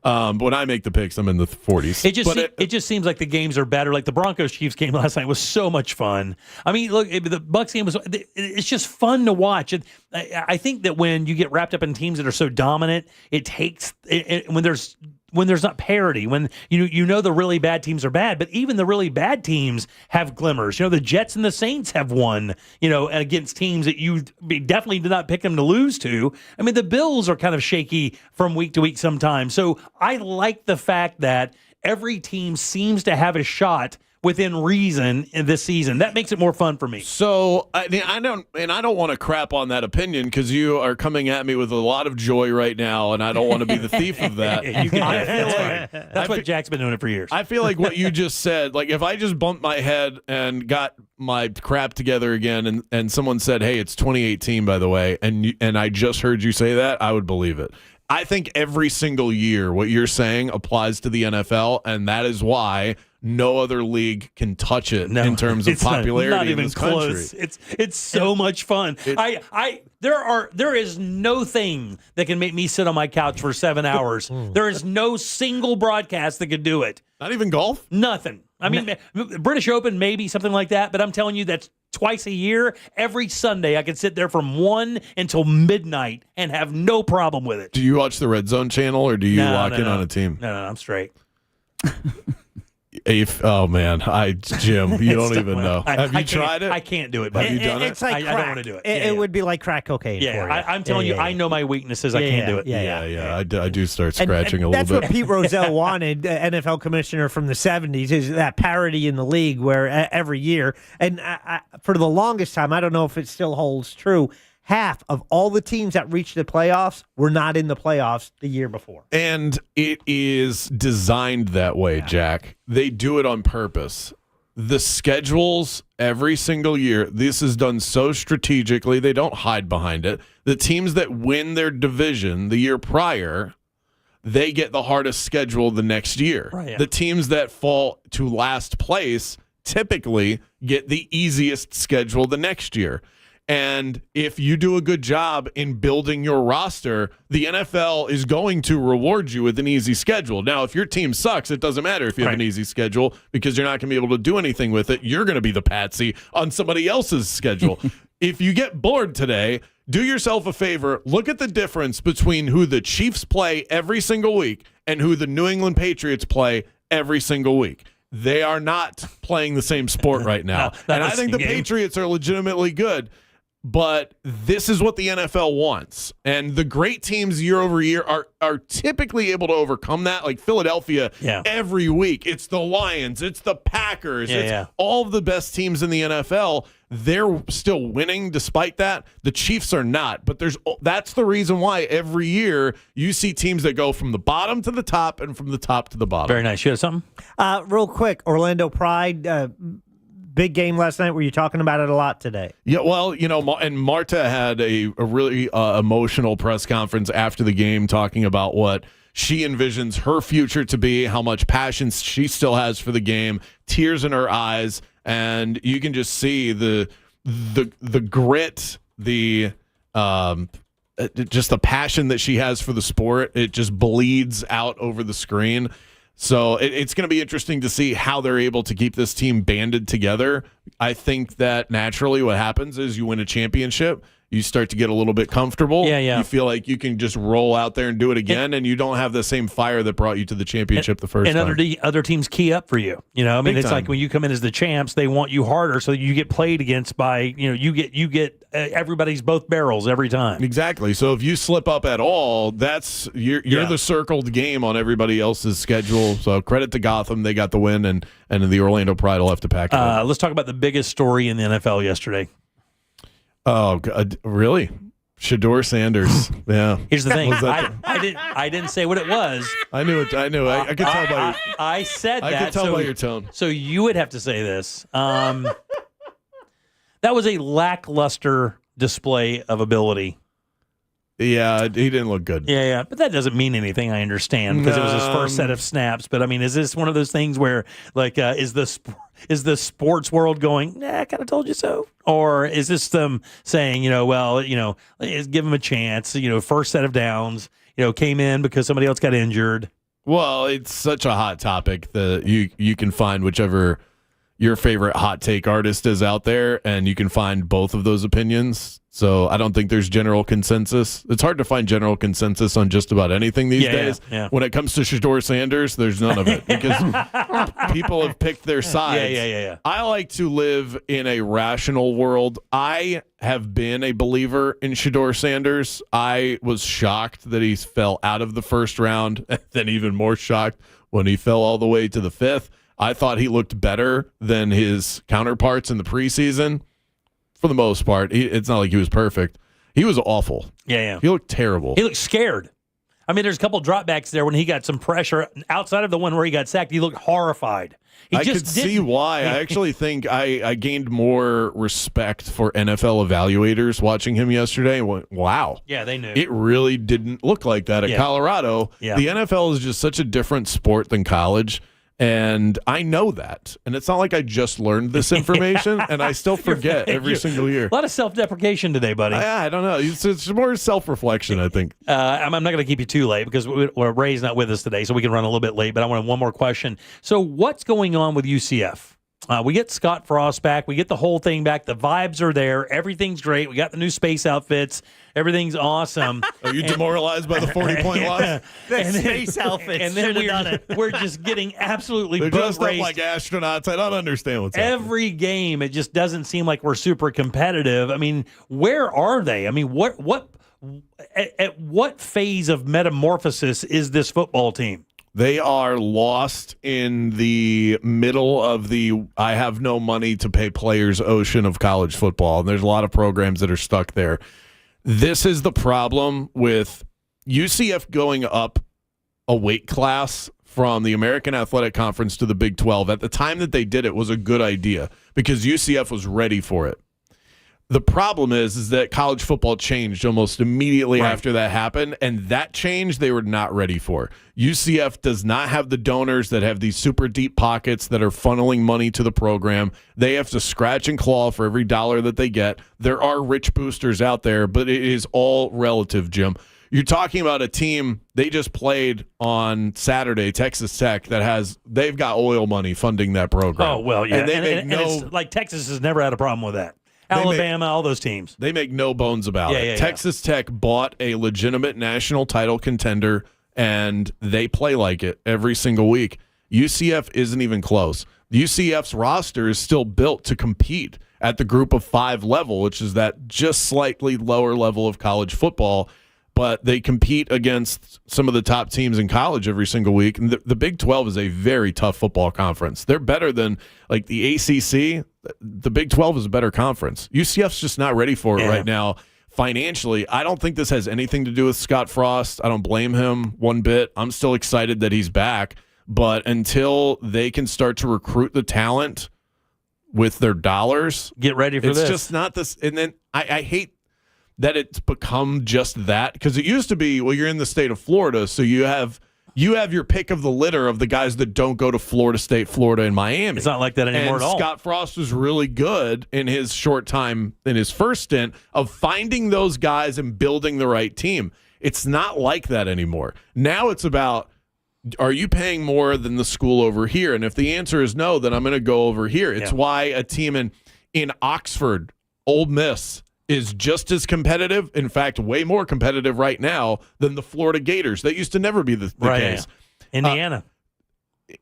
But when I make the picks, I'm in the 40s. It just seems like the games are better. Like the Broncos-Chiefs game last night was so much fun. I mean, look, the Bucs game was. It's just fun to watch. I think that when you get wrapped up in teams that are so dominant, it takes when there's not parity, when you know the really bad teams are bad, but even the really bad teams have glimmers. You know, the Jets and the Saints have won, against teams that you definitely did not pick them to lose to. I mean, the Bills are kind of shaky from week to week sometimes. So I like the fact that every team seems to have a shot within reason in this season. That makes it more fun for me. So I don't want to crap on that opinion because you are coming at me with a lot of joy right now, and I don't want to be the thief of that. That's what Jack's been doing it for years. I feel like what you just said, like if I just bumped my head and got my crap together again, and someone said, "Hey, it's 2018, by the way," and I just heard you say that, I would believe it. I think every single year what you're saying applies to the NFL, and that is why no other league can touch it in terms of popularity not even in this country. close. It's so much fun. There is no thing that can make me sit on my couch for 7 hours. There is no single broadcast that could do it. Not even golf? Nothing. I mean, British Open, maybe something like that, but I'm telling you that's twice a year. Every Sunday, I can sit there from 1 until midnight and have no problem with it. Do you watch the Red Zone channel, or do you lock in on a team? No, I'm straight. Oh man, Jim, you don't even know. Have you tried it? I can't do it. Have you done it? It's like I don't want to do it. It would be like crack cocaine. Yeah, for you. I'm telling you, I know my weaknesses. I can't do it. Yeah. I do start scratching a little that's bit. That's what Pete Rozelle wanted, NFL commissioner from the 70s, is that parity in the league where every year, and for the longest time, I don't know if it still holds true, half of all the teams that reached the playoffs were not in the playoffs the year before. And it is designed that way, Jack. They do it on purpose. The schedules every single year, this is done so strategically, they don't hide behind it. The teams that win their division the year prior, they get the hardest schedule the next year. Right, yeah. The teams that fall to last place typically get the easiest schedule the next year. And if you do a good job in building your roster, the NFL is going to reward you with an easy schedule. Now, if your team sucks, it doesn't matter if you have an easy schedule because you're not going to be able to do anything with it. You're going to be the patsy on somebody else's schedule. If you get bored today, do yourself a favor. Look at the difference between who the Chiefs play every single week and who the New England Patriots play every single week. They are not playing the same sport right now. And I think the Patriots are legitimately good. But this is what the NFL wants. And the great teams year over year are typically able to overcome that. Like Philadelphia, every week. It's the Lions. It's the Packers. It's all of the best teams in the NFL. They're still winning despite that. The Chiefs are not. But that's the reason why every year you see teams that go from the bottom to the top and from the top to the bottom. Very nice. You have something? Real quick, Orlando Pride, big game last night. Were you talking about it a lot today? Yeah, well, and Marta had a really emotional press conference after the game talking about what she envisions her future to be, how much passion she still has for the game, tears in her eyes, and you can just see the grit, just the passion that she has for the sport. It just bleeds out over the screen. So it's going to be interesting to see how they're able to keep this team banded together. I think that naturally what happens is you win a championship, you start to get a little bit comfortable. You feel like you can just roll out there and do it again, and you don't have the same fire that brought you to the championship the first time. And other teams key up for you. It's like when you come in as the champs, they want you harder, so you get played against by, you get everybody's both barrels every time. Exactly. So if you slip up at all, you're the circled game on everybody else's schedule. So credit to Gotham, they got the win, and the Orlando Pride will have to pack it up. Let's talk about the biggest story in the NFL yesterday. Oh, God, really? Shedeur Sanders. Yeah. Here's the thing. I didn't say what it was. I knew it. I knew. I could tell by your. I said that. I could tell by your tone. So you would have to say this. That was a lackluster display of ability. Yeah, he didn't look good. Yeah, but that doesn't mean anything. I understand because it was his first set of snaps. But I mean, is this one of those things where, like, is the sports world going, I kind of told you so, or is this them saying, give him a chance? First set of downs, came in because somebody else got injured. Well, it's such a hot topic that you can find whichever your favorite hot take artist is out there, and you can find both of those opinions. So I don't think there's general consensus. It's hard to find general consensus on just about anything these days. Yeah. When it comes to Shedeur Sanders, there's none of it because people have picked their sides. Yeah. I like to live in a rational world. I have been a believer in Shedeur Sanders. I was shocked that he fell out of the first round, and then even more shocked when he fell all the way to the fifth. I thought he looked better than his counterparts in the preseason. For the most part, it's not like he was perfect. He was awful. Yeah. He looked terrible. He looked scared. I mean, there's a couple dropbacks there when he got some pressure. Outside of the one where he got sacked, he looked horrified. I could see why. I actually think I gained more respect for NFL evaluators watching him yesterday. Wow. Yeah, they knew. It really didn't look like that at Colorado. Yeah. The NFL is just such a different sport than college. And I know that. And it's not like I just learned this information, and I still forget every single year. A lot of self-deprecation today, buddy. I don't know. It's more self-reflection, I think. I'm not going to keep you too late because Ray's not with us today, so we can run a little bit late. But I want one more question. So what's going on with UCF? We get Scott Frost back. We get the whole thing back. The vibes are there. Everything's great. We got the new space outfits. Everything's awesome. Are you demoralized by the 40-point loss? The space outfits. And then we're just getting absolutely They're dressed up raced. like astronauts. I don't understand what's happening. Every game, it just doesn't seem like we're super competitive. I mean, where are they? I mean, at what phase of metamorphosis is this football team? They are lost in the middle of the I have no money to pay players ocean of college football. And there's a lot of programs that are stuck there. This is the problem with UCF going up a weight class from the American Athletic Conference to the Big 12. At the time that they did it was a good idea because UCF was ready for it. The problem is that college football changed almost immediately after that happened, and that change they were not ready for. UCF does not have the donors that have these super deep pockets that are funneling money to the program. They have to scratch and claw for every dollar that they get. There are rich boosters out there, but it is all relative, Jim. You're talking about a team, they just played on Saturday, Texas Tech, they've got oil money funding that program. Oh, well, yeah. And it's like Texas has never had a problem with that. Alabama, all those teams. They make no bones about it. Texas Tech bought a legitimate national title contender, and they play like it every single week. UCF isn't even close. The UCF's roster is still built to compete at the group of 5 level, which is that just slightly lower level of college football, but they compete against some of the top teams in college every single week. And the Big 12 is a very tough football conference. They're better than like the ACC. The Big 12 is a better conference. UCF's just not ready for it right now. Financially, I don't think this has anything to do with Scott Frost. I don't blame him one bit. I'm still excited that he's back. But until they can start to recruit the talent with their dollars, get ready for this. It's just not this. And then I hate that it's become just that, because it used to be, well, you're in the state of Florida, so you have your pick of the litter of the guys that don't go to Florida State, Florida, and Miami. It's not like that anymore and at all. Scott Frost was really good in his short time, in his first stint, of finding those guys and building the right team. It's not like that anymore. Now it's about, are you paying more than the school over here? And if the answer is no, then I'm going to go over here. It's why a team in Oxford, Ole Miss, is just as competitive, in fact, way more competitive right now than the Florida Gators. That used to never be the case. Indiana.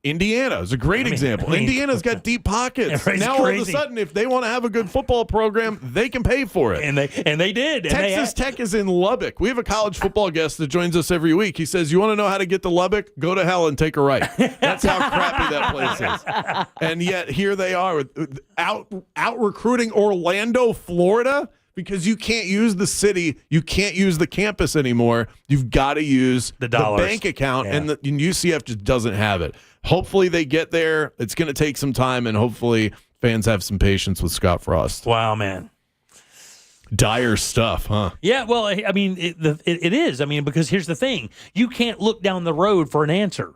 Indiana is a great example. Indiana's got deep pockets. Now all of a sudden, if they want to have a good football program, they can pay for it. And they did. Texas Tech is in Lubbock. We have a college football guest that joins us every week. He says, you want to know how to get to Lubbock? Go to hell and take a right. That's how crappy that place is. And yet here they are out recruiting Orlando, Florida, because you can't use the city, you can't use the campus anymore. You've got to use the bank account, and UCF just doesn't have it. Hopefully they get there. It's going to take some time, and hopefully fans have some patience with Scott Frost. Wow, man. Dire stuff, huh? Yeah, well, I mean, it is. I mean, because here's the thing. You can't look down the road for an answer.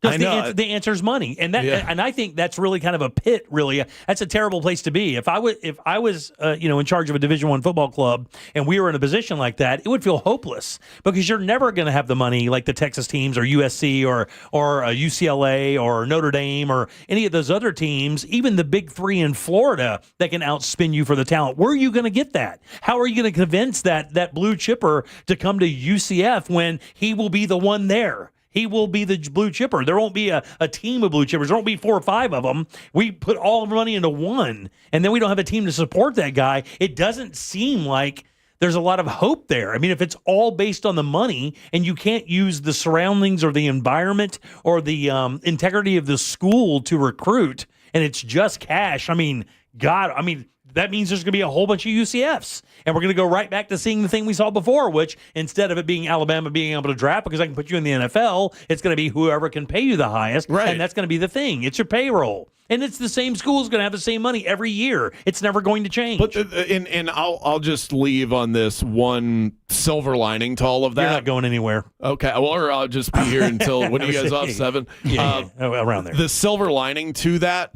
Because the answer is money, and and I think that's really kind of a pit. Really, that's a terrible place to be. If I was in charge of a Division I football club, and we were in a position like that, it would feel hopeless because you're never going to have the money like the Texas teams or USC or UCLA or Notre Dame or any of those other teams, even the Big Three in Florida that can outspin you for the talent. Where are you going to get that? How are you going to convince that blue chipper to come to UCF when he will be the one there? He will be the blue chipper. There won't be a team of blue chippers. There won't be 4 or 5 of them. We put all the money into one, and then we don't have a team to support that guy. It doesn't seem like there's a lot of hope there. I mean, if it's all based on the money and you can't use the surroundings or the environment or the integrity of the school to recruit, and it's just cash, that means there's going to be a whole bunch of UCFs. And we're going to go right back to seeing the thing we saw before, which instead of it being Alabama being able to draft because I can put you in the NFL, it's going to be whoever can pay you the highest. Right. And that's going to be the thing. It's your payroll. And it's the same school's going to have the same money every year. It's never going to change. But and I'll just leave on this one silver lining to all of that. You're not going anywhere. Okay. Well, or I'll just be here until when are you guys off 7? Yeah, around there. The silver lining to that,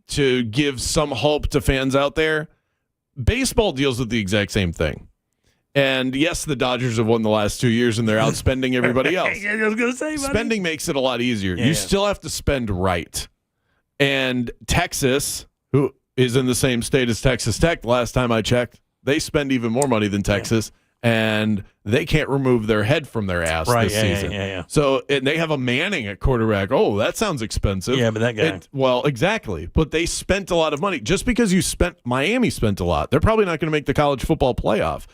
to give some hope to fans out there, baseball deals with the exact same thing. And yes, the Dodgers have won the last 2 years and they're outspending everybody else. I was going to say, buddy. Spending makes it a lot easier. You still have to spend right. And Texas, who is in the same state as Texas Tech, the last time I checked, they spend even more money than Texas. And they can't remove their head from their ass this season. Yeah. So, and they have a Manning at quarterback. Oh, that sounds expensive. Yeah, but that guy. Well, exactly. But they spent a lot of money. Just because Miami spent a lot, they're probably not going to make the college football playoff.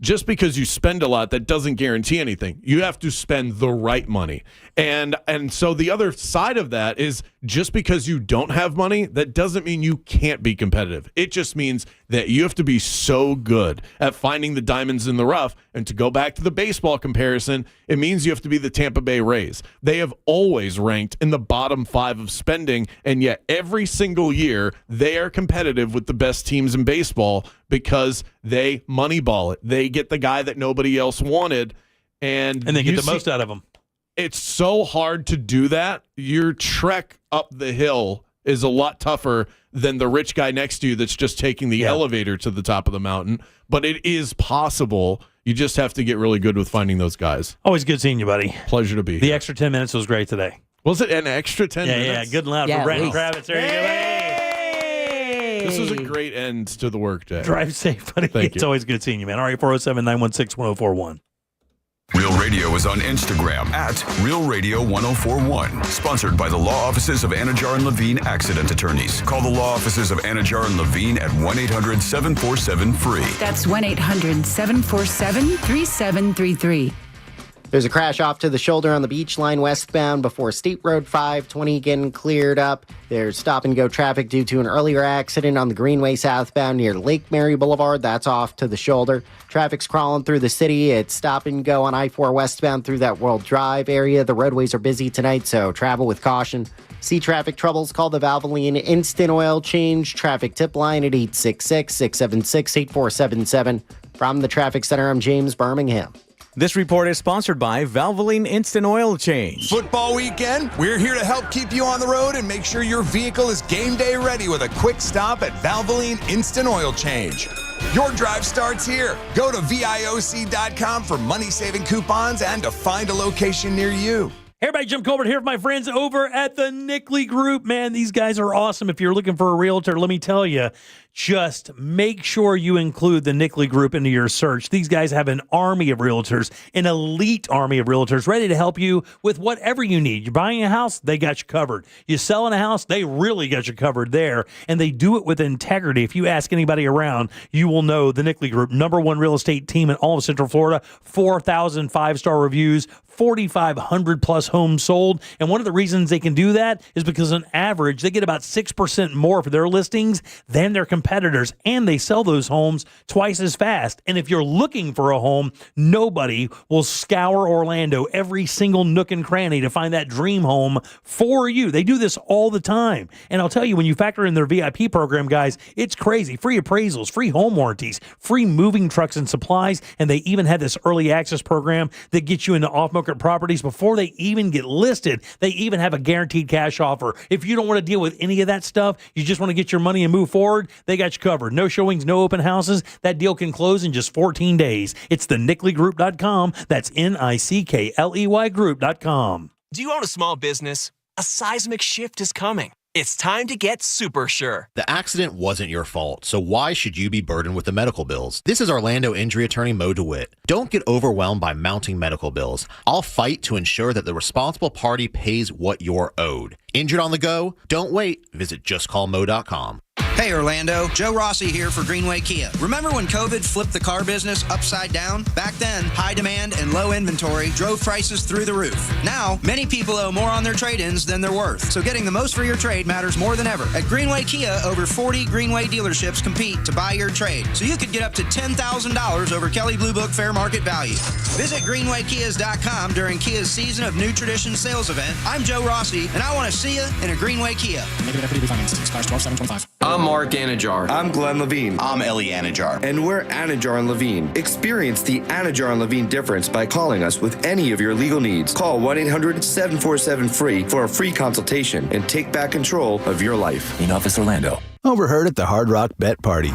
Just because you spend a lot, that doesn't guarantee anything. You have to spend the right money. And so the other side of that is just because you don't have money, that doesn't mean you can't be competitive. It just means that you have to be so good at finding the diamonds in the rough. And to go back to the baseball comparison, it means you have to be the Tampa Bay Rays. They have always ranked in the bottom 5 of spending, and yet every single year they are competitive with the best teams in baseball because they moneyball it. They get the guy that nobody else wanted, and they get the most out of them. It's so hard to do that. Your trek up the hill is a lot tougher than the rich guy next to you that's just taking the elevator to the top of the mountain. But it is possible. You just have to get really good with finding those guys. Always good seeing you, buddy. Pleasure to be The here. extra 10 minutes was great today. Was it an extra 10 minutes? Yeah, good and loud for Brandon Kravitz. There you go. Hey! This was a great end to the workday. Drive safe, buddy. Thank It's you. always good seeing you, man. All right, 407-916-1041. Real Radio is on Instagram at Real Radio 1041. Sponsored by the law offices of Anajar and Levine Accident Attorneys. Call the law offices of Anajar and Levine at 1-800-747-FREE. That's 1-800-747-3733. There's a crash off to the shoulder on the Beach Line westbound before State Road 520 getting cleared up. There's stop-and-go traffic due to an earlier accident on the Greenway southbound near Lake Mary Boulevard. That's off to the shoulder. Traffic's crawling through the city. It's stop-and-go on I-4 westbound through that World Drive area. The roadways are busy tonight, so travel with caution. See traffic troubles, call the Valvoline Instant Oil Change traffic tip line at 866-676-8477. From the Traffic Center, I'm James Birmingham. This report is sponsored by Valvoline Instant Oil Change. Football weekend, we're here to help keep you on the road and make sure your vehicle is game day ready with a quick stop at Valvoline Instant Oil Change. Your drive starts here. Go to VIOC.com for money-saving coupons and to find a location near you. Hey everybody, Jim Colbert here with my friends over at the Nickley Group. Man, these guys are awesome. If you're looking for a realtor, let me tell you, just make sure you include the Nickley Group into your search. These guys have an army of realtors, an elite army of realtors ready to help you with whatever you need. You're buying a house, they got you covered. You're selling a house, they really got you covered there. And they do it with integrity. If you ask anybody around, you will know the Nickley Group, #1 real estate team in all of Central Florida, 4,000 five-star reviews, 4,500 plus homes sold. And one of the reasons they can do that is because on average, they get about 6% more for their listings than their competitors, and they sell those homes twice as fast. And if you're looking for a home, nobody will scour Orlando, every single nook and cranny to find that dream home for you. They do this all the time. And I'll tell you, when you factor in their VIP program, guys, it's crazy. Free appraisals, free home warranties, free moving trucks and supplies, and they even have this early access program that gets you into off-market properties before they even get listed. They even have a guaranteed cash offer. If you don't want to deal with any of that stuff, you just want to get your money and move forward, they got you covered. No showings, no open houses. That deal can close in just 14 days. It's the NickleyGroup.com. That's NICKLEY Group.com. Do you own a small business? A seismic shift is coming. It's time to get super sure. The accident wasn't your fault, so why should you be burdened with the medical bills? This is Orlando injury attorney Mo DeWitt. Don't get overwhelmed by mounting medical bills. I'll fight to ensure that the responsible party pays what you're owed. Injured on the go? Don't wait. Visit justcallmo.com. Hey Orlando, Joe Rossi here for Greenway Kia. Remember when COVID flipped the car business upside down? Back then, high demand and low inventory drove prices through the roof. Now, many people owe more on their trade-ins than they're worth. So getting the most for your trade matters more than ever. At Greenway Kia, over 40 Greenway dealerships compete to buy your trade. So you could get up to $10,000 over Kelley Blue Book fair market value. Visit GreenwayKias.com during Kia's Season of New Tradition sales event. I'm Joe Rossi, and I want to see you in a Greenway Kia. Negative equity refinanced. Expires 12/7/25. I'm Mark Anajar. I'm Glenn Levine. I'm Ellie Anajar. And we're Anajar and Levine. Experience the Anajar and Levine difference by calling us with any of your legal needs. Call 1-800-747-FREE for a free consultation and take back control of your life. In Office Orlando. Overheard at the Hard Rock Bet Party.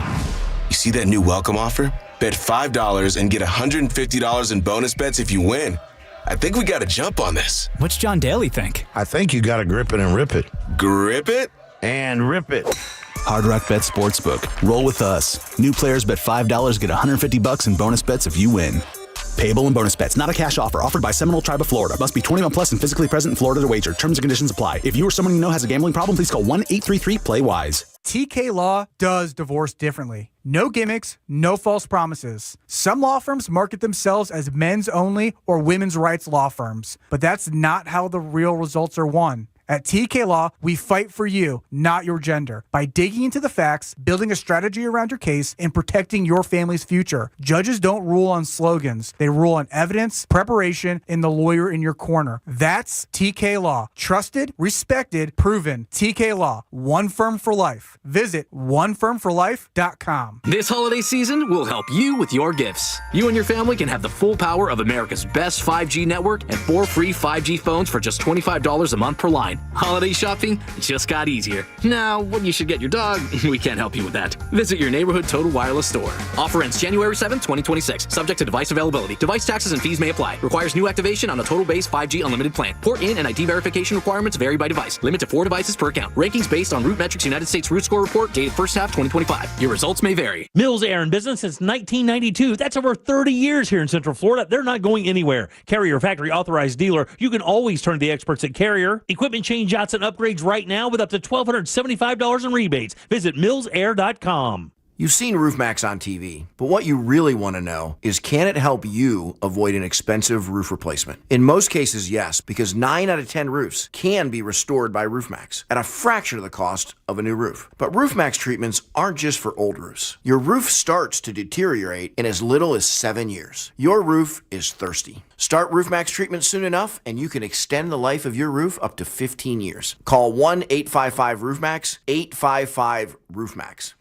You see that new welcome offer? Bet $5 and get $150 in bonus bets if you win. I think we got to jump on this. What's John Daly think? I think you got to grip it and rip it. Grip it? And rip it. Hard Rock Bet Sportsbook. Roll with us. New players bet $5, get $150 in bonus bets if you win. Payable in bonus bets. Not a cash offer. Offered by Seminole Tribe of Florida. Must be 21 plus and physically present in Florida to wager. Terms and conditions apply. If you or someone you know has a gambling problem, please call 1-833-PLAY-WISE. TK Law does divorce differently. No gimmicks, no false promises. Some law firms market themselves as men's only or women's rights law firms, but that's not how the real results are won. At TK Law, we fight for you, not your gender, by digging into the facts, building a strategy around your case, and protecting your family's future. Judges don't rule on slogans. They rule on evidence, preparation, and the lawyer in your corner. That's TK Law. Trusted, respected, proven. TK Law. One firm for life. Visit onefirmforlife.com. This holiday season, we'll help you with your gifts. You and your family can have the full power of America's best 5G network and 4 free 5G phones for just $25 a month per line. Holiday shopping just got easier. Now, what you should get your dog, we can't help you with that. Visit your neighborhood Total Wireless store. Offer ends January 7th, 2026. Subject to device availability. Device taxes and fees may apply. Requires new activation on a Total Base 5G unlimited plan. Port in and ID verification requirements vary by device. Limit to 4 devices per account. Rankings based on Root Metrics United States Root Score Report dated first half 2025. Your results may vary. Mills Air in business since 1992. That's over 30 years here in Central Florida. They're not going anywhere. Carrier factory authorized dealer. You can always turn to the experts at Carrier. Equipment change outs and upgrades right now with up to $1,275 in rebates. Visit millsair.com. You've seen RoofMax on TV, but what you really want to know is, can it help you avoid an expensive roof replacement? In most cases, yes, because 9 out of 10 roofs can be restored by RoofMax at a fraction of the cost of a new roof. But RoofMax treatments aren't just for old roofs. Your roof starts to deteriorate in as little as 7 years. Your roof is thirsty. Start RoofMax treatment soon enough, and you can extend the life of your roof up to 15 years. Call 1-855-ROOFMAX, 855-ROOFMAX.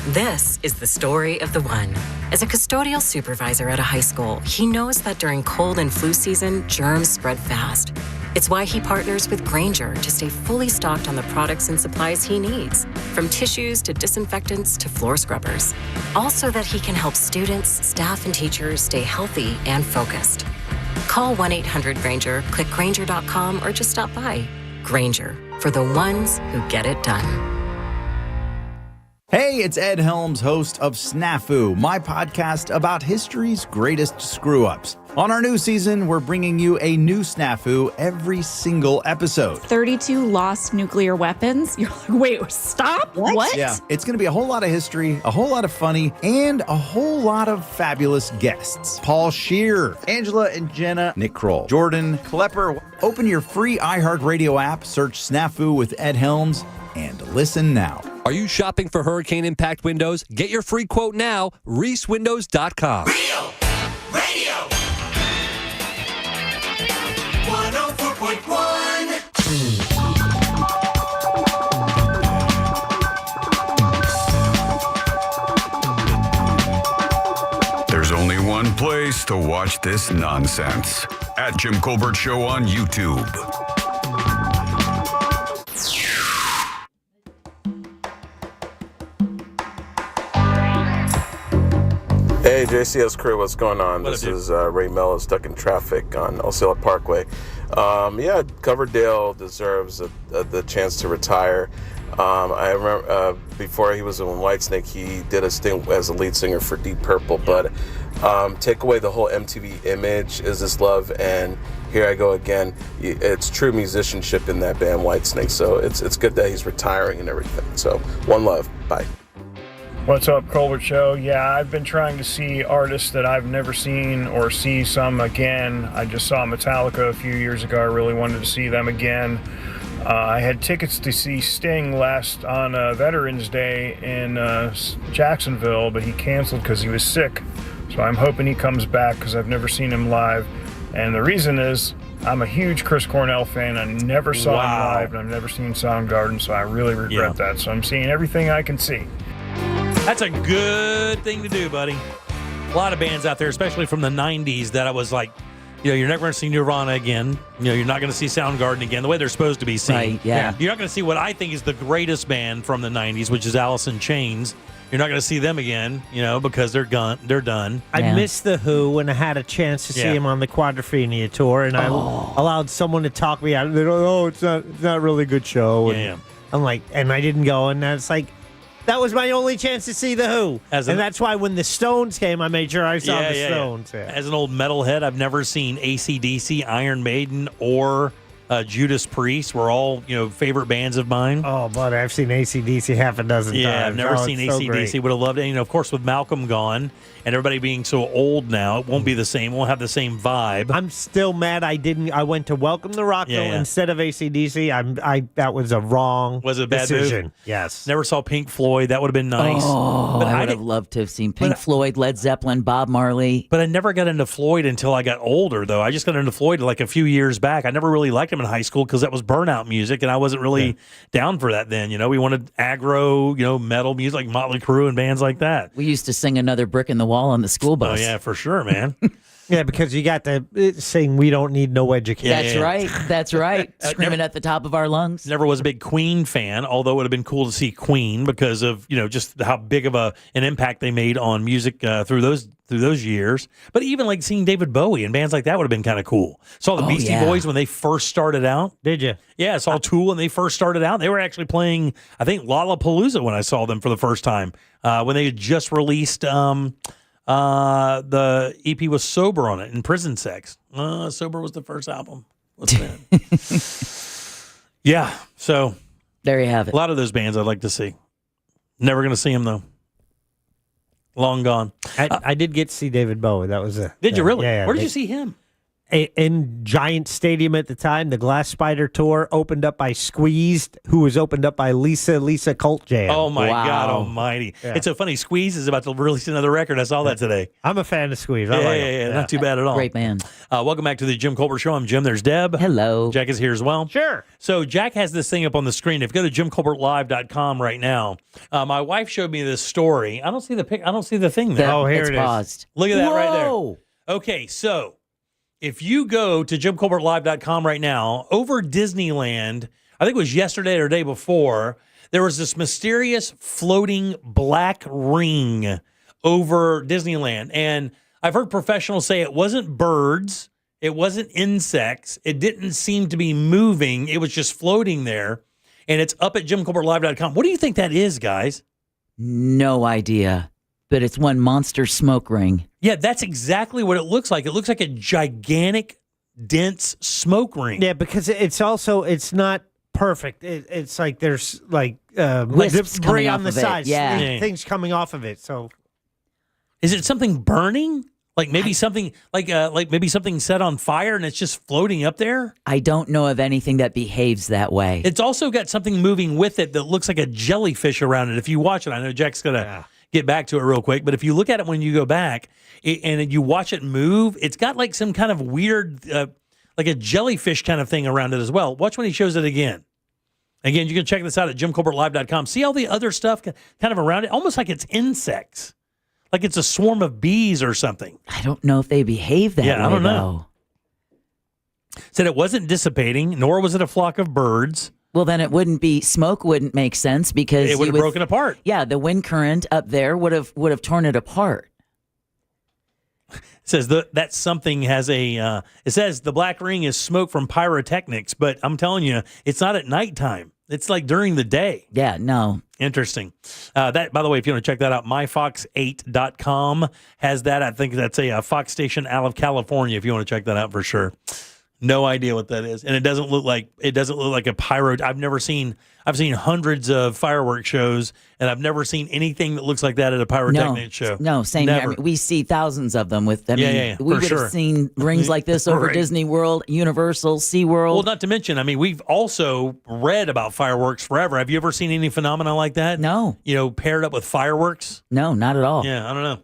This is the story of the one. As a custodial supervisor at a high school, he knows that during cold and flu season, germs spread fast. It's why he partners with Grainger to stay fully stocked on the products and supplies he needs, from tissues to disinfectants to floor scrubbers. Also that he can help students, staff, and teachers stay healthy and focused. Call 1-800-GRAINGER, click Grainger.com, or just stop by. Grainger, for the ones who get it done. Hey, it's Ed Helms, host of Snafu, my podcast about history's greatest screw-ups. On our new season, we're bringing you a new snafu every single episode. 32 lost nuclear weapons? You're like, wait, stop? What? Yeah, it's going to be a whole lot of history, a whole lot of funny, and a whole lot of fabulous guests. Paul Scheer, Angela and Jenna, Nick Kroll, Jordan Klepper. Open your free iHeartRadio app, search Snafu with Ed Helms, and listen now. Are you shopping for hurricane impact windows? Get your free quote now, reesewindows.com. Real Radio 104.1. There's only one place to watch this nonsense. At Jim Colbert Show on YouTube. Hey, JCS crew, what's going on? This is Ray Mello, stuck in traffic on Osceola Parkway. Coverdale deserves the chance to retire. I remember before he was in Whitesnake, he did a stint as a lead singer for Deep Purple. But take away the whole MTV image, Is This Love, and Here I Go Again. It's true musicianship in that band Whitesnake. So it's good that he's retiring and everything. So one love. Bye. What's up, Colbert Show? Yeah, I've been trying to see artists that I've never seen or see some again. I just saw Metallica a few years ago. I really wanted to see them again. I had tickets to see Sting last on Veterans Day in Jacksonville, but he canceled because he was sick. So I'm hoping he comes back because I've never seen him live. And the reason is I'm a huge Chris Cornell fan. I never saw him live, and I've never seen Soundgarden, so I really regret that. So I'm seeing everything I can see. That's a good thing to do, buddy. A lot of bands out there, especially from the 90s, that I was like, you're never going to see Nirvana again. You're not going to see Soundgarden again, the way they're supposed to be seen. Right, yeah. You're not going to see what I think is the greatest band from the 90s, which is Alice in Chains. You're not going to see them again, because they're done. I missed The Who when I had a chance to see him on the Quadrophenia tour, and I allowed someone to talk me out of it. Oh, it's not a really good show. And I'm like, and I didn't go, and it's like, that was my only chance to see The Who. And that's why when the Stones came, I made sure I saw the Stones. Yeah. As an old metalhead, I've never seen AC/DC, Iron Maiden, or Judas Priest. Were all, favorite bands of mine. Oh, but I've seen AC/DC half a dozen times. Yeah, I've never seen AC/DC. Would have loved it. Of course, with Malcolm gone and everybody being so old now, it won't be the same. Won't have the same vibe. I'm still mad I went to Welcome to Rockville instead of AC/DC. That was a wrong Was it a bad decision. move? Yes. Never saw Pink Floyd. That would have been nice. Oh, I would have loved to have seen Pink Floyd, Led Zeppelin, Bob Marley. But I never got into Floyd until I got older, though. I just got into Floyd like a few years back. I never really liked him in high school because that was burnout music, and I wasn't really down for that then. We wanted aggro, metal music like Motley Crue and bands like that. We used to sing Another Brick in the Wall on the school bus. Oh, yeah, for sure, man. Yeah, because you got to sing "We Don't Need No Education." That's right. Screaming at the top of our lungs. Never was a big Queen fan, although it would have been cool to see Queen because of just how big of an impact they made on music through those years. But even like seeing David Bowie and bands like that would have been kind of cool. Saw the Beastie Boys when they first started out. Did you? Yeah, I saw Tool when they first started out. They were actually playing, I think, Lollapalooza when I saw them for the first time when they had just released. The EP was Sober on it, and Prison Sex. Sober was the first album. What's that? Yeah, so there you have it. A lot of those bands I'd like to see. Never going to see them, though. Long gone. I did get to see David Bowie. That was a. Did you really? Yeah, Where did you see him? In Giant Stadium at the time. The Glass Spider Tour opened up by Squeezed, who was opened up by Lisa Cult Jam. Oh, my God almighty. Yeah. It's so funny. Squeeze is about to release another record. I saw that today. I'm a fan of Squeeze. Yeah, not too bad at all. Great band. Welcome back to the Jim Colbert Show. I'm Jim. There's Deb. Hello. Jack is here as well. Sure. So Jack has this thing up on the screen. If you go to JimColbertLive.com right now, my wife showed me this story. I don't see the thing there. Here it's it paused. is. Look at that right there. Whoa. Okay, so if you go to JimColbertLive.com right now, over Disneyland, I think it was yesterday or the day before, there was this mysterious floating black ring over Disneyland. And I've heard professionals say it wasn't birds, it wasn't insects, it didn't seem to be moving, it was just floating there. And it's up at JimColbertLive.com. What do you think that is, guys? No idea. But it's one monster smoke ring. Yeah, that's exactly what it looks like. It looks like a gigantic, dense smoke ring. Yeah, because it's not perfect. It's like there's wisps debris coming on off the of it. sides. Yeah. Things coming off of it. So, is it something burning? Like maybe something maybe something set on fire and it's just floating up there? I don't know of anything that behaves that way. It's also got something moving with it that looks like a jellyfish around it. If you watch it, I know Jack's gonna get back to it real quick, but if you look at it when you go back and you watch it move, it's got like some kind of weird, like a jellyfish kind of thing around it as well. Watch when he shows it again. Again, you can check this out at JimColbertLive.com. See all the other stuff kind of around it, almost like it's insects, like it's a swarm of bees or something. I don't know if they behave that way, I don't know. Said it wasn't dissipating, nor was it a flock of birds. Well, then it wouldn't be, smoke wouldn't make sense because it would have broken apart. Yeah, the wind current up there would have torn it apart. It says that something has a. It says the black ring is smoke from pyrotechnics, but I'm telling you, it's not at nighttime. It's like during the day. Yeah, no. Interesting. That, by the way, if you want to check that out, myfox8.com has that. I think that's a Fox station out of California. If you want to check that out for sure. No idea what that is, and it doesn't look like a pyro. I've seen hundreds of fireworks shows, and I've never seen anything that looks like that at a pyrotechnic show. No, same Never. here. I mean, we see thousands of them with. Yeah, we would sure. have seen rings like this over Right. Disney World, Universal, SeaWorld. Well, not to mention, I mean, we've also read about fireworks forever. Have you ever seen any phenomena like that? No. Paired up with fireworks? No, not at all. Yeah, I don't know.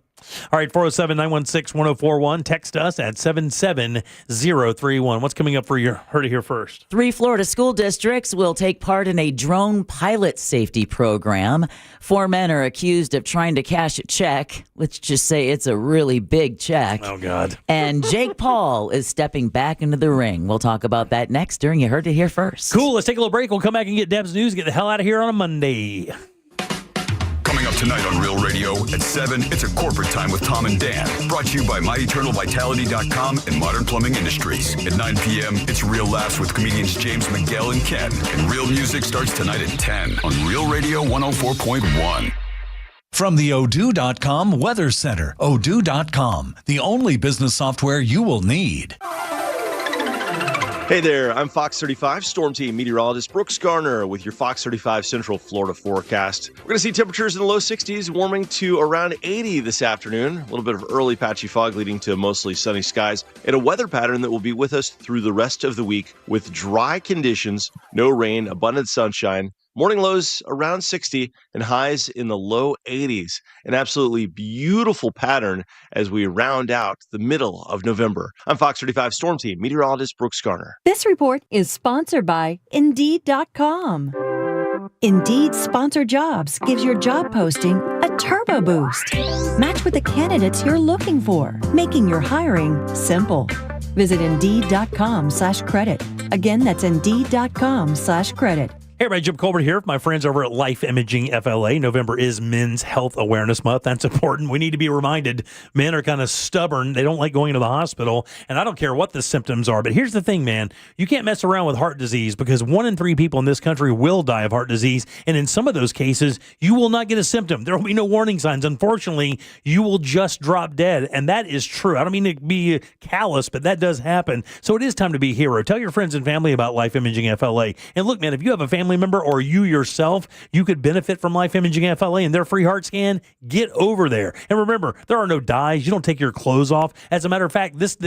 All right, 407-916-1041. Text us at 77031. What's coming up for your Heard It Here first? 3 Florida school districts will take part in a drone pilot safety program. 4 men are accused of trying to cash a check. Let's just say it's a really big check. Oh, God. And Jake Paul is stepping back into the ring. We'll talk about that next during You Heard It Here first. Cool. Let's take a little break. We'll come back and get Deb's news. Get the hell out of here on a Monday. Coming up tonight on Real Radio at 7, it's a corporate time with Tom and Dan. Brought to you by MyEternalVitality.com and Modern Plumbing Industries. At 9 p.m., it's Real Laughs with comedians James Miguel and Ken. And Real Music starts tonight at 10 on Real Radio 104.1. From the Odoo.com Weather Center, Odoo.com, the only business software you will need. Hey there, I'm Fox 35 Storm Team meteorologist Brooks Garner with your Fox 35 Central Florida forecast. We're going to see temperatures in the low 60s, warming to around 80 this afternoon. A little bit of early patchy fog leading to mostly sunny skies, and a weather pattern that will be with us through the rest of the week with dry conditions, no rain, abundant sunshine. Morning lows around 60 and highs in the low 80s. An absolutely beautiful pattern as we round out the middle of November. I'm Fox 35 Storm Team meteorologist Brooks Garner. This report is sponsored by Indeed.com. Indeed Sponsored Jobs gives your job posting a turbo boost. Match with the candidates you're looking for, making your hiring simple. Visit Indeed.com/credit. Again, that's Indeed.com/credit. Hey, everybody, Jim Colbert here with my friends over at Life Imaging FLA. November is Men's Health Awareness Month. That's important. We need to be reminded men are kind of stubborn. They don't like going to the hospital, and I don't care what the symptoms are. But here's the thing, man. You can't mess around with heart disease because 1 in 3 people in this country will die of heart disease, and in some of those cases, you will not get a symptom. There will be no warning signs. Unfortunately, you will just drop dead, and that is true. I don't mean to be callous, but that does happen. So it is time to be a hero. Tell your friends and family about Life Imaging FLA. And look, man, if you have a family member or you yourself, you could benefit from Life Imaging FLA and their free heart scan. Get over there. And remember, there are no dyes. You don't take your clothes off. As a matter of fact, this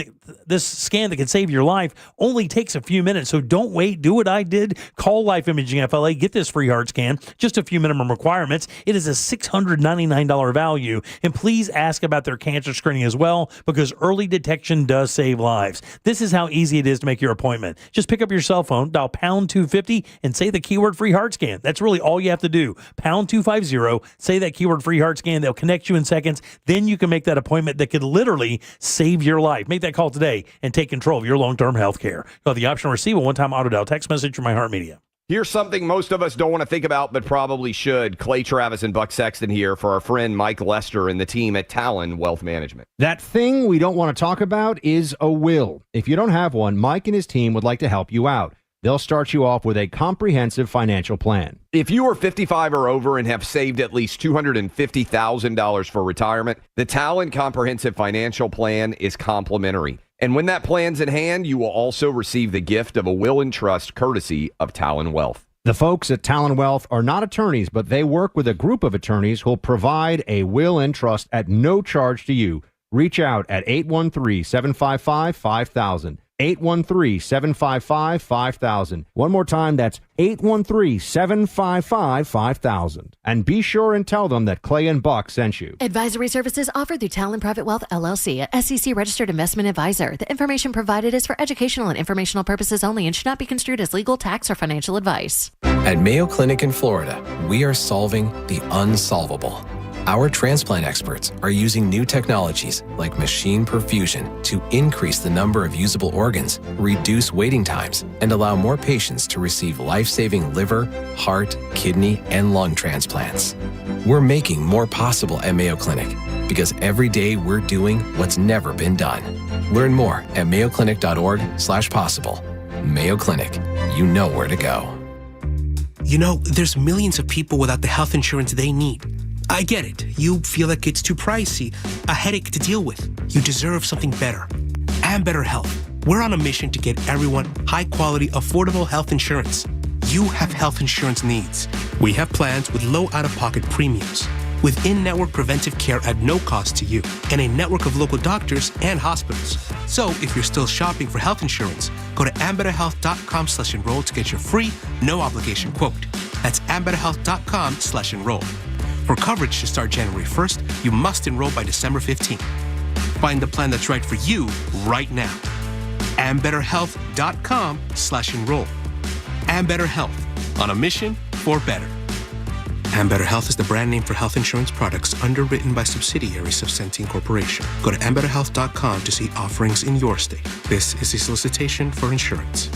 scan that can save your life only takes a few minutes. So don't wait. Do what I did. Call Life Imaging FLA. Get this free heart scan. Just a few minimum requirements. It is a $699 value. And please ask about their cancer screening as well, because early detection does save lives. This is how easy it is to make your appointment. Just pick up your cell phone, dial pound 250, and say the keyword free heart scan. That's really all you have to do. Pound 250, say that keyword free heart scan. They'll connect you in seconds. Then you can make that appointment that could literally save your life. Make that call today and take control of your long-term health care. You'll have the option to receive a one-time auto dial text message from iHeart Media. Here's something most of us don't want to think about, but probably should. Clay Travis and Buck Sexton here for our friend Mike Lester and the team at Talon Wealth Management. That thing we don't want to talk about is a will. If you don't have one, Mike and his team would like to help you out. They'll start you off with a comprehensive financial plan. If you are 55 or over and have saved at least $250,000 for retirement, the Talon Comprehensive Financial Plan is complimentary. And when that plan's in hand, you will also receive the gift of a will and trust courtesy of Talon Wealth. The folks at Talon Wealth are not attorneys, but they work with a group of attorneys who'll provide a will and trust at no charge to you. Reach out at 813-755-5000. 813-755-5000. One more time, that's 813-755-5000. And be sure and tell them that Clay and Buck sent you. Advisory services offered through Talon Private Wealth, LLC, a SEC registered investment advisor. The information provided is for educational and informational purposes only and should not be construed as legal, tax, or financial advice. At Mayo Clinic in Florida, we are solving the unsolvable. Our transplant experts are using new technologies like machine perfusion to increase the number of usable organs, reduce waiting times, and allow more patients to receive life-saving liver, heart, kidney, and lung transplants. We're making more possible at Mayo Clinic because every day we're doing what's never been done. Learn more at mayoclinic.org/possible. Mayo Clinic, you know where to go. You know, there's millions of people without the health insurance they need. I get it. You feel like it's too pricey, a headache to deal with. You deserve something better. And better health. We're on a mission to get everyone high-quality, affordable health insurance. You have health insurance needs. We have plans with low out-of-pocket premiums, with in-network preventive care at no cost to you, and a network of local doctors and hospitals. So if you're still shopping for health insurance, go to ambetterhealth.com/enroll to get your free, no-obligation quote. That's ambetterhealth.com/enroll. For coverage to start January 1st, you must enroll by December 15th. Find the plan that's right for you right now. ambetterhealth.com/enroll. Ambetter Health, on a mission for better. Ambetter Health is the brand name for health insurance products underwritten by subsidiaries of Centene Corporation. Go to ambetterhealth.com to see offerings in your state. This is a solicitation for insurance.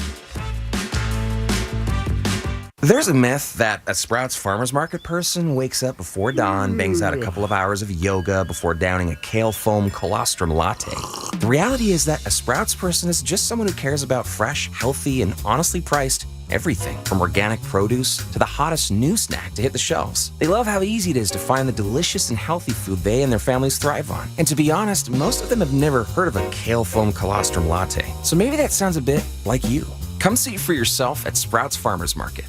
There's a myth that a Sprouts Farmers Market person wakes up before dawn, bangs out a couple of hours of yoga before downing a kale foam colostrum latte. The reality is that a Sprouts person is just someone who cares about fresh, healthy, and honestly priced everything from organic produce to the hottest new snack to hit the shelves. They love how easy it is to find the delicious and healthy food they and their families thrive on. And to be honest, most of them have never heard of a kale foam colostrum latte. So maybe that sounds a bit like you. Come see for yourself at Sprouts Farmers Market.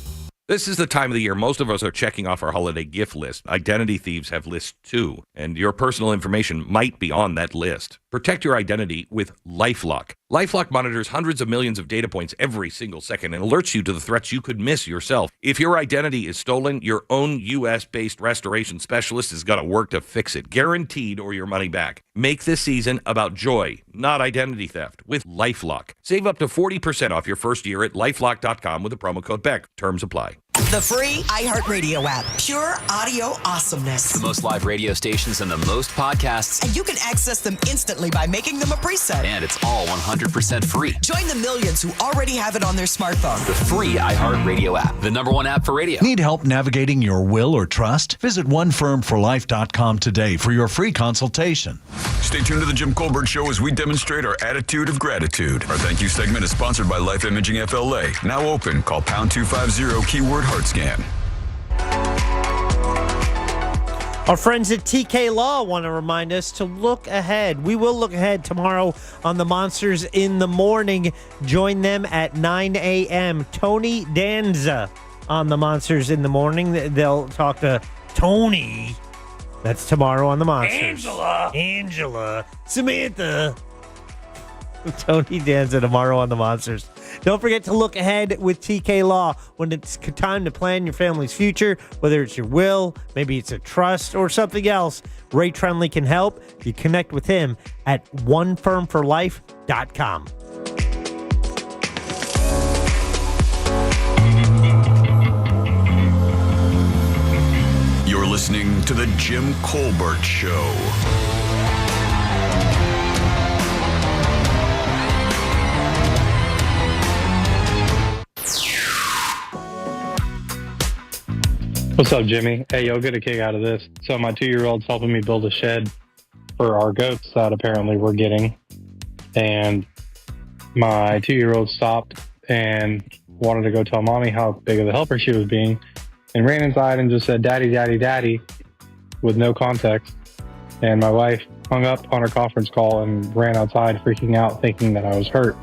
This is the time of the year most of us are checking off our holiday gift list. Identity thieves have lists too, and your personal information might be on that list. Protect your identity with LifeLock. LifeLock monitors hundreds of millions of data points every single second and alerts you to the threats you could miss yourself. If your identity is stolen, your own U.S.-based restoration specialist is going to work to fix it, guaranteed, or your money back. Make this season about joy, not identity theft, with LifeLock. Save up to 40% off your first year at LifeLock.com with the promo code BECK. Terms apply. The free iHeartRadio app. Pure audio awesomeness. The most live radio stations and the most podcasts. And you can access them instantly by making them a preset. And it's all 100% free. Join the millions who already have it on their smartphone. The free iHeartRadio app. The #1 app for radio. Need help navigating your will or trust? Visit onefirmforlife.com today for your free consultation. Stay tuned to the Jim Colbert Show as we demonstrate our attitude of gratitude. Our thank you segment is sponsored by Life Imaging FLA. Now open. Call pound 250 keyword heart scan. Our friends at TK Law want to remind us to look ahead. We will look ahead tomorrow on the Monsters in the Morning. Join them at 9 a.m. Tony Danza on the Monsters in the Morning. They'll talk to Tony. That's tomorrow on the Monsters. Angela. Samantha. Tony Danza tomorrow on the Monsters. Don't forget to look ahead with TK Law when it's time to plan your family's future, whether it's your will, maybe it's a trust, or something else. Ray Trenley can help. You connect with him at onefirmforlife.com. You're listening to The Jim Colbert Show. What's up, Jimmy? Hey, you'll get a kick out of this. So my 2-year-old's helping me build a shed for our goats that apparently we're getting. And my 2-year-old stopped and wanted to go tell mommy how big of a helper she was being, and ran inside and just said, "Daddy, daddy, daddy," with no context. And my wife hung up on her conference call and ran outside freaking out, thinking that I was hurt.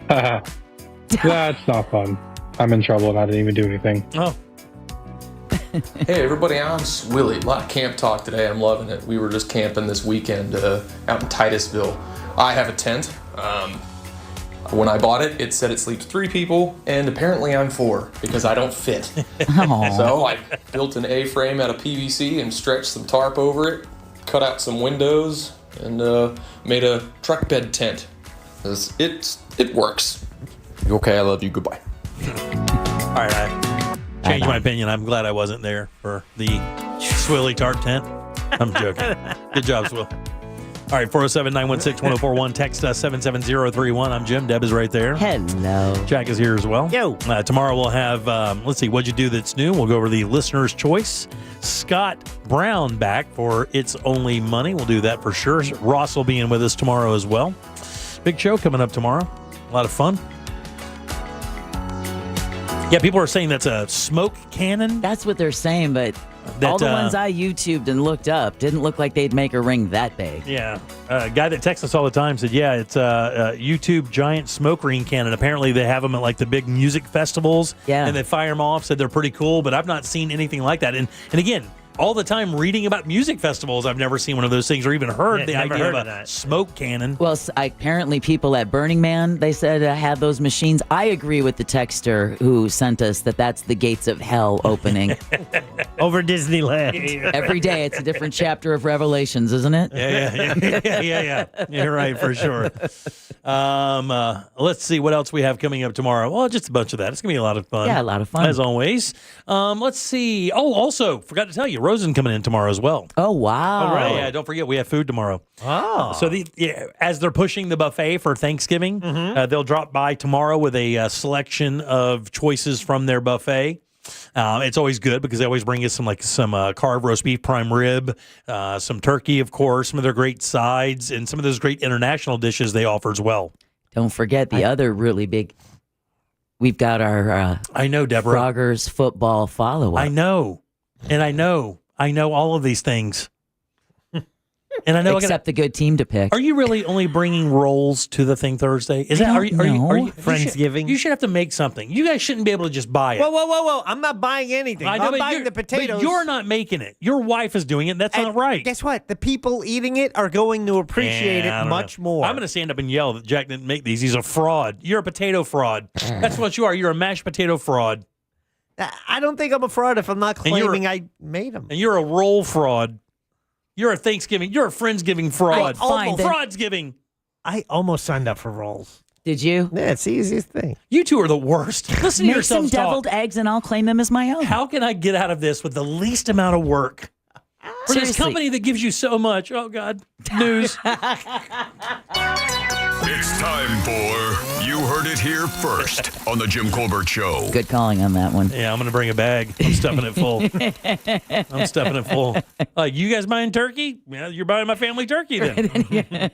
That's not fun. I'm in trouble and I didn't even do anything. Oh. Hey everybody, I'm Willie. A lot of camp talk today. I'm loving it. We were just camping this weekend out in Titusville. I have a tent. When I bought it, it said it sleeps 3 people, and apparently I'm 4 because I don't fit. So I built an A-frame out of PVC and stretched some tarp over it, cut out some windows, and made a truck bed tent. It works. Okay, I love you. Goodbye. All right. Changed my opinion. I'm glad I wasn't there for the Swilly Tart tent. I'm joking. Good job, Swill. All right, 407-916-1041. Text us 77031. I'm Jim. Deb is right there. Hello. Jack is here as well. Yo. Tomorrow we'll have, let's see, what'd you do that's new? We'll go over the listener's choice. Scott Brown back for It's Only Money. We'll do that for sure. Ross will be in with us tomorrow as well. Big show coming up tomorrow. A lot of fun. Yeah, people are saying that's a smoke cannon. That's what they're saying, but all the ones I YouTubed and looked up didn't look like they'd make a ring that big. Yeah. A guy that texts us all the time said, yeah, it's a YouTube giant smoke ring cannon. Apparently they have them at like the big music festivals. Yeah. And they fire them off, said they're pretty cool, but I've not seen anything like that. And again, all the time reading about music festivals, I've never seen one of those things or even heard the idea of a smoke cannon. Well, apparently people at Burning Man, they said had those machines. I agree with the texter who sent us that's the gates of hell opening. Over Disneyland. Every day it's a different chapter of Revelations, isn't it? Yeah. You're right, for sure. Let's see what else we have coming up tomorrow. Well, just a bunch of that. It's going to be a lot of fun. Yeah, a lot of fun. As always. Let's see. Oh, also, forgot to tell you, Rosen coming in tomorrow as well. Oh, wow. Oh, right. Yeah, don't forget, we have food tomorrow. Oh. So as they're pushing the buffet for Thanksgiving, they'll drop by tomorrow with a selection of choices from their buffet. It's always good because they always bring us some carved roast beef, prime rib, some turkey, of course, some of their great sides, and some of those great international dishes they offer as well. Don't forget the other really big. We've got our I know, Deborah. Froggers football follow-up. I know. And I know all of these things. And I know except the good team to pick. Are you really only bringing rolls to the thing Thursday? Is that are you Friendsgiving? You should have to make something. You guys shouldn't be able to just buy it. Whoa. I'm not buying anything. I know, I'm buying the potatoes. But you're not making it. Your wife is doing it. That's not right. Guess what? The people eating it are going to appreciate it much more. I'm going to stand up and yell that Jack didn't make these. He's a fraud. You're a potato fraud. That's what you are. You're a mashed potato fraud. I don't think I'm a fraud if I'm not claiming I made them. And you're a roll fraud. You're a Thanksgiving. You're a Friendsgiving fraud. Fraudsgiving. I almost signed up for rolls. Did you? Yeah, it's the easiest thing. You two are the worst. Listen to Make yourselves some deviled eggs and I'll claim them as my own. How can I get out of this with the least amount of work? For this company that gives you so much. Oh, God. News. It's time for You Heard It Here First on The Jim Colbert Show. Good calling on that one. Yeah, I'm going to bring a bag. I'm stuffing it full. You guys buying turkey? Yeah, you're buying my family turkey then.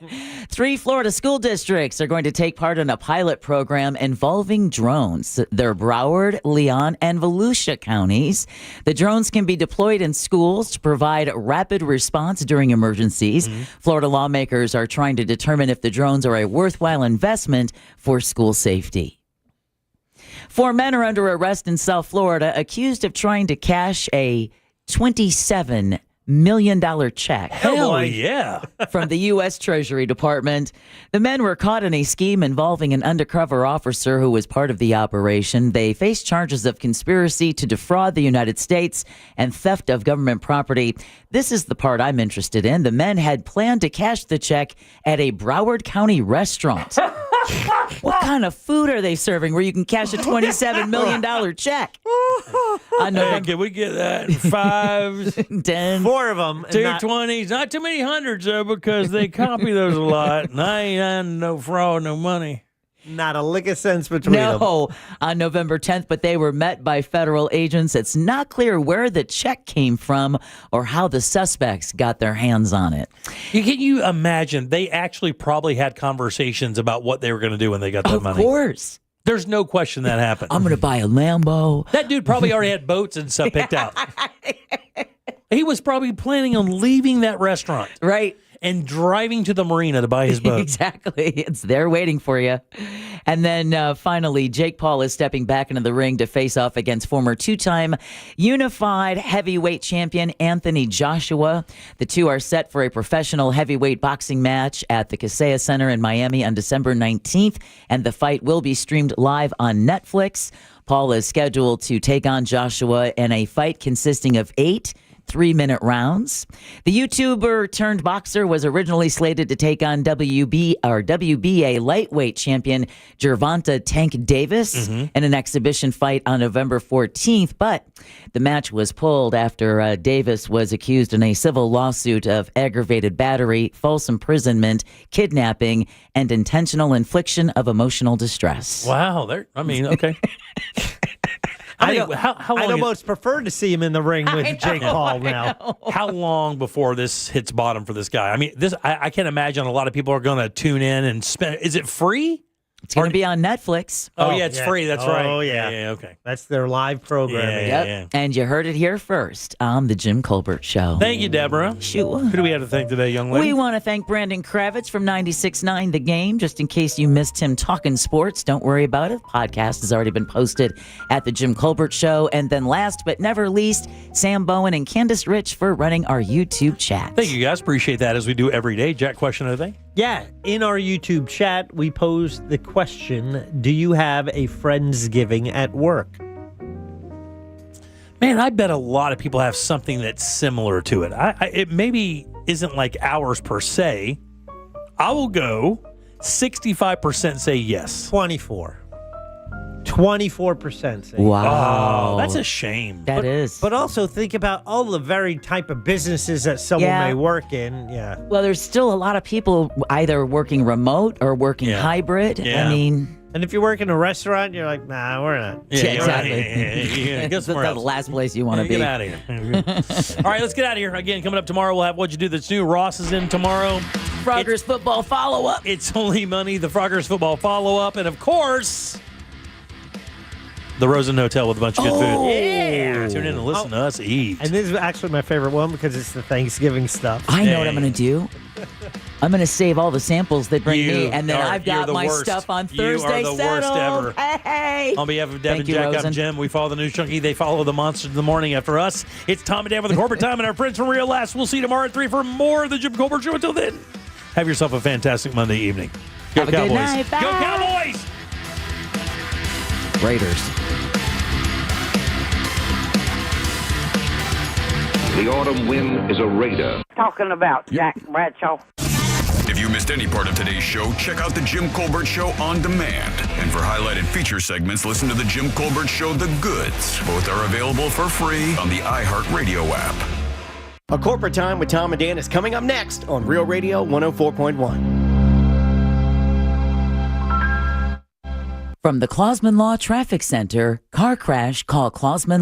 3 Florida school districts are going to take part in a pilot program involving drones. They're Broward, Leon, and Volusia counties. The drones can be deployed in schools to provide rapid response during emergencies. Florida lawmakers are trying to determine if the drones are a worthwhile investment for school safety. 4 men are under arrest in South Florida accused of trying to cash a $27 million check. Hell yeah. From the U.S. Treasury Department. The men were caught in a scheme involving an undercover officer who was part of the operation. They face charges of conspiracy to defraud the United States and theft of government property. This is the part I'm interested in. The men had planned to cash the check at a Broward County restaurant. What kind of food are they serving where you can cash a $27 million check? Can we get that in 5s? 10? 4 of them. 2 20s. Not too many hundreds, though, because they copy those a lot. And I ain't on no fraud, no money. Not a lick of sense between them. No, on November 10th, but they were met by federal agents. It's not clear where the check came from or how the suspects got their hands on it. Can you imagine? They actually probably had conversations about what they were going to do when they got that money. Of course. There's no question that happened. I'm going to buy a Lambo. That dude probably already had boats and stuff picked out. He was probably planning on leaving that restaurant. Right. And driving to the marina to buy his boat. Exactly. It's there waiting for you. And then finally, Jake Paul is stepping back into the ring to face off against former 2-time unified heavyweight champion Anthony Joshua. The two are set for a professional heavyweight boxing match at the Kaseya Center in Miami on December 19th, and the fight will be streamed live on Netflix. Paul is scheduled to take on Joshua in a fight consisting of 8 3-minute rounds. The YouTuber turned boxer was originally slated to take on WBA lightweight champion Gervonta Tank Davis in an exhibition fight on November 14th, but the match was pulled after Davis was accused in a civil lawsuit of aggravated battery, false imprisonment, kidnapping, and intentional infliction of emotional distress. Wow. Okay. I how long almost prefer to see him in the ring with Jake Paul now. How long before this hits bottom for this guy? I mean, I can't imagine a lot of people are going to tune in and spend. Is it free? It's going to be on Netflix. Oh, yeah, it's free. That's right. Oh, yeah. Okay. That's their live programming. Yep. And you heard it here first on The Jim Colbert Show. Thank you, Deborah. Sure. Who do we have to thank today, young lady? We want to thank Brandon Kravitz from 96.9 The Game. Just in case you missed him talking sports, don't worry about it. Podcast has already been posted at The Jim Colbert Show. And then last but never least, Sam Bowen and Candace Rich for running our YouTube chat. Thank you, guys. Appreciate that as we do every day. Jack, question of the day? Yeah, in our YouTube chat, we posed the question, do you have a Friendsgiving at work? Man, I bet a lot of people have something that's similar to it. It maybe isn't like ours per se. I will go 65% say yes. 24% say Wow. Oh, that's a shame. That is. But also think about all the very type of businesses that someone may work in. Yeah. Well, there's still a lot of people either working remote or working hybrid. Yeah. I mean... And if you work in a restaurant, you're like, nah, we're not. Yeah, exactly. Yeah, That's the last place you want to be. Get out of here. All right, let's get out of here. Again, coming up tomorrow, we'll have What You Do That's New. Ross is in tomorrow. Froggers football follow-up. It's Only Money, the Froggers football follow-up. And, of course, the Rosen Hotel with a bunch of good food. Yeah. Tune in and listen to us eat. And this is actually my favorite one because it's the Thanksgiving stuff. I know what I'm going to do. I'm going to save all the samples they bring me, and then I've got the my worst. stuff on You Thursday are the settled. worst ever. Hey. On behalf of Devin, Thank you, Jack, I'm Rosen. Jim. We follow the News Junkie. They follow the Monsters in the morning after us. It's Tom and Dan with the Corporate Time and our friends from Real Last. We'll see you tomorrow at 3 for more of the Jim Colbert Show. Until then, have yourself a fantastic Monday evening. Go Have a Cowboys. good night. Bye. Go Cowboys! Raiders. The autumn wind is a raider. Talking about Jack Bradshaw. If you missed any part of today's show, check out the Jim Colbert Show on demand. And for highlighted feature segments, listen to the Jim Colbert Show The Goods. Both are available for free on the iHeartRadio app. A Corporate Time with Tom and Dan is coming up next on Real Radio 104.1. From the Clausman Law Traffic Center, car crash, call Clausman Law.